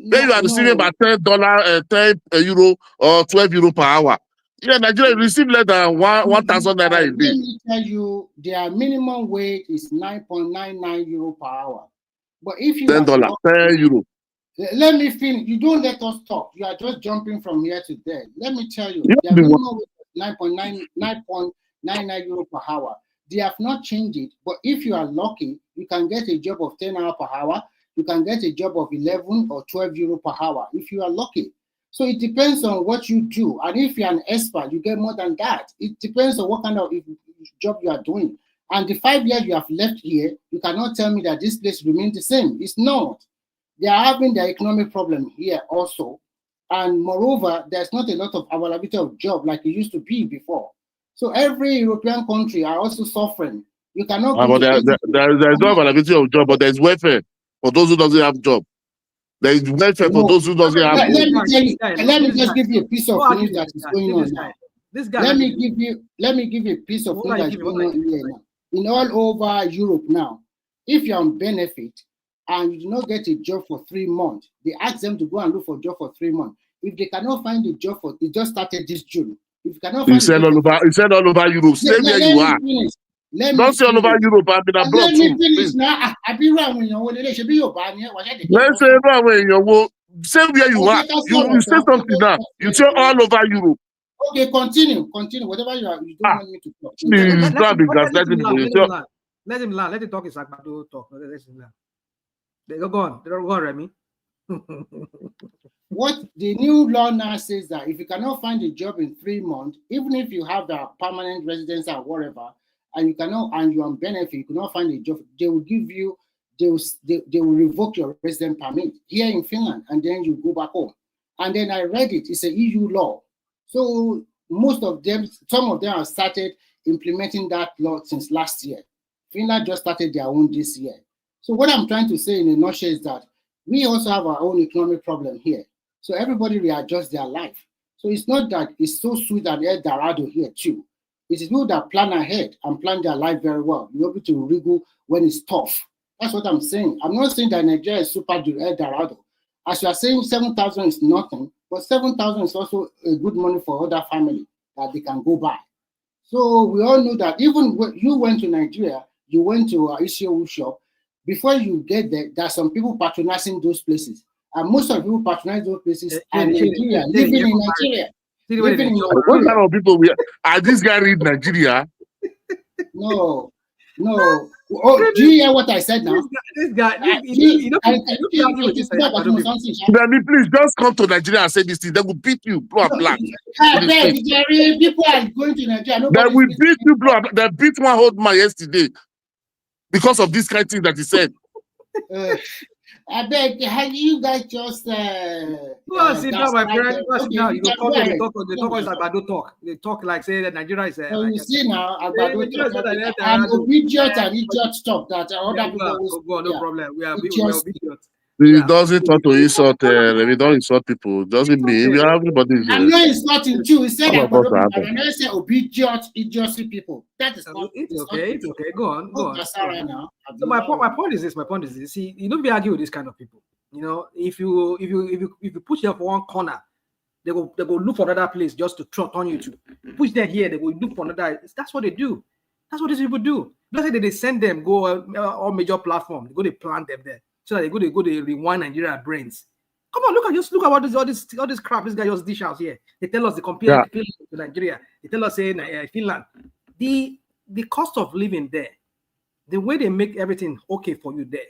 S9: Then you are receiving about $10, 10 euro or 12 euro per hour. Yeah, Nigeria receive less than 1,000 naira a day.
S21: Let me tell you, their minimum wage is 9.99 euro per hour. But if you
S9: $10, 10 euro.
S21: Let me finish. You don't let us talk. You are just jumping from here to there. Let me tell you, their
S9: the
S21: minimum wage is 9.99 euro per hour. They have not changed it. But if you are lucky, you can get a job of 10 hours per hour. You can get a job of 11 or 12 euro per hour if you are lucky. So it depends on what you do. And if you're an expert, you get more than that. It depends on what kind of job you are doing. And the 5 years you have left here, you cannot tell me that this place remains the same. It's not. They are having their economic problem here also. And moreover, there's not a lot of availability of job like it used to be before. So every European country are also suffering. You cannot go
S9: But
S21: to
S9: there's no availability of job, but there's welfare for those who doesn't have job. There is welfare for those who doesn't have
S21: let
S9: job.
S21: me tell you, let me just give you a piece of news that is going on now. Let me give you a piece of news that is going on here now. In all over Europe now, if you're on benefit and you do not get a job for 3 months, they ask them to go and look for a job for 3 months. If they cannot find a job for, it just started this June. If you cannot find
S9: He said all over Europe. Stay where you are. Don't say all over Europe. I've been abroad too.
S21: Let me finish now. I've been around when you're
S9: Let's say everywhere you go. Say where you are. You say something now. You say all over Europe.
S21: Okay, continue. Whatever you don't want me to talk.
S19: Let him learn. Let him talk his Agbado talk. Let him learn. Go on, Remy.
S21: What the new law now says that if you cannot find a job in 3 months, even if you have a permanent residence or whatever, and you cannot, and you're on benefit, you cannot find a job, they will give you, they will revoke your resident permit here in Finland, and then you go back home. And then I read it, it's an EU law. So most of them, some of them have started implementing that law since last year. Finland just started their own this year. So what I'm trying to say in a nutshell is that we also have our own economic problem here. So everybody readjusts their life. So it's not that it's so sweet and El Dorado here too. It is people that plan ahead and plan their life very well. You're able to wriggle when it's tough. That's what I'm saying. I'm not saying that Nigeria is super El Dorado. As you are saying, 7,000 is nothing, but 7,000 is also a good money for other family that they can go buy. So we all know that even when you went to Nigeria, you went to Isio shop. Before you get there, there are some people patronizing those places. And most of the people patronize those places are Nigerian, living in Nigeria. Living in
S9: What kind of people are this guy read Nigeria?
S21: No. Oh, do you hear what I said now?
S19: This guy,
S9: Remy, please just come to Nigeria and say this thing. They will beat you, blue and black.
S21: I beg, Jerry, people are going to Nigeria.
S9: They will beat you, blue and black. They beat one old man yesterday because of this kind of thing that he said.
S21: I beg, have you guys just
S19: sit down, my friend. Go sit down. You go come here. They talk is Agbado talk. They talk like say that Nigeria is.
S21: You see now, Agbado talk. And obedient and idiot talk that other people.
S19: No problem. We are obedient.
S9: He doesn't want to insult. We don't insult people. Doesn't mean we are everybody.
S21: I'm not insulting you. He said Agbado, and I never say obedient, idiocy people. That is not.
S19: It's okay. Go on. Right now. So my point is this. See, you don't be arguing with this kind of people. You know, if you push them for one corner, they go look for another place just to turn you to. Push them here, they will look for another. That's what they do. That's what these people do. Don't say that they send them go all major platforms. They go they plant them there so that they go to rewind Nigeria brains. Come on, look at all this crap. This guy just dish out here. They tell us they compare Finland to Nigeria. They tell us Finland. The cost of living there, the way they make everything okay for you there.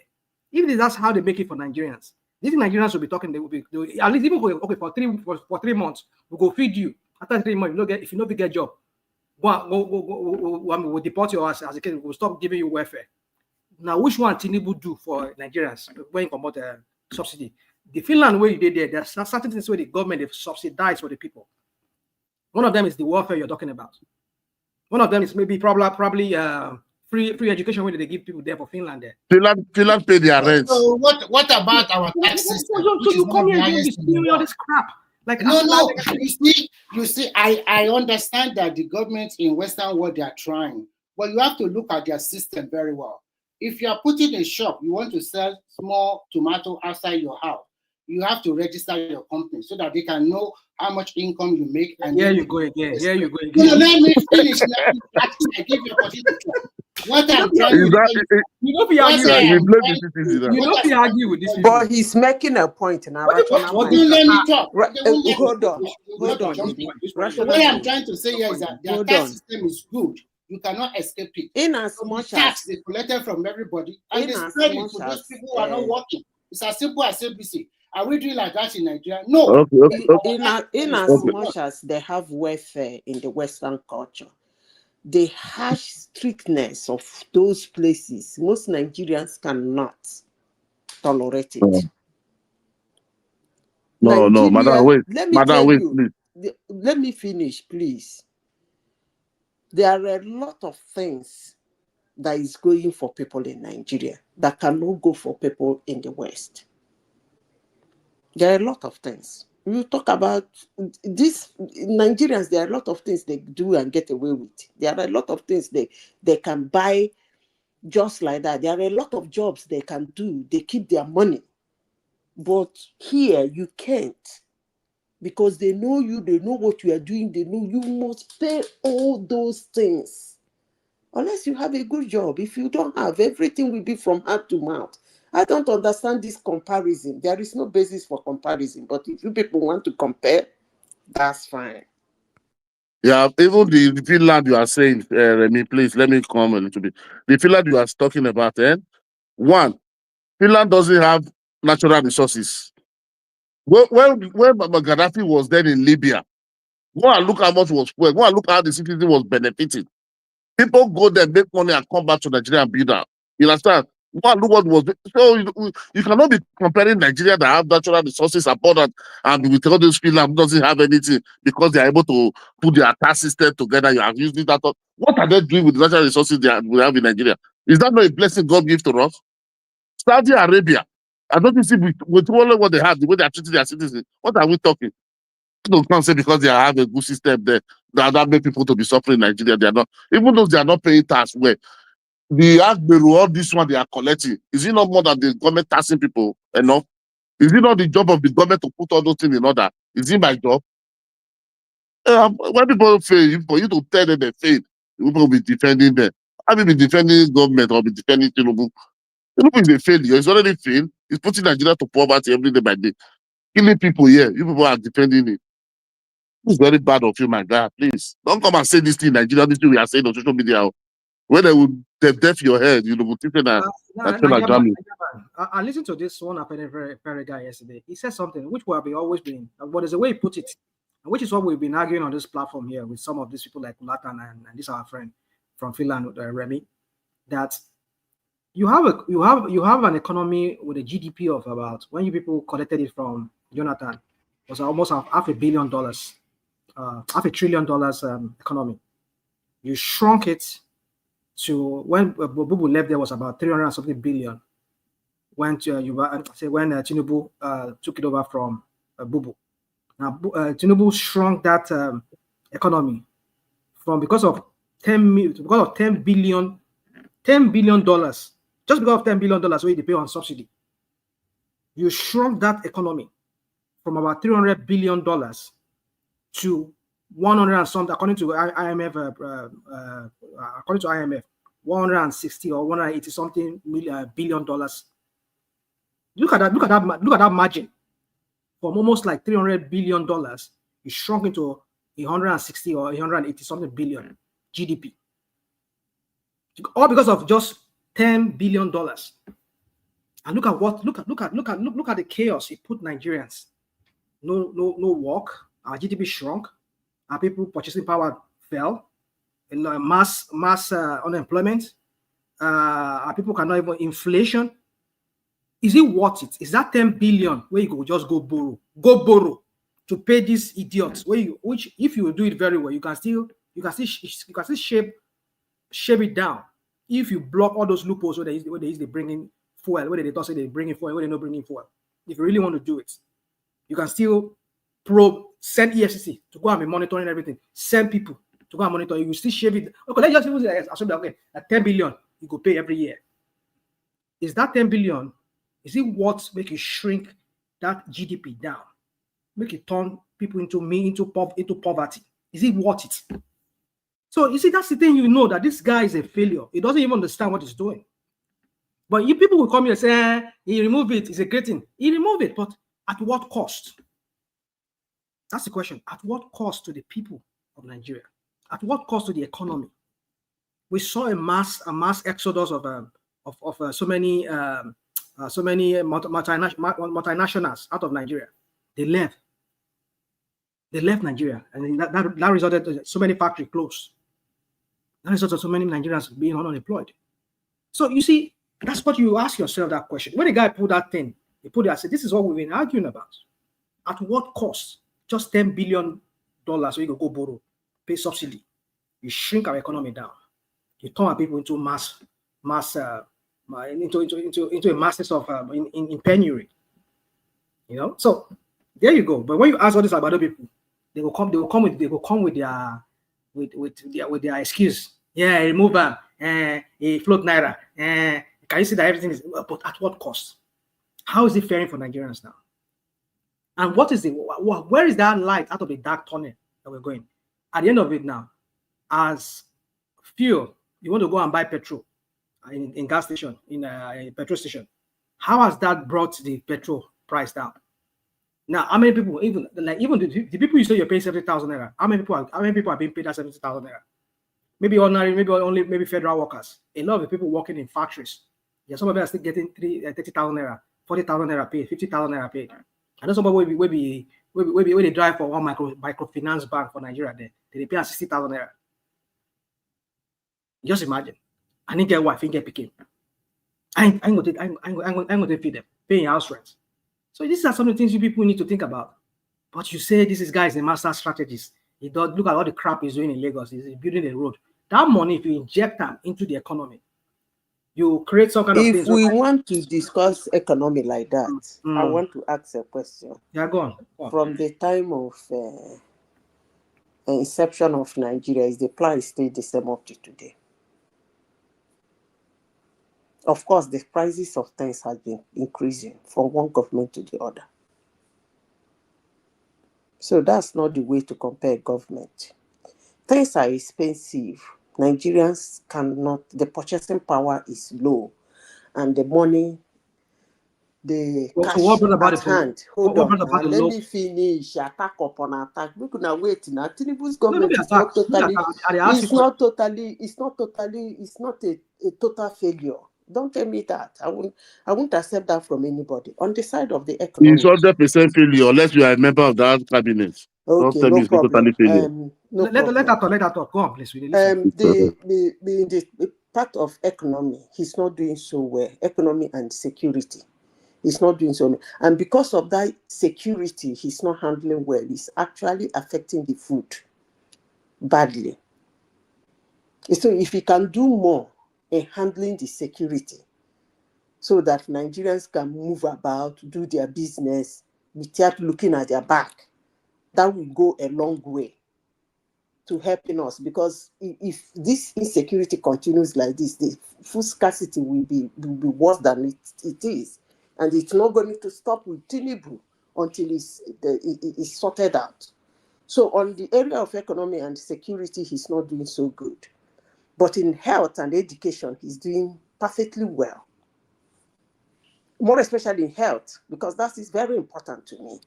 S19: Even if that's how they make it for Nigerians. These Nigerians will be talking. They will at least even okay for 3 months. We'll go feed you. After 3 months, if you don't get a job, we'll deport your ass as a kid. We'll stop giving you welfare. Now, which one Tinubu do for Nigerians when you promote subsidy? The Finland way you did there, there's certain things where the government they subsidize for the people. One of them is the welfare you're talking about. One of them is maybe probably free education where they give people there for Finland there.
S9: Finland pay their rent.
S21: So what about our tax system?
S19: So you come here and you all this crap. Like
S21: no. You see, I understand that the government in Western world they are trying, but you have to look at their system very well. If you are putting a shop, you want to sell small tomato outside your house, you have to register your company so that they can know how much income you make. And
S19: here you go again.
S21: No, let me finish. I give you opportunity to try. What I'm trying to say,
S19: you don't be arguing with this.
S2: But he's making a point now.
S21: Let me talk.
S2: Hold on.
S21: What I'm trying to say here is that their tax system is good. You cannot escape it.
S2: In as much
S21: tax they collected from everybody, and they spread it to those people who are not working. It's as simple as ABC. Are we doing like that in Nigeria? No.
S2: In as much as they have welfare in the Western culture, the harsh strictness of those places, most Nigerians cannot tolerate it.
S9: No, madam, wait. Please.
S2: Let me finish, please. There are a lot of things that is going for people in Nigeria that cannot go for people in the West. There are a lot of things. You talk about this Nigerians, there are a lot of things they do and get away with. There are a lot of things they can buy just like that. There are a lot of jobs they can do. They keep their money. But here you can't. Because they know you, they know what you are doing, they know you must pay all those things. Unless you have a good job. If you don't have, everything will be from hand to mouth. I don't understand this comparison. There is no basis for comparison. But if you people want to compare, that's fine.
S9: Yeah, even the Finland you are saying, Remy, please, let me come a little bit. The Finland you are talking about, one, Finland doesn't have natural resources. When Gaddafi was then in Libya, go and look how much was spoiled. Go and look how the citizen was benefiting. People go there, make money, and come back to Nigeria and build out. You understand? Go and look what was. So you cannot be comparing Nigeria that have natural resources abundant and with all those Finland doesn't have anything because they are able to put their tax system together. You are using that. What are they doing with the natural resources we have in Nigeria? Is that not a blessing God gives to us? Saudi Arabia. I don't see with all what they have, the way they are treating their citizens. What are we talking? People can't say because they have a good system there that make people to be suffering in Nigeria. They are not, even though they are not paying tax. Where the Agberu, all this one they are collecting, is it not more than the government taxing people enough? Is it not the job of the government to put all those things in order? Is it my job? When people fail, for you to tell them they fail, people will be defending them. I will be defending government or be defending Tinubu. Tinubu is a failure. It's already failed. It's putting Nigeria to poverty every day by day. Killing people here. You people are defending it. It's very bad of you, my guy. Please don't come and say this thing in Nigeria. This thing we are saying on social media. When they will deaf your head, you know, will think that
S19: I listened to this one very guy yesterday. He said something which will be always been, but there's a way he put it, which is what we've been arguing on this platform here with some of these people like Latan and this our friend from Finland, Remy, that you have an economy with a GDP of about, when you people collected it from Jonathan, was almost $500 billion, $500 billion economy. You shrunk it to, when Bubu left, there was about 300 and something billion. When Tinubu took it over from Bubu. Now Tinubu shrunk that economy from, because of $10 billion, just because of $10 billion where they pay on subsidy. You shrunk that economy from about $300 billion to 100 and something, according to IMF, according to IMF, 160 or 180 something billion dollars. Look at that margin. From almost like $300 billion, it shrunk into 160 or 180 something billion GDP. All because of just $10 billion. And look at the chaos it put Nigerians. No work. Our GDP shrunk. Our people purchasing power fell. Mass unemployment. Our people cannot even, inflation. Is it worth it? Is that 10 billion where you go just go borrow to pay these idiots? Which if you do it very well, you can still shape it down. If you block all those loopholes where they bring in fuel, where they don't say they bring in fuel, where they not bringing fuel. If you really want to do it, you can still send EFCC to go and be monitoring everything. Send people to go and monitor. You still shape it. Okay, let's just assume that at 10 billion you go pay every year. Is that 10 billion? Is it worth make you shrink that GDP down? Make it turn people into poverty? Is it worth it? So you see, that's the thing, that this guy is a failure. He doesn't even understand what he's doing. But you people will come here and say, he removed it, it's a great thing. He removed it, but at what cost? That's the question. At what cost to the people of Nigeria? At what cost to the economy? We saw a mass exodus of so many multinationals out of Nigeria. They left Nigeria, and that resulted in so many factories closed. That resulted in so many Nigerians being unemployed. So you see, that's what you ask yourself, that question. When the guy put that thing, he put it, I said, this is what we've been arguing about. At what cost? Just $10 billion so you can go borrow, pay subsidy. You shrink our economy down. You turn our people into into a masses of in penury. So there you go. But when you ask all these about other people, they will come with their excuse. Yeah, remove a float naira. Can you see that everything is, but at what cost? How is it faring for Nigerians now? And where is that light out of the dark tunnel that we're going? At the end of it now, as fuel, you want to go and buy petrol in gas station, in a petrol station. How has that brought the petrol price down? Now, how many people, even the people you say you're paying 70,000 naira, how many people are being paid that 70,000 naira? Maybe ordinary, maybe federal workers. A lot of the people working in factories. Yeah, some of them are still getting 30,000 naira, 40,000 naira paid, 50,000 naira paid. I know somebody will they drive for one microfinance bank for Nigeria there. They pay 60,000 naira. Just imagine. I didn't get wife, I didn't get pikin. I ain't going to feed them, paying house rent. So these are some of the things you people need to think about. But you say this guy is a master strategist. He does look at all the crap he's doing in Lagos. He's building a road. That money, if you inject them into the economy, you create some kind of things.
S2: If we want to discuss economy like that, I want to ask a question.
S19: Yeah, go on.
S2: From the time of inception of Nigeria, is the plan still the same up to today? Of course, the prices of things have been increasing from one government to the other. So that's not the way to compare government. Things are expensive. Nigerians cannot, the purchasing power is low, and the money the
S19: So
S2: cash
S19: what brought about
S2: at
S19: the
S2: hand. Hold
S19: what
S2: on
S19: brought about
S2: now.
S19: the
S2: Let
S19: low?
S2: me finish. Attack upon attack. We could now wait now. Tinubu's
S19: No, no be
S2: government is
S19: attack.
S2: not
S19: No be
S2: totally,
S19: attack. I dey ask you
S2: it's
S19: question.
S2: not a total failure. Don't tell me that. I won't accept that from anybody. On the side of the
S9: It's
S2: economy.
S9: 100% failure unless you are a member of that cabinet. Don't
S2: Okay,
S9: tell me
S2: no
S9: it's not totally
S2: problem.
S9: failure.
S2: No
S19: Let
S2: problem.
S19: that talk. Go on, please. We dey listen.
S2: The part of economy, he's not doing so well. Economy and security, he's not doing so well. And because of that security, he's not handling well. It's actually affecting the food badly. So if he can do more in handling the security, so that Nigerians can move about, do their business without looking at their back, that will go a long way to helping us, because if this insecurity continues like this, the food scarcity will be worse than it is, and it's not going to stop with Tinubu until it's sorted out. So on the area of economy and security, he's not doing so good, but in health and education, he's doing perfectly well. More especially in health, because that is very important to me.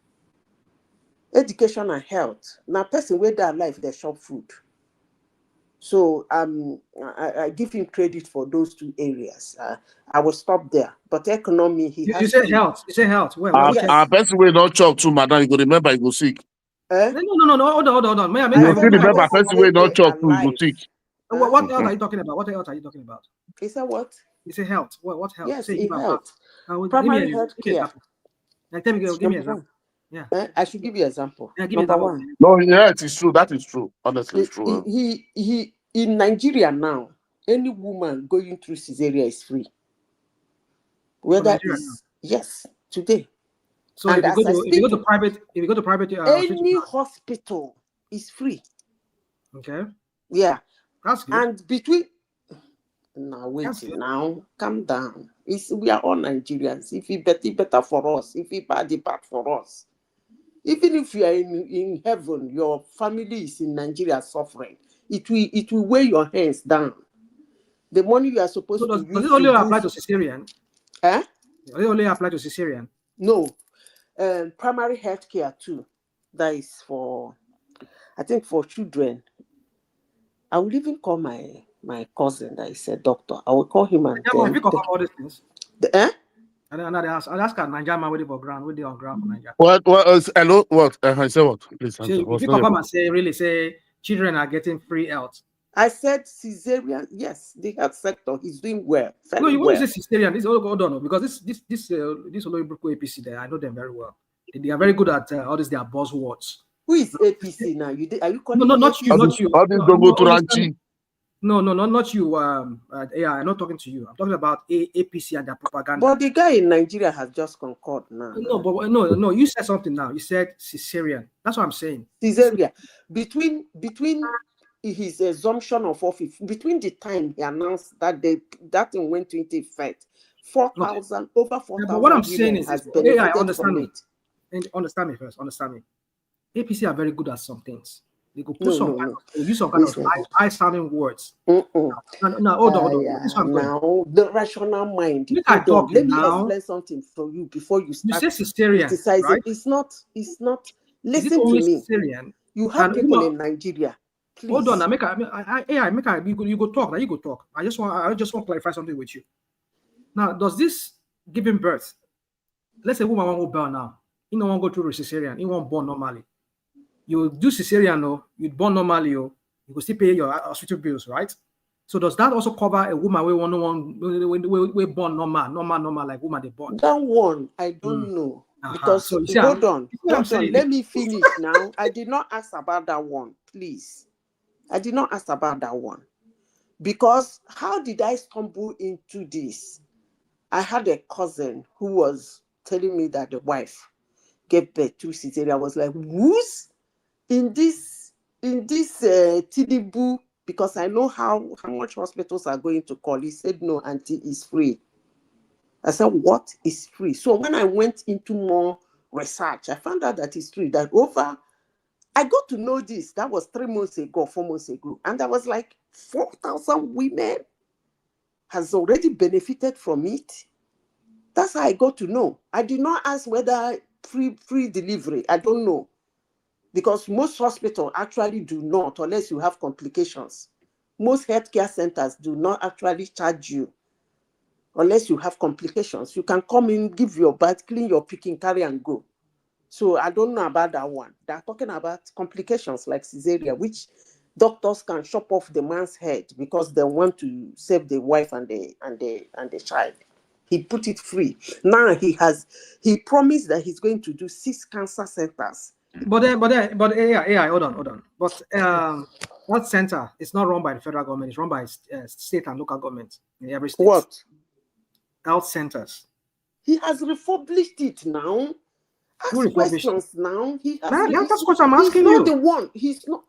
S2: Education and health. Now, person where their life, they shop food. So I give him credit for those two areas. I will stop there. But economy, he
S19: You
S2: has
S19: say
S2: to.
S19: health. You say health. Where?
S2: Yes.
S9: Our person will not chop too, madam. You go remember you go sick.
S2: Eh?
S19: No. Hold on. May I
S9: You still
S19: come
S9: remember person will not chop too, you go sick.
S19: What else are you talking about? What else are you talking about?
S2: Is that what?
S19: You say health. What health?
S2: Yes,
S19: Say
S2: in
S19: health.
S2: health. Primary health
S19: Give me
S2: care.
S19: example. Like, give me
S2: Number
S19: example.
S2: one.
S19: Yeah.
S2: I should give you an example.
S19: Yeah, give me
S2: Number
S19: example.
S2: one.
S9: No, yeah, it is true. That is true. Honestly, it's true.
S2: He in Nigeria now, any woman going through cesarean is free. Whether it's yes, today.
S19: So
S2: And
S19: if you go to private
S2: any hospital is free.
S19: Okay.
S2: Yeah.
S19: That's good.
S2: And between now wait now, calm down. We are all Nigerians. If it better for us, if it bad for us. Even if you are in heaven, your family is in Nigeria suffering. It will weigh your hands down. The money you are supposed to use.
S19: Does it only apply to cesarean?
S2: Eh?
S19: Does it only apply to cesarean?
S2: No. Primary health care too. That is for, I think, for children. I will even call my cousin that is a doctor. I will call him and
S19: If you confirm all these things.
S2: And
S19: I ask a Nigerian man waiting for ground, waiting on ground for Nigeria.
S9: Hello? What? I say what? Please answer.
S19: If you confirm and say children are getting free health.
S2: I said cesarean. Yes, the health sector is doing well.
S19: No, you
S2: well.
S19: want to say cesarean. This all hold on, because this Oloibruko APC there, I know them very well. They are very good at all these their buzzwords.
S2: Who is APC now? Are you calling?
S19: No, not you.
S9: How did go to Ranchi?
S19: No, not you. Yeah, I'm not talking to you. I'm talking about APC and their propaganda.
S2: But the guy in Nigeria has just concurred now.
S19: No. You said something now. You said cesarean. That's what I'm saying.
S2: Cesarean. Between his assumption of office, between the time he announced that thing went into effect, 4,000 over 4,000.
S19: But what I'm saying is,
S2: benefited from it.
S19: And understand me first. Understand me. APC are very good at some things. They could put use some kind of high-sounding words.
S2: Hold
S19: on.
S2: Now, the rational mind. Let me explain something for you before you start.
S19: You say cesarean,
S2: criticizing.
S19: right?
S2: It's not. Listen to me.
S19: Cesarean?
S2: You have people in Nigeria. Please.
S19: Hold on. You go talk. Now you go talk. I just want to clarify something with you. Now, does this giving birth? Let's say woman won't go born now. You don't want to go through cesarean. You won't born normally. You do cesarean, you born normally, you will still pay your hospital bills, right? So does that also cover a woman we born normal like woman they born?
S2: That one I don't know because hold on. Let me finish now. I did not ask about that one, please. I did not ask about that one because how did I stumble into this? I had a cousin who was telling me that the wife gave birth to cesarean. I was like, who's in this Tinubu, because I know how much hospitals are going to call. He said, no, auntie, is free. I said, what is free? So when I went into more research, I found out that it's free. I got to know this. That was 4 months ago. And I was like, 4,000 women has already benefited from it. That's how I got to know. I did not ask whether free delivery. I don't know. Because most hospitals actually do not, unless you have complications. Most healthcare centers do not actually charge you unless you have complications. You can come in, give your bath, clean your picking, carry and go. So I don't know about that one. They're talking about complications like cesarean, which doctors can chop off the man's head because they want to save the wife and the child. He put it free. Now he promised that he's going to do 6 cancer centers.
S19: But AI, hold on. But that center is not run by the federal government. It's run by state and local governments in every state.
S2: What?
S19: Health centers.
S2: He has republished it now. Ask questions now.
S19: That's what I'm asking you.
S2: He's not the one. He's not.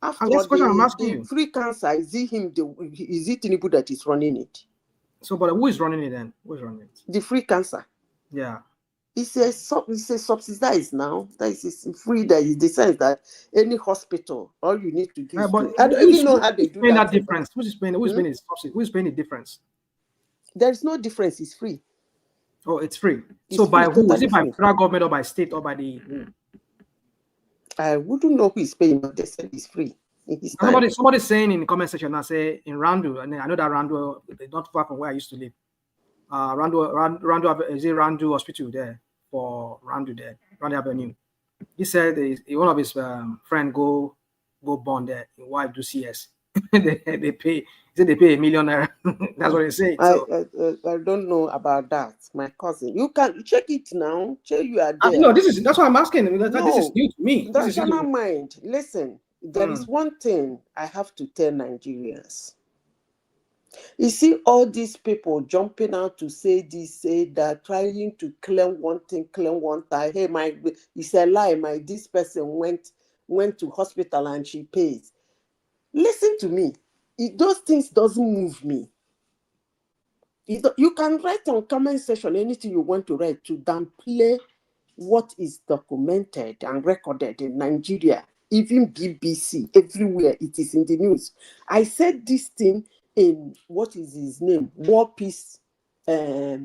S2: After
S19: That's what I'm asking you.
S2: Free cancer, is it him? Is it Tinubu that is running it?
S19: So, but who is running it then? Who is running it?
S2: The free cancer.
S19: Yeah.
S2: It's a subsidized now. That is free. That he decides that any hospital, all you need to do is
S19: but
S2: I don't even know how they do that.
S19: Difference. Who's paying the subsidy? Who's paying the difference?
S2: There's no difference. It's free.
S19: Oh, it's free. So by who? Is it by federal government or by state or by the?
S2: I wouldn't know who is paying, but they said it's free.
S19: Somebody saying in the comment section now, say in Randu, and I know that Randu is not far from where I used to live. Randu is it Randu Hospital there for Randu there, Randu Avenue. He said one of his friend go bond there. His wife do CS. they pay. They pay $1 million. That's what they say. So.
S2: I don't know about that. My cousin, you can check it now. Check you are there.
S19: No, that's what I'm asking. This is new to me.
S2: That's not mind. Listen, there is one thing I have to tell Nigerians. You see all these people jumping out to say this, say that, trying to claim one thing, claim one time. Hey, it's a lie. This person went to hospital and she pays. Listen to me. Those things doesn't move me. You can write on comment section anything you want to write to downplay what is documented and recorded in Nigeria, even BBC, everywhere it is in the news. I said this thing in what is his name, War Peace, a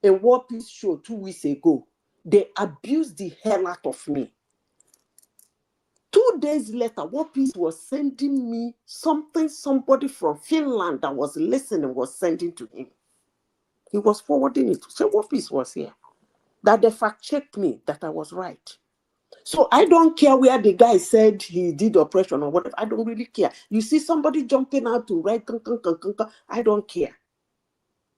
S2: War Peace show 2 weeks ago. They abused the hell out of me. 2 days later, War Peace was sending me something somebody from Finland that was listening was sending to him. He was forwarding it. So War Peace was here. That they fact-checked me that I was right. So I don't care where the guy said he did operation or whatever. I don't really care. You see somebody jumping out to write, I don't care.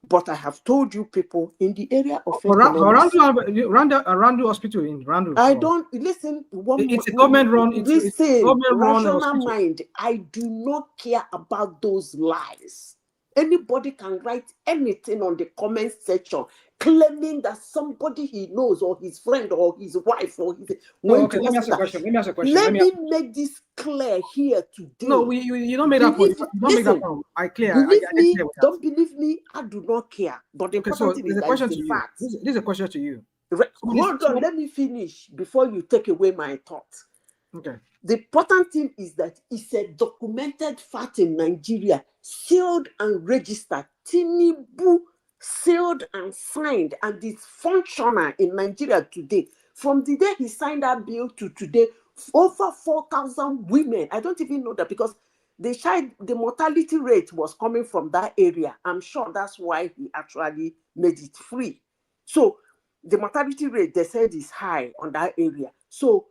S2: But I have told you people in the area of
S19: Randu Hospital in Randu.
S2: I don't listen.
S19: It's a government run. It's
S2: rational mind. I do not care about those lies. Anybody can write anything on the comment section claiming that somebody he knows or his friend or his wife or his
S19: let me ask a question.
S2: Let me make this clear here today.
S19: No, you don't make that point. I clear.
S2: Don't believe me. I do not care. But the important thing is that it's the fact.
S19: This is a question to you.
S2: Hold on, let me finish before you take away my thought.
S19: Okay.
S2: The important thing is that it's a documented fact in Nigeria, sealed and registered. Tinubu sealed and signed, and it's functional in Nigeria today. From the day he signed that bill to today, over 4,000 women. I don't even know that because the mortality rate was coming from that area. I'm sure that's why he actually made it free. So the mortality rate, they said, is high on that area. So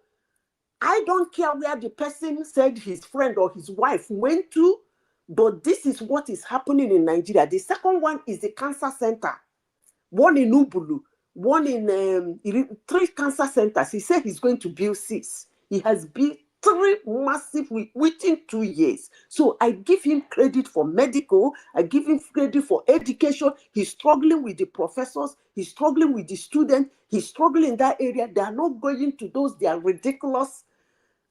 S2: I don't care where the person said his friend or his wife went to, but this is what is happening in Nigeria. The second one is the cancer center. One in Ubulu, one in 3 cancer centers. He said he's going to build 6. He has built 3 massive within 2 years. So I give him credit for medical. I give him credit for education. He's struggling with the professors. He's struggling with the students. He's struggling in that area. They are not going to their ridiculous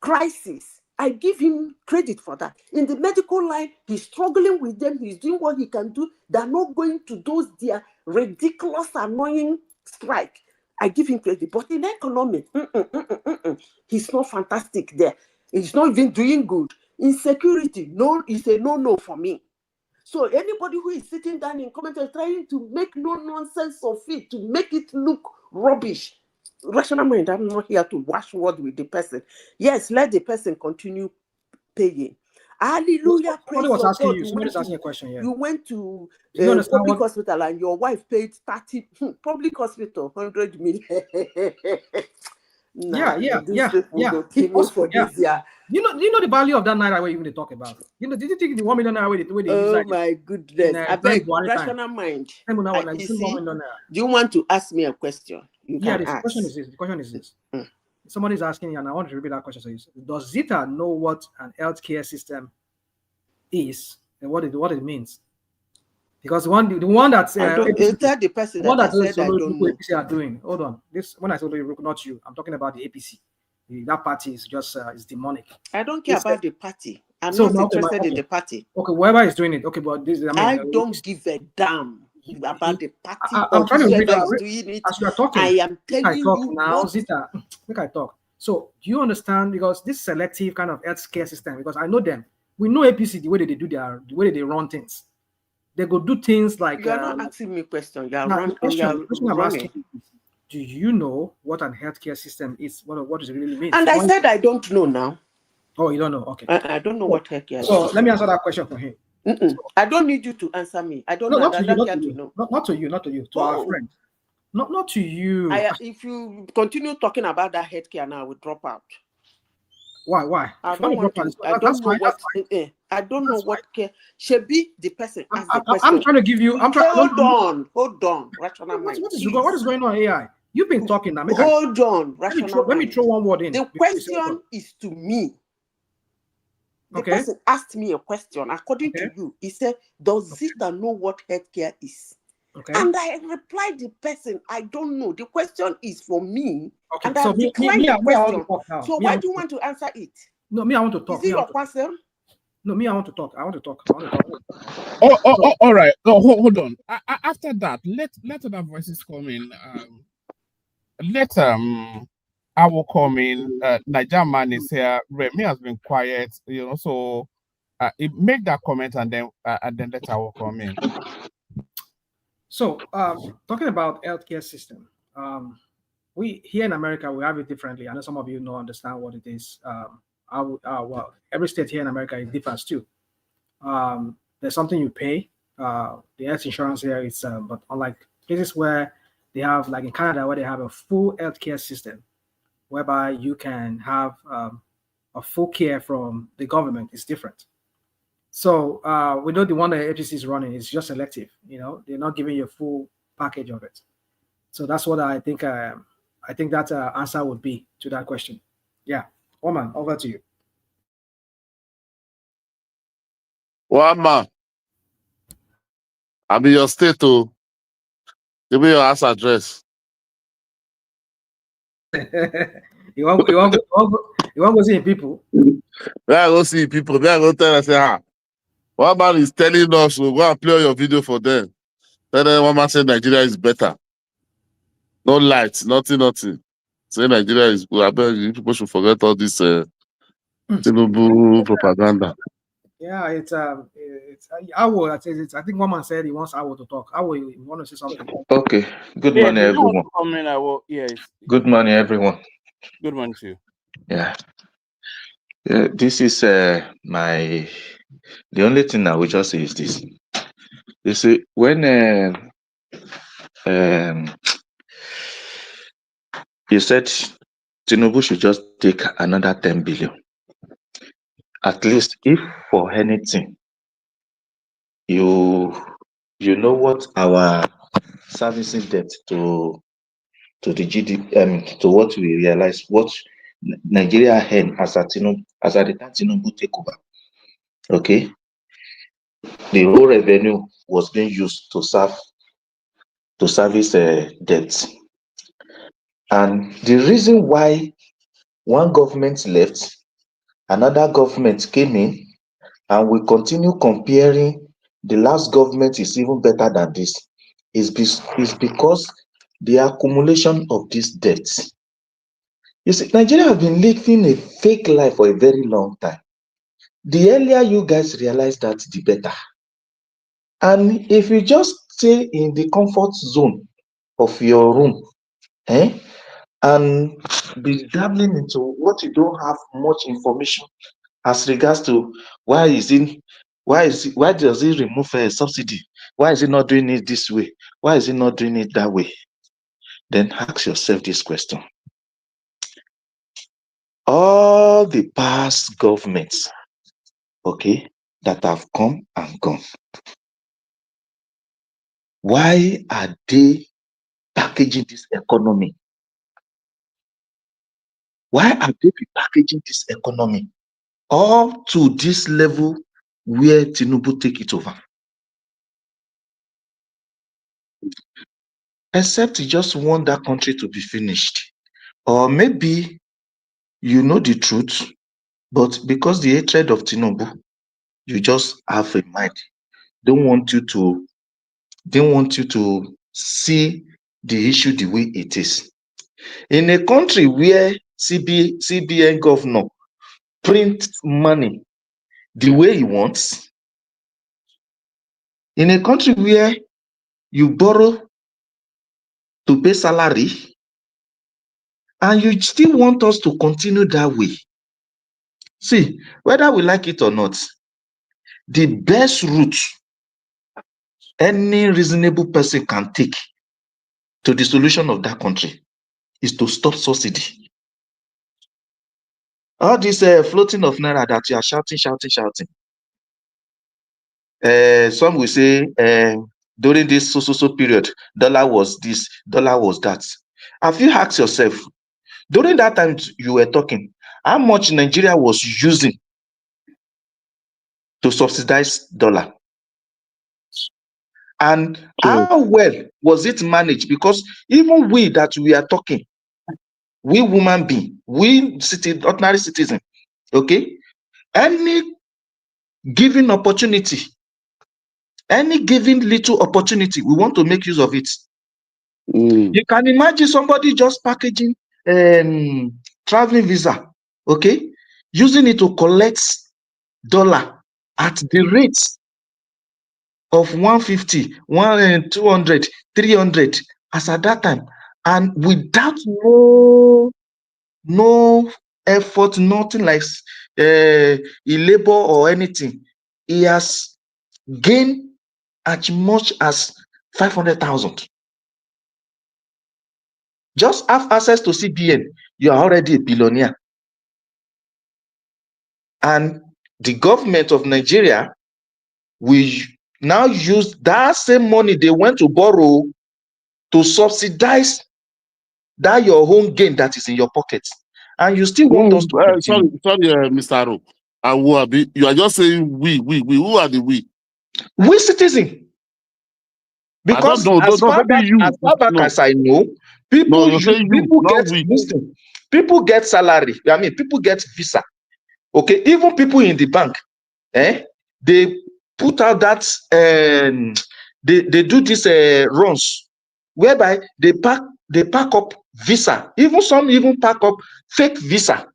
S2: crisis. I give him credit for that. In the medical line, he's struggling with them. He's doing what he can do. They're not going to their ridiculous, annoying strike. I give him credit. But in economy, he's not fantastic there. He's not even doing good. In security, no, it's a no-no for me. So anybody who is sitting down in comment and trying to make no nonsense of it, to make it look rubbish, rational mind, I'm not here to wash word with the person. Yes, let the person continue paying. Hallelujah, praise
S19: was
S2: your
S19: asking
S2: God.
S19: you. Somebody's asking a question here.
S2: You went to
S19: Do you understand
S2: public
S19: what?
S2: hospital and your wife paid 30, public hospital, 100 million. Nah, these people go kill me for this year.
S19: You know the value of that naira where you even talk about. You know, did you think the 1 million naira where they use
S2: Oh
S19: like
S2: my goodness. I beg, rational mind. You see, do you want to ask me a question? You can
S19: the
S2: ask.
S19: The question is this. Somebody's asking, and I want to repeat that question. So does Zita know what an healthcare system is and what it means? Because the one that
S2: tell the person that I said I don't know.
S19: APC are doing. Hold on. This when I said not you, I'm talking about the APC. That party is just is demonic.
S2: I don't care about the party. I'm not interested in the party.
S19: Okay, whoever is doing it. Okay, but this
S2: I don't give a damn about the party
S19: I'm trying to read
S2: whoever is doing it.
S19: As you are talking.
S2: I am telling you
S19: now, Zita. Make I talk. So do you understand? Because this selective kind of healthcare system, because I know them. We know APC the way they do the way they run things. They go do things like
S2: you are not asking me questions. You are
S19: the question I'm
S2: running.
S19: asking you, do you know what an healthcare system is? What does it really mean?
S2: And I said I don't know now.
S19: Oh, you don't know? Okay.
S2: I don't know what healthcare is.
S19: So let me answer that question for him.
S2: I don't need you to answer me. I don't know.
S19: Not to you. To our friend. Not to you.
S2: If you continue talking about that healthcare now, I will drop out.
S19: Why?
S2: I don't want to. I don't know what. I don't know what care. Should be the person ask the question.
S19: I'm trying to give you.
S2: Hold on. Rational mind.
S19: What is going on, AI? You've been talking now.
S2: Hold on. Rational mind.
S19: Let me throw one word in.
S2: The question is to me. The person asked me a question. According to you, he said, "Does Zita know what healthcare is?"
S19: Okay.
S2: And I replied the person, I don't know. The question is for me.
S19: Okay.
S2: And I declined the question. So why do you want to answer it?
S19: No, I want to talk.
S2: Is it your question?
S19: No, I want to talk. I want to talk.
S5: All right. No, hold on. After that, let other voices come in. I will come in. Nigerian man is here. Remy has been quiet, so make that comment and then let I will come in.
S19: So, talking about healthcare system, we here in America we have it differently. I know some of you don't understand what it is. Well, every state here in America is different too. There's something you pay. The health insurance here is, but unlike places where they have, like in Canada, where they have a full healthcare system, whereby you can have a full care from the government, is different. So we know the one that APC is running is just selective. They're not giving you a full package of it. So that's what I think. I think that answer would be to that question. Yeah, Woman, over to you.
S9: Wama, I'm in your state, oh. Give me your house address.
S19: you want to see people?
S9: Where I go see people, where I go tell them, say, one man is telling us, we'll go and play your video for them. Tell them one man said Nigeria is better. No lights, nothing. Say Nigeria is good. I bet you people should forget all this Tinubu propaganda.
S19: Yeah, it's Awo. I think one man said he wants Awo to talk. Awo, you want to say something?
S3: Okay. Good morning, everyone. Good morning, everyone.
S5: Good morning to you.
S3: Yeah. This is the only thing I will just say is this. You see, when you said Tinubu should just take another 10 billion. At least, if for anything, you know what our servicing debt to the GDP, to what we realize, what Nigeria had as at the time Tinubu take over. Okay, the whole revenue was being used to service debts, and the reason why one government left, another government came in, and we continue comparing. The last government is even better than this. Is because the accumulation of these debts. You see, Nigeria have been living a fake life for a very long time. The earlier you guys realize that, the better. And if you just stay in the comfort zone of your room, and be dabbling into what you don't have much information as regards to why does he remove a subsidy? Why is he not doing it this way? Why is he not doing it that way? Then ask yourself this question. All the past governments, okay, that have come and gone, why are they packaging this economy? Why are they packaging this economy up to this level where Tinubu take it over? Except he just want that country to be finished. Or maybe you know the truth, but because the hatred of Tinubu, you just have a mind. Don't want you to see the issue the way it is. In a country where CBN governor print money the way he wants, in a country where you borrow to pay salary, and you still want us to continue that way. See, whether we like it or not, the best route any reasonable person can take to the solution of that country is to stop subsidy. All this floating of naira that you are shouting. Some will say during this so period, dollar was this, dollar was that. Have you asked yourself, during that time you were talking, how much Nigeria was using to subsidize dollar? And how well was it managed? Because even we that we are talking, we human being, we ordinary citizen, okay, any given opportunity, any given little opportunity, we want to make use of it. You can imagine somebody just packaging traveling visa, okay, using it to collect dollar at the rate of 150, 200, 300 as at that time, and without no effort, nothing like labor or anything, he has gained as much as 500,000. Just have access to CBN, you are already a billionaire. And the government of Nigeria will now use that same money they went to borrow to subsidize that your own gain that is in your pocket. And you still want us to continue.
S9: Sorry, Mr. Aro. And you are just saying we. Who are the we?
S3: We citizens. Because as far back as I know, people get salary. I mean, people get visa. Okay, even people in the bank, they put out that they do this runs whereby they pack up visa. Even some pack up fake visa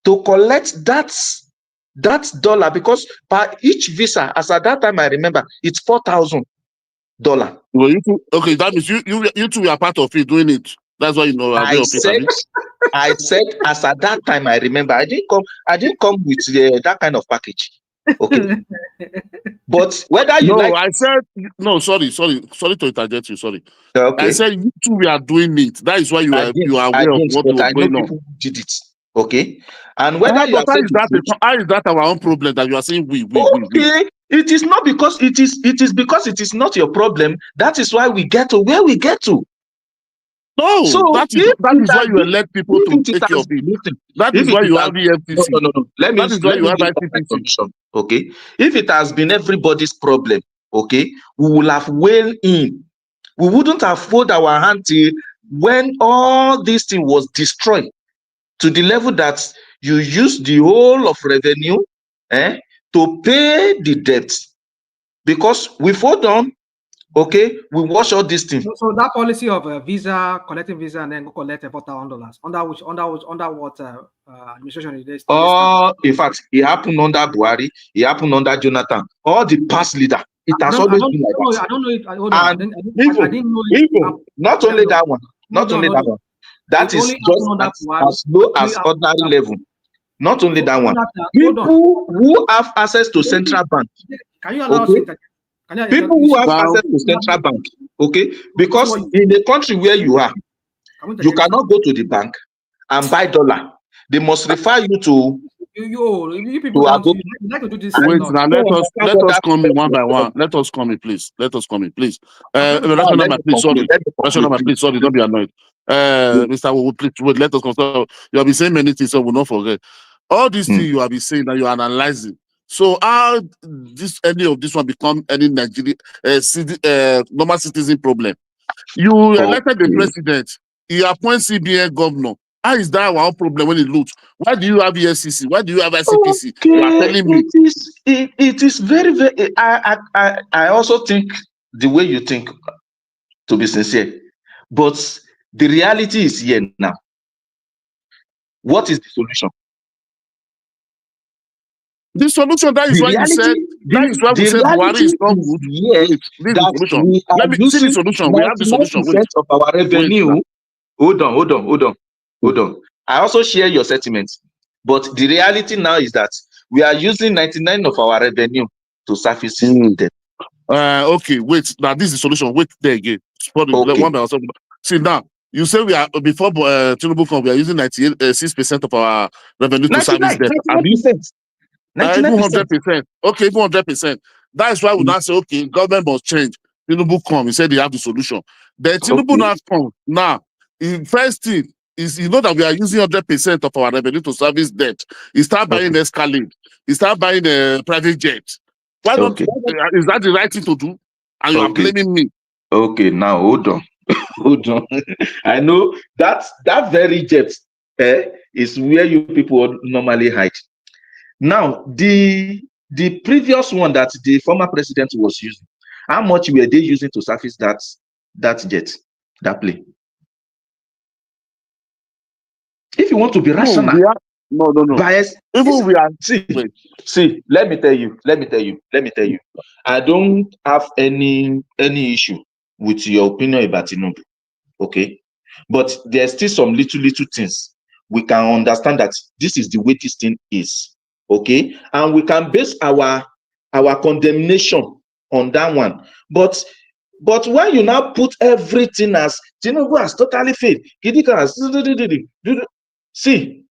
S3: to collect that dollar, because per each visa, as at that time I remember, it's $4,000.
S9: Well, okay, that means you two are part of it doing it. That's why you know.
S3: I said as at that time I remember, I didn't come with that kind of package. Okay. But whether you
S9: I said no. Sorry to interject you. Sorry.
S3: Okay.
S9: I said you two we are doing it. That is why you are aware of what was going on.
S3: Did it. Okay. And whether you are saying
S9: how is that our own problem that you are saying we?
S3: Okay. It is not because it is because it is not your problem. That is why we get to where we get to.
S9: No,
S3: so
S9: that is why you elect people to take care of it. That is why you have the FTC.
S3: No. That is why you have ICPC. Okay. If it has been everybody's problem, okay, we will have weighed in. We wouldn't have folded our hand till when all this thing was destroyed to the level that you use the whole of revenue to pay the debt. Because we fold on, okay, we wash all these things.
S19: So that policy of collecting visa and then go collect $4,000 under what administration is this?
S3: In fact, it happened under Buhari, it happened under Jonathan, all the past leader. It has always been like that.
S19: I don't know it. Hold on.
S3: And
S19: I didn't know it.
S3: even not only that one, not only that one. That
S19: It
S3: is
S19: only
S3: just
S19: happened under Buhari.
S3: as low
S19: Only
S3: as
S19: happened
S3: ordinary
S19: under
S3: level. Not only that one.
S19: Hold on.
S3: People who have access to central bank.
S19: Can you allow us
S3: Okay.
S19: to can you,
S3: People who have access to central bank. Okay. Because in the country where you are, you cannot go to the bank and buy dollar. They must refer you to
S19: you people
S3: to
S19: you like to do this.
S9: Wait, now let us come in one by
S3: Let
S9: one. Let us come in, please. Let us come in, please.
S3: me
S9: Please, sorry.
S3: conclude.
S9: Please, sorry, don't be annoyed. Mr. Wood, please wait, let us come. You have been saying many things, so we'll not forget. All these things you have been saying that you are analyzing. So how any of this one become any Nigerian normal citizen problem? You elected the president, he appoints CBN governor. How is that our problem when it looks? Why do you have EFCC? Why do you have ICPC? You are telling me.
S3: It is very, very. I also think the way you think, to be sincere, but the reality is here now. What is the solution?
S9: The solution, that is why you said, that is why we said Buhari is not good. Wait, this is the solution. Let me see the solution. We have the solution. Wait.
S3: Of our revenue. Hold on. I also share your sentiment, but the reality now is that we are using 99% of our revenue to service debt.
S9: Okay, wait. Now this is the solution. Wait there again. See now, you say we are before Tinubu come, we are using 96% of our revenue to service debt.
S3: 99%.
S9: Even 100%. Okay, even 100%. That is why we now say, okay, government must change. Tinubu come, he said they have the solution. Then Tinubu now come. Now, the first thing is, you know that we are using 100% of our revenue to service debt. He start buying Escalade. He start buying a private jet. Why not? Is that the right thing to do? And you are blaming me.
S3: Okay, now hold on. Hold on. I know that very jet is where you people normally hide. Now, the previous one that the former president was using, how much were they using to service that jet, that plane? If you want to be rational,
S9: no.
S3: Even we are see. Let me tell you. I don't have any issue with your opinion about Tinubu, okay? But there's still some little things we can understand that this is the way this thing is, okay? And we can base our condemnation on that one. But when you now put everything as Tinubu has totally failed, see,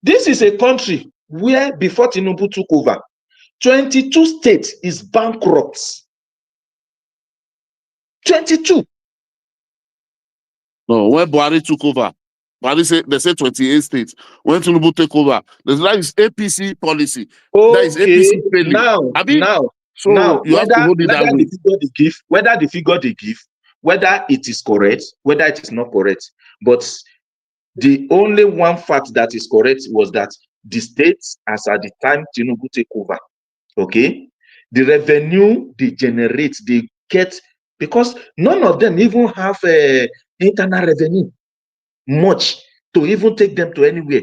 S3: this is a country where before Tinubu took over, 22 states is bankrupt. 22.
S9: No, when Buhari took over, they say 28 states. When Tinubu take over, that is APC policy.
S3: Okay,
S9: that is APC failing.
S3: Now,
S9: you have to hold it that way.
S3: Whether the figure they give, whether it is correct, whether it is not correct, but the only one fact that is correct was that the states, as at the time Tinubu take over, okay, the revenue they generate, they get, because none of them even have internal revenue much to even take them to anywhere.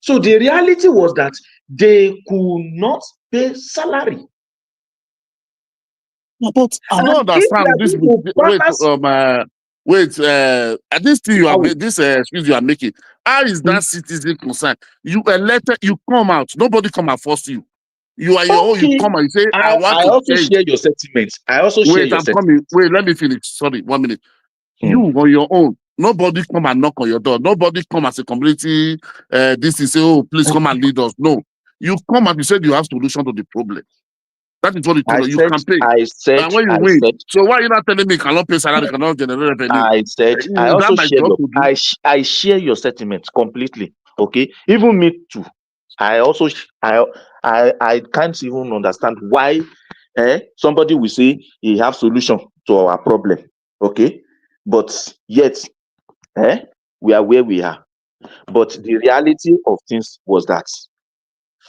S3: So the reality was that they could not pay salary.
S9: But I don't understand this. At this thing you are this excuse you are making. How is that citizen concerned? You elected, you come out. Nobody come and force you. You are your own. You come and you say, I want to
S3: also
S9: change.
S3: Share your sentiments. I also share your sentiments.
S9: Coming. Wait, let me finish. Sorry, 1 minute. You on your own. Nobody come and knock on your door. Nobody come as a community. This is say, oh, please come and lead us. No, you come and you said you have solution to the problem. That is what you can pay. And when you win, so why are you not telling me you cannot pay salary, cannot generate revenue?
S3: I also share your sentiments completely. Okay, even me too. I also I can't even understand why somebody will say he have solution to our problem. Okay, but yet we are where we are. But the reality of things was that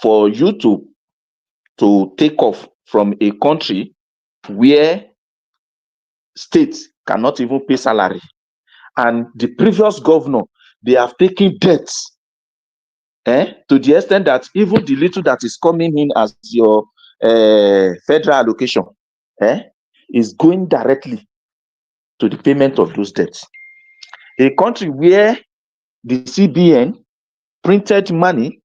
S3: for you to take off from a country where states cannot even pay salary, and the previous governor, they have taken debts to the extent that even the little that is coming in as your federal allocation, is going directly to the payment of those debts. A country where the CBN printed money,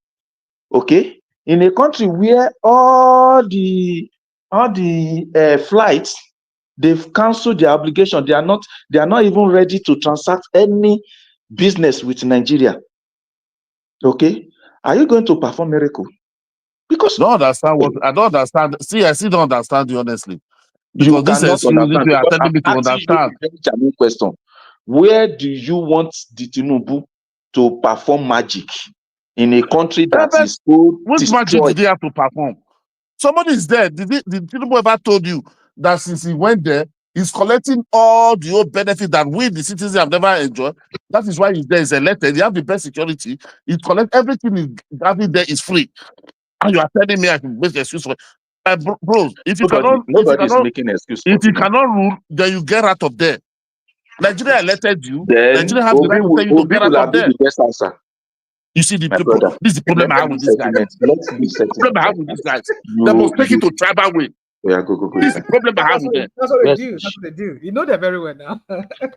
S3: okay, in a country where all the flights, they've cancelled their obligation. They are not even ready to transact any business with Nigeria. Okay, are you going to perform miracle? Because
S9: I don't understand. See, I still don't understand you honestly.
S3: You
S9: Because this
S3: cannot
S9: excuse
S3: understand,
S9: you are
S3: because
S9: telling me to
S3: I'm asking you
S9: understand.
S3: a very genuine question. Where do you want the Tinubu to perform magic in a country that is so
S9: Which magic
S3: destroyed?
S9: did he have to perform? Somebody is there. Did Tinubu ever told you that since he went there, he's collecting all the old benefits that we, the citizens, have never enjoyed? That is why he's there. He's elected. He have the best security. He collect everything he's having there is free. And you are telling me I can make excuse for it. Bros, if you
S3: Nobody is making an excuse for him.
S9: cannot rule, then you get out of there. Nigeria elected you.
S3: Then
S9: Nigeria has the right to tell you to get out
S3: will
S9: of
S3: have been
S9: there.
S3: the best answer.
S9: You see, this is the problem I have with this guy.
S3: Let's leave settlement.
S9: Problem I have with these guys. They must take it to tribal way.
S3: Yeah, go.
S9: This is the problem I have with them.
S19: That's what they do. That's what they do. You know that very well now.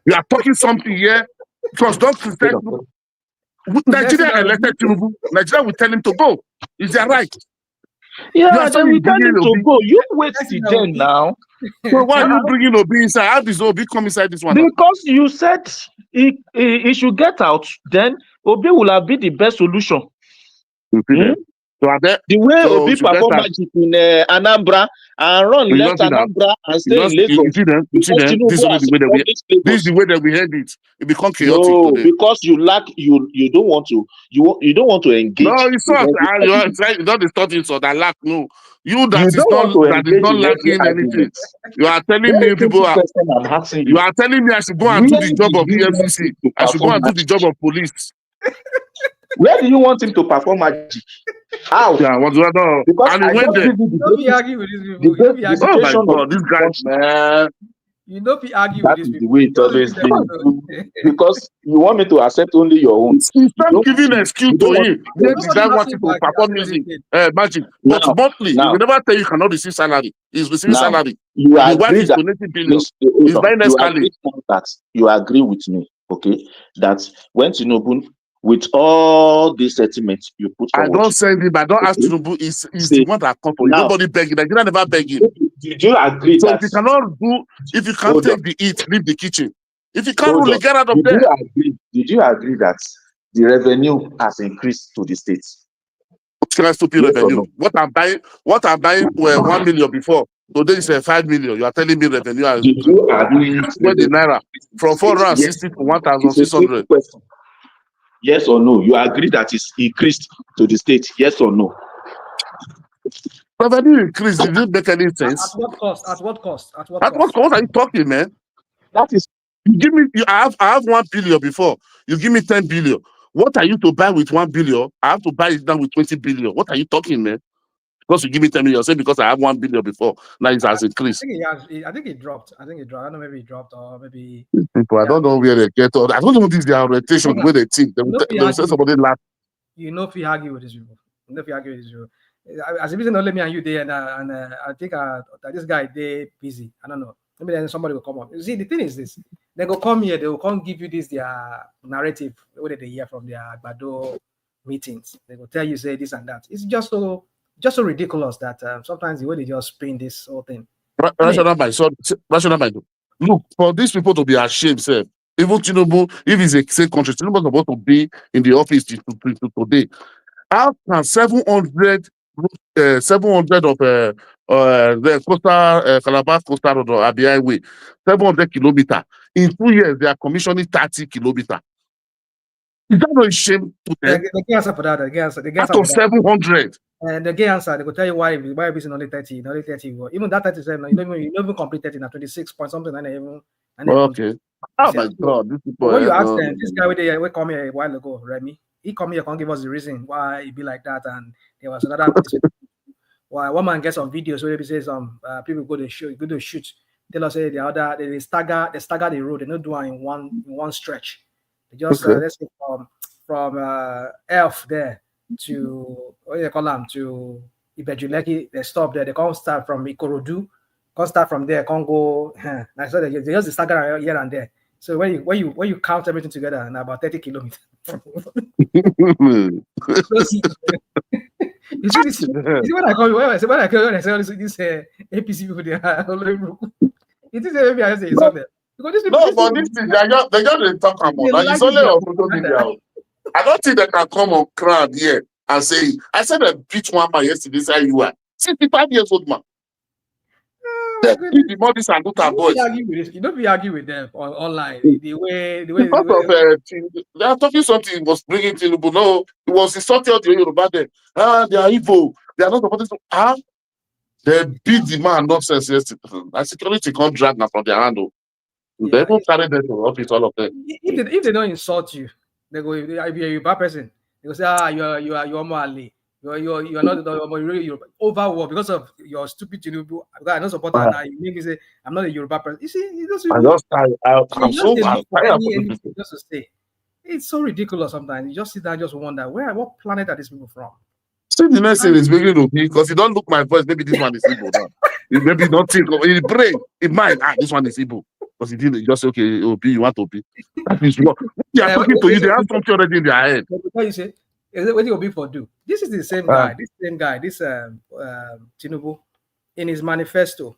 S9: You are talking something here because don't Nigeria elected Tinubu. Nigeria will tell him to go. Is that right?
S3: Yeah, then we tell him to go. You wait till then now.
S9: So why are you bringing Obi inside? How does Obi come inside this one?
S3: Because you said he should get out, then Obi will have been the best solution. The way Obi perform magic in Anambra and run left Anambra and stay in Lagos.
S9: You see them? This is the way that we heard it. It become chaotic today.
S3: Because you don't want to engage.
S9: No, it's not. You don't distort it, so that lack. No, you that is not lacking anything. You are telling me people are. You are telling me I should go and do the job of EFCC. I should go and do the job of police.
S3: Where do you want him to perform magic? How?
S9: Yeah, what do I know?
S3: Because
S9: and he went there.
S19: Don't be arguing with these people.
S9: Oh my God, this guy, man.
S19: You know, be arguing with these people.
S3: The way it always been. Because you want me to accept only your own.
S9: Stop giving an excuse to him. The guy wanted to perform music, magic. But monthly, he will never tell you cannot receive salary. He's receiving salary.
S3: You agree
S9: that donating billions. He's buying
S3: you agree with me, okay? That when Tinubu, with all these sentiments you put forward.
S9: I don't say him, but I don't ask Tinubu. He's the one that come for you. Nobody begging. Nigeria never begging.
S3: Did you agree
S9: so
S3: that
S9: if you can't take the eat, leave the kitchen. If you can't really get out of there.
S3: Did you agree that the revenue has increased to the states?
S9: Stupid revenue. What I'm buying 1 million before. Today is 5 million. You are telling me revenue has
S3: increased. Did you agree
S9: with the naira from 460 to 1,600?
S3: Yes or no? You agree that it's increased to the state? Yes or no?
S9: Revenue increase. Did it make any sense?
S19: At what cost? At what cost?
S9: At what cost? What are you talking, man?
S3: That is.
S9: You give me. I have 1 billion before. You give me 10 billion. What are you to buy with 1 billion? I have to buy it down with 20 billion. What are you talking, man? Because you give me 10 million, say because I have 1 billion before, now it has increased.
S19: I think it dropped. I don't know, maybe it dropped or maybe.
S9: People, I don't know where they get all. I don't know this their orientation, the way they think. They will say somebody laugh.
S19: You know, if you argue with these people, as a reason, only me and you there, and I think that this guy they busy. I don't know. Maybe then somebody will come up. You see, the thing is this: they go come here, they will come give you this their narrative. What they hear from their Bado meetings? They will tell you say this and that. It's just so ridiculous that sometimes the way they just spin this whole thing.
S9: Rational by. Look, for these people to be ashamed, sir. Even Tinubu, if it's a same country, Tinubu is supposed to be in the office today. How can 700 of the coastal Calabar coastal road or ABI way, 700 kilometers in 2 years they are commissioning 30 kilometers? Is that not a shame to them?
S19: They can't answer for that. They can't answer
S9: out of 700.
S19: And the gay answer, they will tell you why it's only 30, only 30. Even that 37, you don't even complete 30 now, 26 point something.
S9: Okay. Oh my God, these people.
S19: When you ask them, this guy we come here a while ago, Remy, he come here, can't give us the reason why it be like that. And there was another why one man gets on videos where he says people go to shoot. Tell us say the other they stagger the road, they don't do it in one stretch. They just let's say from Elf there to what do you call them to Ibejuleki, they stop there. They can't start from Ikorodu Can't start from there, can't go. I saw that they just stagger here and there. So when you count everything together, and about 30 kilometers. You see this? You see when I call when I say all this APC people they are all over. It is maybe I say it's on there. Because this
S9: No, but this thing, they just dey talk about. It's only on social media. I don't think they can come on crowd here and say, I said they beat one man yesterday, say you are 65 years old man. They beat the bodies and look at boys.
S19: You don't be argue with them online. The way
S9: Because of they are talking something was bringing Tinubu. No, it was insulting all the Yoruba there. They are evil. They are not supposed to. They beat the man nonsense yesterday. And security can't drag them from their hand. They don't carry them to office, all of them.
S19: If they don't insult you, they go. If you're a bad person, they go say, you're Mali. You're not really Yoruba. Overwork because of your stupid Tinubu. I don't support that now. You make me say I'm not a Yoruba person. You see, it doesn't.
S9: I'm so tired of
S19: anything just to say. It's so ridiculous sometimes. You just sit down and just wonder what planet are these people from?
S9: See, the next thing is beginning to me because you don't look my voice. Maybe this one is Igbo now. Maybe you don't think of in brain, in mind. This one is Igbo because you didn't just say, okay, OP, you want OP. That means what they are talking to you. They have something already in their head.
S19: What you say? What you for do? This is the same guy. This Tinubu, in his manifesto,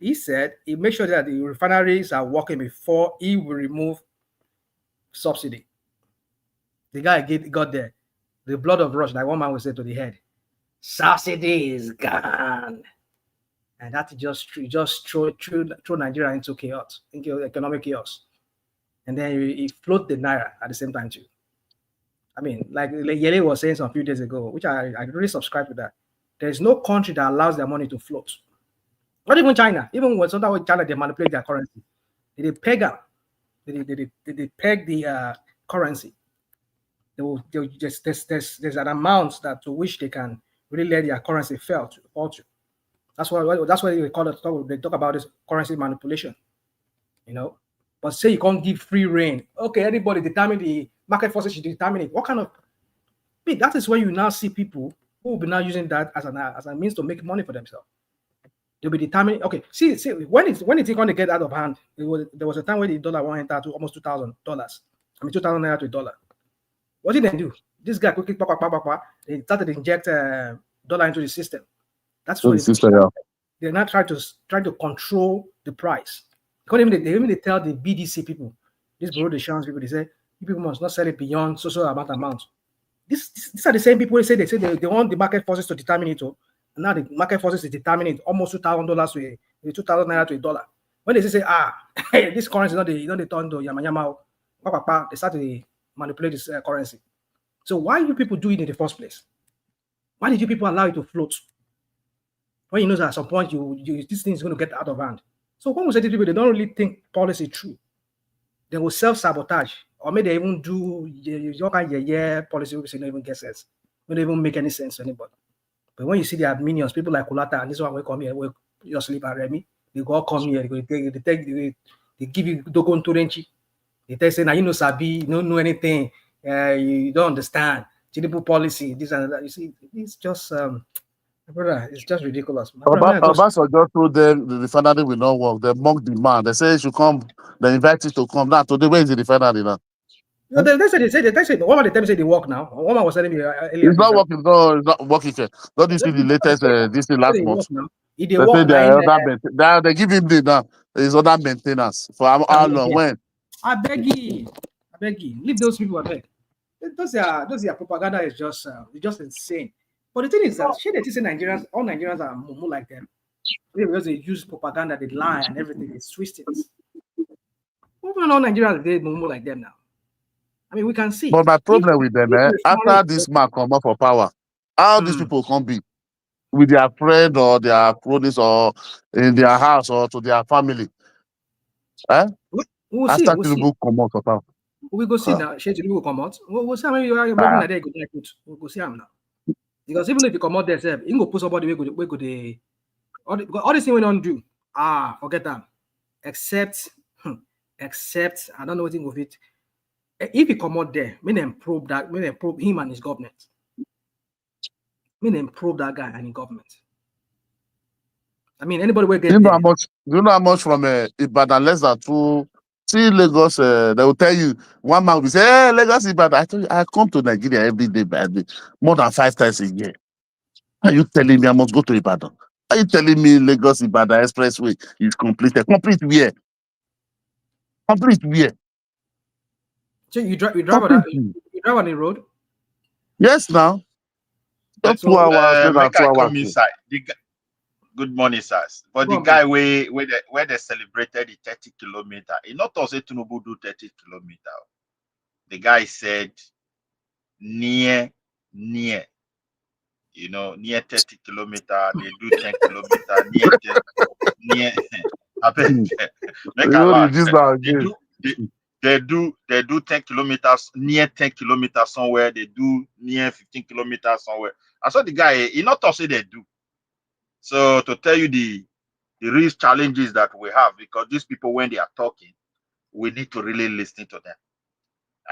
S19: he said he made sure that the refineries are working before he will remove subsidy. The guy got there. The blood of rush, like one man would say to the head, subsidy is gone. And that just throw Nigeria into chaos, into economic chaos. And then he float the Naira at the same time too. I mean, like Yele was saying some few days ago, which I really subscribe to that. There's no country that allows their money to float. Not even China. Even when sometimes China, they manipulate their currency. They peg up. They peg the currency. There's an amount that to which they can really let their currency fall to. That's why they call it. They talk about this currency manipulation. You know, but say you can't give free reign. Okay, everybody determine the market forces should determine it. What kind of? That is when you now see people who will be now using that as a means to make money for themselves. They'll be determining. Okay, see when it's going to get out of hand. There was a time where the dollar went into almost $2,000. I mean, 2,000 naira to a dollar. What did they do? This guy quickly they started to inject dollar into the system. That's what they're not trying to control the price. Because they even tell the BDC people, these bureau de change people, they say you people must not sell it beyond social amount. These are the same people who say they want the market forces to determine it. And now the market forces is determining it almost $2,000 to 2,000 naira to a dollar. When they say this currency is not the turn to yama, they start to manipulate this currency. So why do people do it in the first place? Why did you people allow it to float? When you know that at some point this thing is going to get out of hand. So when we say to people, they don't really think policy true. They will self-sabotage, or maybe they even do your kind of policy which don't even get sense. They don't even make any sense to anybody. But when you see their minions, people like Kulata, and this one will come here, will just sleep and Remy, they go come here, they give you Dogon Turenchi. They tell you, now you know Sabi, you don't know anything, you don't understand. Tinubu policy, this and that. You see, it's just brother, it's just ridiculous.
S9: Obasanjo just told them the refinery will not work. They mock the man. They say he should come. They invite you to come. Now today, where is the refinery now?
S19: No, they said one of the time say they work now. One man was telling me earlier.
S9: It's not working. No, it's not working. Don't you see the latest this thing last month?
S19: They work
S9: now. They give him the now. There's other maintenance for how long? When?
S19: I beg you, leave those people. I beg. Those are propaganda is just insane. But the thing is that all Nigerians are more like them. Because they use propaganda, they lie and everything. It's twisted. All Nigerians they more like them now. I mean, we can see.
S9: But my problem with them, after this man come up for power, how these people can be with their friend or their cronies or in their house or to their family.
S19: We'll
S9: after
S19: see.
S9: Tinubu come out for power.
S19: We go see now. Tinubu will come out. We'll see how many we'll go see him now. Because even if you come out there, you can go put somebody we go all this thing we don't do. Forget that. Except I don't know what thing with it. If he come out there, me then probe him and his government. Me then probe that guy and his government. I mean, anybody will
S9: Do
S19: get
S9: you know
S19: there.
S9: how much? Do you know how much from Ibadan less than 2? See Lagos, they will tell you one man will say, "Hey, Lagos Ibadan." I told you, I come to Nigeria every day, more than 5 times a year. Are you telling me I must go to Ibadan? Are you telling me Lagos Ibadan Expressway is completed? Complete where? Complete where?
S19: So you drive
S9: Completely.
S19: you drive on the road?
S9: Yes, now. Just 2
S19: So
S9: hours, less than
S11: Make
S9: 2
S11: I
S9: hours.
S11: come inside. Good morning, sirs. But
S19: Go
S11: the
S19: on,
S11: guy where they celebrated the 30 kilometer, he not also Tinubu do 30 kilometer. The guy said near, near 30 kilometer, they do 10 kilometer, near. I bet
S9: You
S11: make a
S9: know the
S11: lot.
S9: gist now
S11: They
S9: again.
S11: do they do 10 kilometers near 10 kilometers somewhere. They do near 15 kilometers somewhere. I saw the guy. He not also they do. So to tell you the real challenges that we have, because these people when they are talking, we need to really listen to them.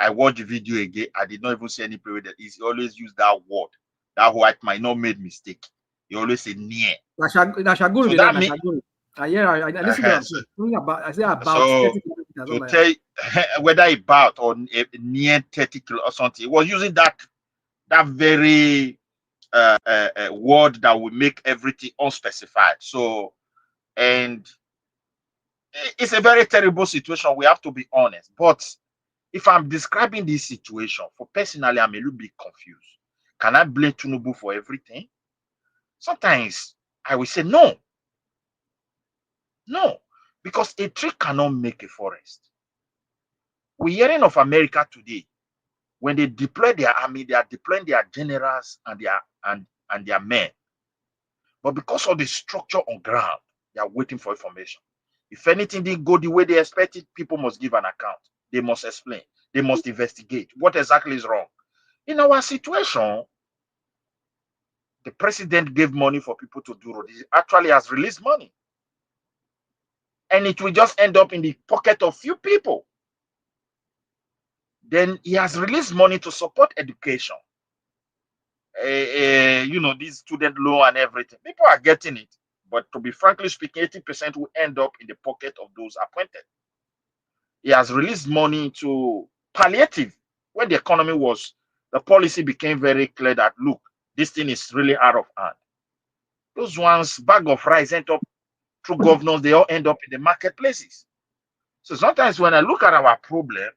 S11: I watched the video again. I did not even see any period that he always use that word. That white might not made mistake. He always say near.
S19: Nashaguru
S11: So
S19: did
S11: that
S19: that.
S11: means
S19: Nashaguru. I listen to them. Only about I say about
S11: so
S19: 30 kilometers.
S11: to
S19: Something like
S11: tell whether about or near 30 kilo or something, it was using that very word that will make everything unspecified. So, and it's a very terrible situation. We have to be honest. But if I'm describing this situation, for personally, I'm a little bit confused. Can I blame Tinubu for everything? Sometimes I will say no. No, because a tree cannot make a forest. We're hearing of America today. When they deploy their army, they are deploying their generals and their men. But because of the structure on ground, they are waiting for information. If anything didn't go the way they expected, people must give an account. They must explain. They must investigate what exactly is wrong. In our situation, the president gave money for people to do road. He actually has released money. And it will just end up in the pocket of few people. Then he has released money to support education. This student loan and everything. People are getting it. But to be frankly speaking, 80% will end up in the pocket of those appointed. He has released money to palliative. When the policy became very clear that, look, this thing is really out of hand. Those ones, bag of rice end up through governors, they all end up in the marketplaces. So sometimes when I look at our problem,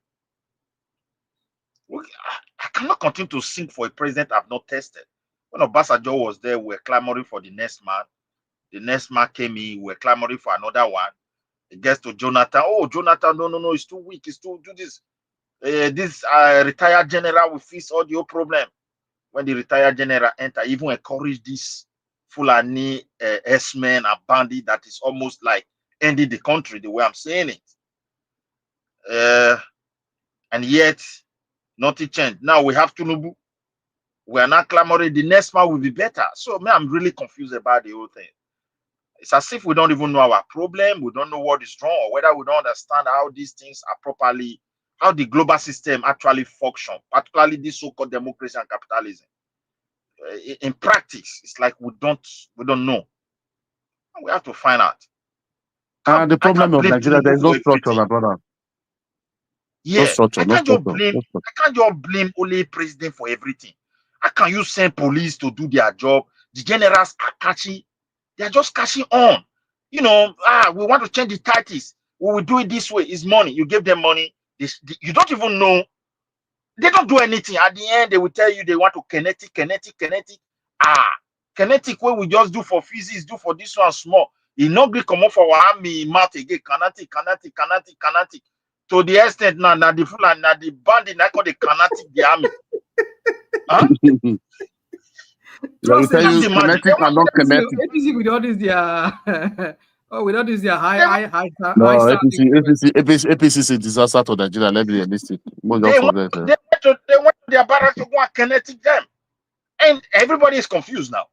S11: I cannot continue to sing for a president I've not tested. When Obasanjo was there, we were clamoring for the next man. The next man came in, we were clamoring for another one. It gets to Jonathan. Oh, Jonathan, no, it's too weak. It's too do this. This retired general will fix all the problem. When the retired general enter, even encourage this Fulani S-men and bandit that is almost like ending the country, the way I'm saying it. And yet, nothing changed. Now we have Tinubu. We are not clamoring. The next man will be better. So, I'm really confused about the whole thing. It's as if we don't even know our problem. We don't know what is wrong, or whether we don't understand how these things are properly, how the global system actually function, particularly this so-called democracy and capitalism. In practice, it's like we don't know. We have to find out.
S9: The problem of
S11: blame
S9: Nigeria, there
S11: Tinubu
S9: is no
S11: for
S9: structure,
S11: everything.
S9: my brother.
S11: Yeah,
S9: No structure,
S11: I
S9: no
S11: can't just
S9: structure.
S11: blame. I can't just blame only president for everything. How can you send police to do their job? The generals are catching. They are just catching on. We want to change the titles. We will do it this way. It's money. You give them money. You don't even know. They don't do anything. At the end, they will tell you they want to kinetic. Kinetic way we just do for physics, do for this one small. It not be come up for our army math again. Kinetic. To the extent now the full and now the bandit now call the kinetic the army. Huh?
S9: They will tell you kinetic and not kinetic.
S19: APC with all this their with all this their high
S9: No,
S19: standing.
S9: APC is a disaster to Nigeria. Let's be realistic.
S11: They went to their barracks to go and kinetic them. And everybody is confused now.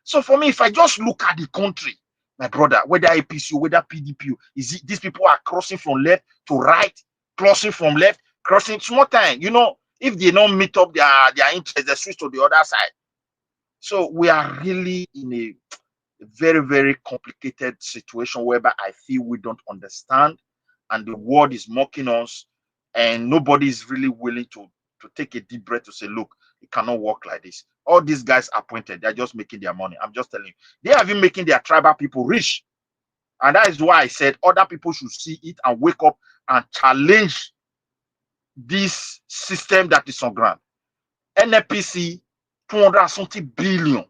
S11: So for me, if I just look at the country, my brother, whether APC, whether PDP, these people are crossing from left to right, crossing from left, crossing small time. If they don't meet up their interest, they switch to the other side. So we are really in very, very complicated situation whereby I feel we don't understand and the world is mocking us and nobody is really willing to take a deep breath to say, look, it cannot work like this. All these guys appointed, they're just making their money. I'm just telling you, they are even making their tribal people rich. And that is why I said other people should see it and wake up and challenge this system that is on ground. NFPC, $270 billion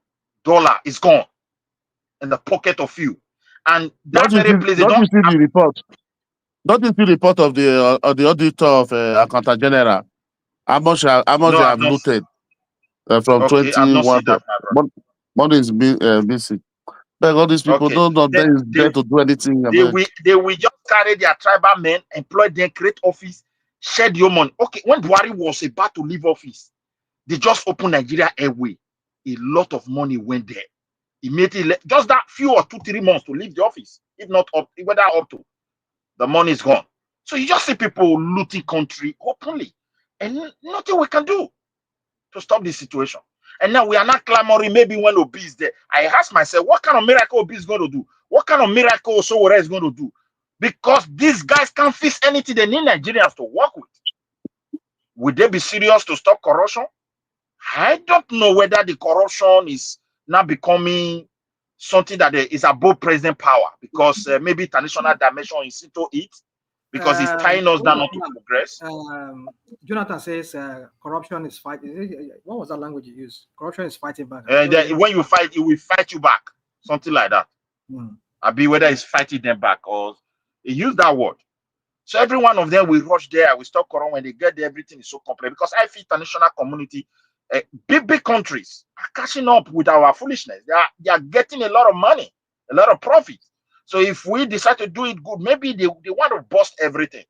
S11: is gone in the pocket of you. And that very place, they
S9: don't
S11: don't
S9: you see the report? Don't you see the report of the auditor of Accountant General? How much they have looted from
S11: okay, I've not
S9: 21
S11: seen that, my brother.
S9: money is busy. Like all these people,
S11: Okay.
S9: none of them is there to do anything.
S11: They will just carry their tribal men, employ them, create office, shed your money. Okay, when Buhari was about to leave office, they just opened Nigeria Airway. A lot of money went there. Immediately, just that few or 2-3 months to leave the office, if not up, whether up to, the money is gone. So you just see people looting country openly, and nothing we can do to stop this situation. And now we are not clamoring. Maybe when Obi is there, I ask myself, what kind of miracle Obi is going to do? What kind of miracle Sowore is going to do? Because these guys can't fix anything. They need Nigerians to work with. Would they be serious to stop corruption? I don't know whether the corruption is now becoming something that is above present power, because maybe international dimension is into it, because it's tying us down not to progress.
S19: Jonathan says corruption is fighting. What was that language you used? Corruption is fighting back.
S11: When you fight, it will fight you back. Something like that. Be whether it's fighting them back or he used that word. So every one of them will rush there. We stop corruption. When they get there, everything is so complex. Because I feel international community, big countries are catching up with our foolishness. They are getting a lot of money, a lot of profit. So if we decide to do it good, maybe they want to bust everything.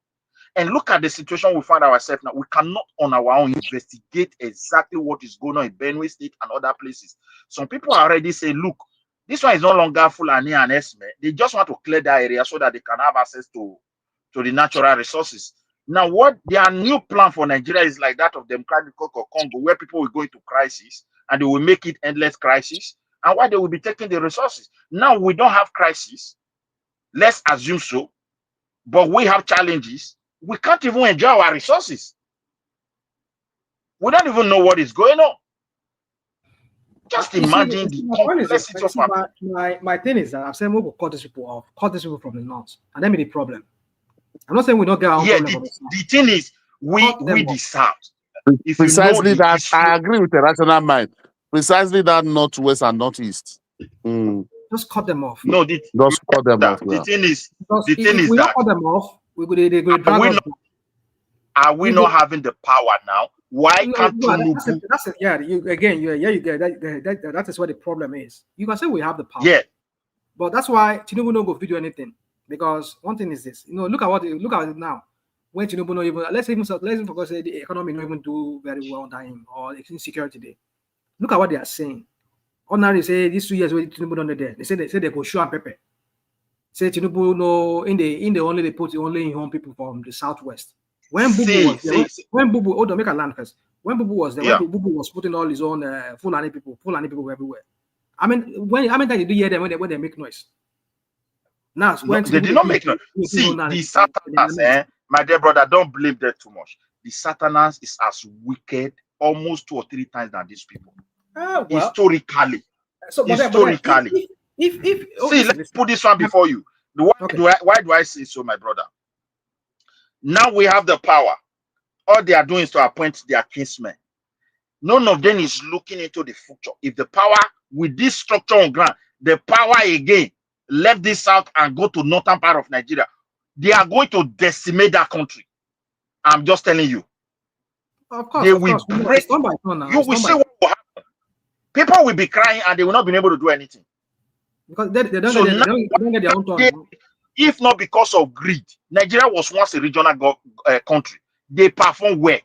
S11: And look at the situation we find ourselves now. We cannot on our own investigate exactly what is going on in Benue State and other places. Some people already say, look, this one is no longer Fulani and Esme. They just want to clear that area so that they can have access to the natural resources. Now, what their new plan for Nigeria is like that of Democratic Republic of Congo, where people will go into crisis and they will make it endless crisis, and why they will be taking the resources. Now we don't have crisis. Let's assume so, but we have challenges. We can't even enjoy our resources. We don't even know what is going on. Just imagine the complexity of
S19: my thing is that I'm saying we will cut these people off, cut these people from the north, and then be the problem. I'm not saying we don't get our own problem.
S11: The thing is, we the south. If
S9: Precisely
S11: you know
S9: that, I agree with the rational mind. Precisely that northwest and northeast.
S19: Just cut them off.
S11: No,
S9: just cut them off.
S11: The thing is,
S19: if we don't cut them off, they go drag us down.
S11: Are we not having the power now? Why can't Tinubu?
S19: That is what the problem is. You can say we have the power.
S11: Yeah.
S19: But that's why Tinubu no go video anything. Because one thing is this, look at it now. When Tinubu not even let's even forget say the economy not even do very well under him or insecurity today. Look at what they are saying. Ordinary say these 2 years when Tinubu done there, they say they go show and pepper. Say Tinubu no in the only they put only in home people from the southwest. When Bubu was there, when Bubu, hold on, make a land first. When Bubu was there, when Bubu was putting all his own Fulani people everywhere. I mean, how many times did you hear them when they make noise? Now, when
S11: they did not make noise. See, the Satanas, my dear brother, don't blame them too much. The Satanas is as wicked almost 2 or 3 times than these people. Historically. Historically. See, let's put this one before you. Why do I say so, my brother? Now we have the power. All they are doing is to appoint their kinsmen. None of them is looking into the future. If the power with this structure on ground, the power again left this south and go to northern part of Nigeria, they are going to decimate that country. I'm just telling you.
S19: Of course,
S11: they will break. You will see what will happen. People will be crying and they will not be able to do anything.
S19: Because they don't get their own turn.
S11: If not because of greed, Nigeria was once a regional country. They perform well.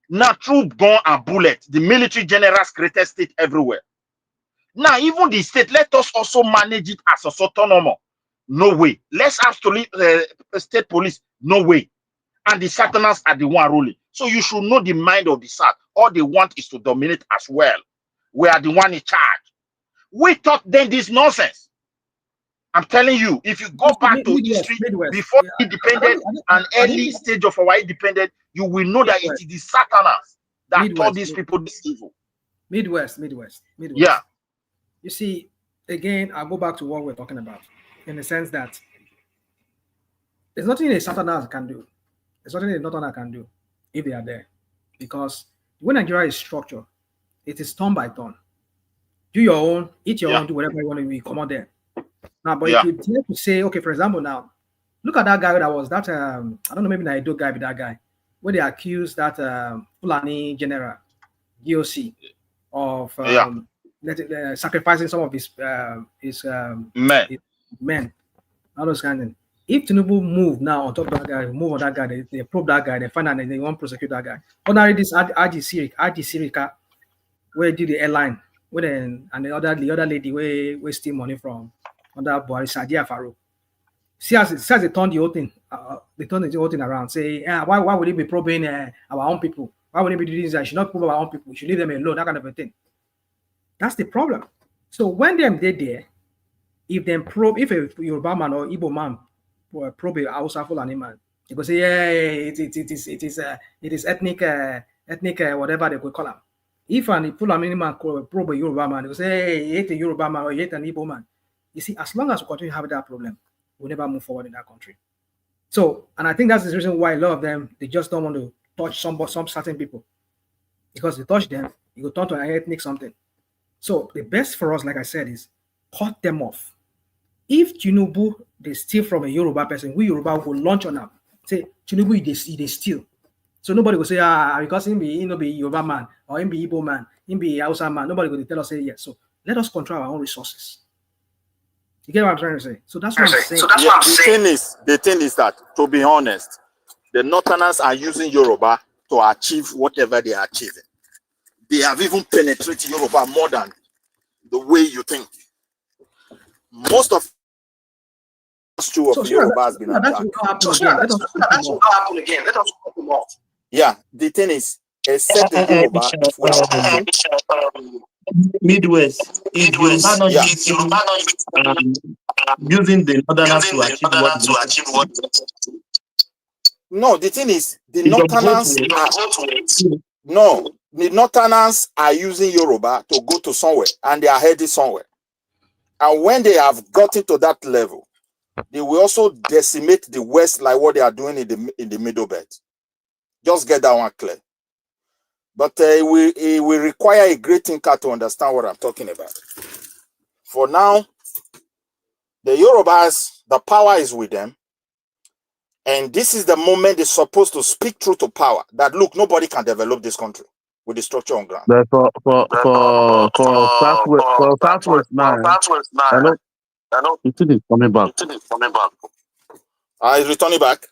S11: Now, troop, gun, and bullet, the military generals created state everywhere. Now, even the state, let us also manage it as a autonomous. No way. Let's have state police. No way. And the Satanans are the one ruling. So you should know the mind of the South. All they want is to dominate as well. We are the one in charge. We taught them this nonsense. I'm telling you, if you go back to history before independent and early stage of our independent, you will know that it is the Satanas that taught these people this evil.
S19: Midwest.
S11: Yeah.
S19: You see, again, I'll go back to what we're talking about, in the sense that there's nothing a Saturday can do. There's nothing a Northerner can do if they are there. Because when Nigeria is structured, it is turn by turn. Do your own, eat your own, do whatever you want to come out there. Now, but if you dare to say, okay, for example, now, look at that guy that was that, I don't know, maybe Naido guy with that guy, where they accused that Fulani general, DOC, of sacrificing some of his men. All those kind of things. If Tinubu move now on top of that guy, move on that guy, they probe that guy, they find out and they want to prosecute that guy. Ordinarily, this RG Sirika, where do the airline, and the other lady where steal money from under Buhari, Sadia Farouk. See as they turn the whole thing, around. Say, why would he be probing our own people? Why would he be doing this? I should not probe our own people. We should leave them alone. That kind of a thing. That's the problem. So when they're there, if they probe, if a Yoruba man or Igbo man probe a Hausa Fulani man, they go say, yeah, it is ethnic, whatever they could call him. If an Fulani man probe a Yoruba man, they go say, hey, he hate a Yoruba man or he hate an Igbo man. You see, as long as we continue to have that problem, we'll never move forward in that country. So, and I think that's the reason why a lot of them, they just don't want to touch some certain people. Because they touch them, you go turn to an ethnic something. So the best for us, like I said, is cut them off. If Tinubu, they steal from a Yoruba person, we Yoruba will launch on them. Say, Tinubu, they steal. So nobody will say, because he be Yoruba man, or he be Igbo man, he be Hausa man. Nobody will tell us, say, yes. So let us control our own resources. You get what I'm trying to say? So that's what I'm saying.
S11: The thing is that, to be honest, the Northerners are using Yoruba to achieve whatever they are achieving. They have even penetrated Yoruba more than the way you think. Most of Yoruba has been attacked. That will not happen again. Let us cut them off. Yeah, the thing is, except the Yoruba, if we are
S8: Midwest is Yoruba not using the Northerners to achieve what?
S11: No, the thing is, the Northerners are using Yoruba to go to somewhere, and they are heading somewhere. And when they have gotten to that level, they will also decimate the West like what they are doing in the Middle Belt. Just get that one clear. But it will require a great thinker to understand what I'm talking about. For now, the Yorubas, the power is with them. And this is the moment they're supposed to speak truth to power. That, look, nobody can develop this country with the structure on ground.
S9: But for Southwest now, I know it is coming back.
S11: Is returning back?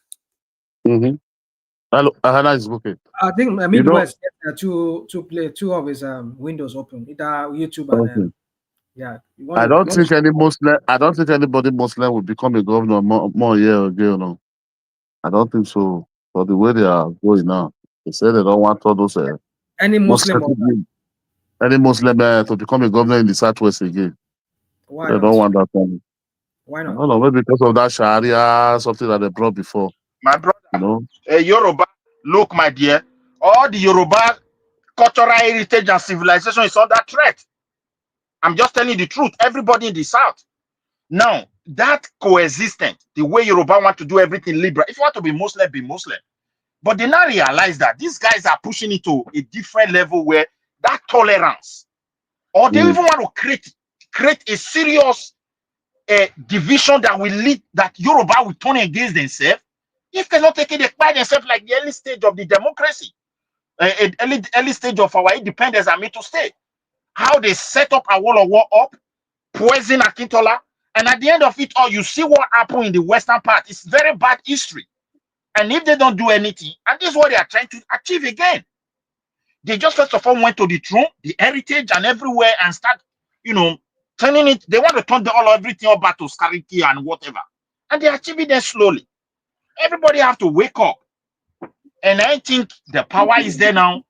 S9: Mm-hmm. Hello, Hannah is looking.
S19: I think Midwest two of his windows open, either YouTube and yeah.
S9: I don't think anybody Muslim will become a governor more year ago. No, I don't think so. For the way they are going now, they say they don't want all those
S19: any Muslim
S9: to become a governor in the Southwest again.
S19: Why
S9: they
S19: not?
S9: don't want that one.
S19: Why not?
S9: I don't know, maybe because of that Sharia, something that they brought before.
S11: My brother, Yoruba, look, my dear, all the Yoruba cultural heritage and civilization is under threat. I'm just telling you the truth. Everybody in the South. Now, that coexistence, the way Yoruba want to do everything liberal, if you want to be Muslim, be Muslim. But they now realize that these guys are pushing it to a different level where that tolerance, or they even want to create a serious division that will lead, that Yoruba will turn against themselves. If they're not taking it by themselves like the early stage of the democracy, early stage of our independence, I mean to stay. How they set up a wall of war up, poison Akintola, and at the end of it all, you see what happened in the western part. It's very bad history. And if they don't do anything, and this is what they are trying to achieve again. They just first of all went to the throne, the heritage, and everywhere, and start, turning it. They want to turn everything up back to scarcity and whatever. And they're achieving it slowly. Everybody have to wake up. And I think the power is there now.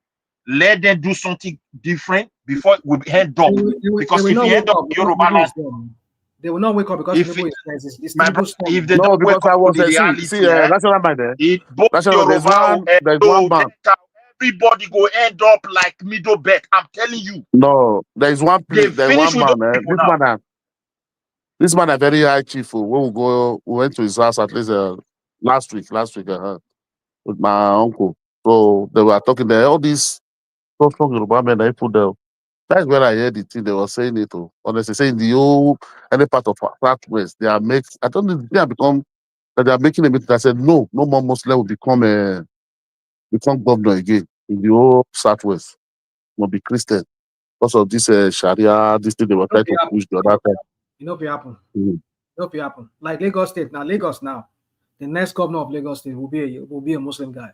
S11: Let them do something different before we head up. Because if we head up, Yoruba
S19: They will not wake up because
S11: If
S19: Tinubu is
S11: my
S19: Tinubu's
S11: brother,
S19: son.
S11: if they
S9: No,
S11: don't wake
S9: because
S11: up
S9: I
S11: to
S9: was
S11: the
S9: see
S11: reality,
S9: national man there.
S11: it both
S9: National,
S11: Yoruba,
S9: there's one
S11: Edo,
S9: man.
S11: Delta, everybody go end up like middle bet. I'm telling you.
S9: No, there's one
S11: They
S9: place, there's
S11: finish
S9: one
S11: with those
S9: man.
S11: people now.
S9: This man a very high chief. When we went to his house at least last week with my uncle. So they were talking there. All these strong Yoruba men they put there. That's where I heard the thing they were saying it. Honestly, saying the whole any part of Southwest, they are makes. I don't know if they have become that they are making a meeting. I said no more Muslim will become governor again in the whole Southwest. Will be Christian because of this Sharia. This thing they were trying to push the other time.
S19: You know, if it happen.
S9: Mhm.
S19: If it happen. Like Lagos State now, the next governor of Lagos State will be a Muslim guy.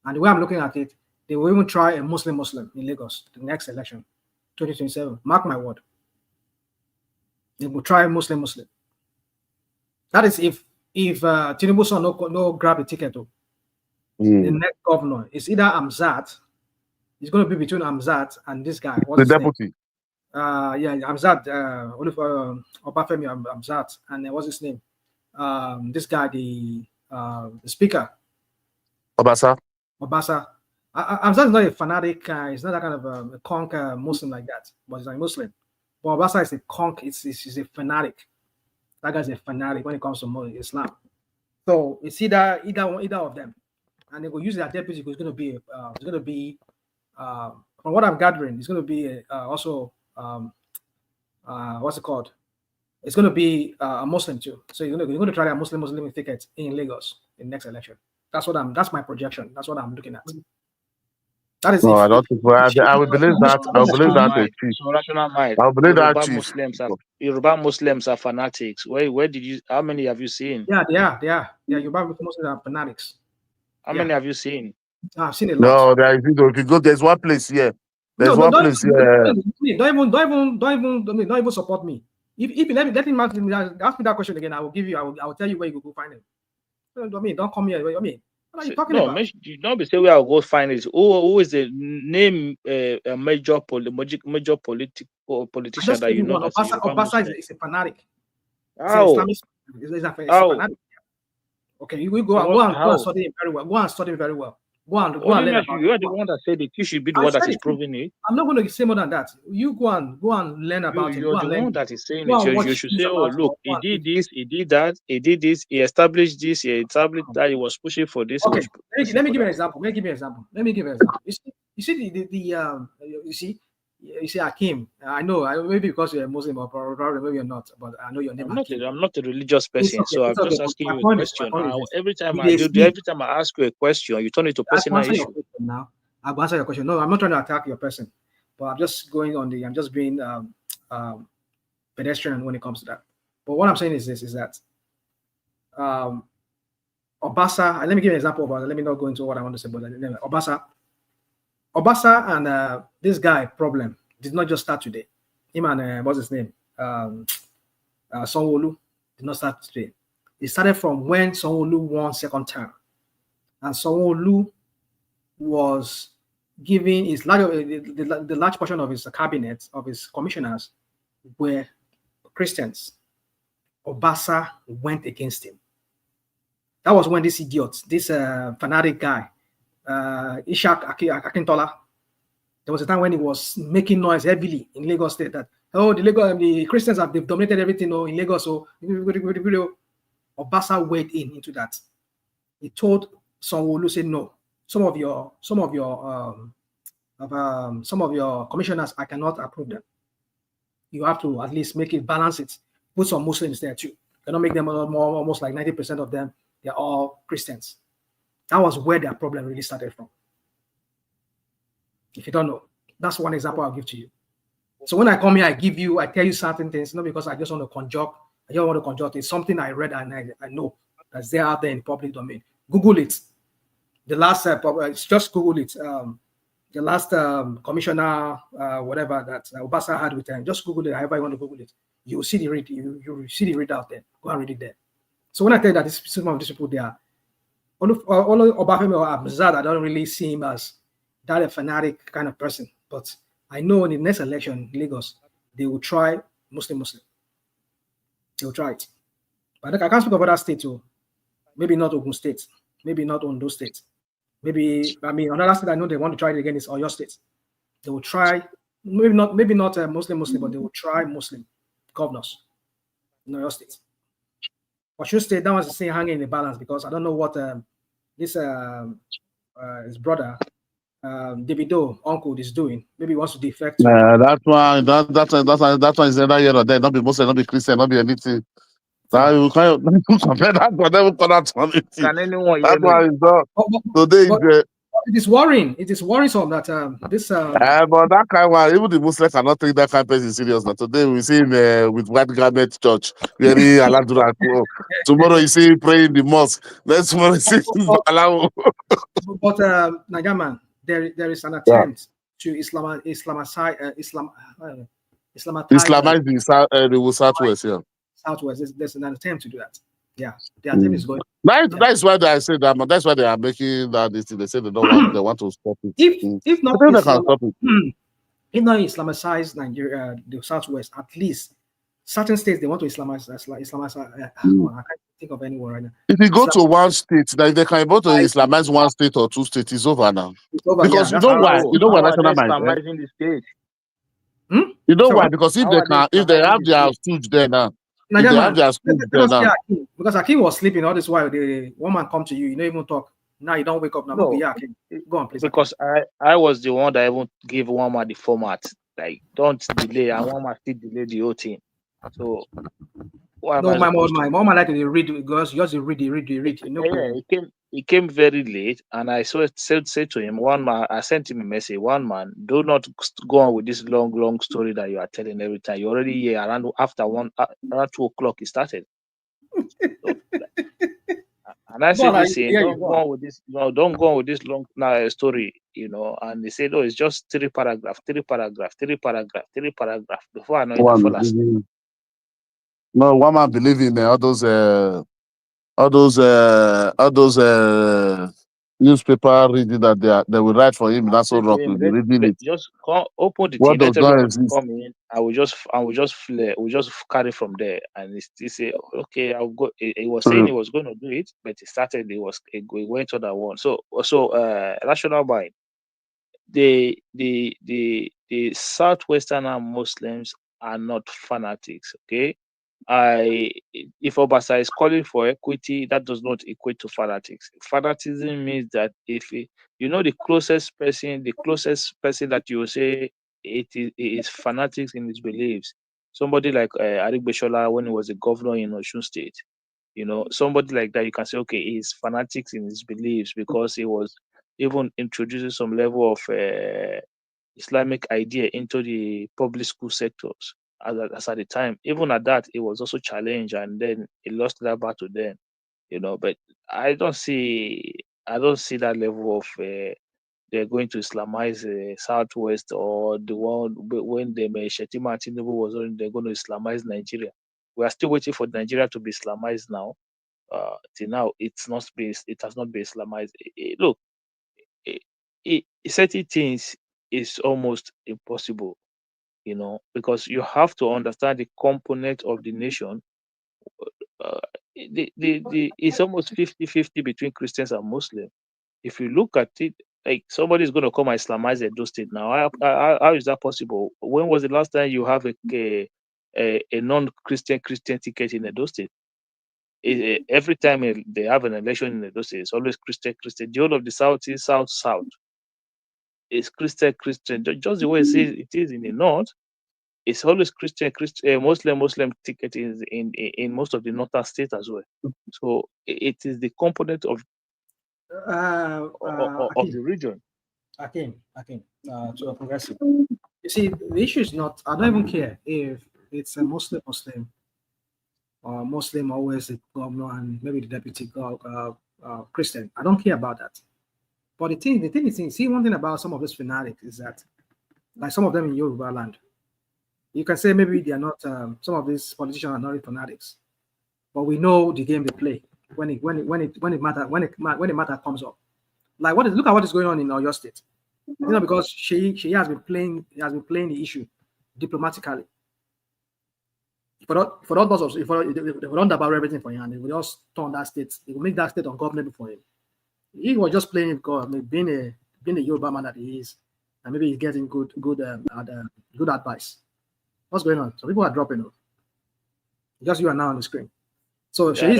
S19: And the way I'm looking at it, they will even try a Muslim in Lagos the next election, 2027. Mark my word. They will try Muslim. That is if Tinubu son no grab a ticket. The next governor is either Amzat. It's going to be between Amzat and this guy. What's
S9: The
S19: his
S9: deputy.
S19: name? Amzat. Obafemi Amzat, and what's his name? This guy, the speaker.
S9: Obasa.
S19: Amzat is not a fanatic. He's not that kind of a conk Muslim like that, but he's a Muslim. But Obasa is a conk. He's a fanatic. That guy's a fanatic when it comes to Islam. So it's either of them, and they will use their deputy. It's going to be from what I'm gathering, it's going to be also what's it called? It's going to be a Muslim too. So you're going to try a Muslim ticket in Lagos in the next election. That's my projection. That's what I'm looking at. That is
S9: No, I don't think. I will believe that. I will believe that.
S13: So rational mind.
S9: I will believe that
S13: Yoruba
S9: chief.
S13: Muslims are fanatics. Where did you? How many have you seen?
S19: Yeah, they are. Yeah, Yoruba Muslims are fanatics.
S13: How many have you seen?
S19: I've seen a lot.
S9: No, there is. If you go, there's one place here. There's one place here.
S19: Don't even support me. If you let him ask me that question again, I will tell you where you go find him. Don't come here. What are you talking about?
S13: You don't be say where I'll go find it. Who is the name a major politician that you know?
S19: Obasa is a fanatic.
S13: How?
S19: He's a fanatic. Okay, you go and study him very well. Go and study him very well. Go and learn about it.
S13: You are the one that said it. You should be the one that is proving it.
S19: I'm not going to say more than that. You go and learn about it.
S13: You're the one that is saying it. You should say, oh, look, he did this, he did that, he did this, he established this, he established that, he was pushing for this.
S19: Okay, let me give you an example. You see, you see, Akim. I know, maybe because you're a Muslim or probably maybe you're not, but I know your name.
S13: I'm not a religious person, so I'm just asking you a question. Every time I ask you a question, you turn it to personal issue.
S19: Now, I'll answer your question. No, I'm not trying to attack your person, but I'm just I'm just being pedestrian when it comes to that. But what I'm saying is that Obasa, let me give you an example of Obasa. Let me not go into what I want to say, but anyway, Obasa and this guy problem did not just start today. Him and what's his name? Sanwo-Olu did not start today. It started from when Sanwo-Olu won second term. And Sanwo-Olu was giving the large portion of his cabinet, of his commissioners, were Christians. Obasa went against him. That was when this idiot, this fanatic guy, Ishak Akintola, there was a time when he was making noise heavily in Lagos State that, the Christians they've dominated everything in Lagos. So Obasa weighed into that. He told Sanwo-Olu, say no. Some of your commissioners, I cannot approve them. You have to at least make it balance it. Put some Muslims there too. You cannot make them almost like 90% of them. They're all Christians. That was where their problem really started from. If you don't know, that's one example I'll give to you. So when I come here, I tell you certain things, not because I just want to conjure. I just want to conjure. It's something I read and I know that's there out there in public domain. Google it. The last, just Google it. The last commissioner, whatever that Obasa had with him, just Google it. However you want to Google it, you will see the read. You see the read out there. Go and read it there. So when I tell you that some of these people, they are all Obafemi or Abzad, I don't really see him as that a fanatic kind of person. But I know in the next election in Lagos, they will try Muslim. They'll try it. But I can't speak of other states too. Maybe not Ogun State. Maybe not Ondo State. Maybe, I mean, another state I know they want to try it again is Oyo State. They will try, maybe not Muslim, but they will try Muslim governors in Oyo State. Osun State, that was the thing hanging in the balance because I don't know what his brother, Davido, uncle, is doing. Maybe he wants to defect to.
S9: That one is either here or there. Not be Muslim, not be Christian, not be anything. That you can't compare that one. Never call that one.
S13: Can anyone hear
S9: That
S13: me?
S9: one is not. Today is
S19: it is worrying. It is worrisome that this.
S9: But that kind of one, even the Muslims cannot take that kind of person serious. Now today we see him with white garment church wearing aladura. Tomorrow you see him praying in the mosque. Next tomorrow you see him Balawo.
S19: But Nagaman, there is an attempt to Islamize
S9: the Southwest. Yeah.
S19: Southwest. There's an attempt to do that. Yeah, the attempt is going.
S9: That's why I said that. That's why they are making that. They say they don't want. They want to stop it.
S19: If not,
S9: I think they can stop it.
S19: If not Islamize Nigeria, the Southwest, at least certain states they want to Islamize. I can't think of anyone right now.
S9: If you go to one state, like they can go to Islamize one state or two states, it's over now.
S19: It's over,
S9: because you know why? You know why national mind.
S13: Islamizing the state.
S9: You know why? Because if they have their stooge there now. If they have their stooge there now.
S19: Because Akim was sleeping all this while, the woman come to you, you don't even talk. Now you don't wake up. Now Akim. Go on, please.
S13: Because I was the one that even gave Wama the format. Like, don't delay, and Wama still delay the whole thing. So
S19: no, my mom like to read because you just read. No problem.
S13: He came very late, and I said to him, one man, I sent him a message. One man, do not go on with this long story that you are telling every time. You already here around 2 o'clock. It started. So, and I said, listen, don't go on with this. No, don't go on with this long story. And they said, oh, it's just 3 paragraphs. Before I know it, I fall asleep.
S9: No, one man believe in all those newspaper reading that they will write for him. That's all rock. Will be reading it.
S13: Just open the thing. Let everyone come in. I will just flare. We just carry from there. And he say, okay, I'll go. He was saying he was going to do it, but he started. He went on that one. So rational mind. The Southwestern Muslims are not fanatics. Okay. If Obasa is calling for equity, that does not equate to fanatics. Fanaticism means that if the closest person that you will say it is fanatics in his beliefs, somebody like Arigbeshola when he was a governor in Osun State, somebody like that, you can say, okay, he's fanatics in his beliefs because he was even introducing some level of Islamic idea into the public school sectors. As at the time, even at that, it was also challenged, and then he lost that battle. Then, but I don't see that level of they're going to Islamize Southwest or the one when Shetima Tinubu was on. They're going to Islamize Nigeria. We are still waiting for Nigeria to be Islamized now. Till now, it has not been Islamized. Look, certain things is almost impossible. Because you have to understand the component of the nation. It's almost 50-50 between Christians and Muslims. If you look at it, like somebody is going to come and Islamize Edo State now. How is that possible? When was the last time you have a non-Christian ticket in Edo State? Every time they have an election in Edo State, it's always Christian. The whole of the South is South. It's Christian. Just the way it is in the North. It's always Christian, Muslim ticket is in most of the northern states as well. So it is the component of the region.
S19: Akim, to a progressive. You see, the issue is not. I don't even care if it's a Muslim, or Muslim always the governor and maybe the deputy Christian. I don't care about that. But the thing is, see, one thing about some of these fanatics is that, like some of them in Yoruba land. You can say maybe they are not. Some of these politicians are not fanatics, but we know the game they play when it matter comes up. Like look at what is going on in Oyo State. Because she has been playing the issue diplomatically. For that also, if we don't about everything for him, and if we just turn that state, it will make that state ungovernable for him. He was just playing it because being a Yoruba man that he is, and maybe he's getting good advice. What's going on? So people are dropping off. Just you are now on the screen. So
S13: Yeah,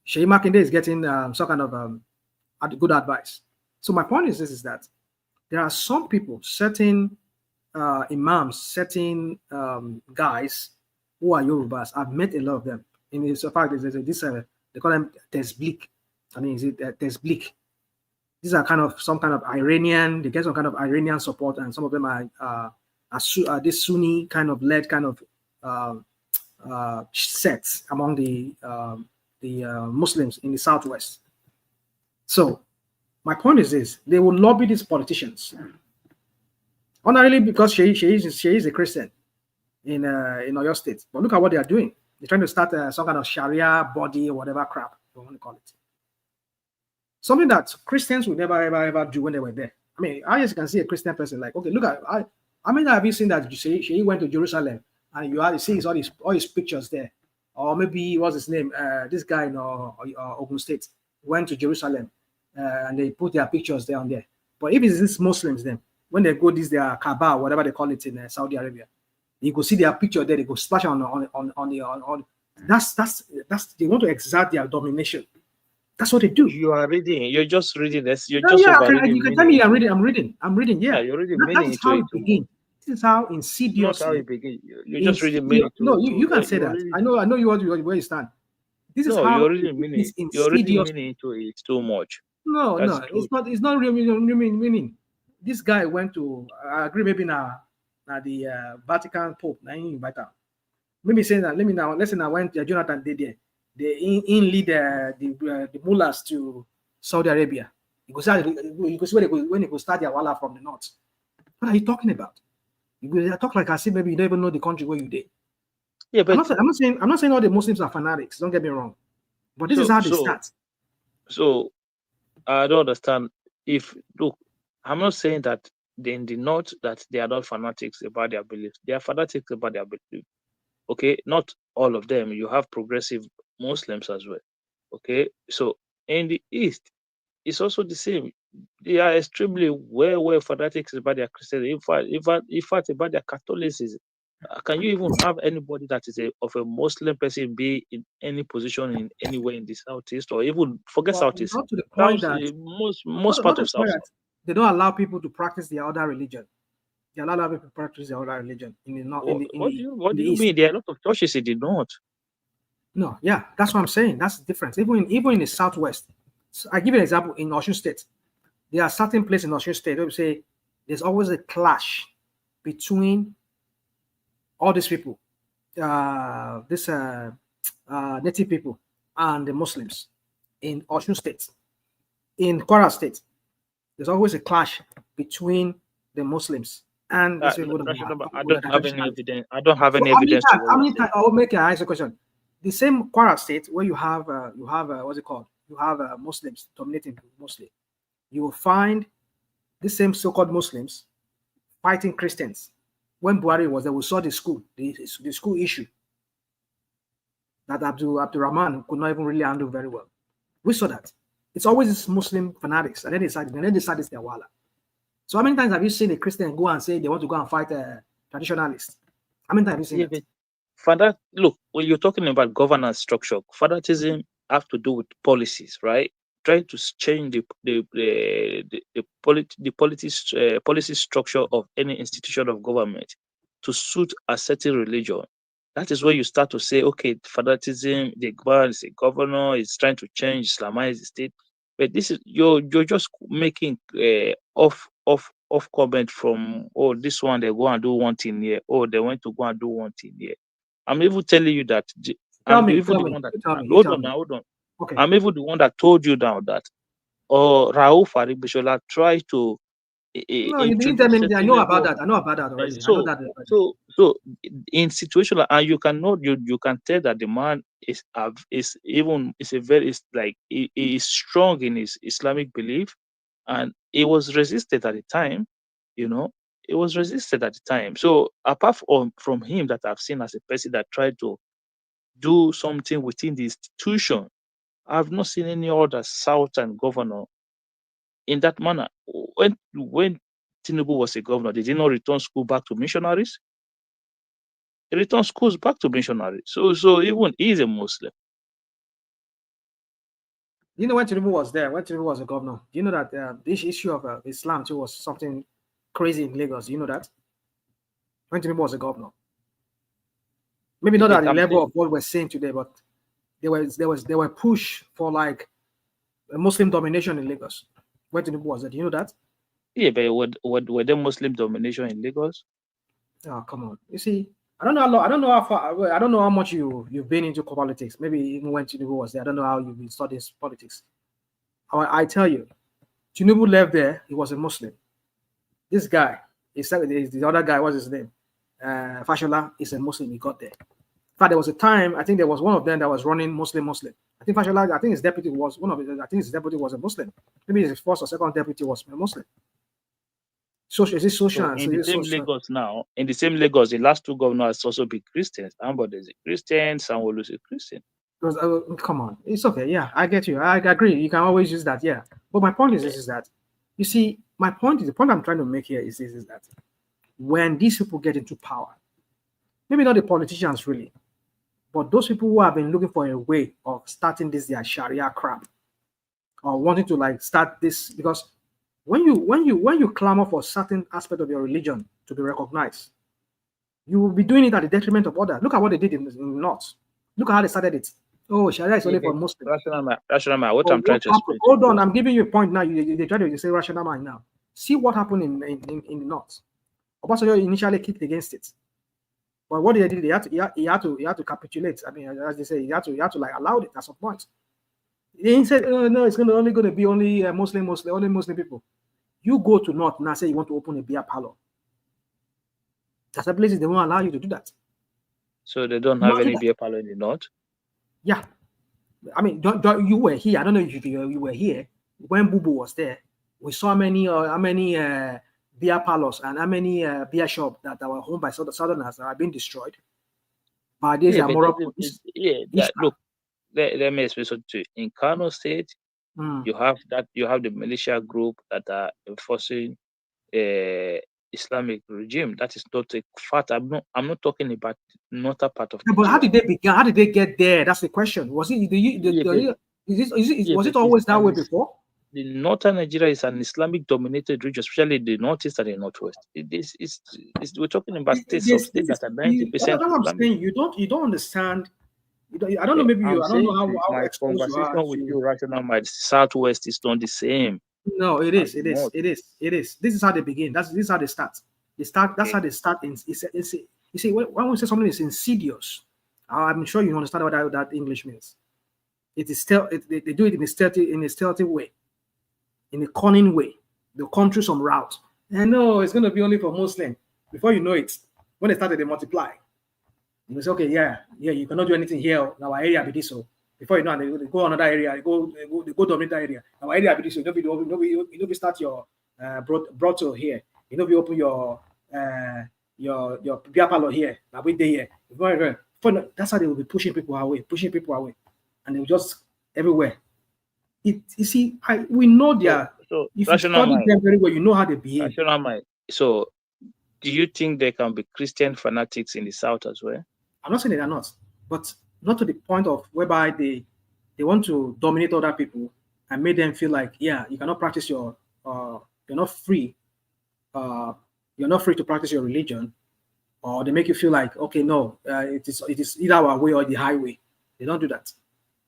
S19: Sheyi Makinde is getting some kind of good advice. So my point is that there are some people, certain imams, certain guys who are Yorubas. I've met a lot of them. In fact, there's this they call them Tesblik. I mean, is it Tesblik? These are some kind of Iranian. They get some kind of Iranian support, and some of them are this Sunni kind of led kind of sects among the Muslims in the southwest. So my point is this: they will lobby these politicians, not really because she is a Christian in Oyo State, but look at what they are doing. They're trying to start some kind of Sharia body or whatever crap you want to call it. Something that Christians would never ever do when they were there. I mean, I just can see a Christian person like, okay, look at I mean, have you seen that she went to Jerusalem and you see all his pictures there, or maybe what's his name? This guy in Ogun State went to Jerusalem and they put their pictures there on there. But if it's these Muslims, then when they go their Kaaba, whatever they call it in Saudi Arabia, you go see their picture there. They go splash on that's they want to exert their domination. That's what they do.
S13: You are reading. You're just reading this. You're
S19: No,
S13: just
S19: yeah,
S13: overreading.
S19: you can tell me I'm reading. Yeah,
S13: Yeah, you're reading meaning
S19: that's
S13: into
S19: how
S13: it
S19: it
S13: too much.
S19: begins. This is how
S13: Not
S19: insidiously.
S13: how it begins. You're just reading meaning to.
S19: No, you can say that. I know where you stand. This is how
S13: you're reading meaning. You're reading meaning into it too much.
S19: No, it's not real meaning. This guy went to. I agree. Maybe now the Vatican Pope. Now he invite him. Maybe saying that. Let's say now when Jonathan did there, they in lead the mullahs to Saudi Arabia. You go see when they go start their wala from the north. What are you talking about? You talk like I see maybe you don't even know the country where you did.
S13: Yeah, but
S19: I'm not saying all the Muslims are fanatics. Don't get me wrong, but this is how they start.
S13: So I don't understand. I'm not saying that in the north that they are not fanatics about their beliefs. They are fanatics about their beliefs. Okay, not all of them. You have progressive Muslims as well. Okay, so in the east, it's also the same. They are extremely well fanatics about their Christianity. In fact, about their Catholicism. Can you even have anybody that is of a Muslim person be in any position in anywhere in the southeast, or even forget southeast?
S19: Not to the point that
S13: most part of south.
S19: They don't allow people to practice their other religion. They allow people to practice their other religion in the north.
S13: What do you mean? There are a lot of churches in the north.
S19: No, yeah, that's what I'm saying. That's the difference. Even in the southwest. So I give you an example in Osun State. There are certain places in Osun State where we say there's always a clash between all these people, native people and the Muslims in Osun State. In Kwara State, there's always a clash between the Muslims and
S13: I don't have any evidence. I don't have any evidence.
S19: I'll make an answer question. The same Kwara State where you have what's it called? You have Muslims dominating mostly. You will find the same so-called Muslims fighting Christians. When Buhari was there, we saw the school issue that Abdul Rahman could not even really handle very well. We saw that. It's always this Muslim fanatics, and then they decide it's their wala. So how many times have you seen a Christian go and say they want to go and fight a traditionalist? How many times have you seen
S13: that? Look, when you're talking about governance structure, fanaticism have to do with policies, right? Trying to change the policy structure of any institution of government to suit a certain religion. That is where you start to say, okay, fanaticism, the governor is trying to change, Islamize the state. But this is you're just making off comment from, oh, this one they go and do one thing here, oh, they went to go and do one thing here. I'm even telling you that hold on.
S19: Okay.
S13: I'm even the one that told you now that Raul Faribishola tried to
S19: no, you didn't tell me. I know about that. I know about that already.
S13: So,
S19: I know that already.
S13: So in situation, and you can tell that the man is strong in his Islamic belief, and he was resisted at the time. You know, It was resisted at the time. So apart from him that I've seen as a person that tried to do something within the institution, I've not seen any other Southern governor in that manner. When Tinubu was a governor, did he not return school back to missionaries? He returned schools back to missionaries. So even he is a Muslim.
S19: You know, when Tinubu was there, when Tinubu was a governor, do you know that this issue of Islam too was something crazy in Lagos? Do you know that? When Tinubu was a governor. Maybe not at the level of what we're saying today, but there were push for like a Muslim domination in Lagos when Tinubu was there. Do you know that?
S13: Yeah, but were there Muslim domination in Lagos?
S19: Oh, come on. You see, I don't know how long, I don't know how far, I don't know how much you've been into politics. Maybe even when Tinubu was there, I don't know how you've been studying politics. I tell you, Tinubu left there, he was a Muslim. This guy, the other guy, what's his name? Fashola is a Muslim, he got there. In fact, there was a time, I think there was one of them that was running Muslim. I think Fashola, I think his deputy was a Muslim. Maybe his first or second deputy was a Muslim. Social, is it social?
S13: So in the same Lagos now, in the same Lagos, the last two governors also be Christians. Ambode is a Christian, Sanwo-Olu is a Christian.
S19: Come on, it's okay. Yeah, I get you. I agree. You can always use that. Yeah, but my point is that, you see, the point I'm trying to make here is that when these people get into power, maybe not the politicians really, but those people who have been looking for a way of starting this their Sharia crap, or wanting to like start this, because when you clamor for certain aspect of your religion to be recognized, you will be doing it at the detriment of others. Look at what they did in the North. Look at how they started it. Oh, Sharia is only for Muslims.
S13: Rational mind. What I'm trying to explain.
S19: Hold on, I'm giving you a point now. They try to say rational mind now. See what happened in the North. Obasanjo initially kicked against it, but what they did, he had to capitulate. I mean, as they say, he had to like allow it at some point. He said, "Oh no, it's only going to be only Muslim, only Muslim people." You go to North now, say you want to open a beer parlor. There's a places they won't allow you to do that.
S13: So they don't have any beer parlor in the North?
S19: Yeah. I mean, you were here. I don't know if you were here when Bubu was there. We saw how many beer parlors and how many beer shops that were owned by Southerners that have been destroyed. But these are moral police.
S13: Look, let me explain something to you. In Kano State, you have the militia group that are enforcing Islamic regime. That is not a fact. I'm not talking about northern part of
S19: Nigeria. But how did they begin? How did they get there? That's the question. Was it was it always that way before?
S13: The northern Nigeria is an Islamic dominated region, especially the northeast and the northwest. We're talking about states that are 90% Islamic.
S19: You don't understand. I don't know. Maybe I don't know how
S13: my conversation with you, rational mind. Southwest is not the same.
S19: No, it is. This is how they begin. This is how they start. That's how they start. You see, when we say something is insidious, I'm sure you understand what that English means. It is still they do it in a stealthy way, in a cunning way. They'll come through some route. And no, it's going to be only for Muslim. Before you know it, when they started, they multiply. You say, okay, yeah, you cannot do anything here. Now our area be this so. Before you know, they go another area. They go dominate that area. Our area be this so. You know, start your brothel here. You know, we open your beer parlor here. Now we there here. That's how they will be pushing people away, and they will just everywhere. You see, we know their. So if you study them very well, you know how they behave.
S13: Rational mind. So, do you think there can be Christian fanatics in the South as well?
S19: I'm not saying they are not, but not to the point of whereby they want to dominate other people and make them feel like, yeah, you cannot practice you're not free. You're not free to practice your religion, or they make you feel like, okay, no, it is either our way or the highway. They don't do that.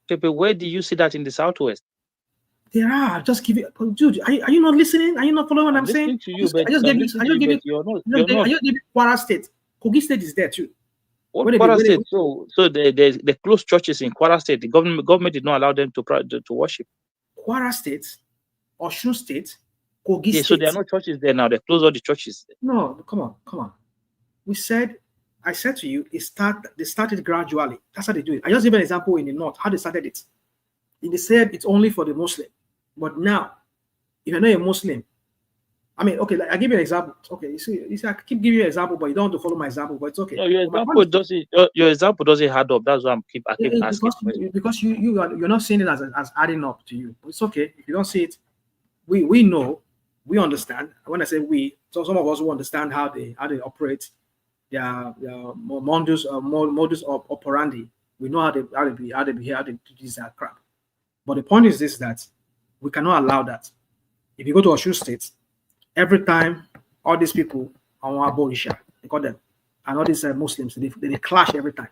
S13: Okay, but where do you see that in the Southwest?
S19: There are. Just give it, dude. Are you not listening? Are you not following what I'm saying?
S13: To you, I just gave you
S19: Kwara State. Kogi State is there too.
S13: What Kwara State? So they closed churches in Kwara State. The government did not allow them to worship.
S19: Kwara State, Osun State, Kogi State.
S13: So there are no churches there now. They closed all the churches.
S19: No, come on. I said to you, they started gradually. That's how they do it. I just give an example in the North, how they started it. They said it's only for the Muslim. But now, if you're not a Muslim, I mean, okay, like, I give you an example. Okay, you see, I keep giving you an example, but you don't want to follow my example, but it's okay.
S13: No, your
S19: But
S13: example doesn't add up. That's why I keep asking.
S19: Because you're not seeing it as adding up to you. But it's okay if you don't see it. We know, we understand. When I say we, so some of us who understand how they operate, their modus operandi. We know how they do this crap. But the point is this, that we cannot allow that. If you go to Osun State, every time all these people on Aborisha, they call them, and all these Muslims, they clash every time.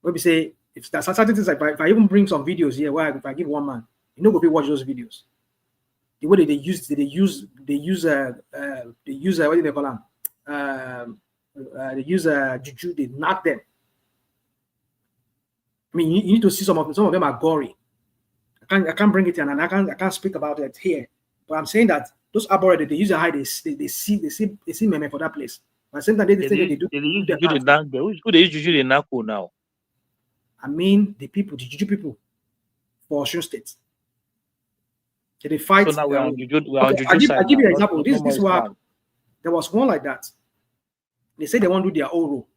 S19: When we say, if there's certain things, like if I even bring some videos here, where if I give one man, you know, go be watch those videos. The way they use what do they call them? They use juju, they knock them. I mean, you need to see some of them are gory. I can't bring it in, and I can't speak about it here. But I'm saying that those Aboriginals, they use a high, they see meme for that place. But at the same time, they do.
S13: Who they use juju in Nako now?
S19: I mean, the juju people for Osun State. They fight.
S13: So now we're on juju side.
S19: I'll give you an example. This one, there was one like that. They say they want to do their own role.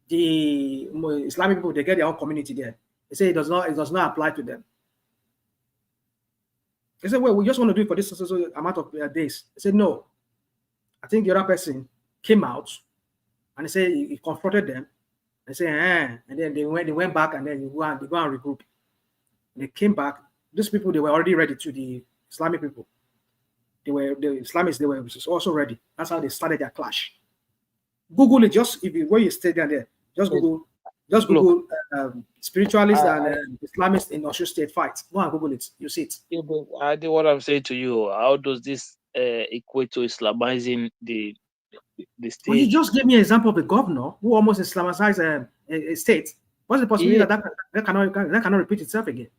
S19: The Islamic people, they get their own community there. They say it does not apply to them. They said, well, we just want to do it for this amount of days. They said, no. I think the other person came out and they said he confronted them. They said, and then they went back, and then they go and regroup. They came back. These people, they were already ready to the Islamic people. The Islamists, they were also ready. That's how they started their clash. Google it, just when you stay down there, just Google spiritualists and Islamists in Osun State fight. Go and Google it, you see it.
S13: Yeah, but I think what I'm saying to you, how does this equate to Islamizing the state?
S19: Well, you just gave me an example of a governor who almost Islamicized a state. What's the possibility that cannot repeat itself again?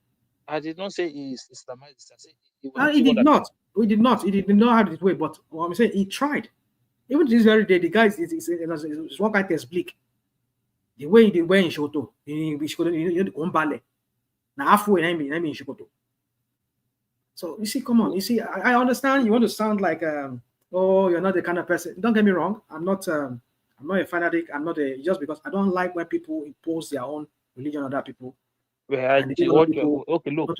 S13: I did not say he Islamized. I said
S19: he did not. We did not. He did not have it way. But what I'm saying, he tried. Even to this very day, the guys is one kind of bleak. The way they were in Shoto, in Kombale, now halfway in Shoto. So you see, come on. You see, I understand you want to sound like you're not the kind of person. Don't get me wrong. I'm not a fanatic. I'm not just because I don't like when people impose their own religion on other people.
S13: Okay, look,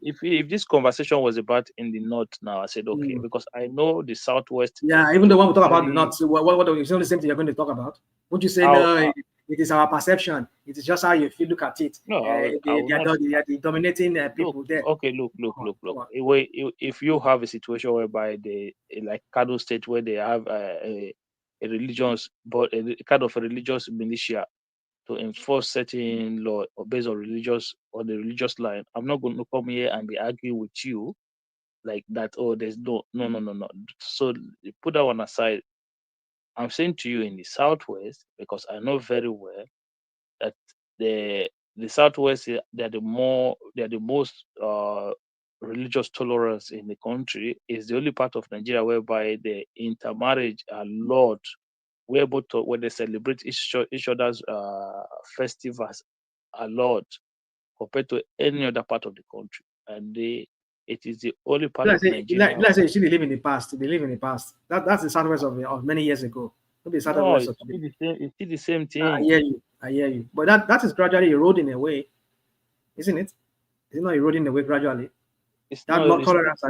S13: if this conversation was about in the north now, I said okay, because I know the southwest.
S19: Yeah, even the one we talk about the north, what is the same thing you're going to talk about? Would you say no? It is our perception. It is just how you look at it.
S13: No,
S19: they are the dominating people there.
S13: Okay, look. If you have a situation whereby like Kano State, where they have a religious, but a kind of a religious militia to enforce certain law based on the religious line, I'm not going to come here and be arguing with you like that. Oh, there's no. So put that one aside. I'm saying to you in the southwest, because I know very well that the southwest, they're the most religious tolerance in the country. Is the only part of Nigeria whereby the intermarriage are allowed. We're able to, when they celebrate each other's festivals a lot compared to any other part of the country, and it is the only part of Nigeria.
S19: Let's say you live in the past. They live in the past. That's the southwest of many years ago.
S13: It's still the same thing.
S19: I hear you. But that is gradually eroding away, isn't it? Is it not eroding away gradually?
S13: It's
S19: that
S13: not,
S19: tolerance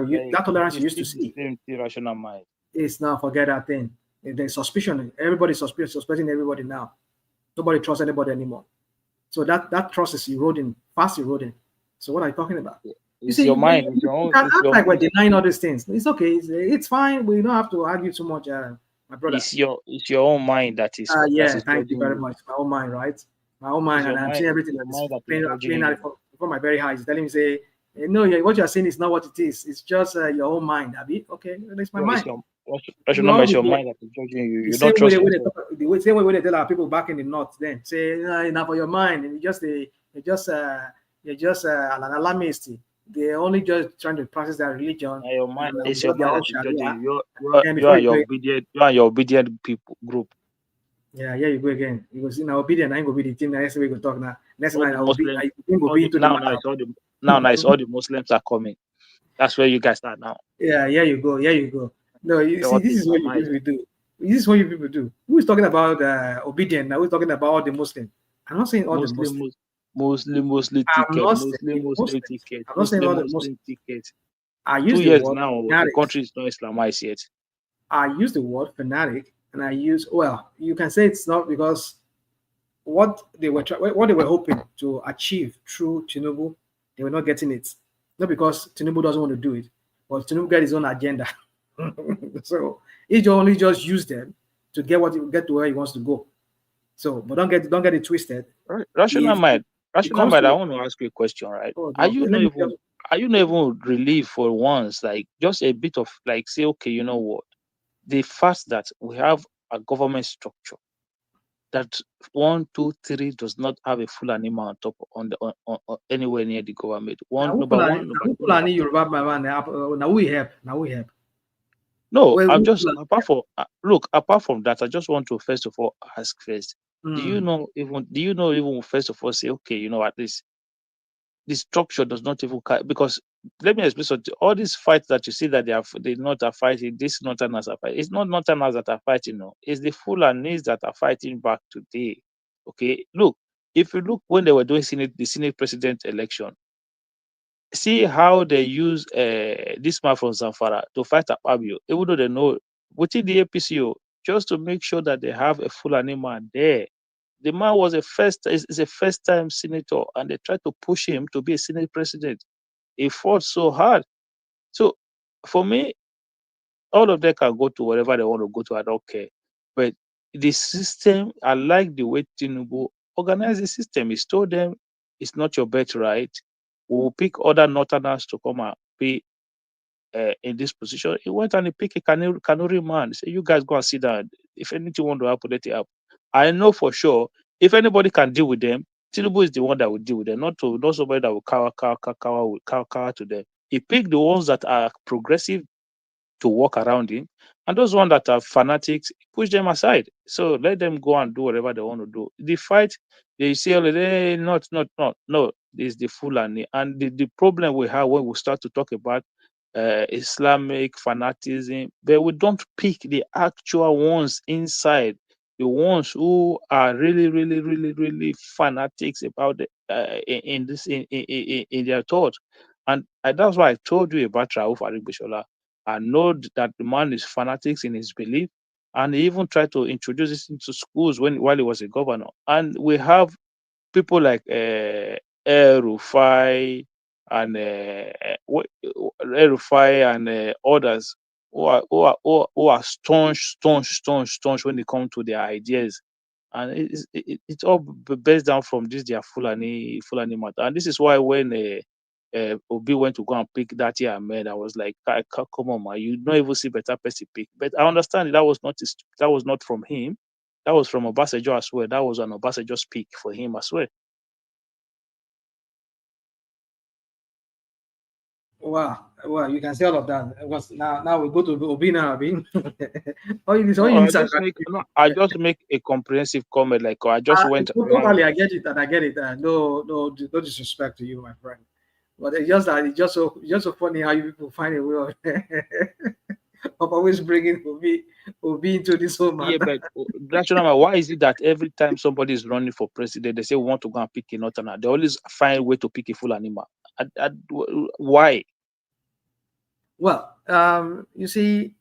S19: you used to
S13: see. Irrational mind.
S19: It's now forget that thing. There's suspicion. Everybody's suspecting everybody now. Nobody trusts anybody anymore. So that trust is eroding, fast eroding. So what are you talking about?
S13: You see, your mind.
S19: You can act like we're denying all these things. It's okay. It's fine. We don't have to argue too much, my brother.
S13: It's your own mind that is.
S19: Thank you very much. My own mind, right? My own mind, and I'm seeing everything that's playing out before my very eyes. Telling me, say, no, what you're saying is not what it is. It's just your own mind, Abi. Okay, that's my mind.
S13: That should not be your mind that is judging you. You don't trust
S19: the same way they tell our people back in the north, then say, enough for your mind, and you're just an alarmist. They're only just trying to practice their religion.
S13: Your mind is your mind judging you. You are your obedient people group.
S19: Yeah, you go again. Because obedient, I ain't gonna be the team. Next week we talk now. Next night
S13: now it's all the Muslims are coming. That's where you guys are now.
S19: Yeah, here you go. Here you go. No, you
S13: So
S19: see,
S13: what
S19: this
S13: is
S19: is what you
S13: Amaechi?
S19: people do. This is what you people do. Who is talking about obedience now? Who's talking about all the Muslim? I'm not saying all the Muslim.
S13: Muslim
S19: I'm
S13: ticket,
S19: not
S13: Muslim
S19: saying Muslims.
S13: ticket,
S19: I'm not saying all the Muslims.
S13: Muslim ticket.
S19: I
S13: 2
S19: use the
S13: years
S19: word
S13: now, the
S19: fanatics.
S13: country is not Islamized yet.
S19: I use the word fanatic, and I use, well, you can say it's not because what they were hoping to achieve through Tinubu, they were not getting it. Not because Tinubu doesn't want to do it, but Tinubu got his own agenda. So he only just used them to get to where he wants to go. So, but don't get it twisted.
S13: Rational
S19: If
S13: mind,
S19: it
S13: rational
S19: comes
S13: mind. I
S19: to,
S13: want to ask you a question, right?
S19: oh
S13: Are
S19: no,
S13: you
S19: let
S13: not
S19: me
S13: even relieved for once, like just a bit of like say, okay, you know what? The fact that we have a government structure that 1, 2, 3 does not have a full animal on top on the on anywhere near the government.
S19: now
S13: Number one, number two, number three.
S19: Now we help. Now we help.
S13: No,
S19: Well,
S13: I'm just apart from look, apart from that, I just want to first of all ask first. Do you
S19: Mm.
S13: know even first of all say, okay, you know, at least the structure does not even because let me explain something. All these fights that you see that they not are fighting, this Northerners are fighting. It's not Northerners that are fighting, no. It's the Fulanis that are fighting back today. Okay, look, if you look when they were doing the Senate president election, see how they use this man from Zamfara to fight Akpabio, even though they know within the APCO, just to make sure that they have a Fulani man there. The man was is a first time senator, and they tried to push him to be a Senate president. He fought so hard. So for me, all of them can go to wherever they want to go to. I don't care. But the system, I like the way Tinubu organized the system. He told them it's not your birthright. We will pick other Northerners to come and be in this position. He went and he picked a Kanuri man. He said, you guys go and sit down. If anything want to happen, let it happen. I know for sure if anybody can deal with them, Tinubu is the one that will deal with them, not somebody that will cower to them. He picked the ones that are progressive to walk around him, and those ones that are fanatics, push them aside. So let them go and do whatever they want to do. The fight, they say, no, this is the Fulani. And the problem we have when we start to talk about Islamic fanaticism, but we don't pick the actual ones inside, the ones who are really, really, really, really fanatics about in their thoughts. And that's why I told you about Rauf Arigbishola. I know that the man is fanatics in his belief, and he even tried to introduce this into schools while he was a governor. And we have people like Rufai and Rufai and others who are staunch when it comes to their ideas. And it's all based down from this their Fulani matter. And this is why when Obi went to go and pick that year man, I was like, come on, man, you don't even see better person pick. But I understand that was not from him. That was from Obasanjo as well. That was an Obasanjo speak for him as well.
S19: Wow, well, you can say all of that. Because now we go to Obina, Abin. all you
S13: No,
S19: need to
S13: I just make a comprehensive comment. Like I just went around.
S19: totally, I get it, and I get it. No disrespect to you, my friend. But it's just that it's just so funny how you people find a way of, of always bringing Obi into this whole
S13: Yeah,
S19: matter.
S13: but national, why is it that every time somebody is running for president, they say we want to go and pick a northerner? They always find a way to pick a full animal. Why?
S19: Well, you see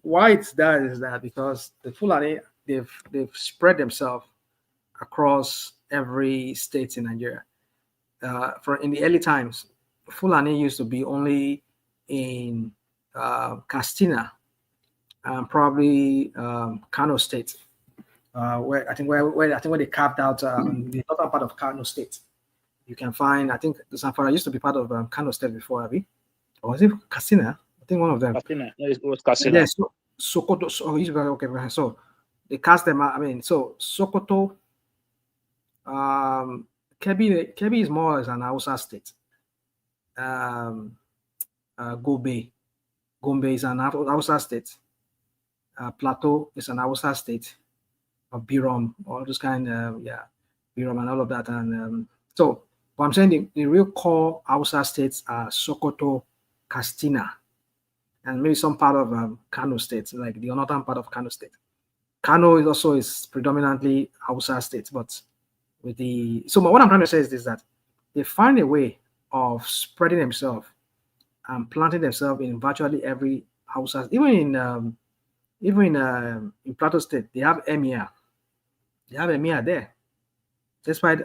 S19: why it's that is that because the Fulani they've spread themselves across every state in Nigeria. In the early times, Fulani used to be only in Castina and probably Kano State, where I think where they carved out the northern part of Kano State. You can find, I think Zamfara used to be part of Kano State before, Abi. Or was it Castina? I think one of them.
S13: Castina. No, it was Castina.
S19: Yes, Sokoto. Okay. So they cast them out. I mean, so Sokoto, Kebbi is more as an Hausa state. Gombe is an Hausa state. Plateau is an Hausa state. Birom, all those kind of Birom and all of that. And so But I'm saying the real core Hausa states are Sokoto, Katsina, and maybe some part of Kano State, like the northern part of Kano State. Kano is predominantly Hausa state, but with the what I'm trying to say is this, that they find a way of spreading themselves and planting themselves in virtually every Hausa, even in Plateau State, they have emir. They have emir there. Despite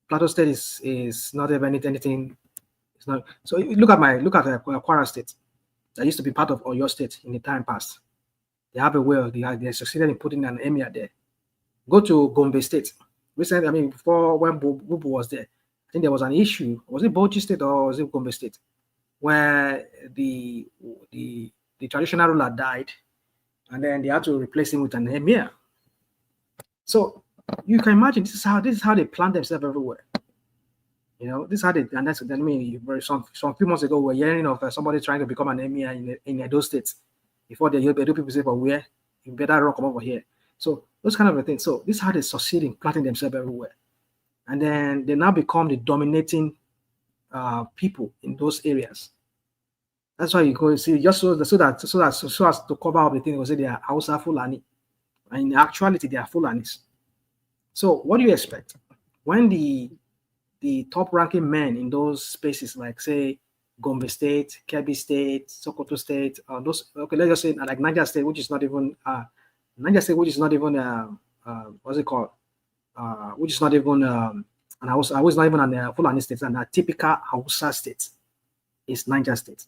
S19: Plateau State is not even anything. It's not. So look at Kwara State. That used to be part of Oyo State in the time past. They have a way. They succeeded in putting an emir there. Go to Gombe State. Recently, I mean, before when Bubu was there, I think there was an issue. Was it Bauchi State or was it Gombe State, where the traditional ruler died, and then they had to replace him with an emir. So you can imagine this is how they plant themselves everywhere. You know, this is how they, and that's, I mean, some few months ago, we were hearing of somebody trying to become an emir in Edo State. Before the Edo people say, but where? You better run come over here. So those kind of things. So this is how they succeed in planting themselves everywhere. And then they now become the dominating people in those areas. That's why you go see, just so as to cover up the thing, they will say they are Hausa Fulani. And in actuality, they are Fulanis. So what do you expect? When the top-ranking men in those spaces, like say Gombe State, Kebbi State, Sokoto State, let's just say like Niger State, which is not even what's it called? Which is not even an Hausa, which is not even an Fulani state, and a typical Hausa state is Niger State.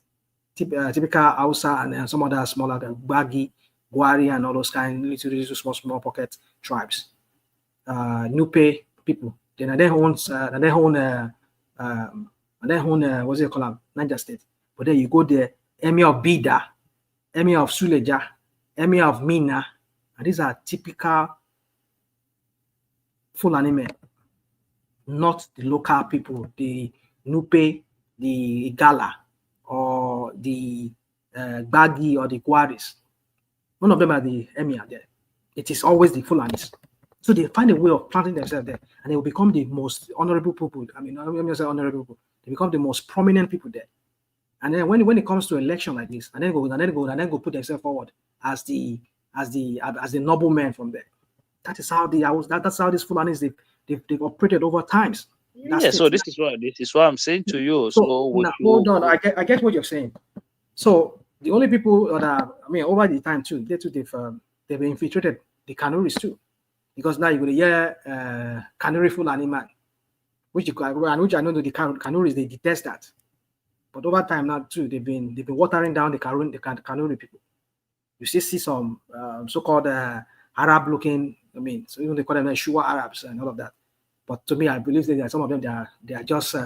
S19: Typical Hausa and some other smaller Gbagi, Gwari, and all those kind of little small pocket tribes. Nupe people. Then they own what's it called? Niger State. But then you go there, Emir of Bida, Emir of Suleja, Emir of Mina, and these are typical Fulani men, not the local people, the Nupe, the Igala, or the Gbagi or the Gwaris. None of them are the Emir there. It is always the Fulanis. So they find a way of planting themselves there, and they will become the most honorable people. I mean, let me say honorable people. They become the most prominent people there. And then when it comes to election like this, and then go put themselves forward as the noble men from there. That's how these Fulanis they've operated over times.
S13: So this is what I'm saying to you. So
S19: now, hold on, I get what you're saying. So the only people that over the time too, they've infiltrated the Kanuris too. Because now you're going to hear Kanuri Fulani man, which I know the Kanuris, they detest that. But over time now too, they've been watering down the Kanuri people. You still see some so-called Arab-looking, so even they call them Shua Arabs and all of that. But to me, I believe that some of them they are just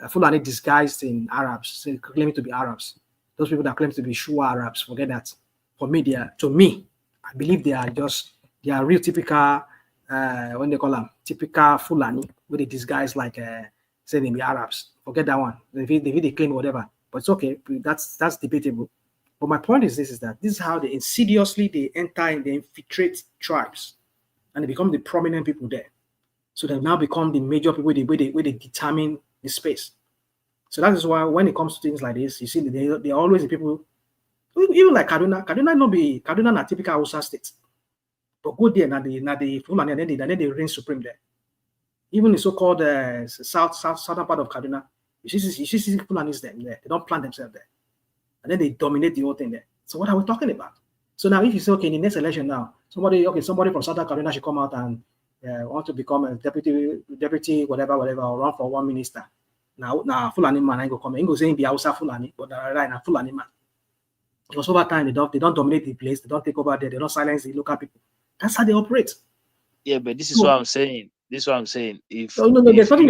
S19: Fulani disguised in Arabs, claiming to be Arabs. Those people that claim to be Shua Arabs, forget that. For me, I believe they are real typical, when they call them, typical Fulani, with a disguise like, say they be Arabs. Forget that one. They claim whatever, but it's okay. That's debatable. But my point is that this is how they insidiously enter and they infiltrate tribes, and they become the prominent people there. So they now become the major people where they determine the space. So that is why when it comes to things like this, you see they are always the people. Even like Kaduna not typical Hausa state. But go there, now the Fulani, and then they reign supreme there. Even the so-called southern part of Kaduna, you see Fulanis there. They don't plant themselves there. And then they dominate the whole thing there. So what are we talking about? So now if you say, okay, in the next election now, somebody from southern Kaduna should come out and want to become a deputy, whatever, or run for one minister. Now Fulani man ain't go come. Ain't go say he be Hausa Fulani, but right now Fulani man. Because over time they don't dominate the place, they don't take over there, they don't silence the local people. That's how they operate.
S13: Yeah, but this is what I'm saying. There's something
S19: you're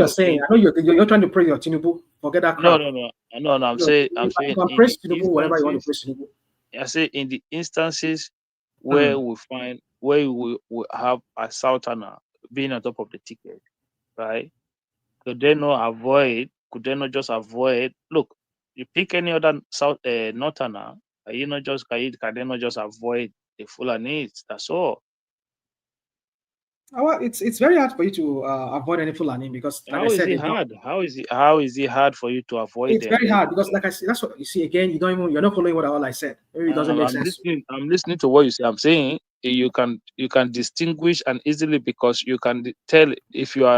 S19: saying. I know you're trying to praise your Tinubu. Forget that crap.
S13: No. I'm saying
S19: you can praise Tinubu whatever you want to praise Tinubu.
S13: I say in the instances where we have a southerner being on top of the ticket, right? Could they not just avoid? Look, you pick any other northerner, can they not just avoid the Fulanis? That's all.
S19: Well, it's very hard for you to avoid any Fulani because, like I said,
S13: How is it hard for you to avoid
S19: it's
S13: them?
S19: very hard because, like I said, that's what you see again. You're not following what all I said. Maybe it doesn't make sense.
S13: I'm listening to what you say. I'm saying you can distinguish and easily, because you can tell if you are